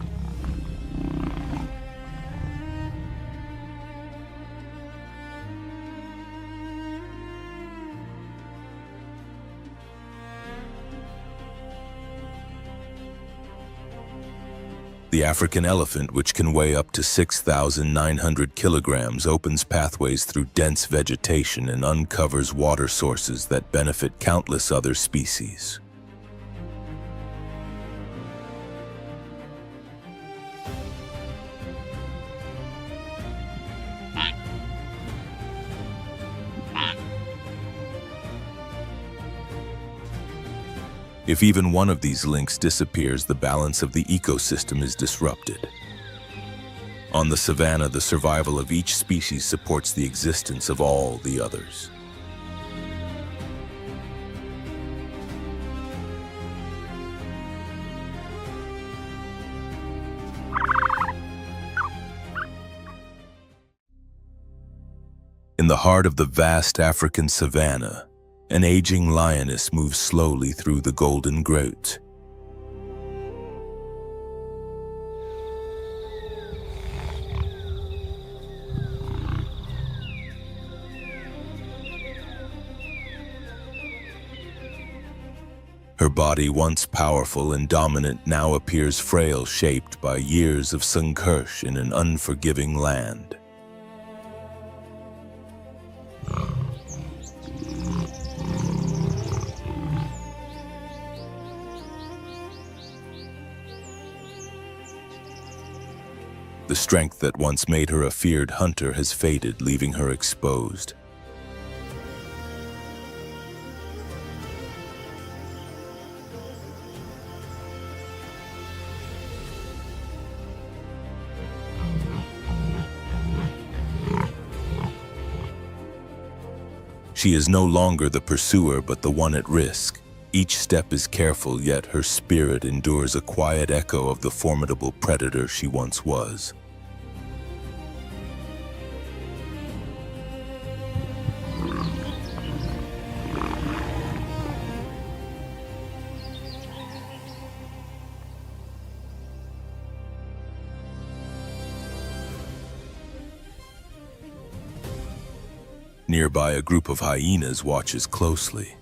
The African elephant, which can weigh up to 6,900 kilograms, opens pathways through dense vegetation and uncovers water sources that benefit countless other species. If even one of these links disappears, the balance of the ecosystem is disrupted. On the savannah, the survival of each species supports the existence of all the others. In the heart of the vast African savannah, an aging lioness moves slowly through the golden growth. Her body, once powerful and dominant, now appears frail, shaped by years of Sanghursh in an unforgiving land. The strength that once made her a feared hunter has faded, leaving her exposed, She is no longer the pursuer but the one at risk. Each step is careful, yet her spirit endures a quiet echo of the formidable predator she once was. Nearby, a group of hyenas watches closely.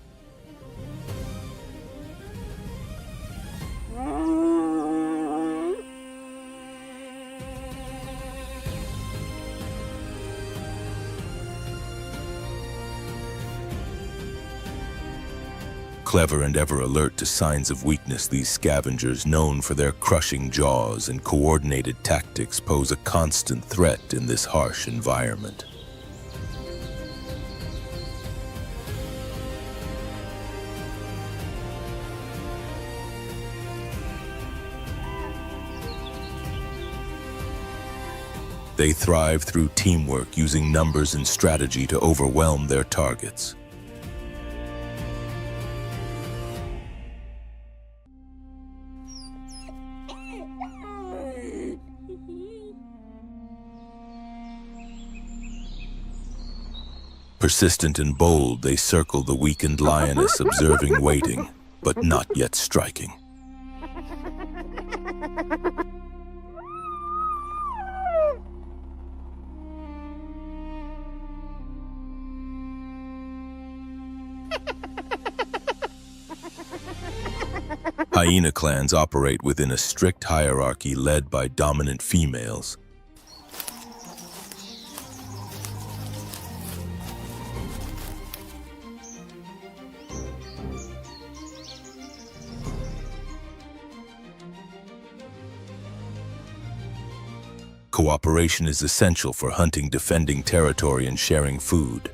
Clever and ever alert to signs of weakness, these scavengers, known for their crushing jaws and coordinated tactics, pose a constant threat in this harsh environment. They thrive through teamwork, using numbers and strategy to overwhelm their targets. Persistent and bold, they circle the weakened lioness, observing, waiting, but not yet striking. Hyena clans operate within a strict hierarchy led by dominant females. Cooperation is essential for hunting, defending territory, and sharing food.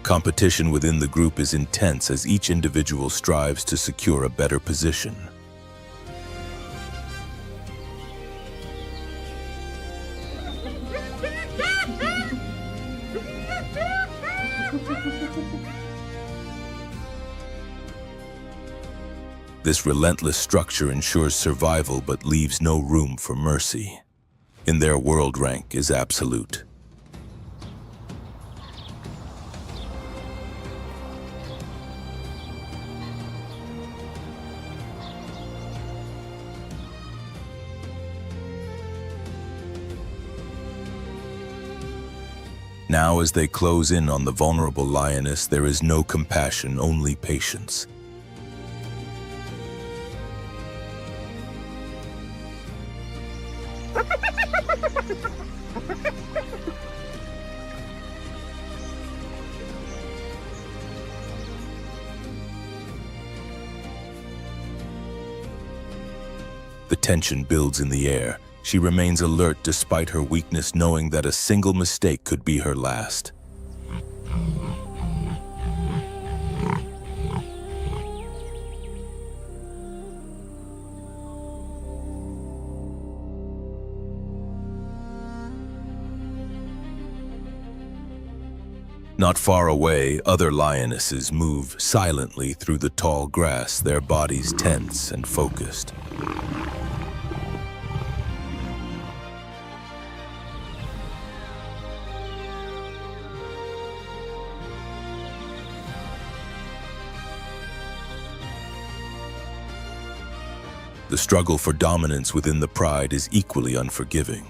Competition within the group is intense as each individual strives to secure a better position. This relentless structure ensures survival but leaves no room for mercy. In their world, rank is absolute. Now, as they close in on the vulnerable lioness, there is no compassion, only patience. The tension builds in the air. She remains alert despite her weakness, knowing that a single mistake could be her last. Not far away, other lionesses move silently through the tall grass, their bodies tense and focused. The struggle for dominance within the pride is equally unforgiving.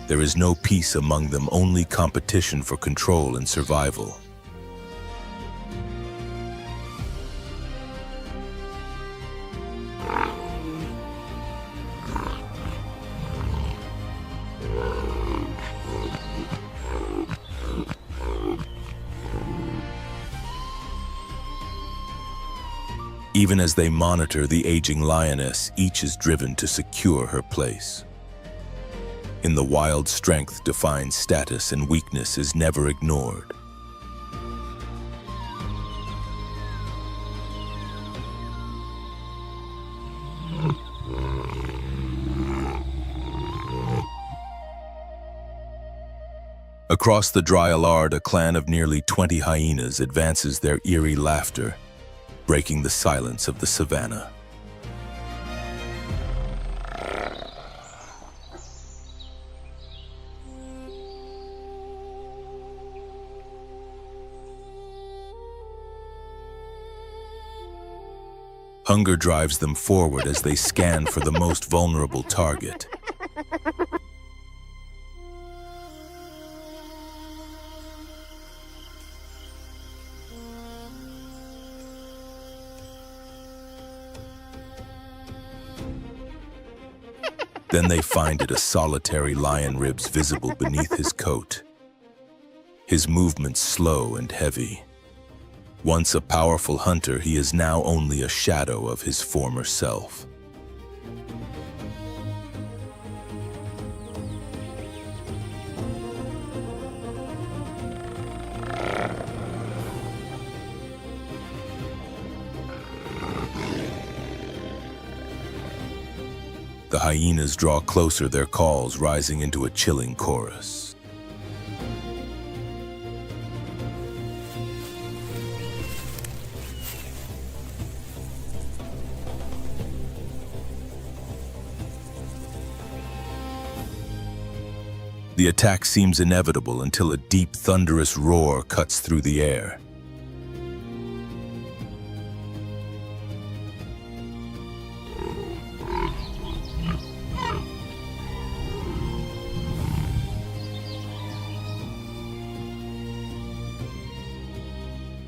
There is no peace among them, only competition for control and survival. Even as they monitor the aging lioness, each is driven to secure her place. In the wild, strength defines status and weakness is never ignored. Across the dry Allard, a clan of nearly 20 hyenas advances their eerie laughter, breaking the silence of the savannah. Hunger drives them forward as they scan for the most vulnerable target. Then they find it, a solitary lion ribs visible beneath his coat. His movements slow and heavy. Once a powerful hunter, he is now only a shadow of his former self. The hyenas draw closer, their calls rising into a chilling chorus. The attack seems inevitable until a deep, thunderous roar cuts through the air.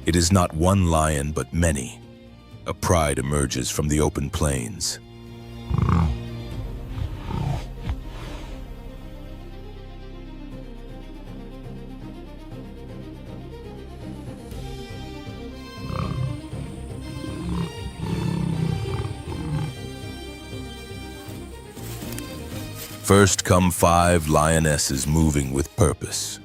It is not one lion, but many. A pride emerges from the open plains. First come 5 lionesses moving with purpose.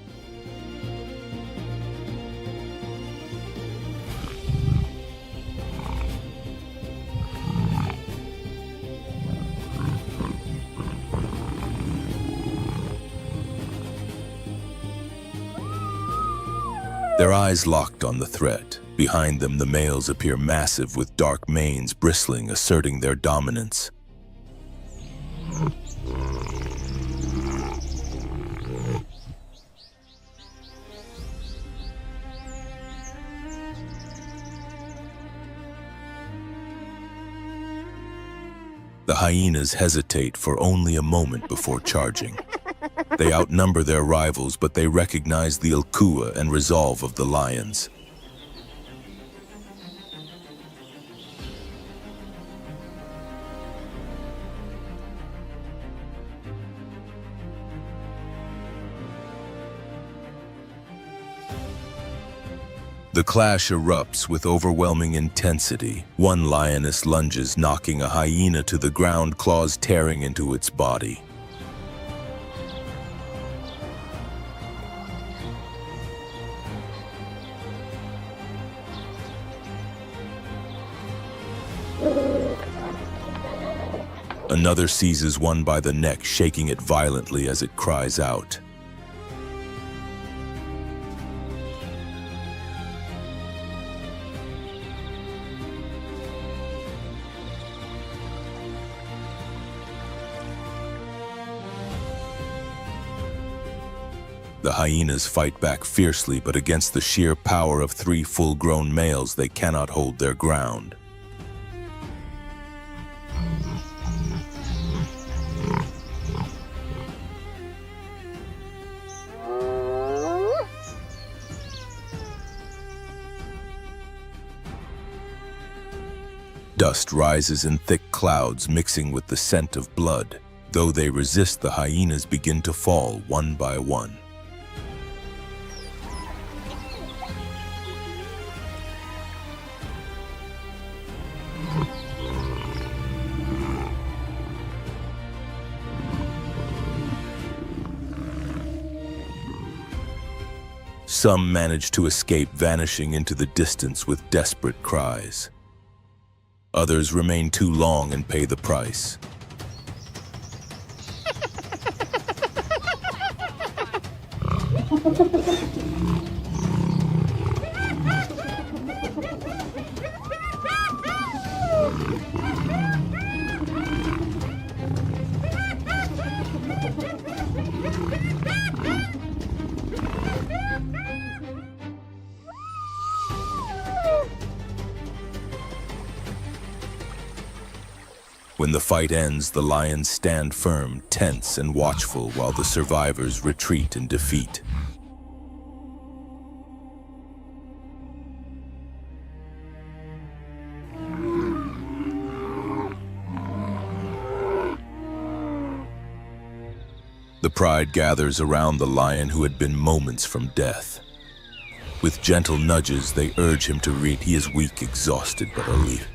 Their eyes locked on the threat. Behind them, the males appear massive with dark manes bristling, asserting their dominance. The hyenas hesitate for only a moment before charging. They outnumber their rivals, but they recognize the ilkua and resolve of the lions. The clash erupts with overwhelming intensity. One lioness lunges, knocking a hyena to the ground, claws tearing into its body. Another seizes one by the neck, shaking it violently as it cries out. The hyenas fight back fiercely, but against the sheer power of 3 full-grown males, they cannot hold their ground. Dust rises in thick clouds, mixing with the scent of blood. Though they resist, the hyenas begin to fall one by one. Some manage to escape, vanishing into the distance with desperate cries. Others remain too long and pay the price. When the fight ends, the lions stand firm, tense and watchful, while the survivors retreat in defeat. The pride gathers around the lion who had been moments from death. With gentle nudges, they urge him to read. He is weak, exhausted, but elite.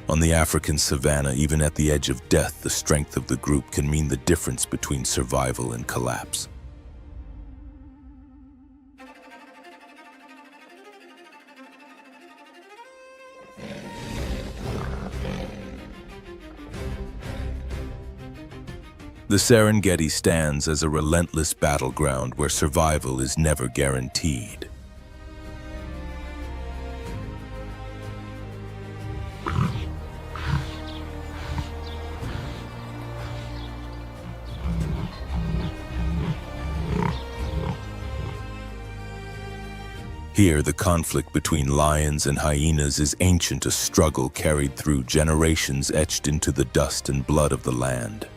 On the African savannah, even at the edge of death, the strength of the group can mean the difference between survival and collapse. The Serengeti stands as a relentless battleground where survival is never guaranteed. Here, the conflict between lions and hyenas is ancient, a struggle carried through generations, etched into the dust and blood of the land.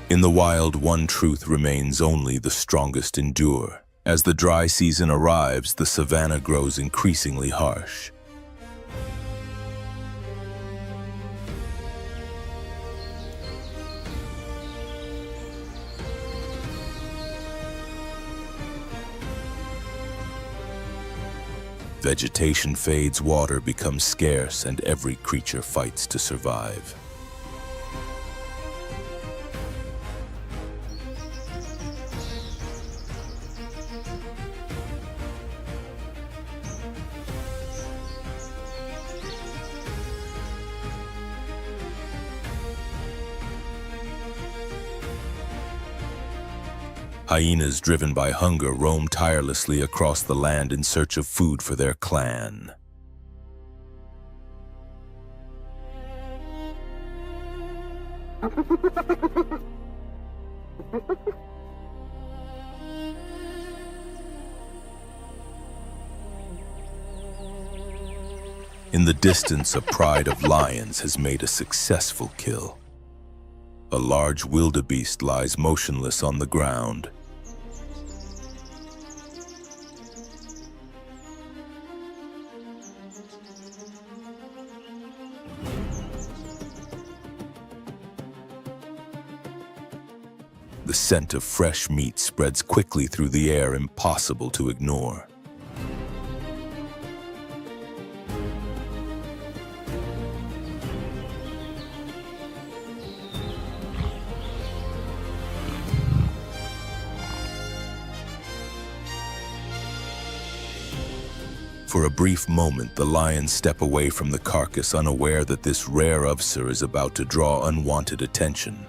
In the wild, one truth remains: only the strongest endure. As the dry season arrives, the savannah grows increasingly harsh. Vegetation fades, water becomes scarce, and every creature fights to survive. Hyenas, driven by hunger, roam tirelessly across the land in search of food for their clan. In the distance, a pride of lions has made a successful kill. A large wildebeest lies motionless on the ground. The scent of fresh meat spreads quickly through the air, impossible to ignore. For a brief moment, the lions step away from the carcass, unaware that this rare officer is about to draw unwanted attention.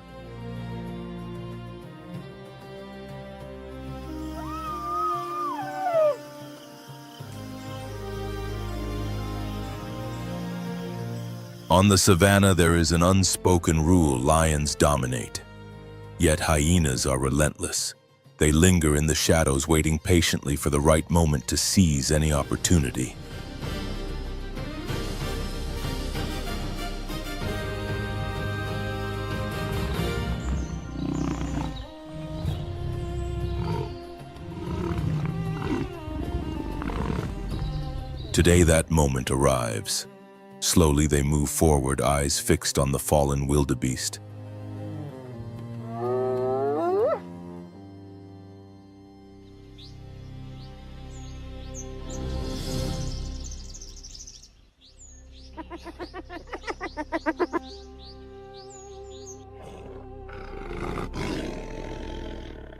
On the savannah, there is an unspoken rule: lions dominate. Yet hyenas are relentless. They linger in the shadows, waiting patiently for the right moment to seize any opportunity. Today that moment arrives. Slowly they move forward, eyes fixed on the fallen wildebeest.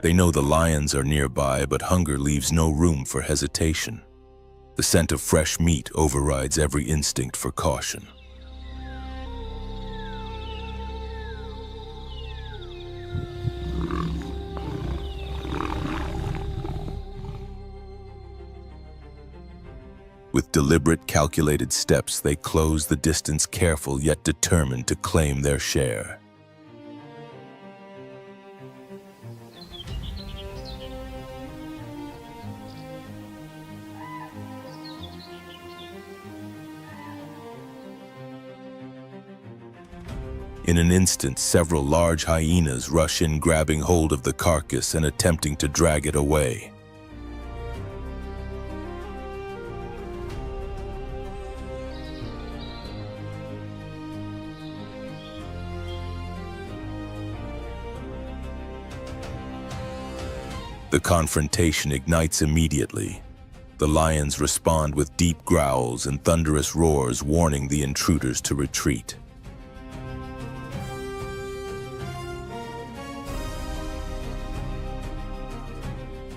They know the lions are nearby, but hunger leaves no room for hesitation. The scent of fresh meat overrides every instinct for caution. With deliberate, calculated steps, they close the distance, careful yet determined to claim their share. In an instant, several large hyenas rush in, grabbing hold of the carcass and attempting to drag it away. The confrontation ignites immediately. The lions respond with deep growls and thunderous roars, warning the intruders to retreat.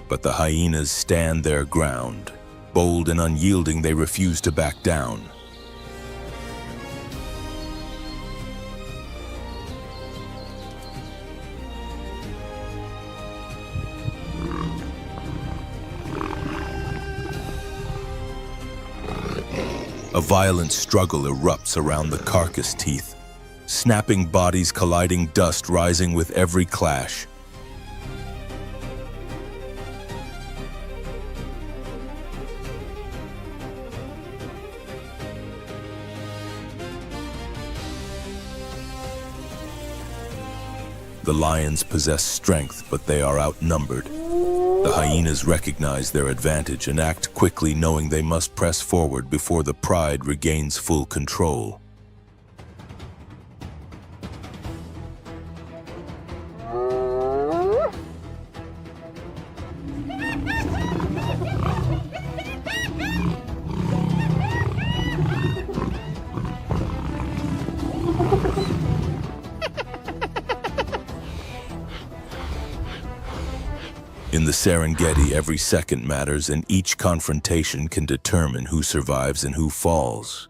But the hyenas stand their ground. Bold and unyielding, they refuse to back down. A violent struggle erupts around the carcass teeth. Snapping bodies colliding, dust rising with every clash. The lions possess strength, but they are outnumbered. The hyenas recognize their advantage and act quickly, knowing they must press forward before the pride regains full control. In the Serengeti, every second matters, and each confrontation can determine who survives and who falls.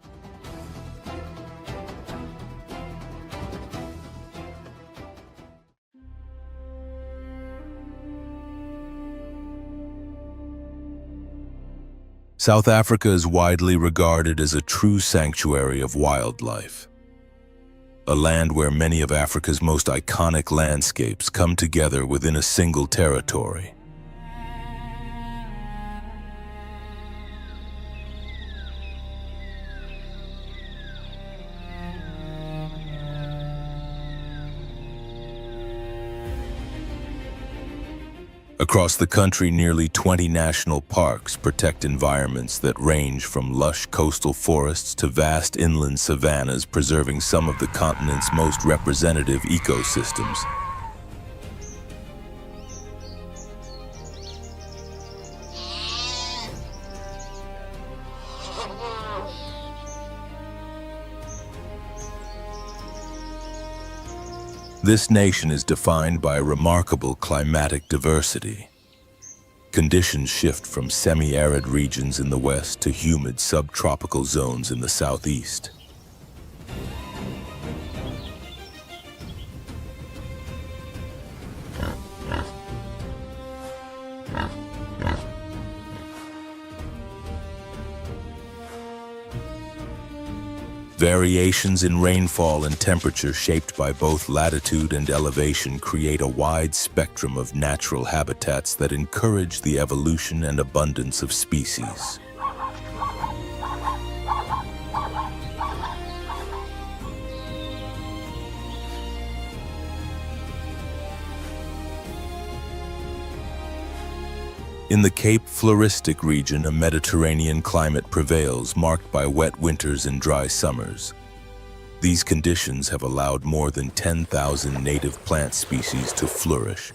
South Africa is widely regarded as a true sanctuary of wildlife. A land where many of Africa's most iconic landscapes come together within a single territory. Across the country, nearly 20 national parks protect environments that range from lush coastal forests to vast inland savannas, preserving some of the continent's most representative ecosystems. This nation is defined by remarkable climatic diversity. Conditions shift from semi-arid regions in the west to humid subtropical zones in the southeast. Variations in rainfall and temperature, shaped by both latitude and elevation, create a wide spectrum of natural habitats that encourage the evolution and abundance of species. In the Cape Floristic region, a Mediterranean climate prevails, marked by wet winters and dry summers. These conditions have allowed more than 10,000 native plant species to flourish.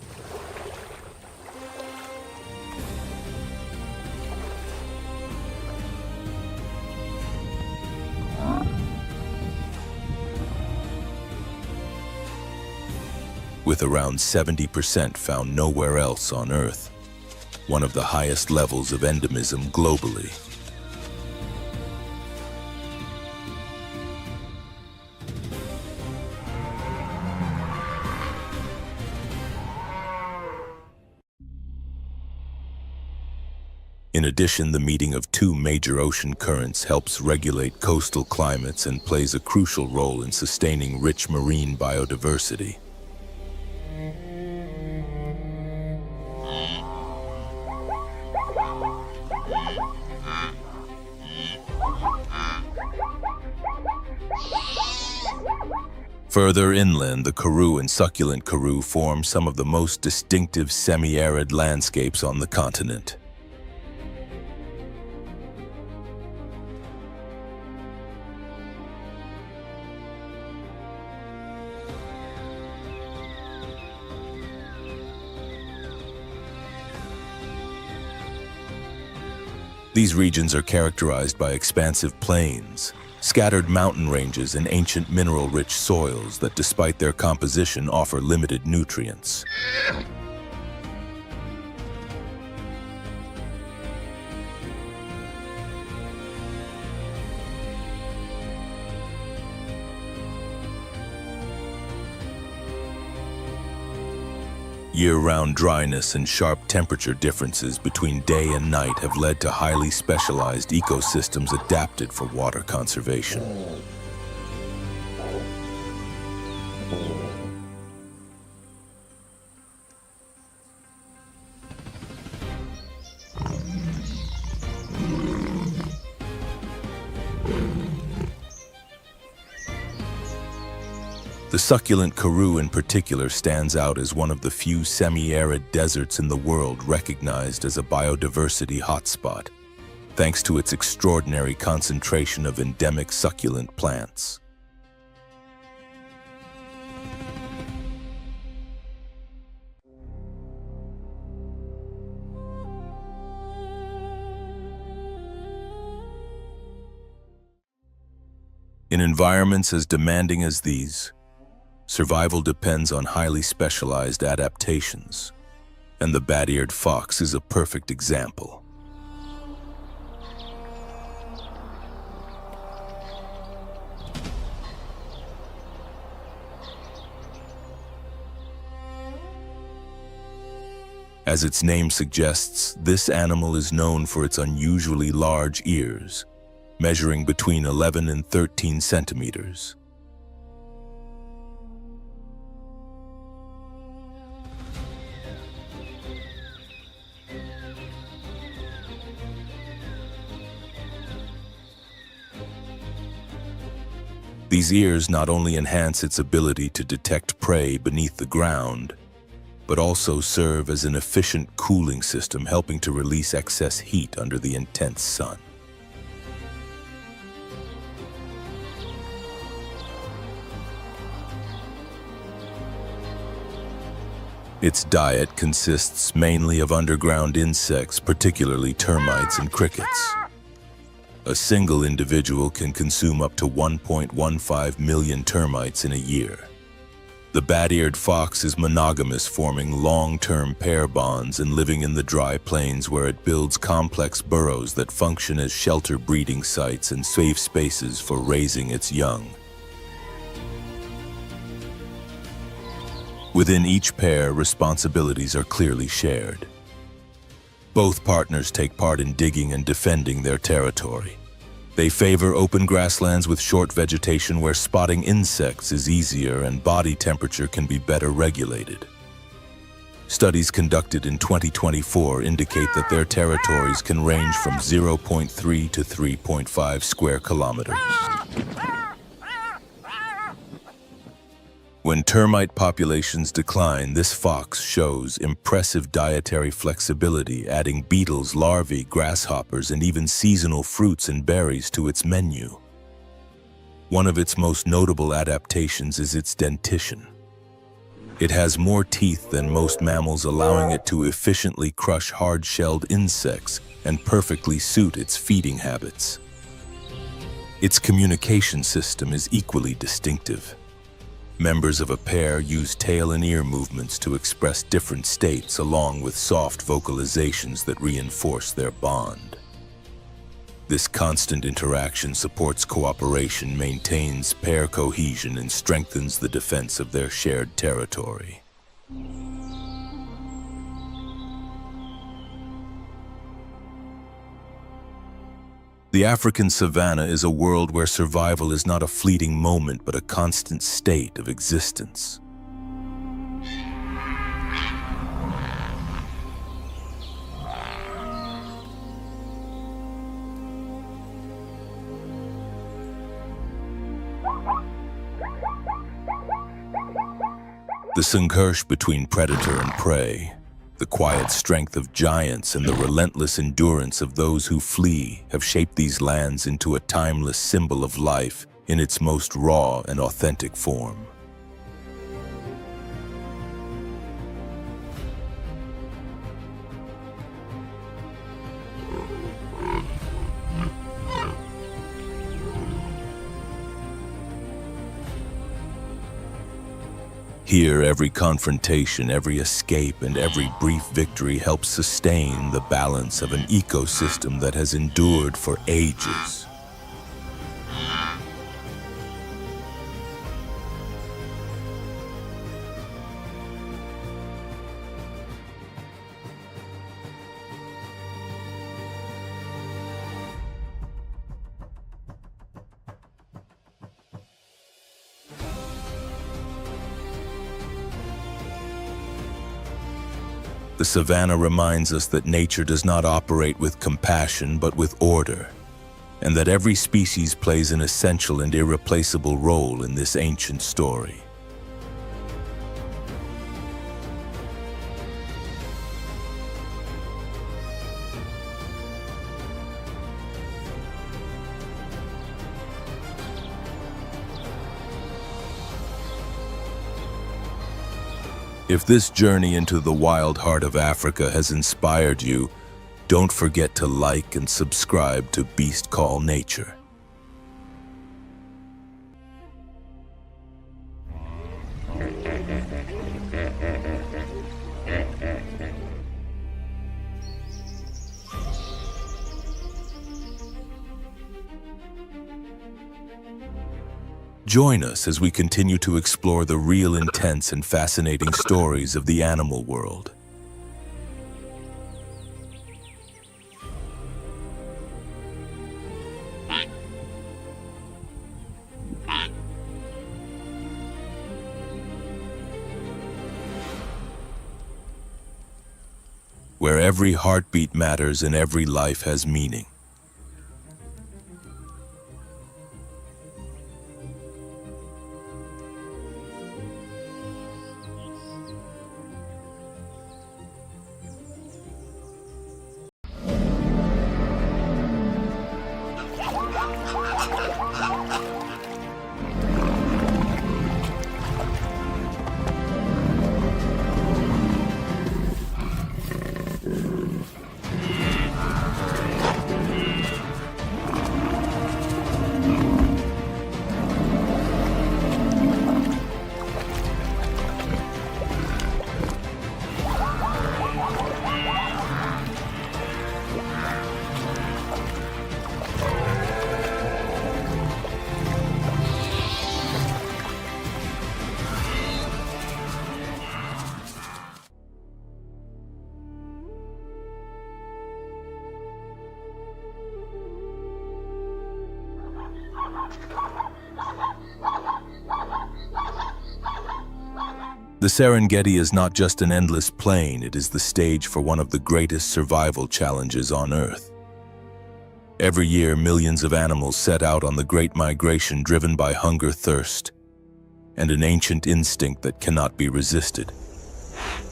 With around 70% found nowhere else on Earth, one of the highest levels of endemism globally. In addition, the meeting of two major ocean currents helps regulate coastal climates and plays a crucial role in sustaining rich marine biodiversity. Further inland, the Karoo and succulent Karoo form some of the most distinctive semi-arid landscapes on the continent. These regions are characterized by expansive plains, scattered mountain ranges, and ancient mineral-rich soils that, despite their composition, offer limited nutrients. Year-round dryness and sharp temperature differences between day and night have led to highly specialized ecosystems adapted for water conservation. The succulent Karoo in particular stands out as one of the few semi-arid deserts in the world recognized as a biodiversity hotspot, thanks to its extraordinary concentration of endemic succulent plants. In environments as demanding as these, survival depends on highly specialized adaptations, and the bat-eared fox is a perfect example. As its name suggests, this animal is known for its unusually large ears, measuring between 11 and 13 centimeters. These ears not only enhance its ability to detect prey beneath the ground, but also serve as an efficient cooling system, helping to release excess heat under the intense sun. Its diet consists mainly of underground insects, particularly termites and crickets. A single individual can consume up to 1.15 million termites in a year. The bat-eared fox is monogamous, forming long-term pair bonds and living in the dry plains where it builds complex burrows that function as shelter breeding sites and safe spaces for raising its young. Within each pair, responsibilities are clearly shared. Both partners take part in digging and defending their territory. They favor open grasslands with short vegetation where spotting insects is easier and body temperature can be better regulated. Studies conducted in 2024 indicate that their territories can range from 0.3 to 3.5 square kilometers. When termite populations decline, this fox shows impressive dietary flexibility, adding beetles, larvae, grasshoppers, and even seasonal fruits and berries to its menu. One of its most notable adaptations is its dentition. It has more teeth than most mammals, allowing it to efficiently crush hard-shelled insects and perfectly suit its feeding habits. Its communication system is equally distinctive. Members of a pair use tail and ear movements to express different states, along with soft vocalizations that reinforce their bond. This constant interaction supports cooperation, maintains pair cohesion, and strengthens the defense of their shared territory. The African savannah is a world where survival is not a fleeting moment but a constant state of existence. The sangharsh between predator and prey, the quiet strength of giants and the relentless endurance of those who flee have shaped these lands into a timeless symbol of life in its most raw and authentic form. Here, every confrontation, every escape, and every brief victory helps sustain the balance of an ecosystem that has endured for ages. The savannah reminds us that nature does not operate with compassion but with order, and that every species plays an essential and irreplaceable role in this ancient story. If this journey into the wild heart of Africa has inspired you, don't forget to like and subscribe to Beast Call Nature. Join us as we continue to explore the real, intense, and fascinating stories of the animal world. Where every heartbeat matters and every life has meaning. The Serengeti is not just an endless plain, it is the stage for one of the greatest survival challenges on Earth. Every year, millions of animals set out on the Great Migration driven by hunger, thirst, and an ancient instinct that cannot be resisted.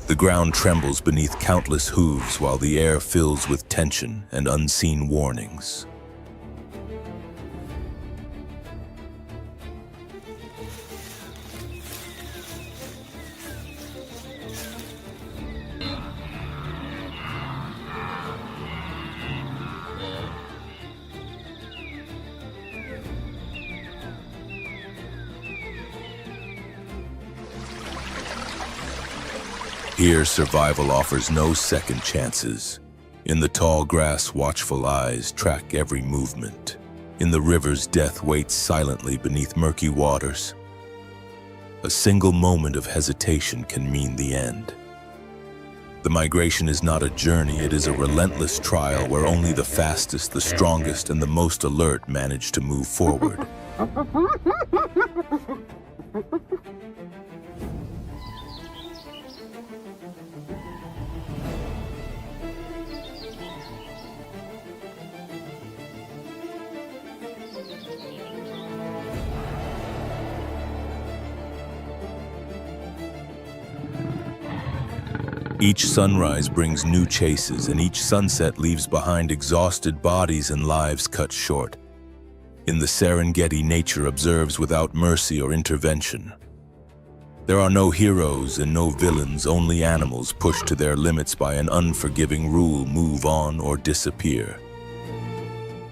The ground trembles beneath countless hooves while the air fills with tension and unseen warnings. Here, survival offers no second chances. In the tall grass, watchful eyes track every movement. In the rivers, death waits silently beneath murky waters. A single moment of hesitation can mean the end. The migration is not a journey, it is a relentless trial where only the fastest, the strongest, and the most alert manage to move forward. Each sunrise brings new chases, and each sunset leaves behind exhausted bodies and lives cut short. In the Serengeti, nature observes without mercy or intervention. There are no heroes and no villains, only animals pushed to their limits by an unforgiving rule: move on or disappear.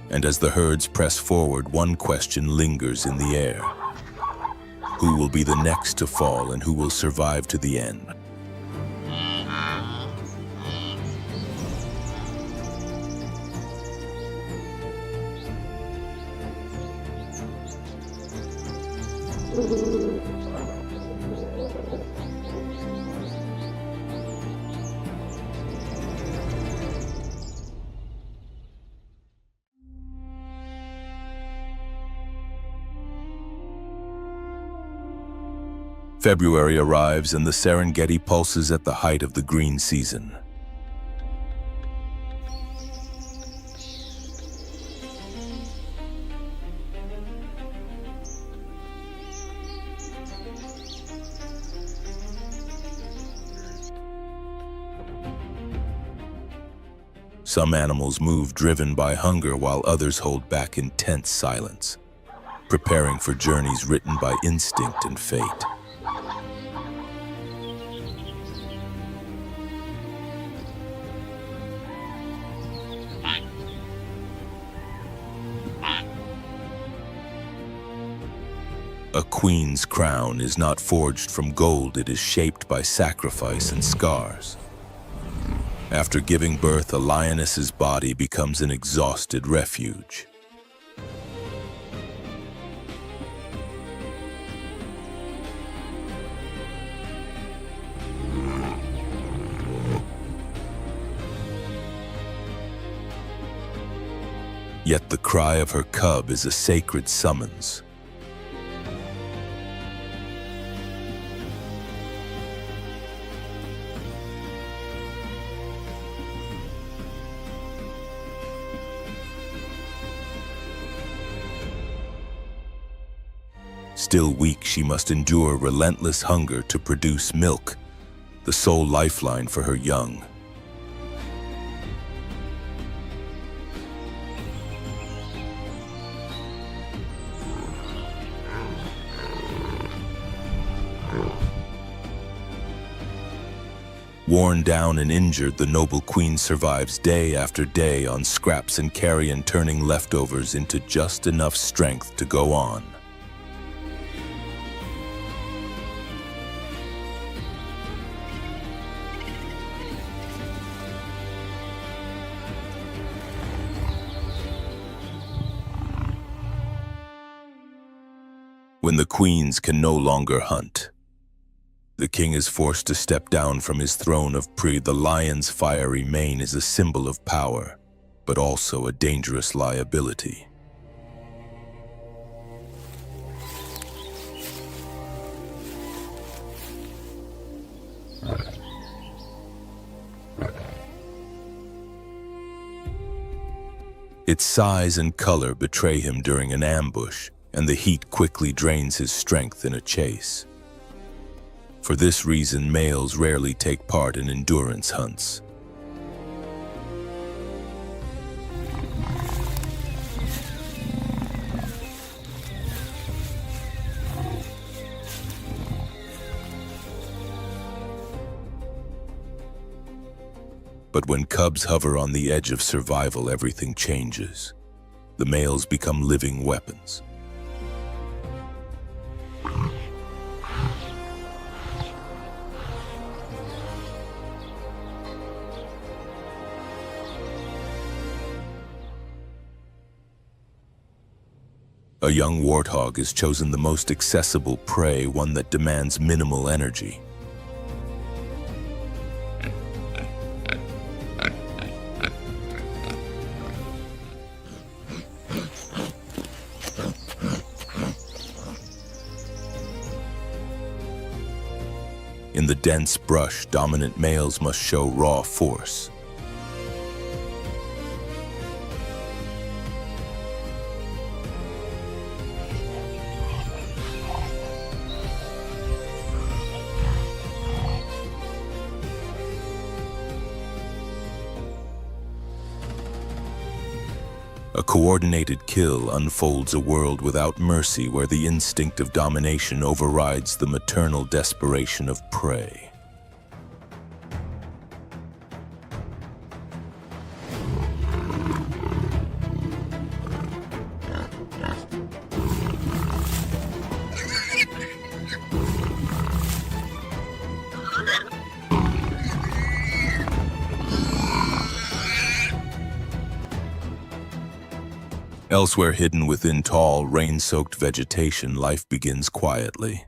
And as the herds press forward, one question lingers in the air. Who will be the next to fall, and who will survive to the end? February arrives and the Serengeti pulses at the height of the green season. Some animals move driven by hunger while others hold back in tense silence, preparing for journeys written by instinct and fate. A queen's crown is not forged from gold, it is shaped by sacrifice and scars. After giving birth, a lioness's body becomes an exhausted refuge. Yet the cry of her cub is a sacred summons. Still weak, she must endure relentless hunger to produce milk, the sole lifeline for her young. Worn down and injured, the noble queen survives day after day on scraps and carrion, turning leftovers into just enough strength to go on. When the queens can no longer hunt, the king is forced to step down from his throne of pride. The lion's fiery mane is a symbol of power, but also a dangerous liability. Its size and color betray him during an ambush, and the heat quickly drains his strength in a chase. For this reason, males rarely take part in endurance hunts. But when cubs hover on the edge of survival, everything changes. The males become living weapons. A young warthog is chosen the most accessible prey, one that demands minimal energy. In the dense brush, dominant males must show raw force. A coordinated kill unfolds a world without mercy, where the instinct of domination overrides the maternal desperation of prey. Elsewhere, hidden within tall, rain-soaked vegetation, life begins quietly.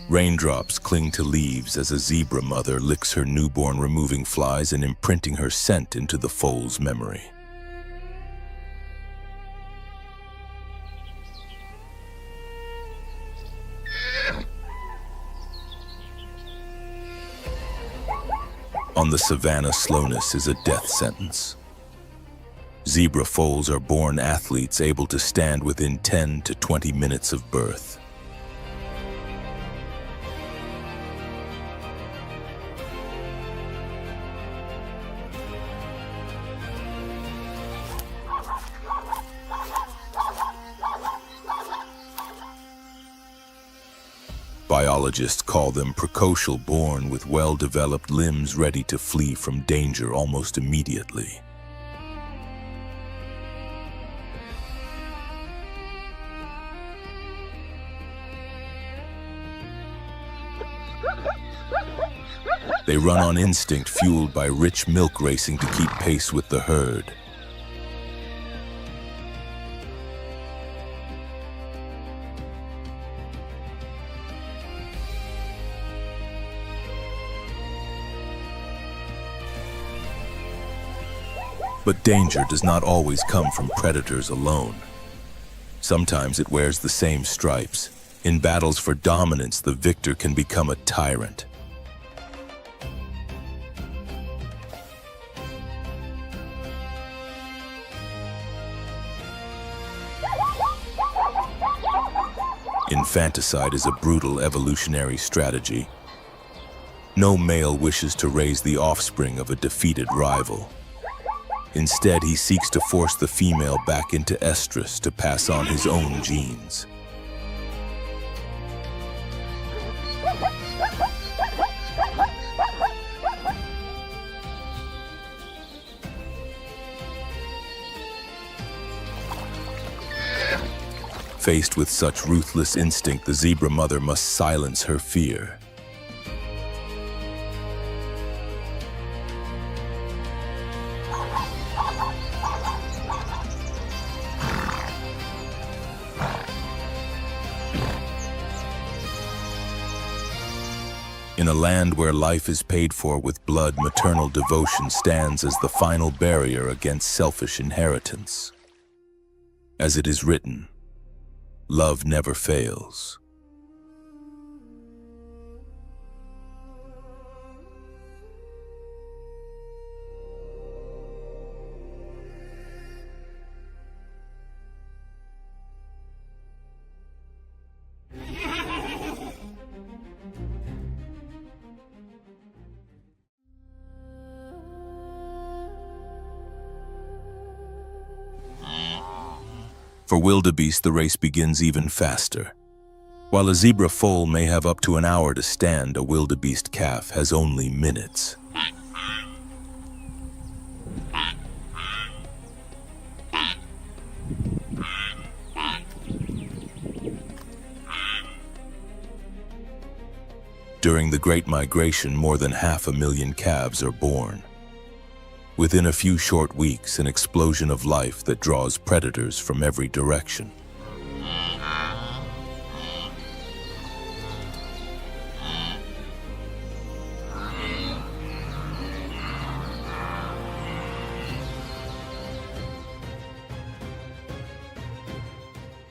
Raindrops cling to leaves as a zebra mother licks her newborn, removing flies and imprinting her scent into the foal's memory. On the savannah, slowness is a death sentence. Zebra foals are born athletes, able to stand within 10 to 20 minutes of birth. Biologists call them precocial, born with well-developed limbs, ready to flee from danger almost immediately. They run on instinct, fueled by rich milk racing to keep pace with the herd. But danger does not always come from predators alone. Sometimes it wears the same stripes. In battles for dominance, the victor can become a tyrant. Infanticide is a brutal evolutionary strategy. No male wishes to raise the offspring of a defeated rival. Instead, he seeks to force the female back into estrus to pass on his own genes. Faced with such ruthless instinct, the zebra mother must silence her fear. In a land where life is paid for with blood, maternal devotion stands as the final barrier against selfish inheritance. As it is written, love never fails. For wildebeest, the race begins even faster. While a zebra foal may have up to an hour to stand, a wildebeest calf has only minutes. During the Great Migration, more than 500,000 calves are born. Within a few short weeks, an explosion of life that draws predators from every direction.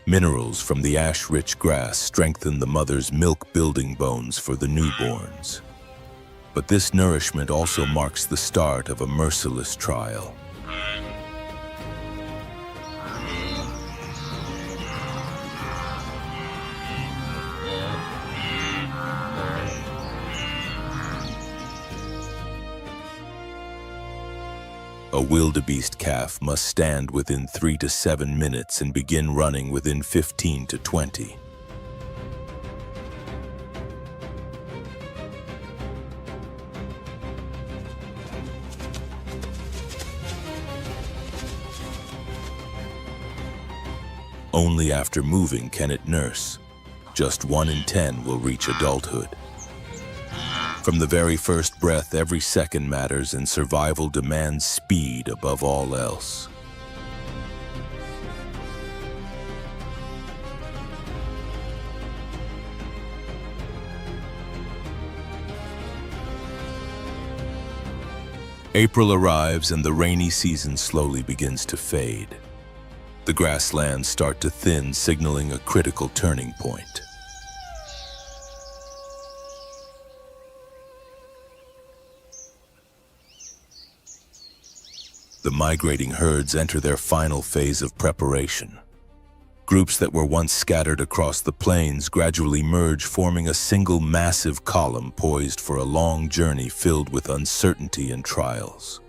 Minerals from the ash-rich grass strengthen the mother's milk-building bones for the newborns. But this nourishment also marks the start of a merciless trial. A wildebeest calf must stand within 3 to 7 minutes and begin running within 15 to 20. Only after moving can it nurse. Just 1 in 10 will reach adulthood. From the very first breath, every second matters, and survival demands speed above all else. April arrives and the rainy season slowly begins to fade. The grasslands start to thin, signaling a critical turning point. The migrating herds enter their final phase of preparation. Groups that were once scattered across the plains gradually merge, forming a single massive column poised for a long journey filled with uncertainty and trials.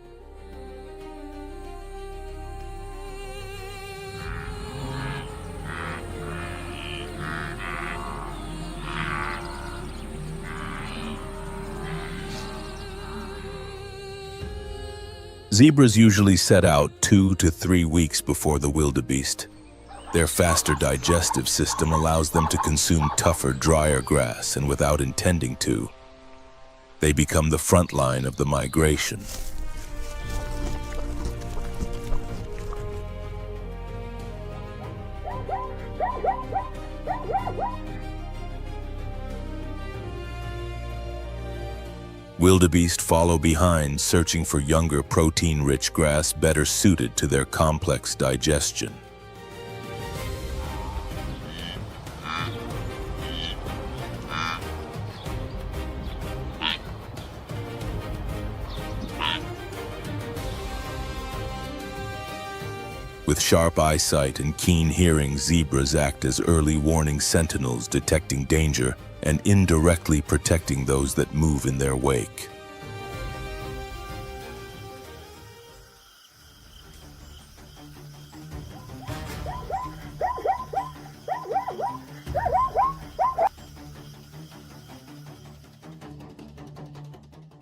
Zebras usually set out 2 to 3 weeks before the wildebeest. Their faster digestive system allows them to consume tougher, drier grass, and without intending to, they become the front line of the migration. Wildebeest follow behind, searching for younger, protein-rich grass better suited to their complex digestion. With sharp eyesight and keen hearing, zebras act as early warning sentinels, detecting danger and indirectly protecting those that move in their wake.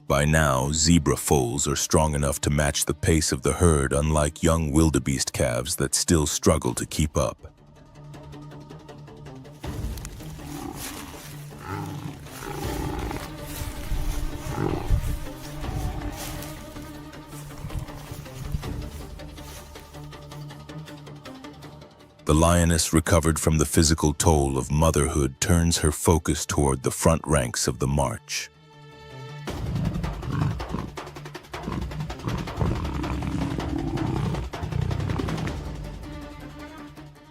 By now, zebra foals are strong enough to match the pace of the herd, unlike young wildebeest calves that still struggle to keep up. The lioness, recovered from the physical toll of motherhood, turns her focus toward the front ranks of the march.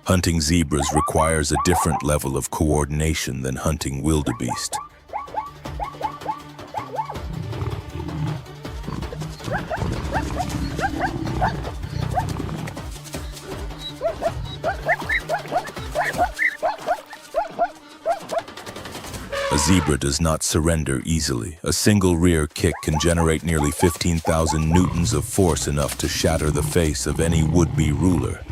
Hunting zebras requires a different level of coordination than hunting wildebeest. A zebra does not surrender easily. A single rear kick can generate nearly 15,000 newtons of force, enough to shatter the face of any would-be ruler.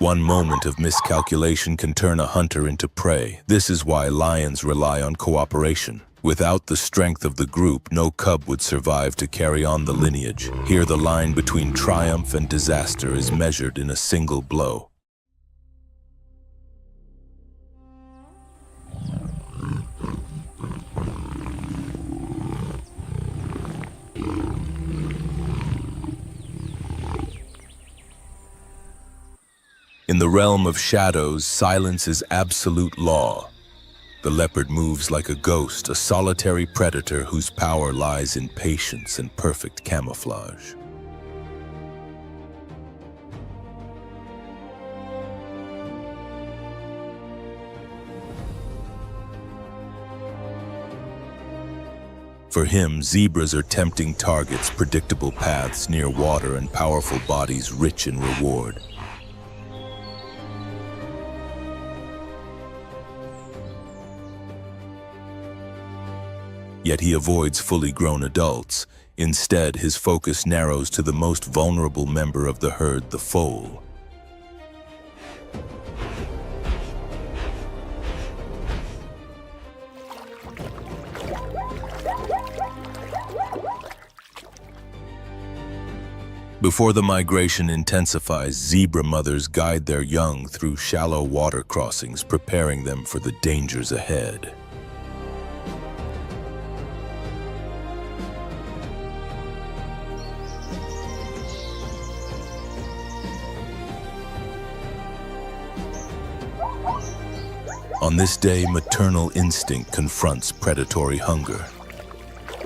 One moment of miscalculation can turn a hunter into prey. This is why lions rely on cooperation. Without the strength of the group, no cub would survive to carry on the lineage. Here, the line between triumph and disaster is measured in a single blow. In the realm of shadows, silence is absolute law. The leopard moves like a ghost, a solitary predator whose power lies in patience and perfect camouflage. For him, zebras are tempting targets, predictable paths near water, and powerful bodies rich in reward. Yet he avoids fully grown adults. Instead, his focus narrows to the most vulnerable member of the herd, the foal. Before the migration intensifies, zebra mothers guide their young through shallow water crossings, preparing them for the dangers ahead. On this day, maternal instinct confronts predatory hunger.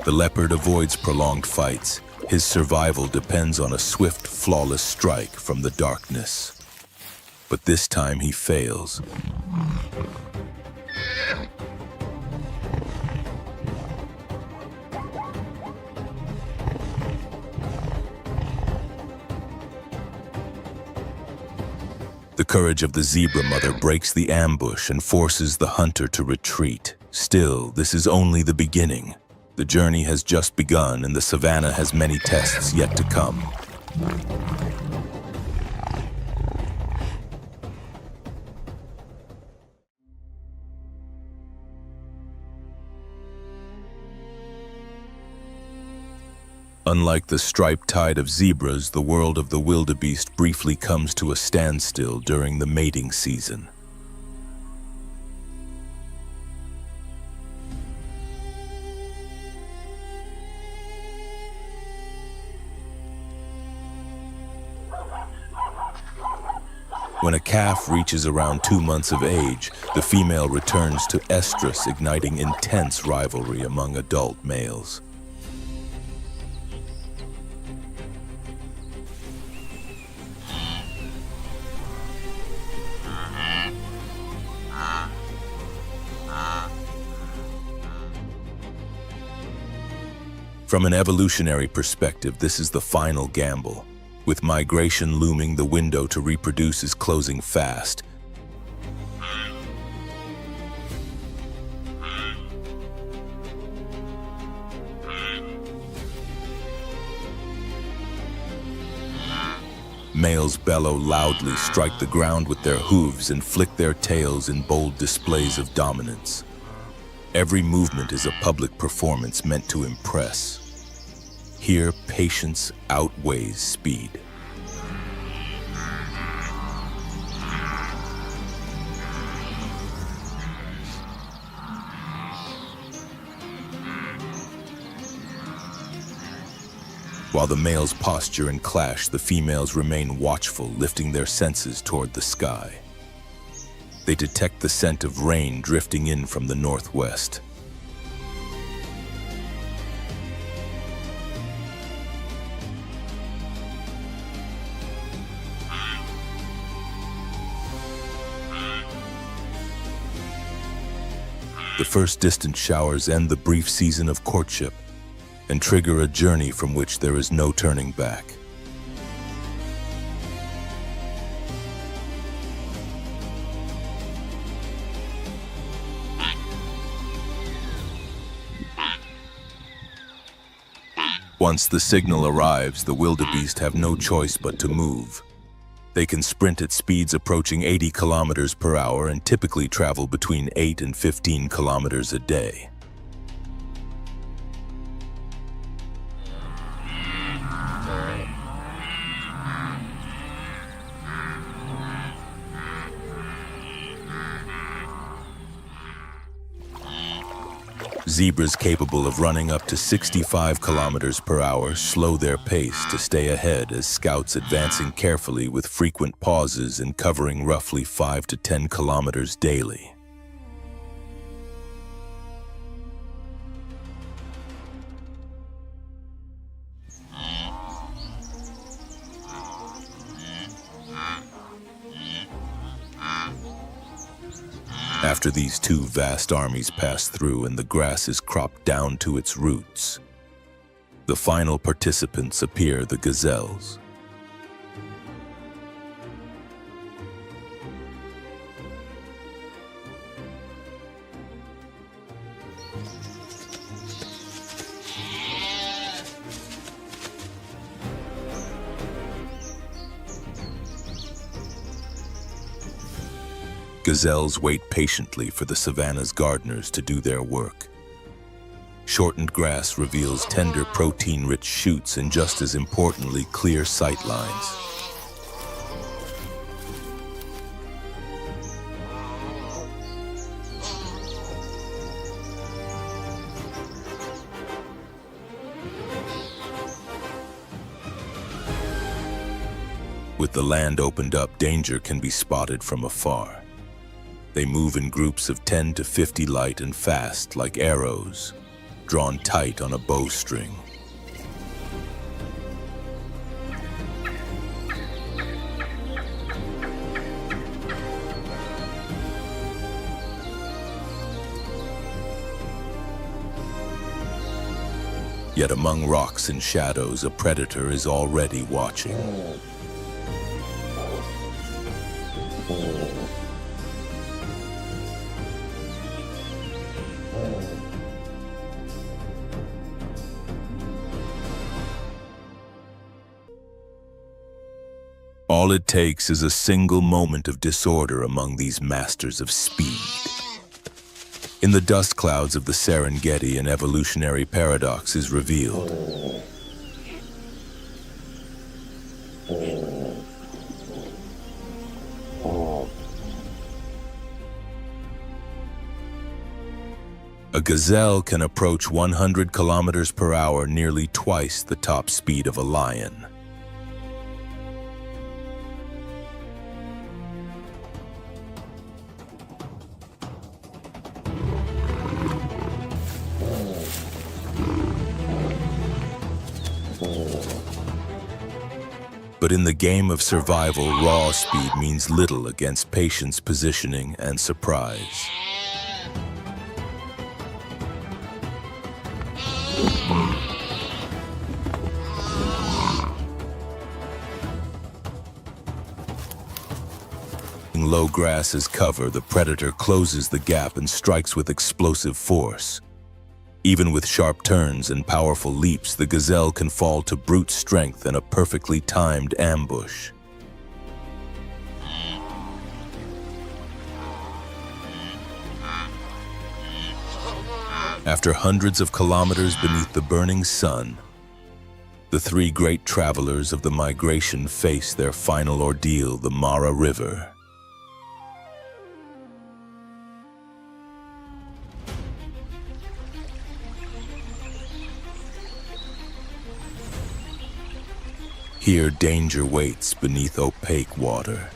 The leopard avoids prolonged fights. His survival depends on a swift, flawless strike from the darkness. But this time he fails. The courage of the zebra mother breaks the ambush and forces the hunter to retreat. Still, this is only the beginning. The journey has just begun, and the savannah has many tests yet to come. Unlike the striped tide of zebras, the world of the wildebeest briefly comes to a standstill during the mating season. When a calf reaches around 2 months of age, the female returns to estrus, igniting intense rivalry among adult males. From an evolutionary perspective, this is the final gamble. With migration looming, the window to reproduce is closing fast. Males bellow loudly, strike the ground with their hooves, and flick their tails in bold displays of dominance. Every movement is a public performance meant to impress. Here, patience outweighs speed. While the males posture and clash, the females remain watchful, lifting their senses toward the sky. They detect the scent of rain drifting in from the northwest. The first distant showers end the brief season of courtship and trigger a journey from which there is no turning back. Once the signal arrives, the wildebeest have no choice but to move. They can sprint at speeds approaching 80 kilometers per hour and typically travel between 8 and 15 kilometers a day. Zebras capable of running up to 65 kilometers per hour slow their pace to stay ahead as scouts advancing carefully with frequent pauses and covering roughly 5 to 10 kilometers daily. After these two vast armies pass through and the grass is cropped down to its roots, the final participants appear, the gazelles. Gazelles wait patiently for the savannah's gardeners to do their work. Shortened grass reveals tender protein-rich shoots and, just as importantly, clear sight lines. With the land opened up, danger can be spotted from afar. They move in groups of 10 to 50, light and fast like arrows, drawn tight on a bowstring. Yet among rocks and shadows, a predator is already watching. All it takes is a single moment of disorder among these masters of speed. In the dust clouds of the Serengeti, an evolutionary paradox is revealed. A gazelle can approach 100 kilometers per hour, nearly twice the top speed of a lion. But in the game of survival, raw speed means little against patience, positioning, and surprise. Low grass as cover, the predator closes the gap and strikes with explosive force. Even with sharp turns and powerful leaps, the gazelle can fall to brute strength in a perfectly timed ambush. After hundreds of kilometers beneath the burning sun, the three great travelers of the migration face their final ordeal, the Mara River. Here, danger waits beneath opaque water.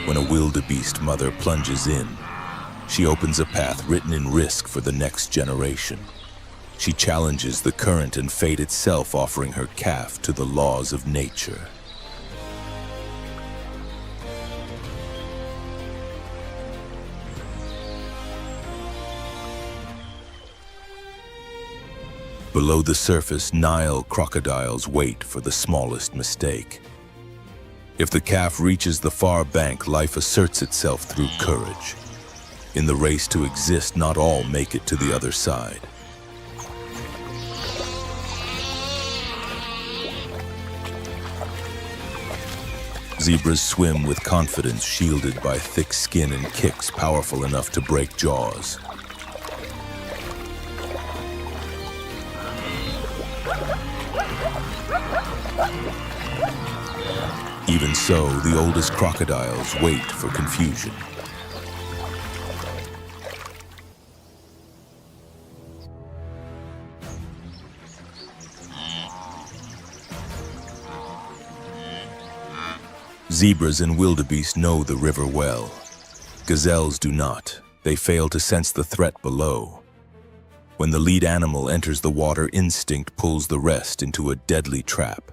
When a wildebeest mother plunges in, she opens a path written in risk for the next generation. She challenges the current and fate itself, offering her calf to the laws of nature. Below the surface, Nile crocodiles wait for the smallest mistake. If the calf reaches the far bank, life asserts itself through courage. In the race to exist, not all make it to the other side. Zebras swim with confidence, shielded by thick skin and kicks powerful enough to break jaws. Even so, the oldest crocodiles wait for confusion. Zebras and wildebeest know the river well. Gazelles do not. They fail to sense the threat below. When the lead animal enters the water, instinct pulls the rest into a deadly trap.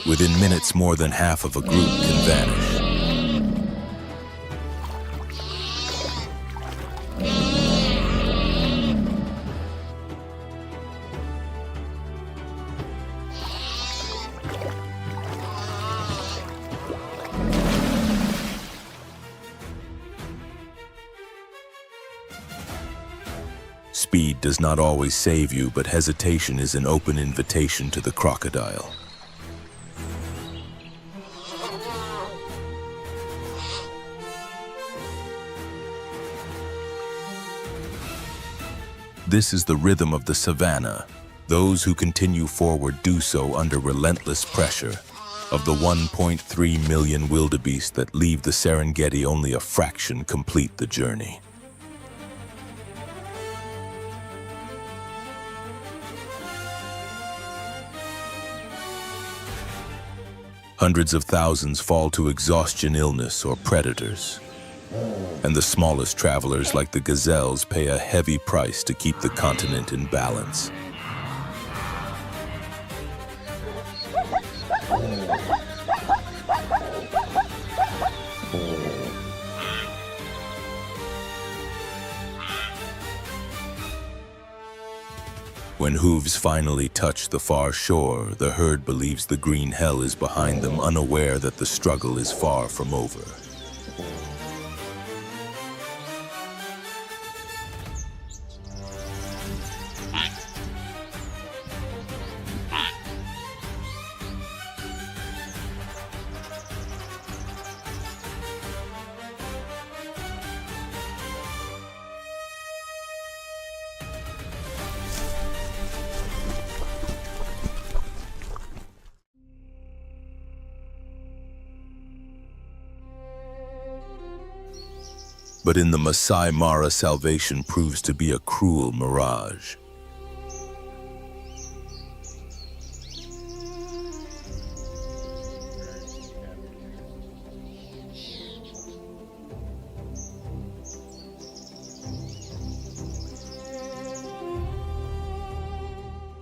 Within minutes, more than half of a group can vanish. Speed does not always save you, but hesitation is an open invitation to the crocodile. This is the rhythm of the savannah. Those who continue forward do so under relentless pressure. Of the 1.3 million wildebeest that leave the Serengeti, only a fraction complete the journey. Hundreds of thousands fall to exhaustion, illness, or predators. And the smallest travelers, like the gazelles, pay a heavy price to keep the continent in balance. When hooves finally touch the far shore, the herd believes the green hell is behind them, unaware that the struggle is far from over. But in the Masai Mara, salvation proves to be a cruel mirage.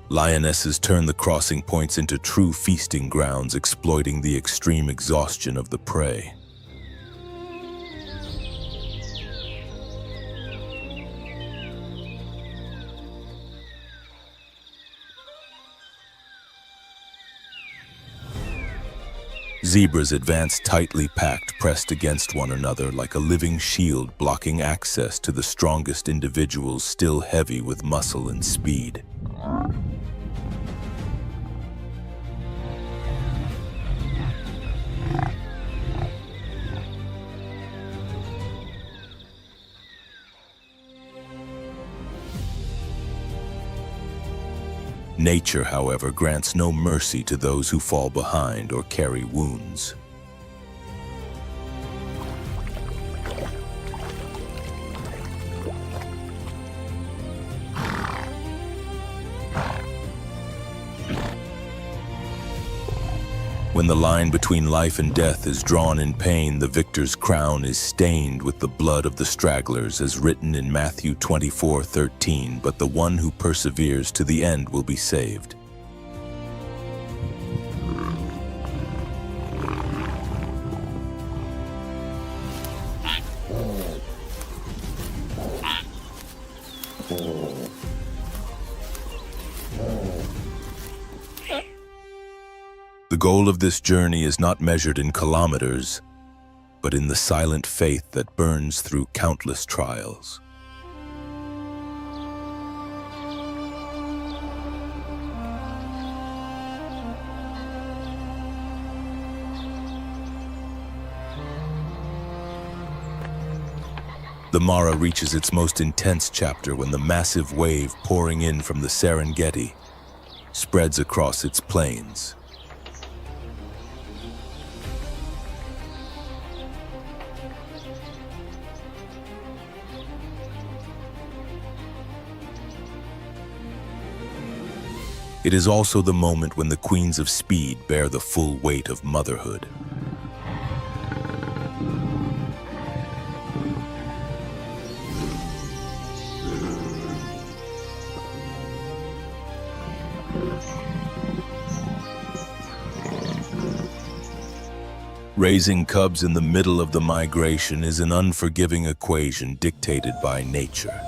Lionesses turn the crossing points into true feasting grounds, exploiting the extreme exhaustion of the prey. Zebras advance tightly packed, pressed against one another like a living shield, blocking access to the strongest individuals, still heavy with muscle and speed. Nature, however, grants no mercy to those who fall behind or carry wounds. When the line between life and death is drawn in pain, the victor's crown is stained with the blood of the stragglers, as written in Matthew 24:13. But the one who perseveres to the end will be saved. The goal of this journey is not measured in kilometers, but in the silent faith that burns through countless trials. The Mara reaches its most intense chapter when the massive wave pouring in from the Serengeti spreads across its plains. It is also the moment when the queens of speed bear the full weight of motherhood. Raising cubs in the middle of the migration is an unforgiving equation dictated by nature.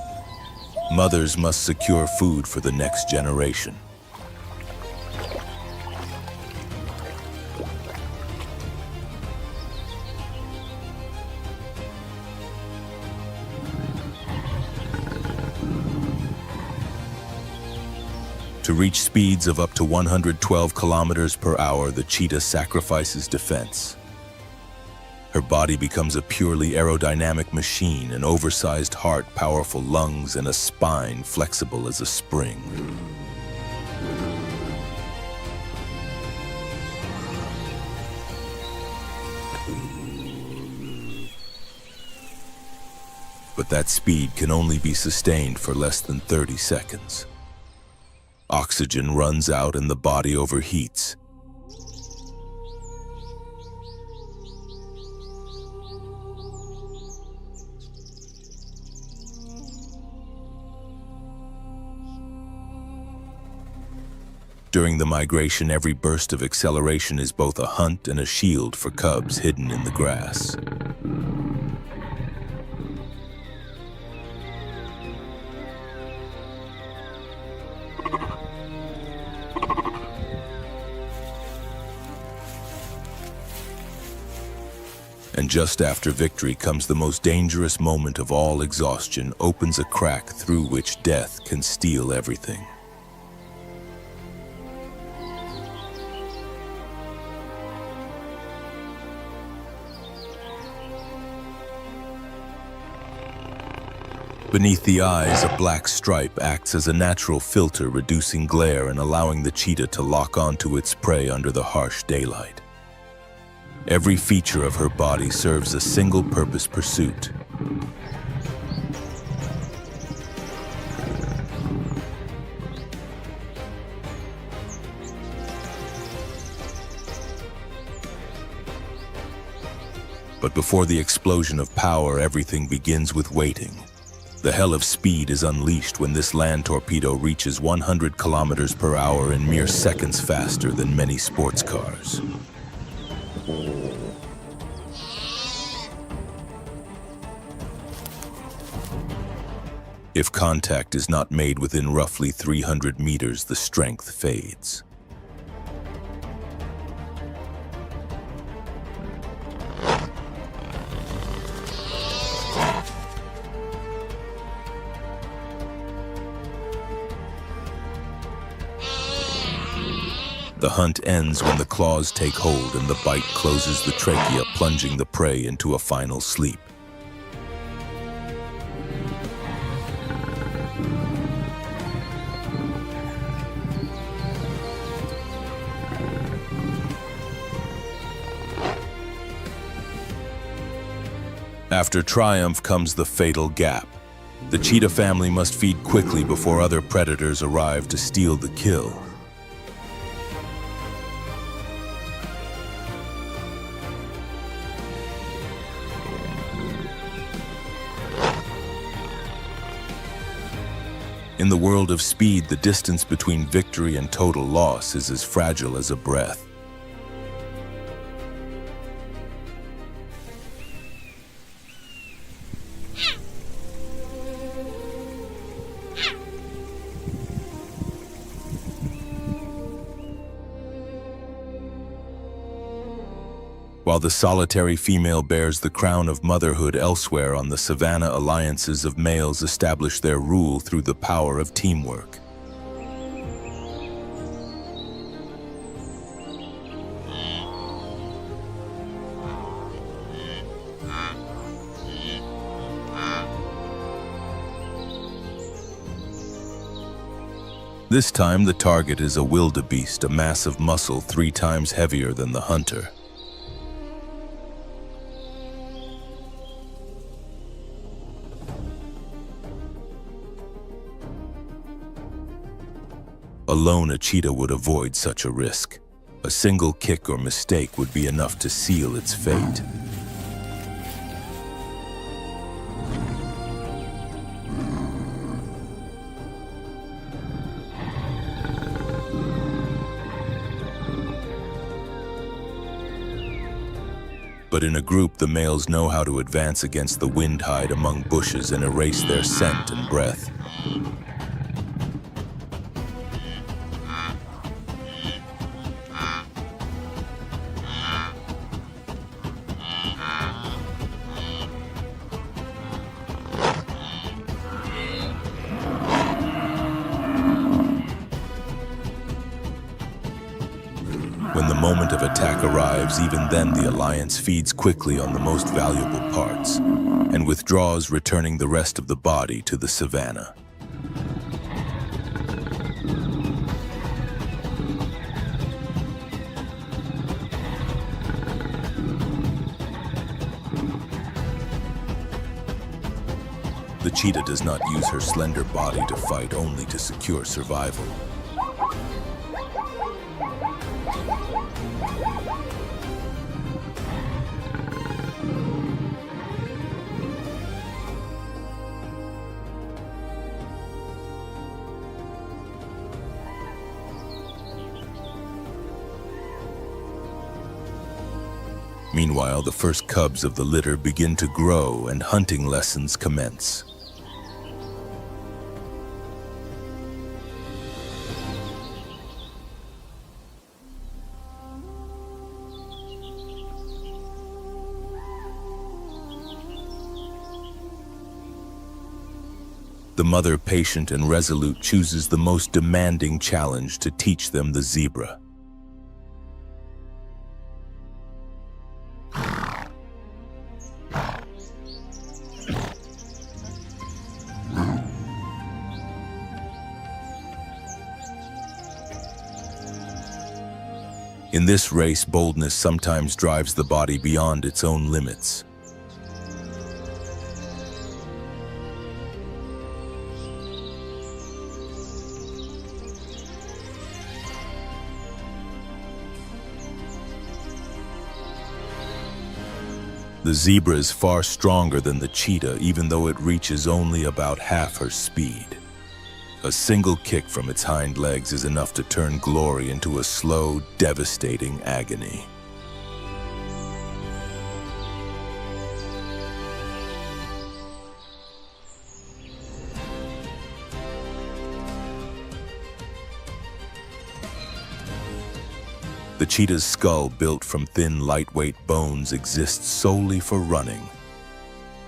Mothers must secure food for the next generation. To reach speeds of up to 112 kilometers per hour, the cheetah sacrifices defense. Her body becomes a purely aerodynamic machine, an oversized heart, powerful lungs, and a spine flexible as a spring. But that speed can only be sustained for less than 30 seconds. Oxygen runs out and the body overheats. During the migration, every burst of acceleration is both a hunt and a shield for cubs hidden in the grass. And just after victory comes the most dangerous moment of all. Exhaustion opens a crack through which death can steal everything. Beneath the eyes, a black stripe acts as a natural filter, reducing glare and allowing the cheetah to lock onto its prey under the harsh daylight. Every feature of her body serves a single-purpose pursuit. But before the explosion of power, everything begins with waiting. The hell of speed is unleashed when this land torpedo reaches 100 kilometers per hour in mere seconds, faster than many sports cars. If contact is not made within roughly 300 meters, the strength fades. The hunt ends when the claws take hold and the bite closes the trachea, plunging the prey into a final sleep. After triumph comes the fatal gap. The cheetah family must feed quickly before other predators arrive to steal the kill. In the world of speed, the distance between victory and total loss is as fragile as a breath. While the solitary female bears the crown of motherhood elsewhere on the savannah, alliances of males establish their rule through the power of teamwork. This time, the target is a wildebeest, a mass of muscle 3 times heavier than the hunter. Alone, a cheetah would avoid such a risk. A single kick or mistake would be enough to seal its fate. But in a group, the males know how to advance against the wind, hide among bushes, and erase their scent and breath. When the moment of attack arrives, even then the alliance feeds quickly on the most valuable parts and withdraws, returning the rest of the body to the savannah. The cheetah does not use her slender body to fight, only to secure survival. Meanwhile, the first cubs of the litter begin to grow and hunting lessons commence. The mother, patient and resolute, chooses the most demanding challenge to teach them the zebra. In this race, boldness sometimes drives the body beyond its own limits. The zebra is far stronger than the cheetah, even though it reaches only about half her speed. A single kick from its hind legs is enough to turn glory into a slow, devastating agony. The cheetah's skull, built from thin, lightweight bones, exists solely for running.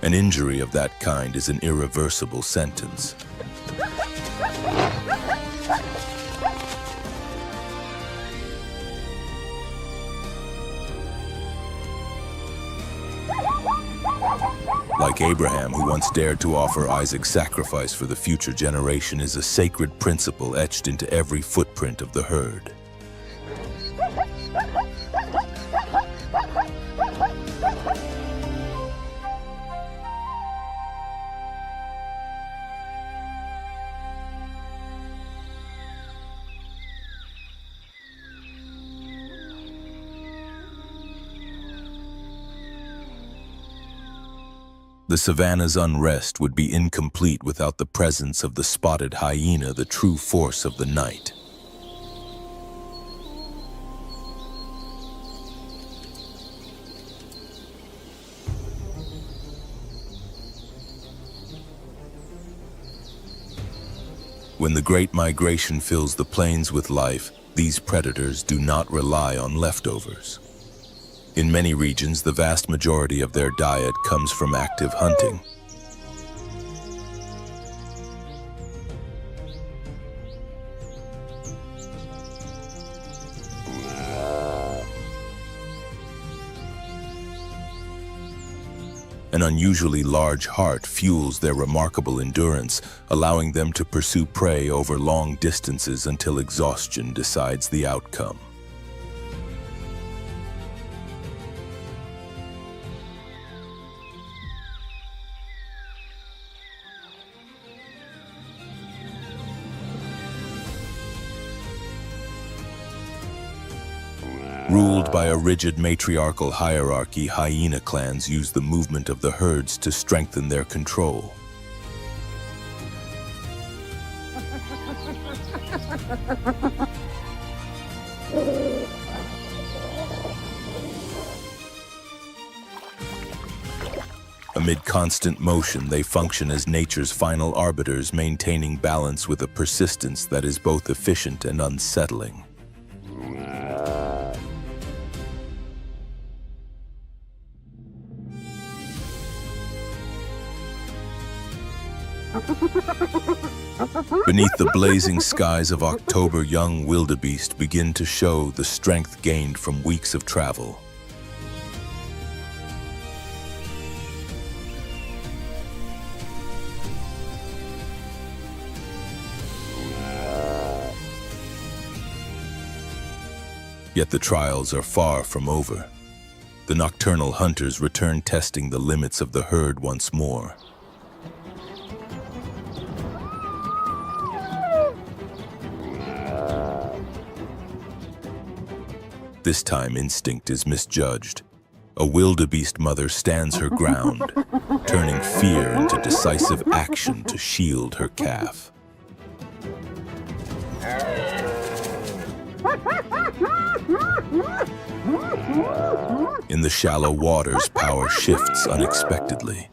An injury of that kind is an irreversible sentence. Like Abraham, who once dared to offer Isaac's sacrifice for the future generation, is a sacred principle etched into every footprint of the herd. The savannah's unrest would be incomplete without the presence of the spotted hyena, the true force of the night. When the Great Migration fills the plains with life, these predators do not rely on leftovers. In many regions, the vast majority of their diet comes from active hunting. An unusually large heart fuels their remarkable endurance, allowing them to pursue prey over long distances until exhaustion decides the outcome. Ruled by a rigid matriarchal hierarchy, hyena clans use the movement of the herds to strengthen their control. Amid constant motion, they function as nature's final arbiters, maintaining balance with a persistence that is both efficient and unsettling. Beneath the blazing skies of October, young wildebeest begin to show the strength gained from weeks of travel. Yet the trials are far from over. The nocturnal hunters return, testing the limits of the herd once more. This time, instinct is misjudged. A wildebeest mother stands her ground, turning fear into decisive action to shield her calf. In the shallow waters, power shifts unexpectedly.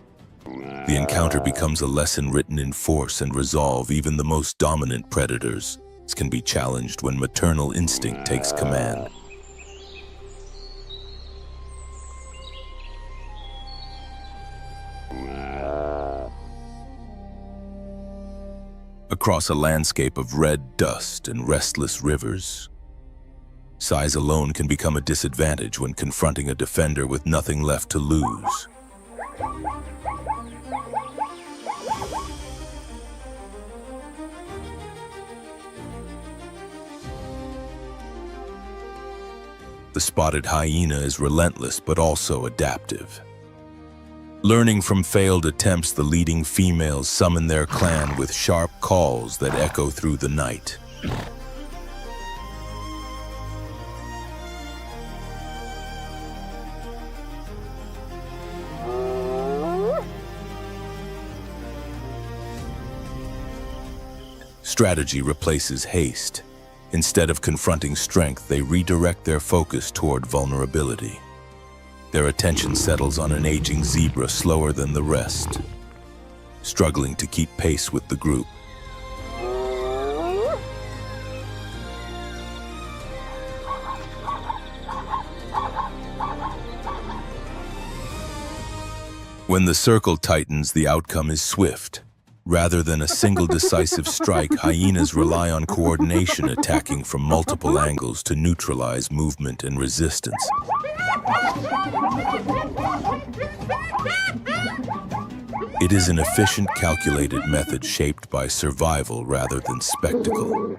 The encounter becomes a lesson written in force and resolve. Even the most dominant predators can be challenged when maternal instinct takes command. Across a landscape of red dust and restless rivers, size alone can become a disadvantage when confronting a defender with nothing left to lose. The spotted hyena is relentless but also adaptive. Learning from failed attempts, the leading females summon their clan with sharp calls that echo through the night. Strategy replaces haste. Instead of confronting strength, they redirect their focus toward vulnerability. Their attention settles on an aging zebra slower than the rest, struggling to keep pace with the group. When the circle tightens, the outcome is swift. Rather than a single decisive strike, hyenas rely on coordination, attacking from multiple angles to neutralize movement and resistance. It is an efficient, calculated method shaped by survival rather than spectacle.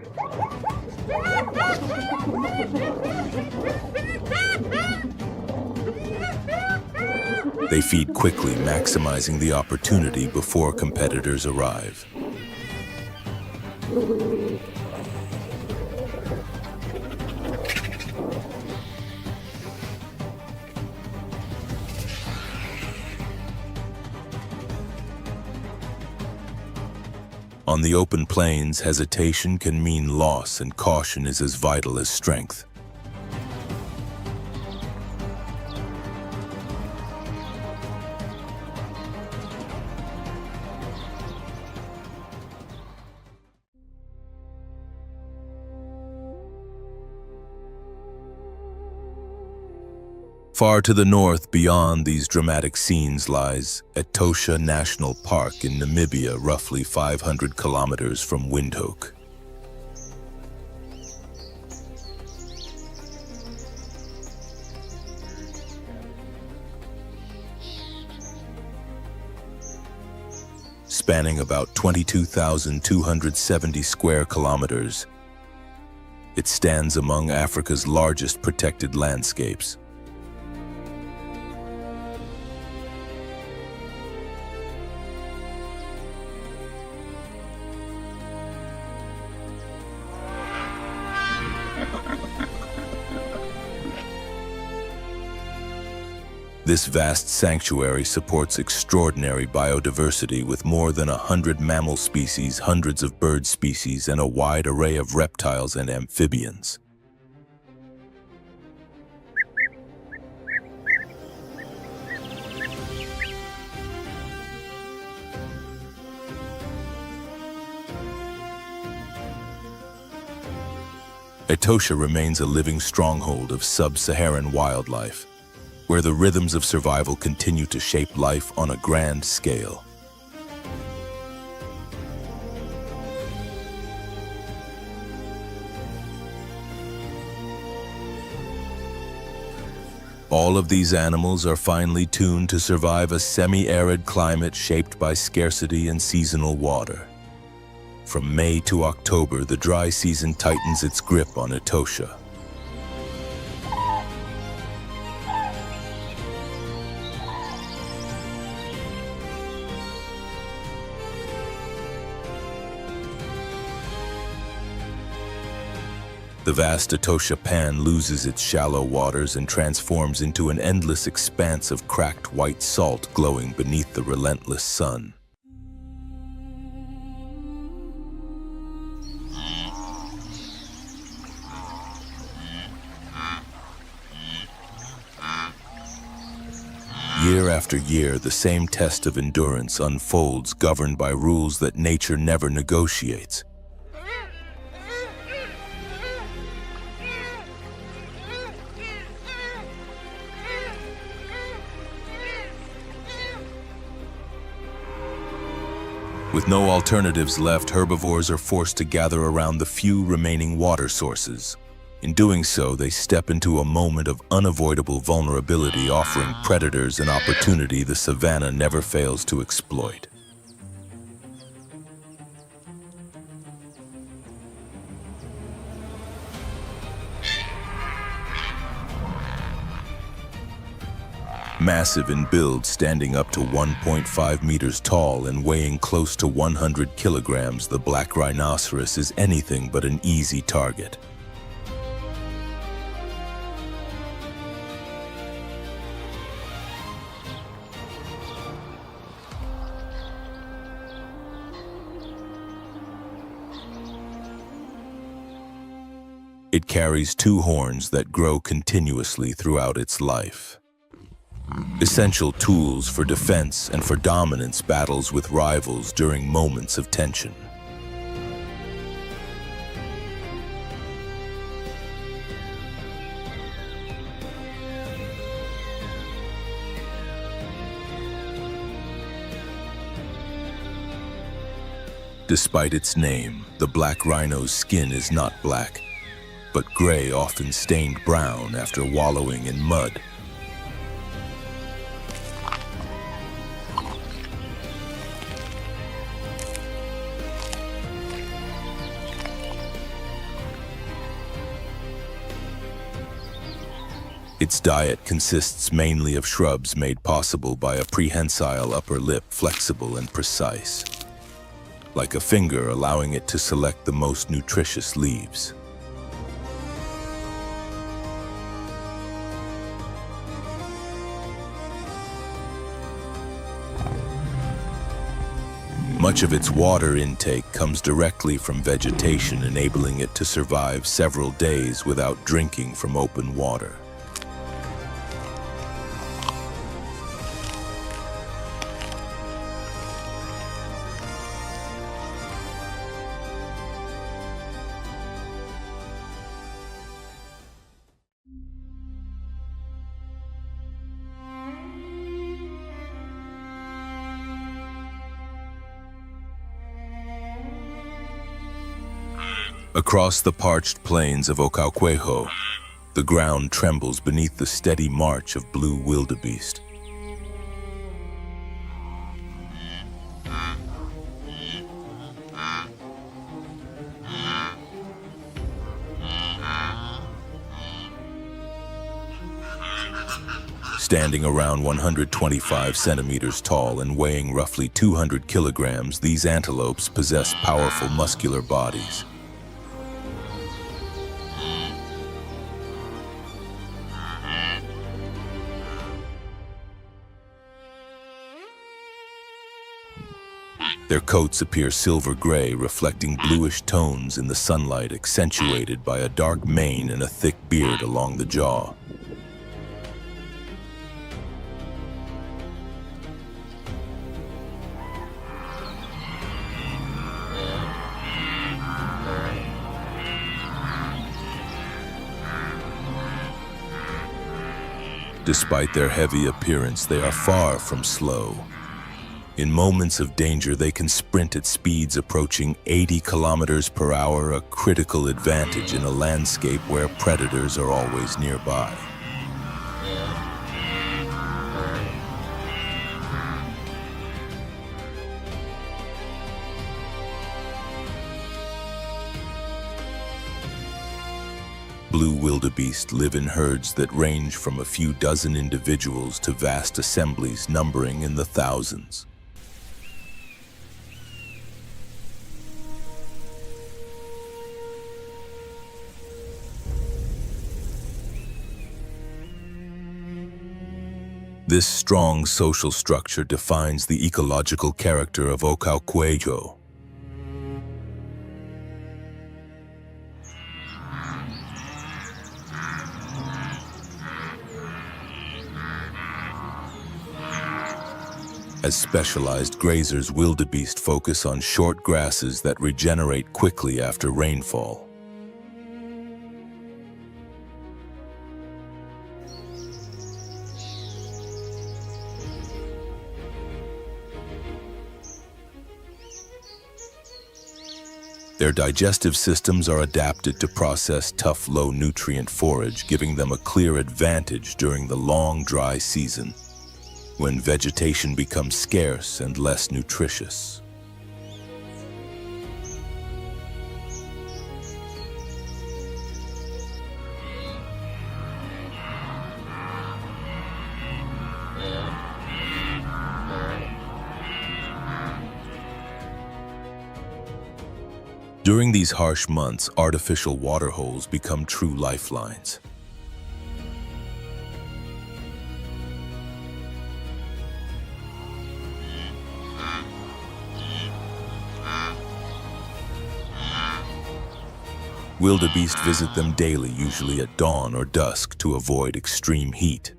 They feed quickly, maximizing the opportunity before competitors arrive. On the open plains, hesitation can mean loss, and caution is as vital as strength. Far to the north, beyond these dramatic scenes, lies Etosha National Park in Namibia, roughly 500 kilometers from Windhoek. Spanning about 22,270 square kilometers, it stands among Africa's largest protected landscapes. This vast sanctuary supports extraordinary biodiversity with more than 100 mammal species, hundreds of bird species, and a wide array of reptiles and amphibians. Etosha remains a living stronghold of sub-Saharan wildlife, where the rhythms of survival continue to shape life on a grand scale. All of these animals are finely tuned to survive a semi-arid climate shaped by scarcity and seasonal water. From May to October, the dry season tightens its grip on Etosha. The vast Etosha Pan loses its shallow waters and transforms into an endless expanse of cracked white salt glowing beneath the relentless sun. Year after year, the same test of endurance unfolds, governed by rules that nature never negotiates. With no alternatives left, herbivores are forced to gather around the few remaining water sources. In doing so, they step into a moment of unavoidable vulnerability, offering predators an opportunity the savannah never fails to exploit. Massive in build, standing up to 1.5 meters tall and weighing close to 100 kilograms, the black rhinoceros is anything but an easy target. It carries two horns that grow continuously throughout its life. Essential tools for defense and for dominance, battles with rivals during moments of tension. Despite its name, the black rhino's skin is not black, but gray, often stained brown after wallowing in mud. Its diet consists mainly of shrubs made possible by a prehensile upper lip, flexible and precise, like a finger, allowing it to select the most nutritious leaves. Much of its water intake comes directly from vegetation, enabling it to survive several days without drinking from open water. Across the parched plains of Ocauquejo, the ground trembles beneath the steady march of blue wildebeest. Standing around 125 centimeters tall and weighing roughly 200 kilograms, these antelopes possess powerful muscular bodies. Their coats appear silver gray, reflecting bluish tones in the sunlight, accentuated by a dark mane and a thick beard along the jaw. Despite their heavy appearance, they are far from slow. In moments of danger, they can sprint at speeds approaching 80 kilometers per hour, a critical advantage in a landscape where predators are always nearby. Blue wildebeest live in herds that range from a few dozen individuals to vast assemblies numbering in the thousands. This strong social structure defines the ecological character of Ocauquejo. As specialized grazers, wildebeest focus on short grasses that regenerate quickly after rainfall. Their digestive systems are adapted to process tough, low-nutrient forage, giving them a clear advantage during the long, dry season, when vegetation becomes scarce and less nutritious. During these harsh months, artificial water holes become true lifelines. Wildebeest visit them daily, usually at dawn or dusk, to avoid extreme heat.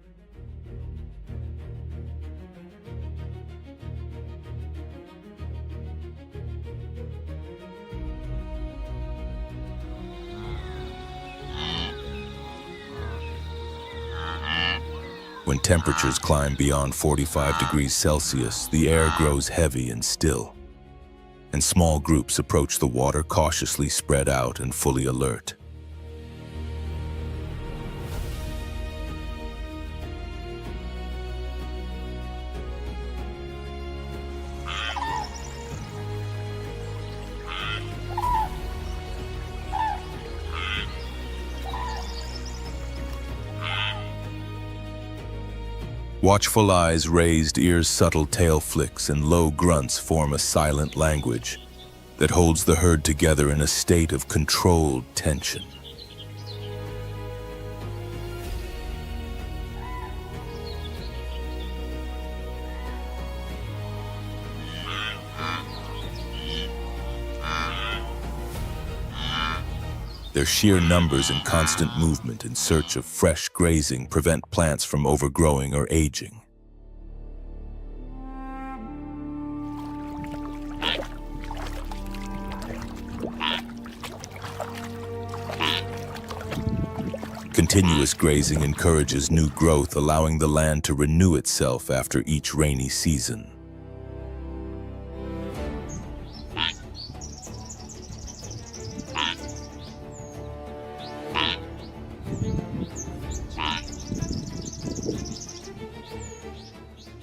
When temperatures climb beyond 45 degrees Celsius, the air grows heavy and still, and small groups approach the water, cautiously spread out and fully alert. Watchful eyes, raised ears, subtle tail flicks, and low grunts form a silent language that holds the herd together in a state of controlled tension. Their sheer numbers and constant movement in search of fresh grazing prevent plants from overgrowing or aging. Continuous grazing encourages new growth, allowing the land to renew itself after each rainy season.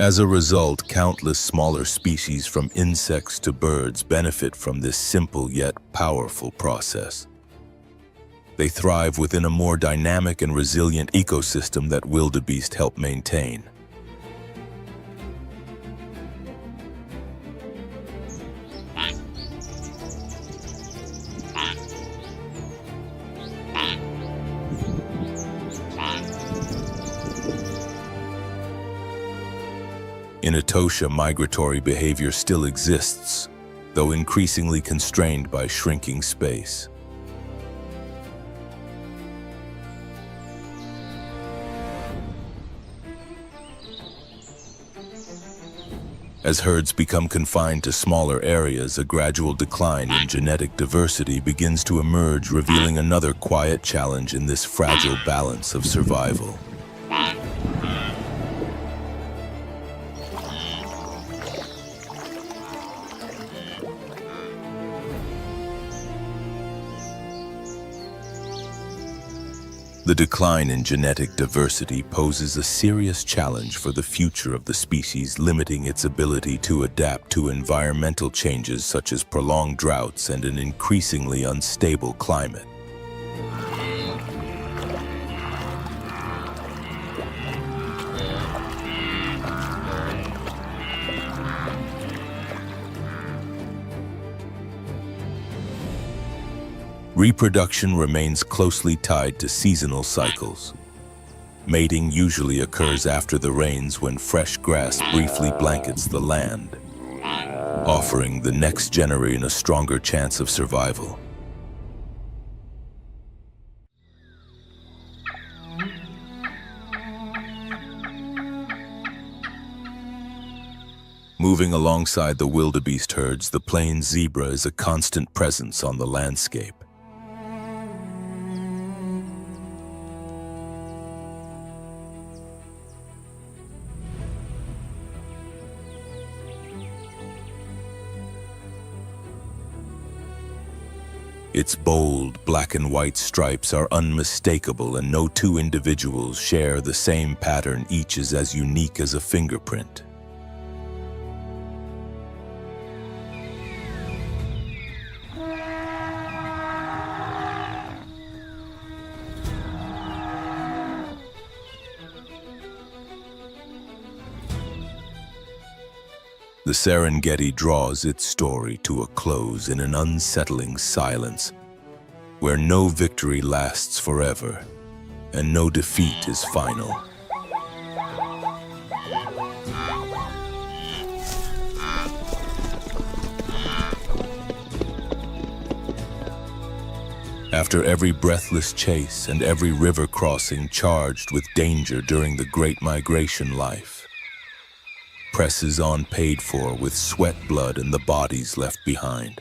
As a result, countless smaller species from insects to birds benefit from this simple yet powerful process. They thrive within a more dynamic and resilient ecosystem that wildebeest help maintain. In Etosha, migratory behavior still exists, though increasingly constrained by shrinking space. As herds become confined to smaller areas, a gradual decline in genetic diversity begins to emerge, revealing another quiet challenge in this fragile balance of survival. The decline in genetic diversity poses a serious challenge for the future of the species, limiting its ability to adapt to environmental changes such as prolonged droughts and an increasingly unstable climate. Reproduction remains closely tied to seasonal cycles. Mating usually occurs after the rains, when fresh grass briefly blankets the land, offering the next generation a stronger chance of survival. Moving alongside the wildebeest herds, the plains zebra is a constant presence on the landscape. Its bold black and white stripes are unmistakable, and no two individuals share the same pattern. Each is as unique as a fingerprint. The Serengeti draws its story to a close in an unsettling silence, where no victory lasts forever and no defeat is final. After every breathless chase and every river crossing charged with danger during the Great Migration, life presses on, paid for with sweat, blood, and the bodies left behind.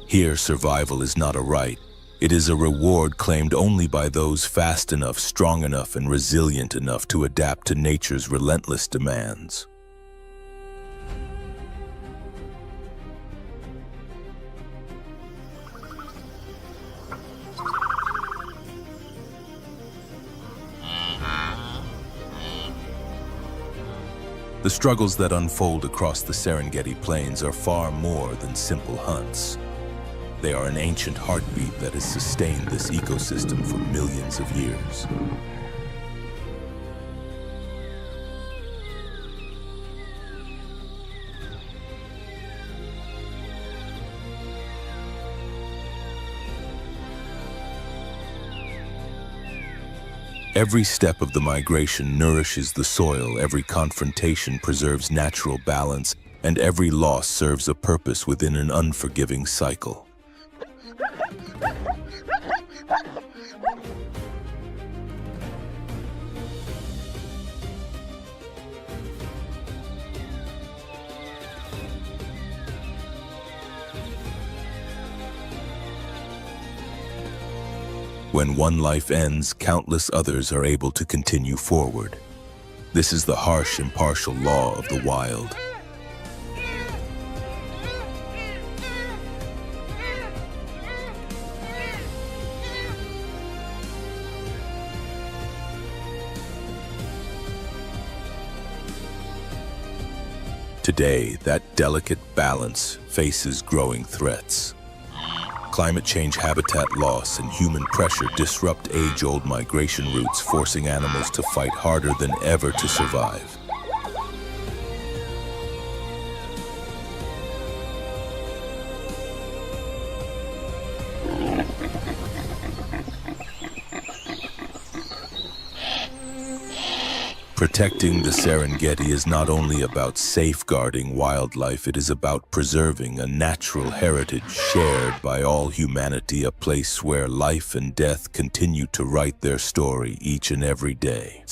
Here, survival is not a right. It is a reward claimed only by those fast enough, strong enough, and resilient enough to adapt to nature's relentless demands. The struggles that unfold across the Serengeti Plains are far more than simple hunts. They are an ancient heartbeat that has sustained this ecosystem for millions of years. Every step of the migration nourishes the soil, every confrontation preserves natural balance, and every loss serves a purpose within an unforgiving cycle. When one life ends, countless others are able to continue forward. This is the harsh, impartial law of the wild. Today, that delicate balance faces growing threats. Climate change, habitat loss, and human pressure disrupt age-old migration routes, forcing animals to fight harder than ever to survive. Protecting the Serengeti is not only about safeguarding wildlife, it is about preserving a natural heritage shared by all humanity, a place where life and death continue to write their story each and every day.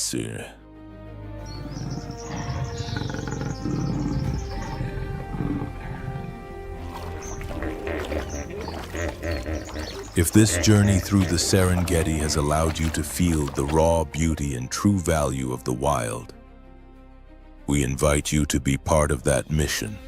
If this journey through the Serengeti has allowed you to feel the raw beauty and true value of the wild, we invite you to be part of that mission.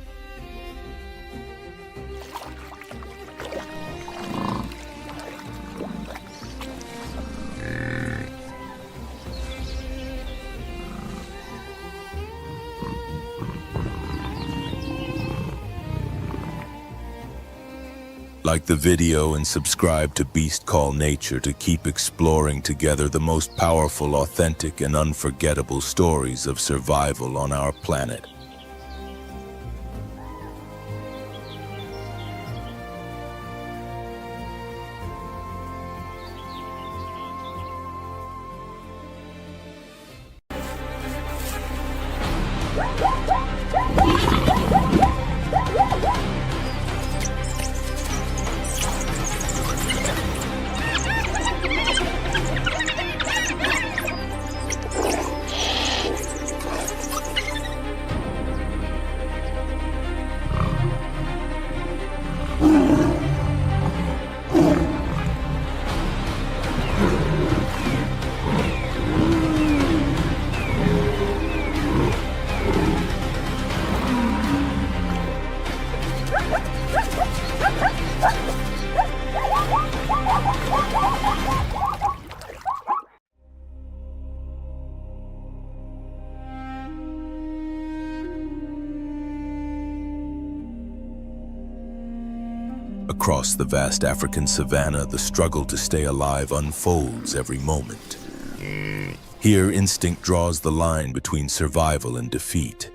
Like the video and subscribe to Beast Call Nature to keep exploring together the most powerful, authentic, and unforgettable stories of survival on our planet. Across the vast African savannah, the struggle to stay alive unfolds every moment. Here, instinct draws the line between survival and defeat.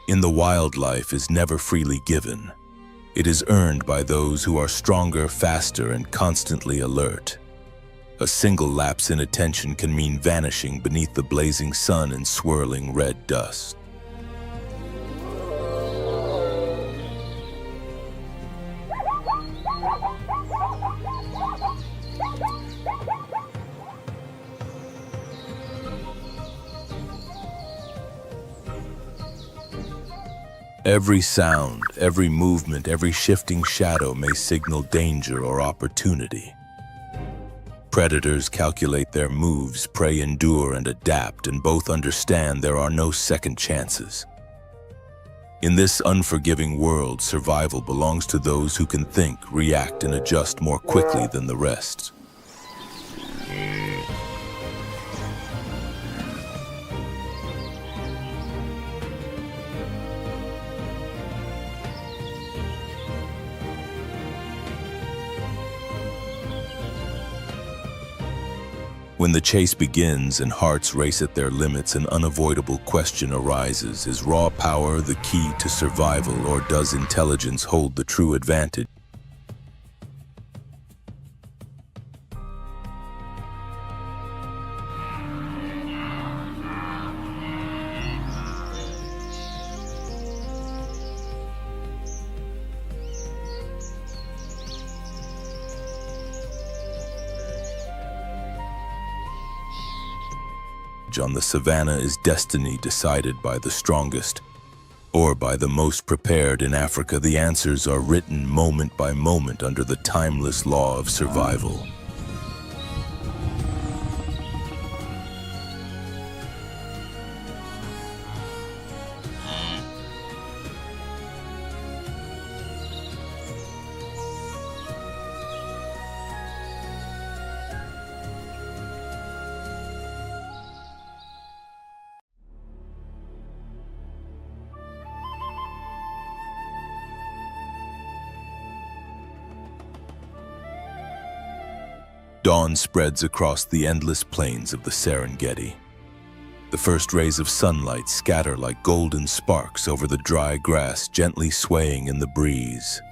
In the wild, life is never freely given. It is earned by those who are stronger, faster, and constantly alert. A single lapse in attention can mean vanishing beneath the blazing sun and swirling red dust. Every sound, every movement, every shifting shadow may signal danger or opportunity. Predators calculate their moves, prey endure and adapt, and both understand there are no second chances. In this unforgiving world, survival belongs to those who can think, react, and adjust more quickly than the rest. When the chase begins and hearts race at their limits, an unavoidable question arises. Is raw power the key to survival, or does intelligence hold the true advantage? On the savannah is destiny decided by the strongest or by the most prepared. In Africa, the answers are written moment by moment under the timeless law of survival. Dawn spreads across the endless plains of the Serengeti. The first rays of sunlight scatter like golden sparks over the dry grass, gently swaying in the breeze.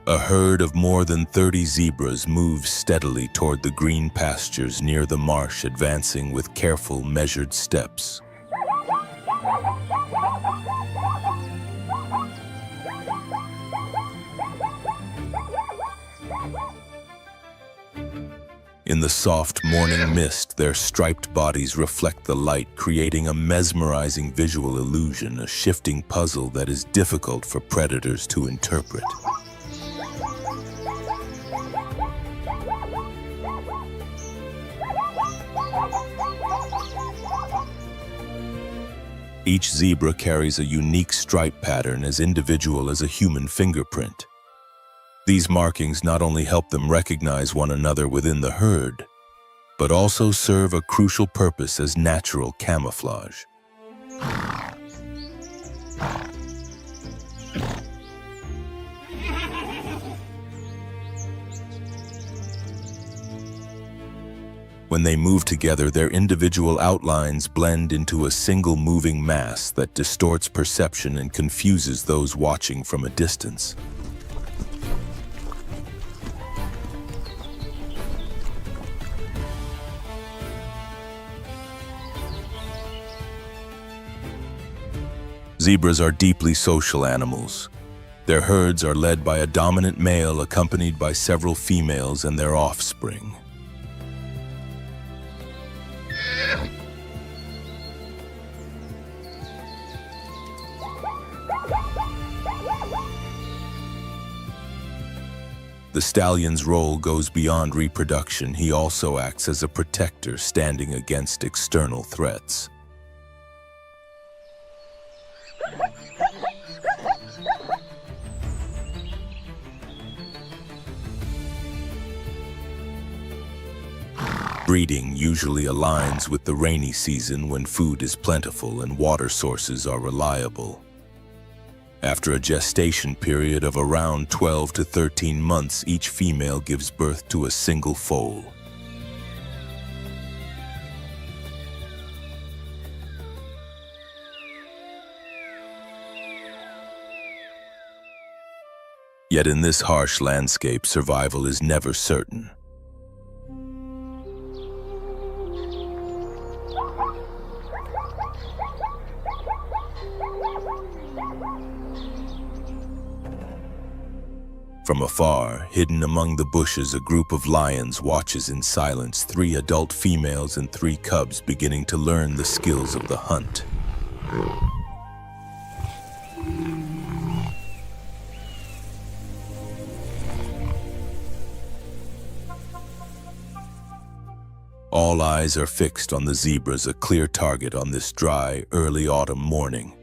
A herd of more than 30 zebras moves steadily toward the green pastures near the marsh, advancing with careful, measured steps. In the soft morning mist, their striped bodies reflect the light, creating a mesmerizing visual illusion, a shifting puzzle that is difficult for predators to interpret. Each zebra carries a unique stripe pattern as individual as a human fingerprint. These markings not only help them recognize one another within the herd, but also serve a crucial purpose as natural camouflage. When they move together, their individual outlines blend into a single moving mass that distorts perception and confuses those watching from a distance. Zebras are deeply social animals. Their herds are led by a dominant male accompanied by several females and their offspring. The stallion's role goes beyond reproduction. He also acts as a protector, standing against external threats. Breeding usually aligns with the rainy season when food is plentiful and water sources are reliable. After a gestation period of around 12 to 13 months, each female gives birth to a single foal. Yet in this harsh landscape, survival is never certain. From afar, hidden among the bushes, a group of lions watches in silence, 3 adult females and 3 cubs beginning to learn the skills of the hunt. All eyes are fixed on the zebras, a clear target on this dry, early autumn morning.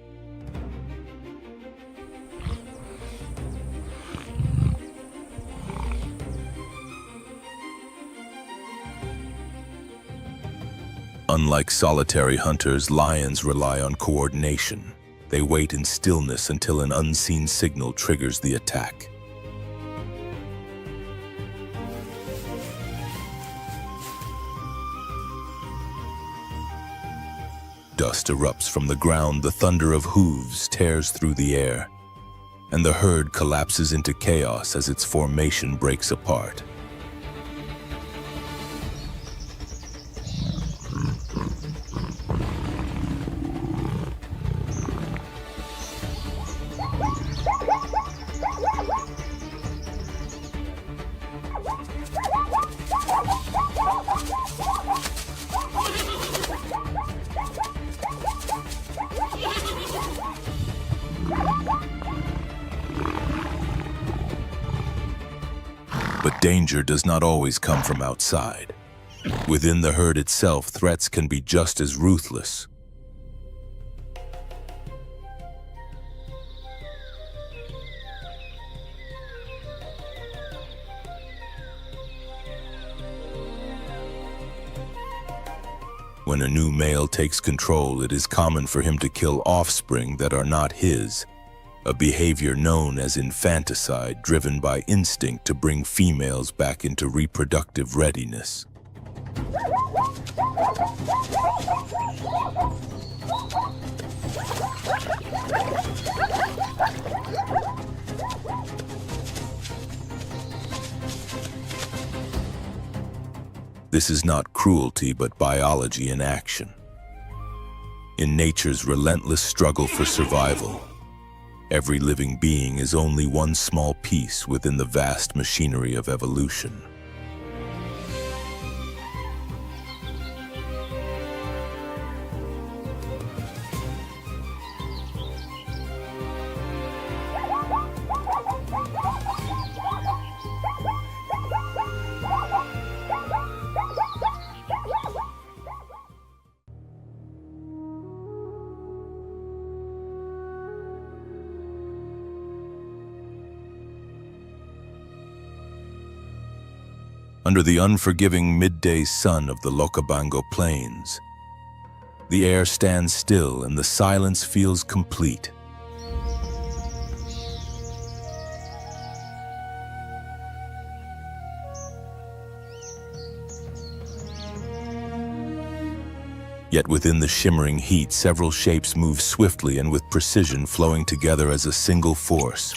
Unlike solitary hunters, lions rely on coordination. They wait in stillness until an unseen signal triggers the attack. Dust erupts from the ground, the thunder of hooves tears through the air, and the herd collapses into chaos as its formation breaks apart. But danger does not always come from outside. Within the herd itself, threats can be just as ruthless. When a new male takes control, it is common for him to kill offspring that are not his, a behavior known as infanticide, driven by instinct to bring females back into reproductive readiness. This is not cruelty, but biology in action. In nature's relentless struggle for survival, every living being is only one small piece within the vast machinery of evolution. Under the unforgiving midday sun of the Lokabango Plains, the air stands still and the silence feels complete. Yet within the shimmering heat, several shapes move swiftly and with precision, flowing together as a single force.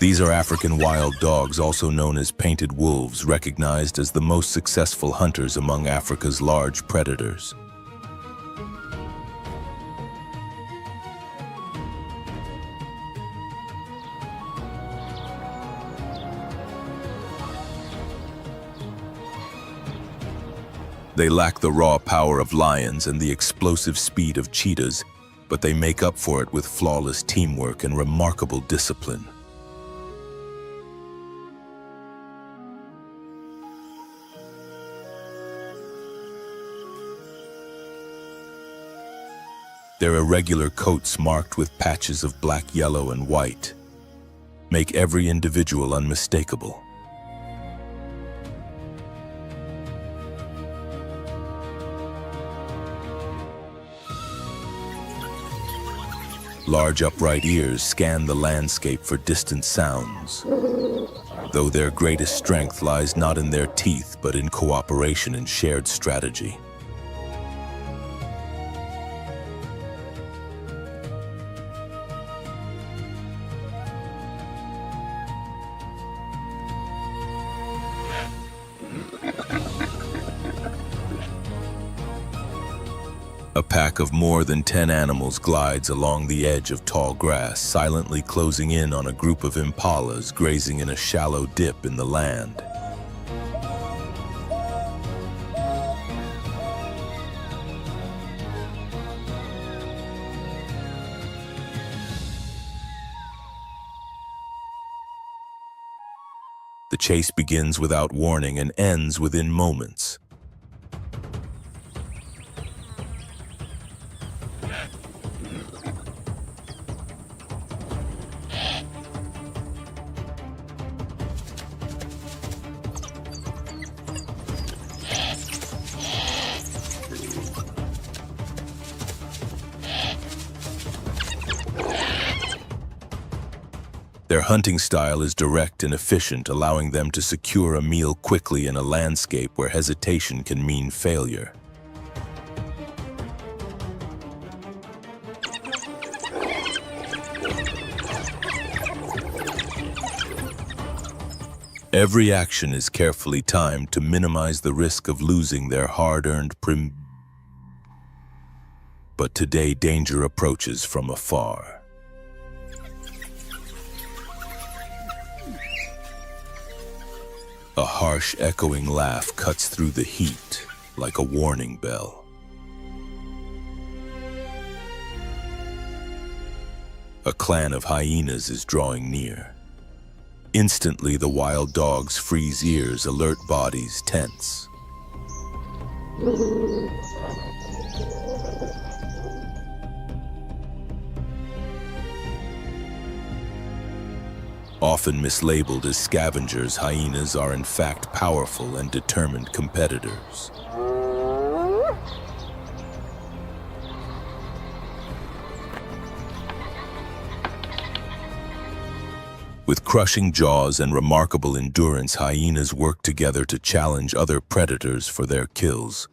These are African wild dogs, also known as painted wolves, recognized as the most successful hunters among Africa's large predators. They lack the raw power of lions and the explosive speed of cheetahs, but they make up for it with flawless teamwork and remarkable discipline. Their irregular coats, marked with patches of black, yellow, and white, make every individual unmistakable. Large upright ears scan the landscape for distant sounds, though their greatest strength lies not in their teeth but in cooperation and shared strategy. A pack of more than 10 animals glides along the edge of tall grass, silently closing in on a group of impalas grazing in a shallow dip in the land. The chase begins without warning and ends within moments. Their hunting style is direct and efficient, allowing them to secure a meal quickly in a landscape where hesitation can mean failure. Every action is carefully timed to minimize the risk of losing their hard-earned But today, danger approaches from afar. A harsh, echoing laugh cuts through the heat like a warning bell. A clan of hyenas is drawing near. Instantly, the wild dogs freeze ears, alert bodies tense. Often mislabeled as scavengers, hyenas are in fact powerful and determined competitors. With crushing jaws and remarkable endurance, hyenas work together to challenge other predators for their kills.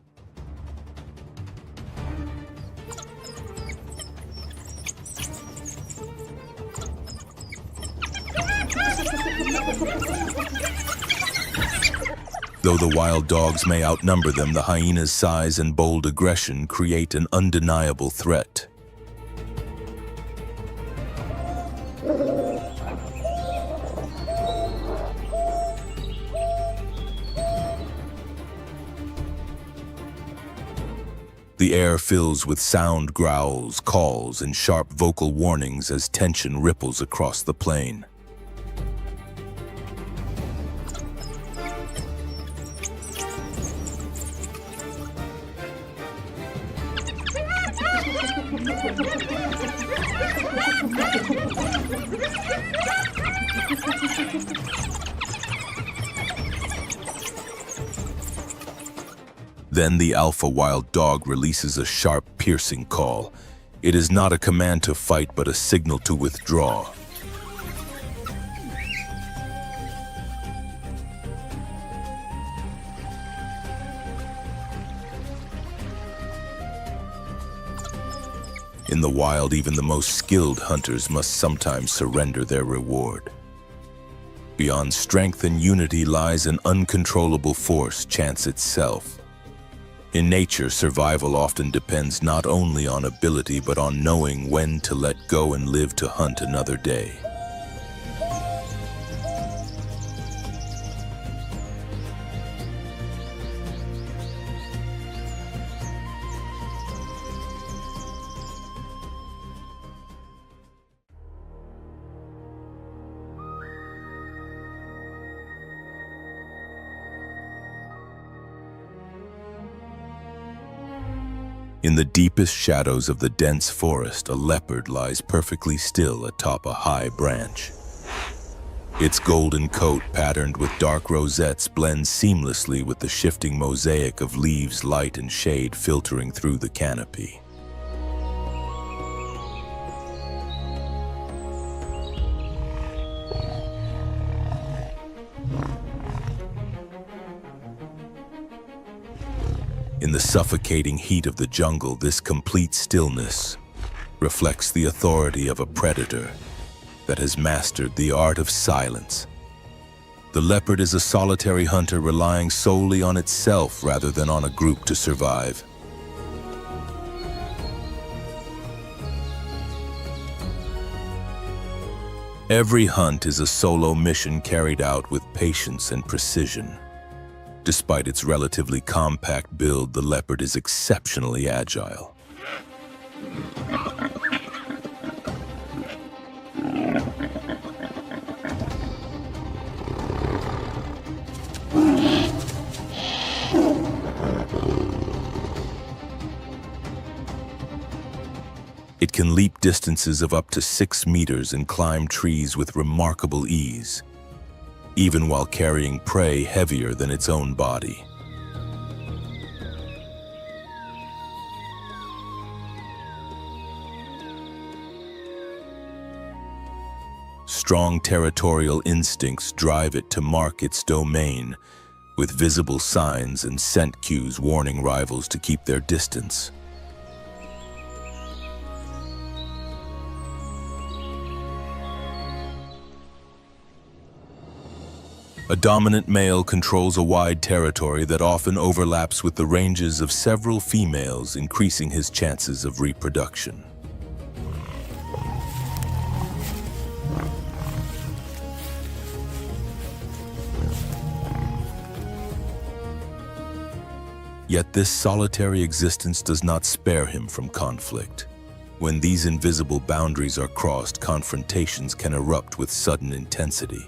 Though the wild dogs may outnumber them, the hyena's size and bold aggression create an undeniable threat. The air fills with sound growls, calls, and sharp vocal warnings as tension ripples across the plain. Then the alpha wild dog releases a sharp, piercing call. It is not a command to fight, but a signal to withdraw. In the wild, even the most skilled hunters must sometimes surrender their reward. Beyond strength and unity lies an uncontrollable force, chance itself. In nature, survival often depends not only on ability, but on knowing when to let go and live to hunt another day. In the deepest shadows of the dense forest, a leopard lies perfectly still atop a high branch. Its golden coat, patterned with dark rosettes, blends seamlessly with the shifting mosaic of leaves, light, and shade filtering through the canopy. In the suffocating heat of the jungle, this complete stillness reflects the authority of a predator that has mastered the art of silence. The leopard is a solitary hunter relying solely on itself rather than on a group to survive. Every hunt is a solo mission carried out with patience and precision. Despite its relatively compact build, the leopard is exceptionally agile. It can leap distances of up to 6 meters and climb trees with remarkable ease, even while carrying prey heavier than its own body. Strong territorial instincts drive it to mark its domain, with visible signs and scent cues warning rivals to keep their distance. A dominant male controls a wide territory that often overlaps with the ranges of several females, increasing his chances of reproduction. Yet this solitary existence does not spare him from conflict. When these invisible boundaries are crossed, confrontations can erupt with sudden intensity.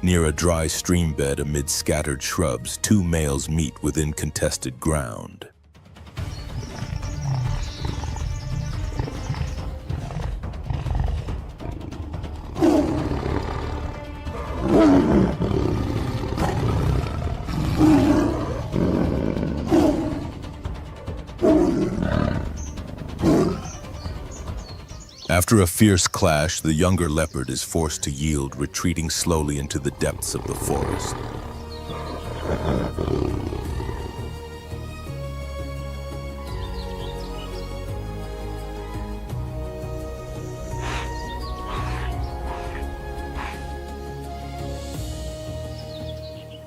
Near a dry stream bed amid scattered shrubs, two males meet within contested ground. After a fierce clash, the younger leopard is forced to yield, retreating slowly into the depths of the forest.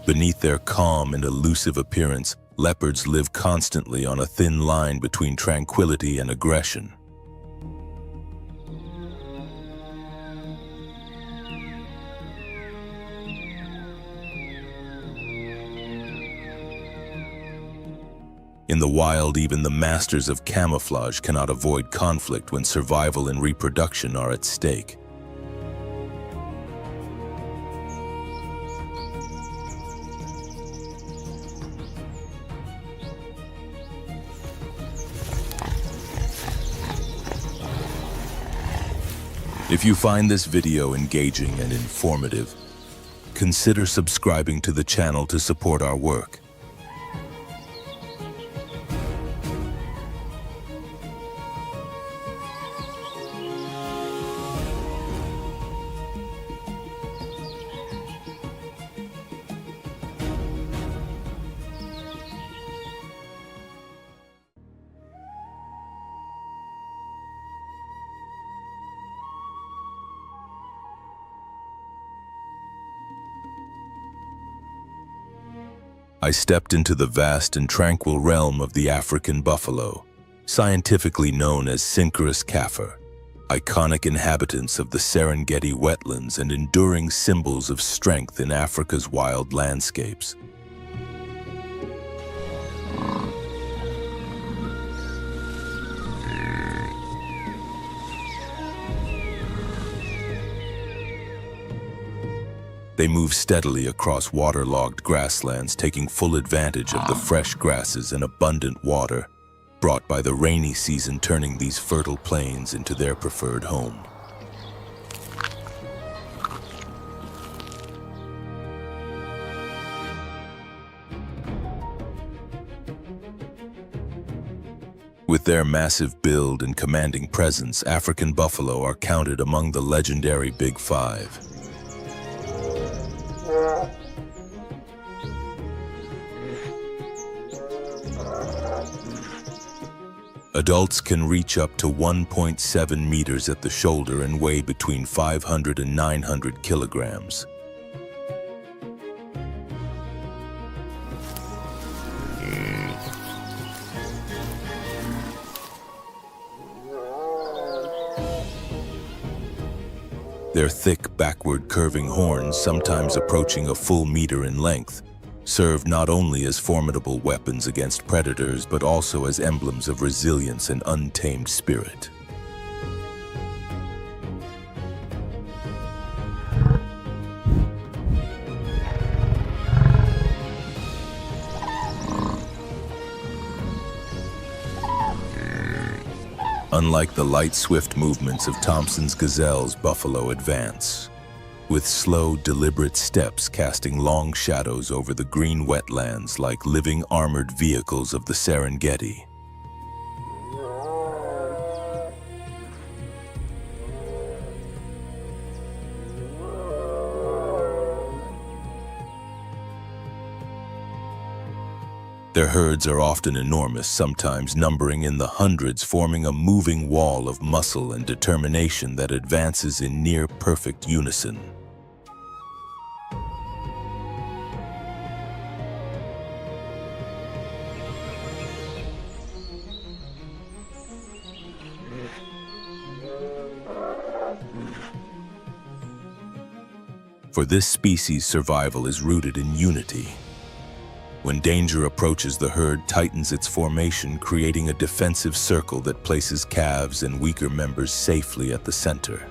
Beneath their calm and elusive appearance, leopards live constantly on a thin line between tranquility and aggression. In the wild, even the masters of camouflage cannot avoid conflict when survival and reproduction are at stake. If you find this video engaging and informative, consider subscribing to the channel to support our work. I stepped into the vast and tranquil realm of the African buffalo, scientifically known as Synchorus kaffir, iconic inhabitants of the Serengeti wetlands and enduring symbols of strength in Africa's wild landscapes. They move steadily across waterlogged grasslands, taking full advantage of the fresh grasses and abundant water brought by the rainy season, turning these fertile plains into their preferred home. With their massive build and commanding presence, African buffalo are counted among the legendary Big Five. Adults can reach up to 1.7 meters at the shoulder and weigh between 500 and 900 kilograms. Their thick, backward curving horns, sometimes approaching a full meter in length, serve not only as formidable weapons against predators, but also as emblems of resilience and untamed spirit. Unlike the light, swift movements of Thompson's gazelles, buffalo advance, with slow, deliberate steps casting long shadows over the green wetlands like living armored vehicles of the Serengeti. Their herds are often enormous, sometimes numbering in the hundreds, forming a moving wall of muscle and determination that advances in near-perfect unison. For this species, survival is rooted in unity. When danger approaches, the herd tightens its formation, creating a defensive circle that places calves and weaker members safely at the center.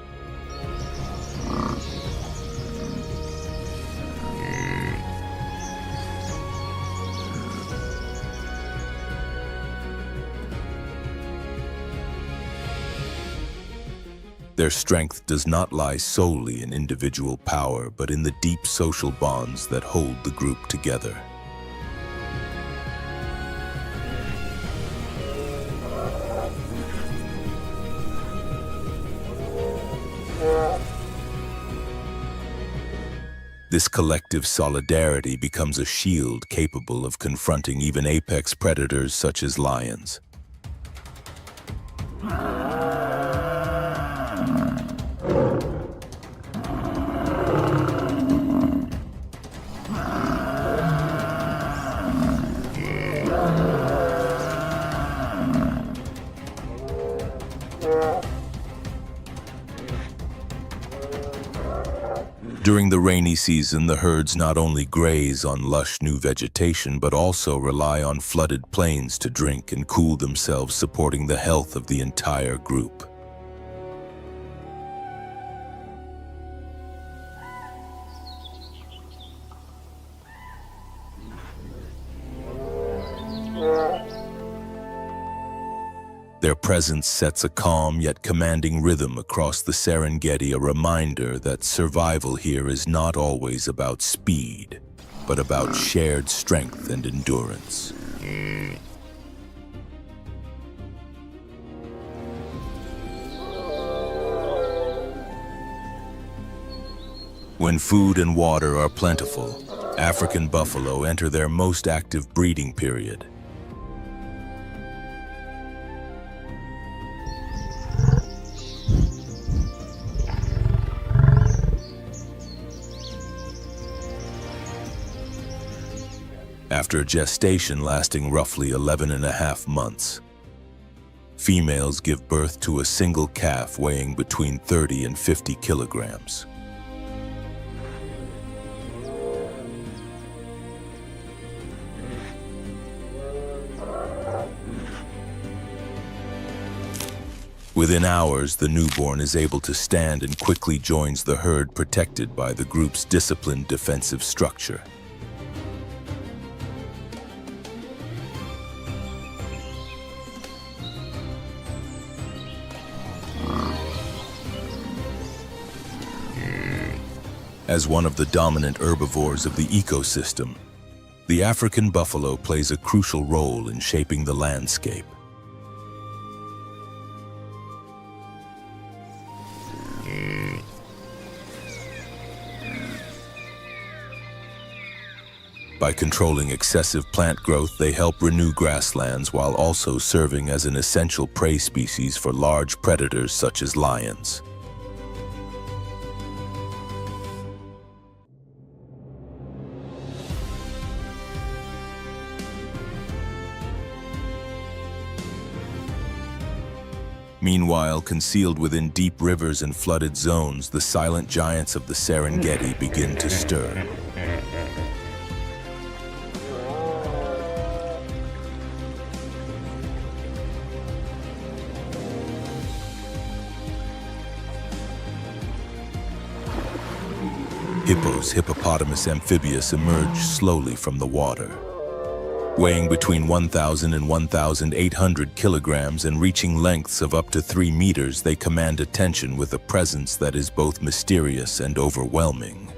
Their strength does not lie solely in individual power, but in the deep social bonds that hold the group together. This collective solidarity becomes a shield capable of confronting even apex predators such as lions. During the rainy season, the herds not only graze on lush new vegetation, but also rely on flooded plains to drink and cool themselves, supporting the health of the entire group. Their presence sets a calm yet commanding rhythm across the Serengeti, a reminder that survival here is not always about speed, but about shared strength and endurance. When food and water are plentiful, African buffalo enter their most active breeding period. After gestation lasting roughly 11.5 months, females give birth to a single calf weighing between 30 and 50 kilograms. Within hours, the newborn is able to stand and quickly joins the herd, protected by the group's disciplined defensive structure. As one of the dominant herbivores of the ecosystem, the African buffalo plays a crucial role in shaping the landscape. By controlling excessive plant growth, they help renew grasslands while also serving as an essential prey species for large predators such as lions. Meanwhile, concealed within deep rivers and flooded zones, the silent giants of the Serengeti begin to stir. Hippos, hippopotamus, amphibious emerge slowly from the water. Weighing between 1,000 and 1,800 kilograms and reaching lengths of up to 3 meters, they command attention with a presence that is both mysterious and overwhelming.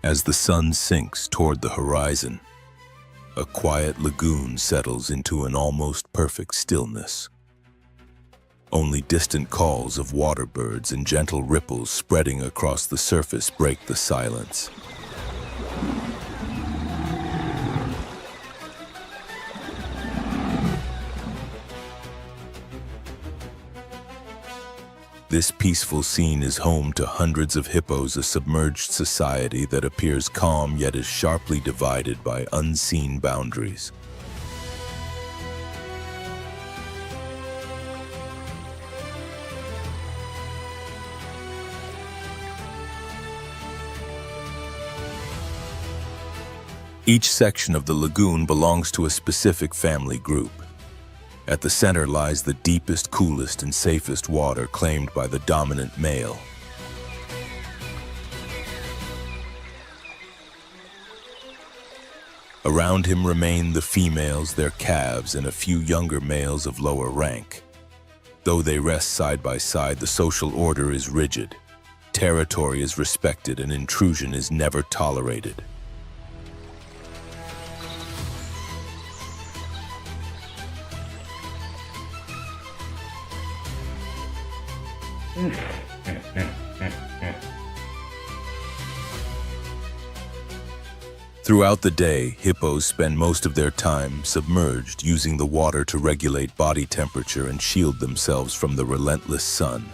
As the sun sinks toward the horizon, a quiet lagoon settles into an almost perfect stillness. Only distant calls of water birds and gentle ripples spreading across the surface break the silence. This peaceful scene is home to hundreds of hippos, a submerged society that appears calm yet is sharply divided by unseen boundaries. Each section of the lagoon belongs to a specific family group. At the center lies the deepest, coolest, and safest water claimed by the dominant male. Around him remain the females, their calves, and a few younger males of lower rank. Though they rest side by side, the social order is rigid. Territory is respected and intrusion is never tolerated. Throughout the day, hippos spend most of their time submerged, using the water to regulate body temperature and shield themselves from the relentless sun.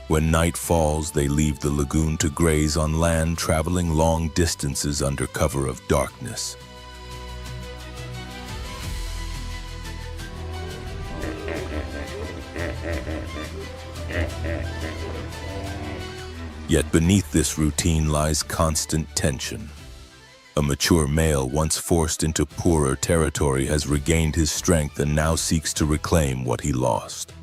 When night falls, they leave the lagoon to graze on land, traveling long distances under cover of darkness. Yet beneath this routine lies constant tension. A mature male, once forced into poorer territory, has regained his strength and now seeks to reclaim what he lost.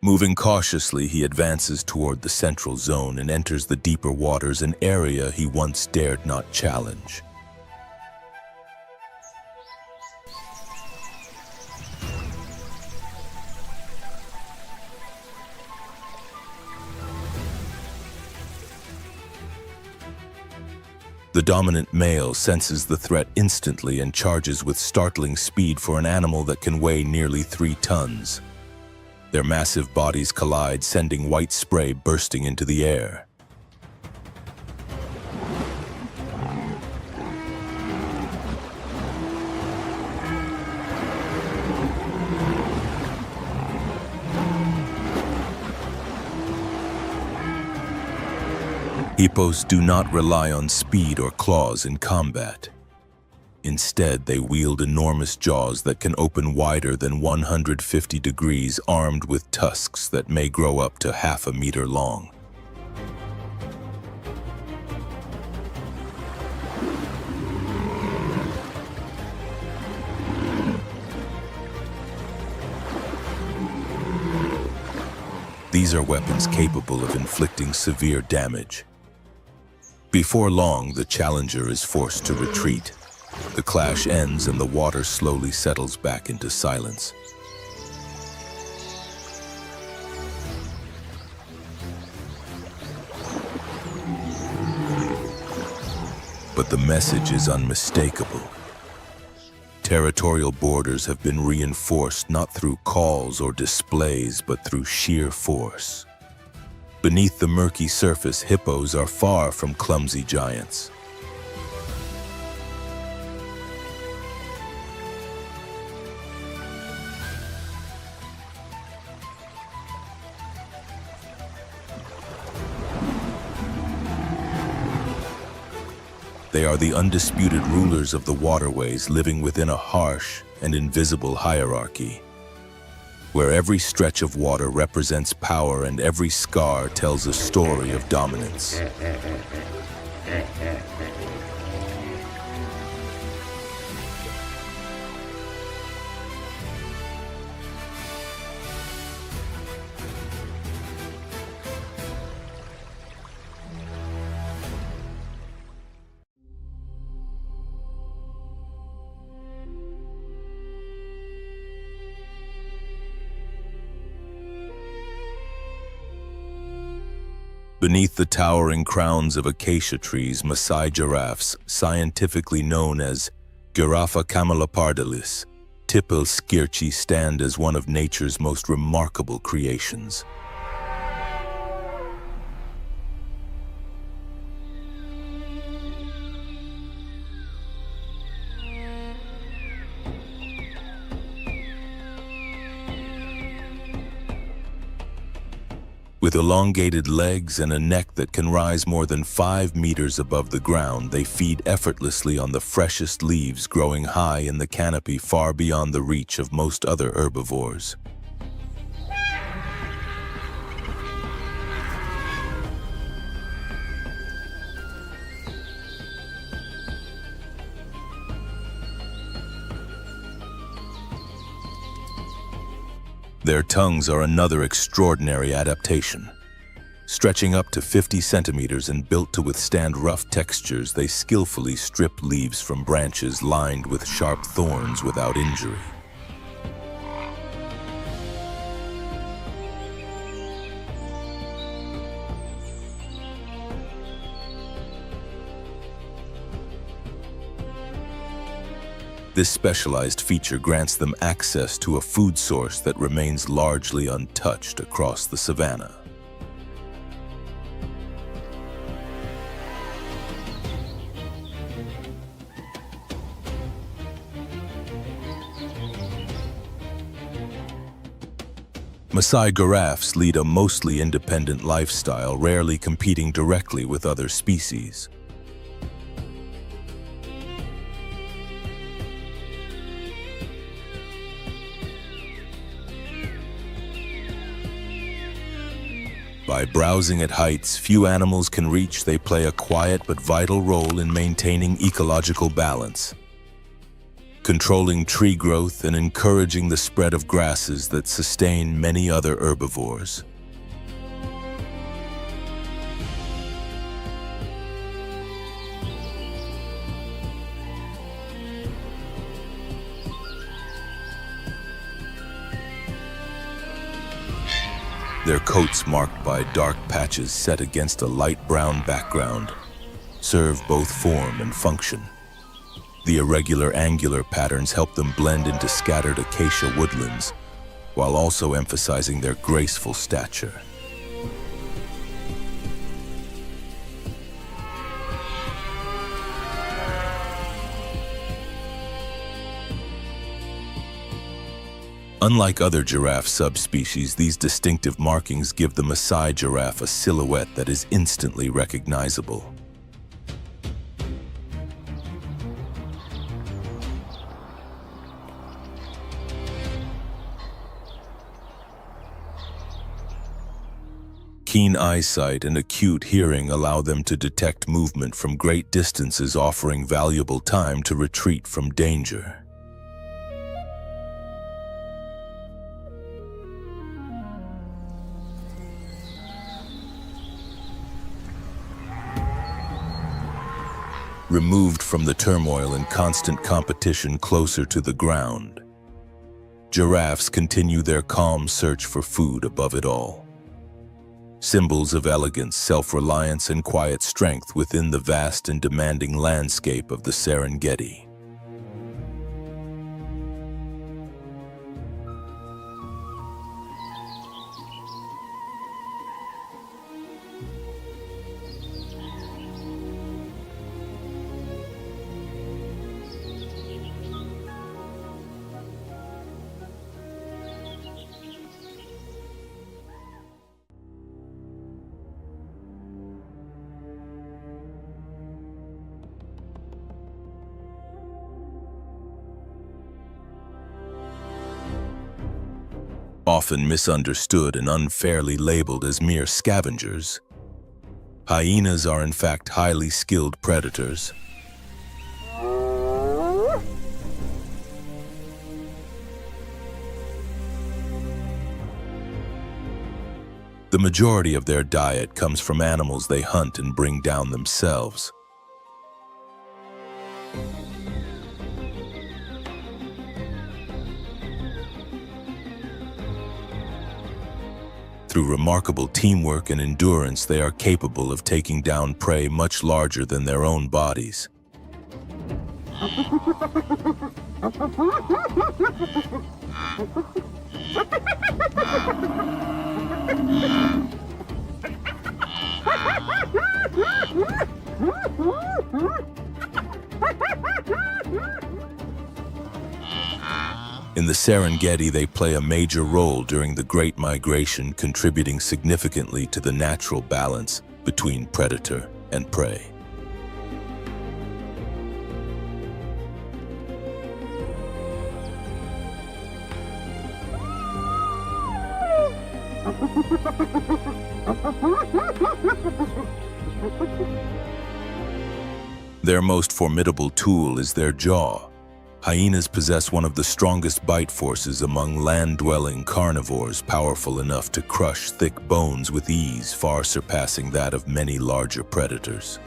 Moving cautiously, he advances toward the central zone and enters the deeper waters, an area he once dared not challenge. The dominant male senses the threat instantly and charges with startling speed for an animal that can weigh nearly 3 tons. Their massive bodies collide, sending white spray bursting into the air. Hippos do not rely on speed or claws in combat. Instead, they wield enormous jaws that can open wider than 150 degrees, armed with tusks that may grow up to half a meter long. These are weapons capable of inflicting severe damage. Before long, the challenger is forced to retreat. The clash ends and the water slowly settles back into silence. But the message is unmistakable. Territorial borders have been reinforced not through calls or displays, but through sheer force. Beneath the murky surface, hippos are far from clumsy giants. They are the undisputed rulers of the waterways, living within a harsh and invisible hierarchy, where every stretch of water represents power and every scar tells a story of dominance. Beneath the towering crowns of acacia trees, Maasai giraffes, scientifically known as Giraffa camelopardalis, tipil skirchi, stand as one of nature's most remarkable creations. With elongated legs and a neck that can rise more than 5 meters above the ground, they feed effortlessly on the freshest leaves growing high in the canopy far beyond the reach of most other herbivores. Their tongues are another extraordinary adaptation. Stretching up to 50 centimeters and built to withstand rough textures, they skillfully strip leaves from branches lined with sharp thorns without injury. This specialized feature grants them access to a food source that remains largely untouched across the savannah. Maasai giraffes lead a mostly independent lifestyle, rarely competing directly with other species. By browsing at heights few animals can reach, they play a quiet but vital role in maintaining ecological balance, controlling tree growth and encouraging the spread of grasses that sustain many other herbivores. Their coats, marked by dark patches set against a light brown background, serve both form and function. The irregular angular patterns help them blend into scattered acacia woodlands, while also emphasizing their graceful stature. Unlike other giraffe subspecies, these distinctive markings give the Maasai giraffe a silhouette that is instantly recognizable. Keen eyesight and acute hearing allow them to detect movement from great distances, offering valuable time to retreat from danger. Removed from the turmoil and constant competition closer to the ground, giraffes continue their calm search for food above it all. Symbols of elegance, self-reliance, and quiet strength within the vast and demanding landscape of the Serengeti. Often misunderstood and unfairly labeled as mere scavengers, hyenas are in fact highly skilled predators. The majority of their diet comes from animals they hunt and bring down themselves. Through remarkable teamwork and endurance, they are capable of taking down prey much larger than their own bodies. In the Serengeti, they play a major role during the Great Migration, contributing significantly to the natural balance between predator and prey. Their most formidable tool is their jaw. Hyenas possess one of the strongest bite forces among land-dwelling carnivores, powerful enough to crush thick bones with ease, far surpassing that of many larger predators.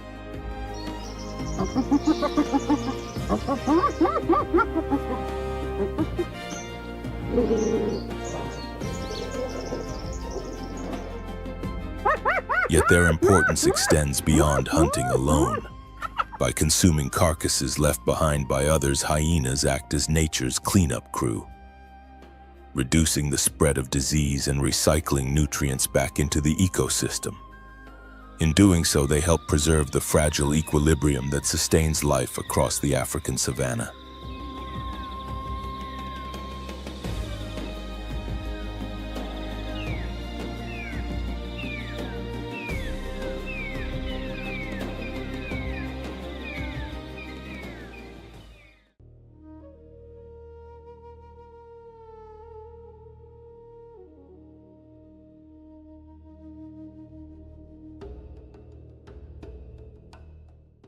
Yet their importance extends beyond hunting alone. By consuming carcasses left behind by others, hyenas act as nature's cleanup crew, reducing the spread of disease and recycling nutrients back into the ecosystem. In doing so, they help preserve the fragile equilibrium that sustains life across the African savannah.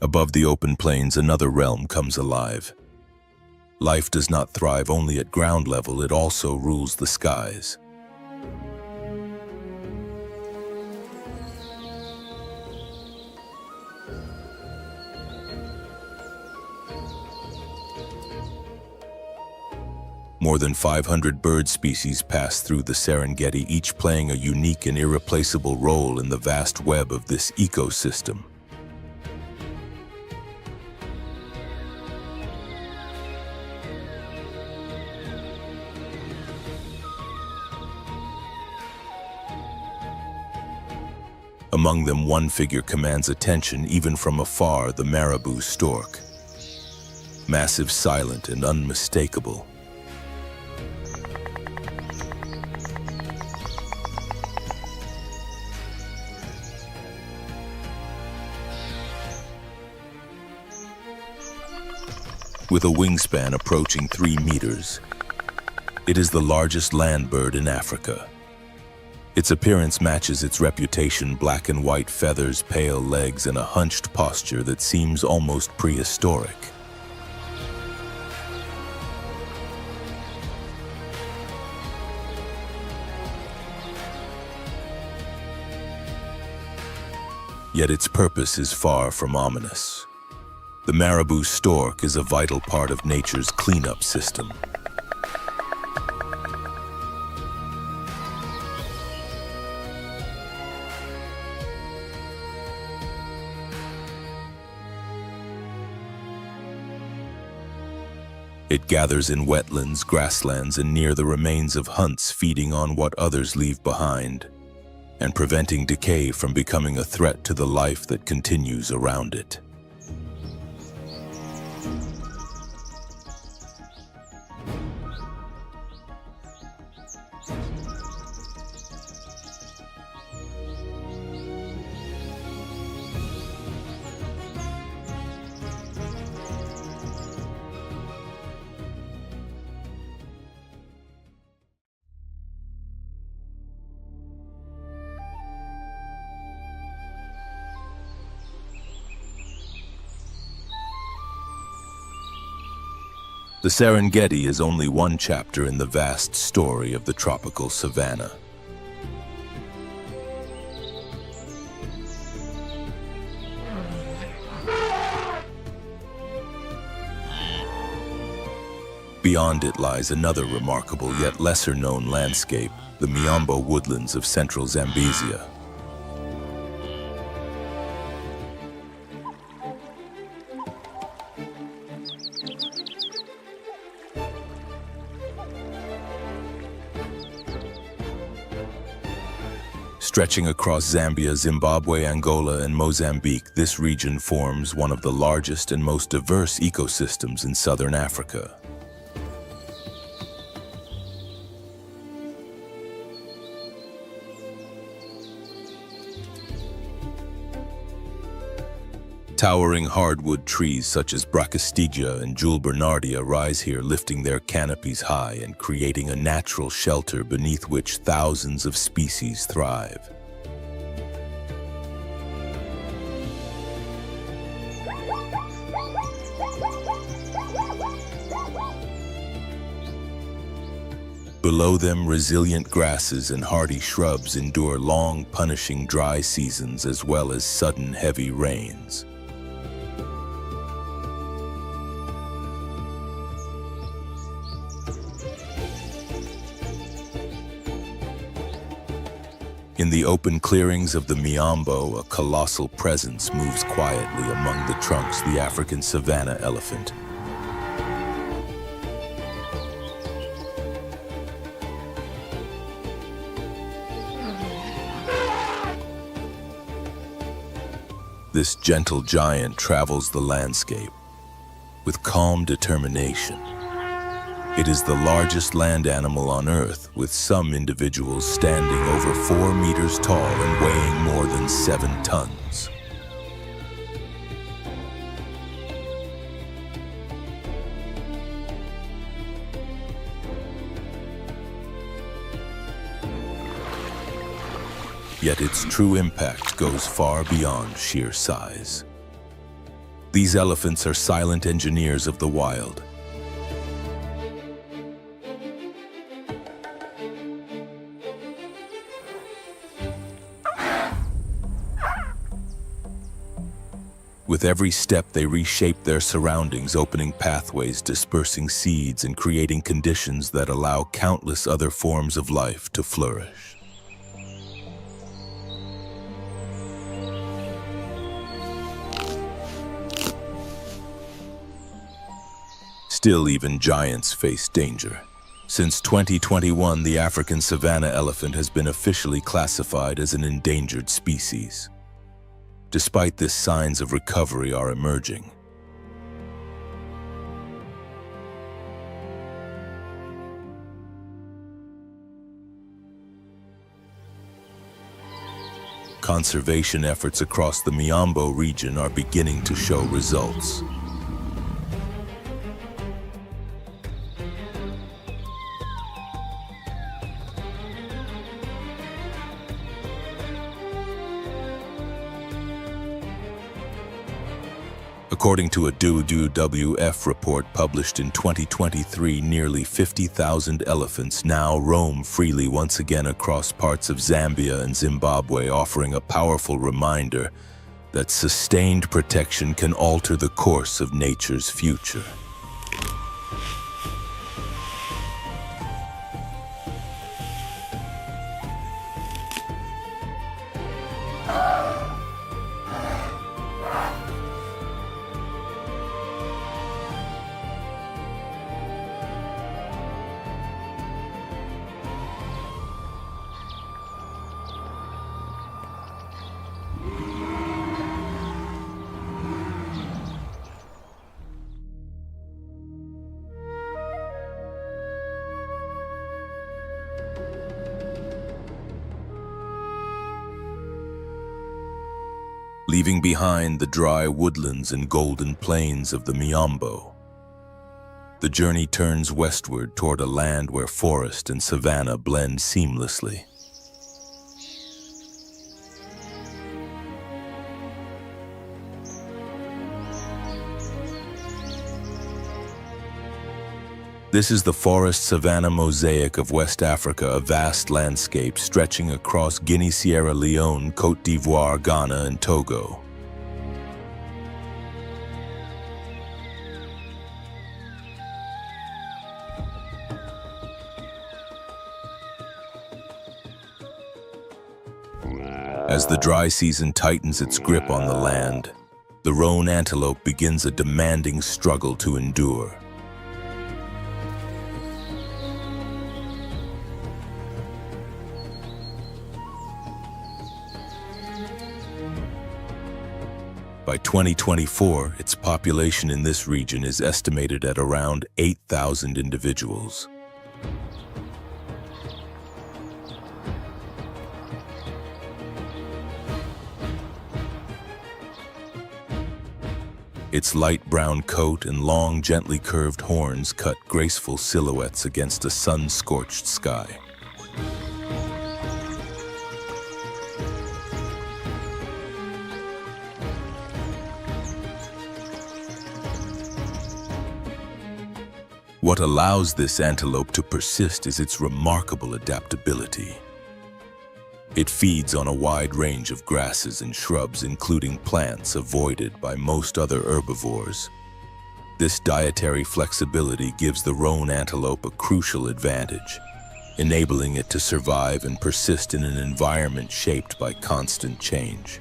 Above the open plains, another realm comes alive. Life does not thrive only at ground level, it also rules the skies. More than 500 bird species pass through the Serengeti, each playing a unique and irreplaceable role in the vast web of this ecosystem. Among them, one figure commands attention even from afar: the marabou stork. Massive, silent, and unmistakable. With a wingspan approaching 3 meters, it is the largest land bird in Africa. Its appearance matches its reputation: black and white feathers, pale legs, and a hunched posture that seems almost prehistoric. Yet its purpose is far from ominous. The marabou stork is a vital part of nature's cleanup system. It gathers in wetlands, grasslands, and near the remains of hunts, feeding on what others leave behind, and preventing decay from becoming a threat to the life that continues around it. The Serengeti is only one chapter in the vast story of the tropical savannah. Beyond it lies another remarkable yet lesser-known landscape, the Miombo woodlands of central Zambezia. Stretching across Zambia, Zimbabwe, Angola, and Mozambique, this region forms one of the largest and most diverse ecosystems in southern Africa. Towering hardwood trees such as Brachystegia and Julbernardia rise here, lifting their canopies high and creating a natural shelter beneath which thousands of species thrive. Below them, resilient grasses and hardy shrubs endure long, punishing dry seasons as well as sudden, heavy rains. In the open clearings of the Miombo, a colossal presence moves quietly among the trunks, the African savannah elephant. This gentle giant travels the landscape with calm determination. It is the largest land animal on Earth, with some individuals standing over 4 meters tall and weighing more than 7 tons. Yet its true impact goes far beyond sheer size. These elephants are silent engineers of the wild. With every step, they reshape their surroundings, opening pathways, dispersing seeds, and creating conditions that allow countless other forms of life to flourish. Still, even giants face danger. Since 2021, the African savannah elephant has been officially classified as an endangered species. Despite this, signs of recovery are emerging. Conservation efforts across the Miombo region are beginning to show results. According to a WWF report published in 2023, nearly 50,000 elephants now roam freely once again across parts of Zambia and Zimbabwe, offering a powerful reminder that sustained protection can alter the course of nature's future. Leaving behind the dry woodlands and golden plains of the Miombo, the journey turns westward toward a land where forest and savanna blend seamlessly. This is the forest-savanna mosaic of West Africa, a vast landscape stretching across Guinea, Sierra Leone, Côte d'Ivoire, Ghana, and Togo. As the dry season tightens its grip on the land, the roan antelope begins a demanding struggle to endure. By 2024, its population in this region is estimated at around 8,000 individuals. Its light brown coat and long, gently curved horns cut graceful silhouettes against a sun-scorched sky. What allows this antelope to persist is its remarkable adaptability. It feeds on a wide range of grasses and shrubs, including plants avoided by most other herbivores. This dietary flexibility gives the roan antelope a crucial advantage, enabling it to survive and persist in an environment shaped by constant change.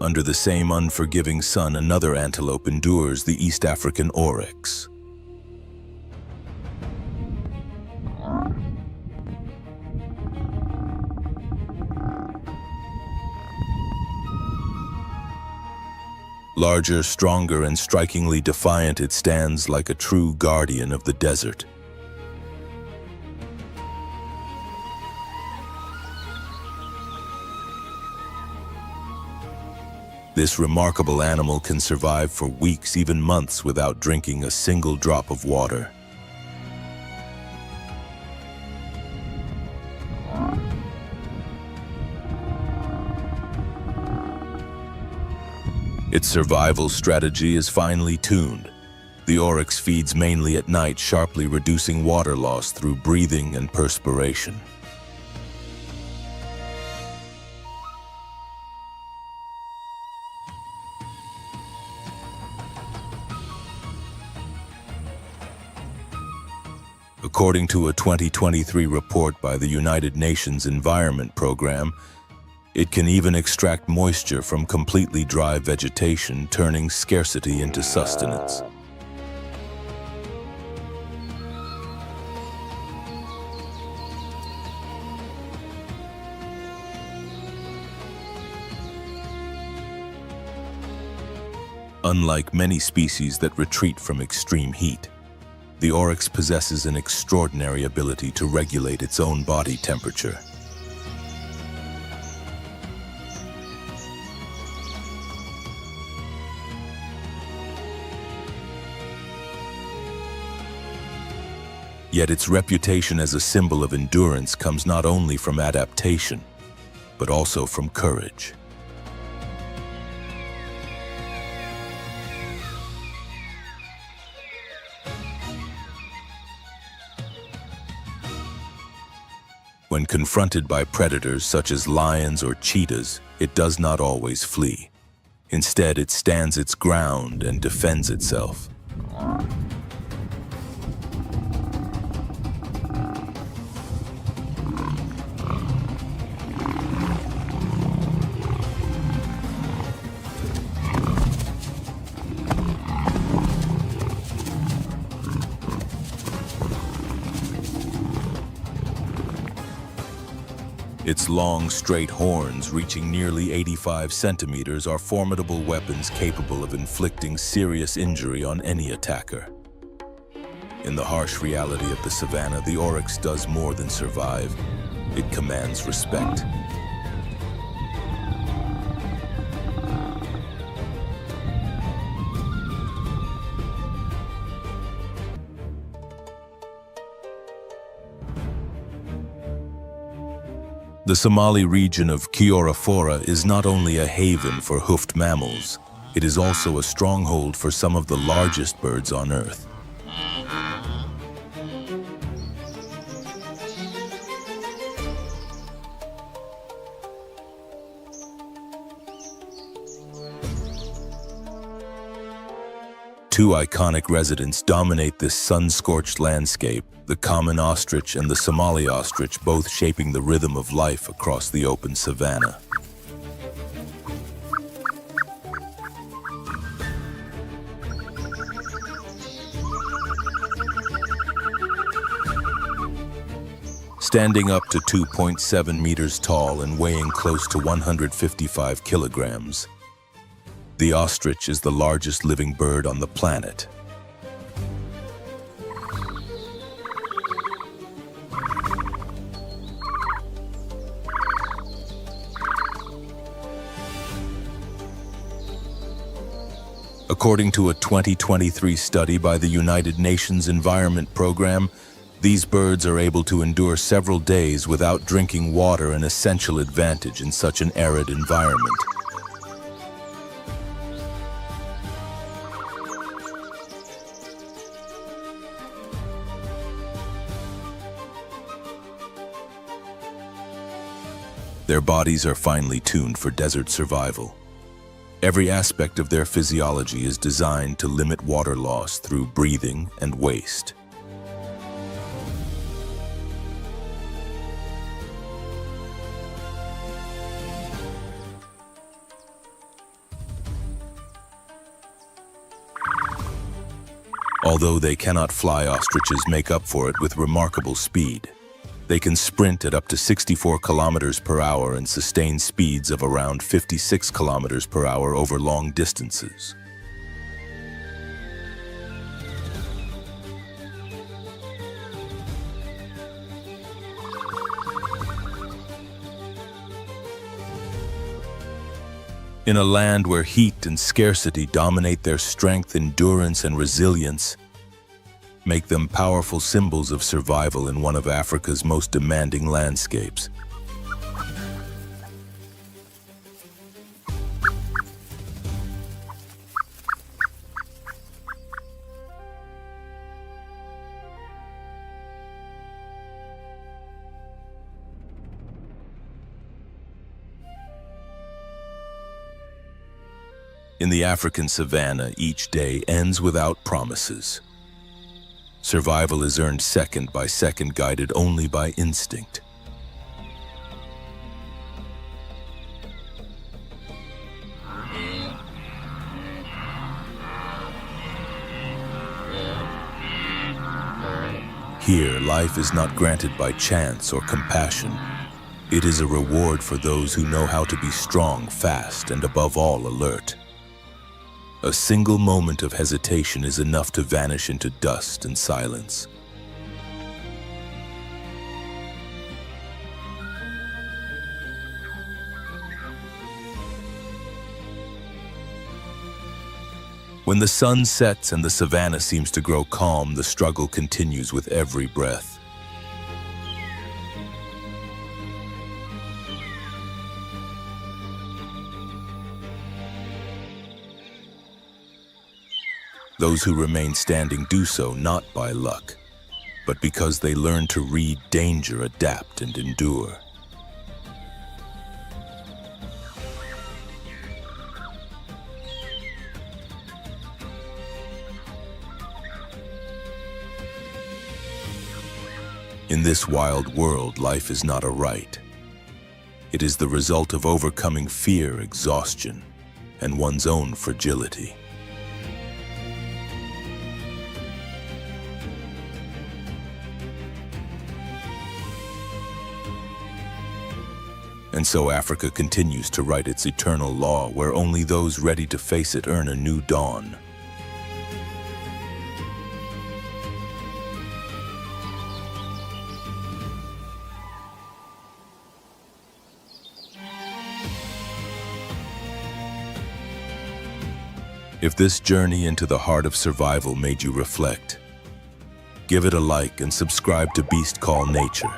Under the same unforgiving sun, another antelope endures, the East African oryx. Larger, stronger, and strikingly defiant, it stands like a true guardian of the desert. This remarkable animal can survive for weeks, even months, without drinking a single drop of water. Its survival strategy is finely tuned. The oryx feeds mainly at night, sharply reducing water loss through breathing and perspiration. According to a 2023 report by the United Nations Environment Program, it can even extract moisture from completely dry vegetation, turning scarcity into sustenance. Unlike many species that retreat from extreme heat, the oryx possesses an extraordinary ability to regulate its own body temperature. Yet its reputation as a symbol of endurance comes not only from adaptation, but also from courage. When confronted by predators such as lions or cheetahs, it does not always flee. Instead, it stands its ground and defends itself. Its long, straight horns, reaching nearly 85 centimeters, are formidable weapons capable of inflicting serious injury on any attacker. In the harsh reality of the savannah, the oryx does more than survive. It commands respect. The Somali region of Kiorafora is not only a haven for hoofed mammals, it is also a stronghold for some of the largest birds on Earth. Two iconic residents dominate this sun-scorched landscape, the common ostrich and the Somali ostrich, both shaping the rhythm of life across the open savanna. Standing up to 2.7 meters tall and weighing close to 155 kilograms, the ostrich is the largest living bird on the planet. According to a 2023 study by the United Nations Environment Program, these birds are able to endure several days without drinking water, an essential advantage in such an arid environment. Their bodies are finely tuned for desert survival. Every aspect of their physiology is designed to limit water loss through breathing and waste. Although they cannot fly, ostriches make up for it with remarkable speed. They can sprint at up to 64 kilometers per hour and sustain speeds of around 56 kilometers per hour over long distances. In a land where heat and scarcity dominate, their strength, endurance, and resilience make them powerful symbols of survival in one of Africa's most demanding landscapes. In the African savannah, each day ends without promises. Survival is earned second by second, guided only by instinct. Here, life is not granted by chance or compassion. It is a reward for those who know how to be strong, fast, and above all, alert. A single moment of hesitation is enough to vanish into dust and silence. When the sun sets and the savannah seems to grow calm, the struggle continues with every breath. Those who remain standing do so not by luck, but because they learn to read danger, adapt, and endure. In this wild world, life is not a right. It is the result of overcoming fear, exhaustion, and one's own fragility. And so Africa continues to write its eternal law, where only those ready to face it earn a new dawn. If this journey into the heart of survival made you reflect, give it a like and subscribe to Beast Call Nature.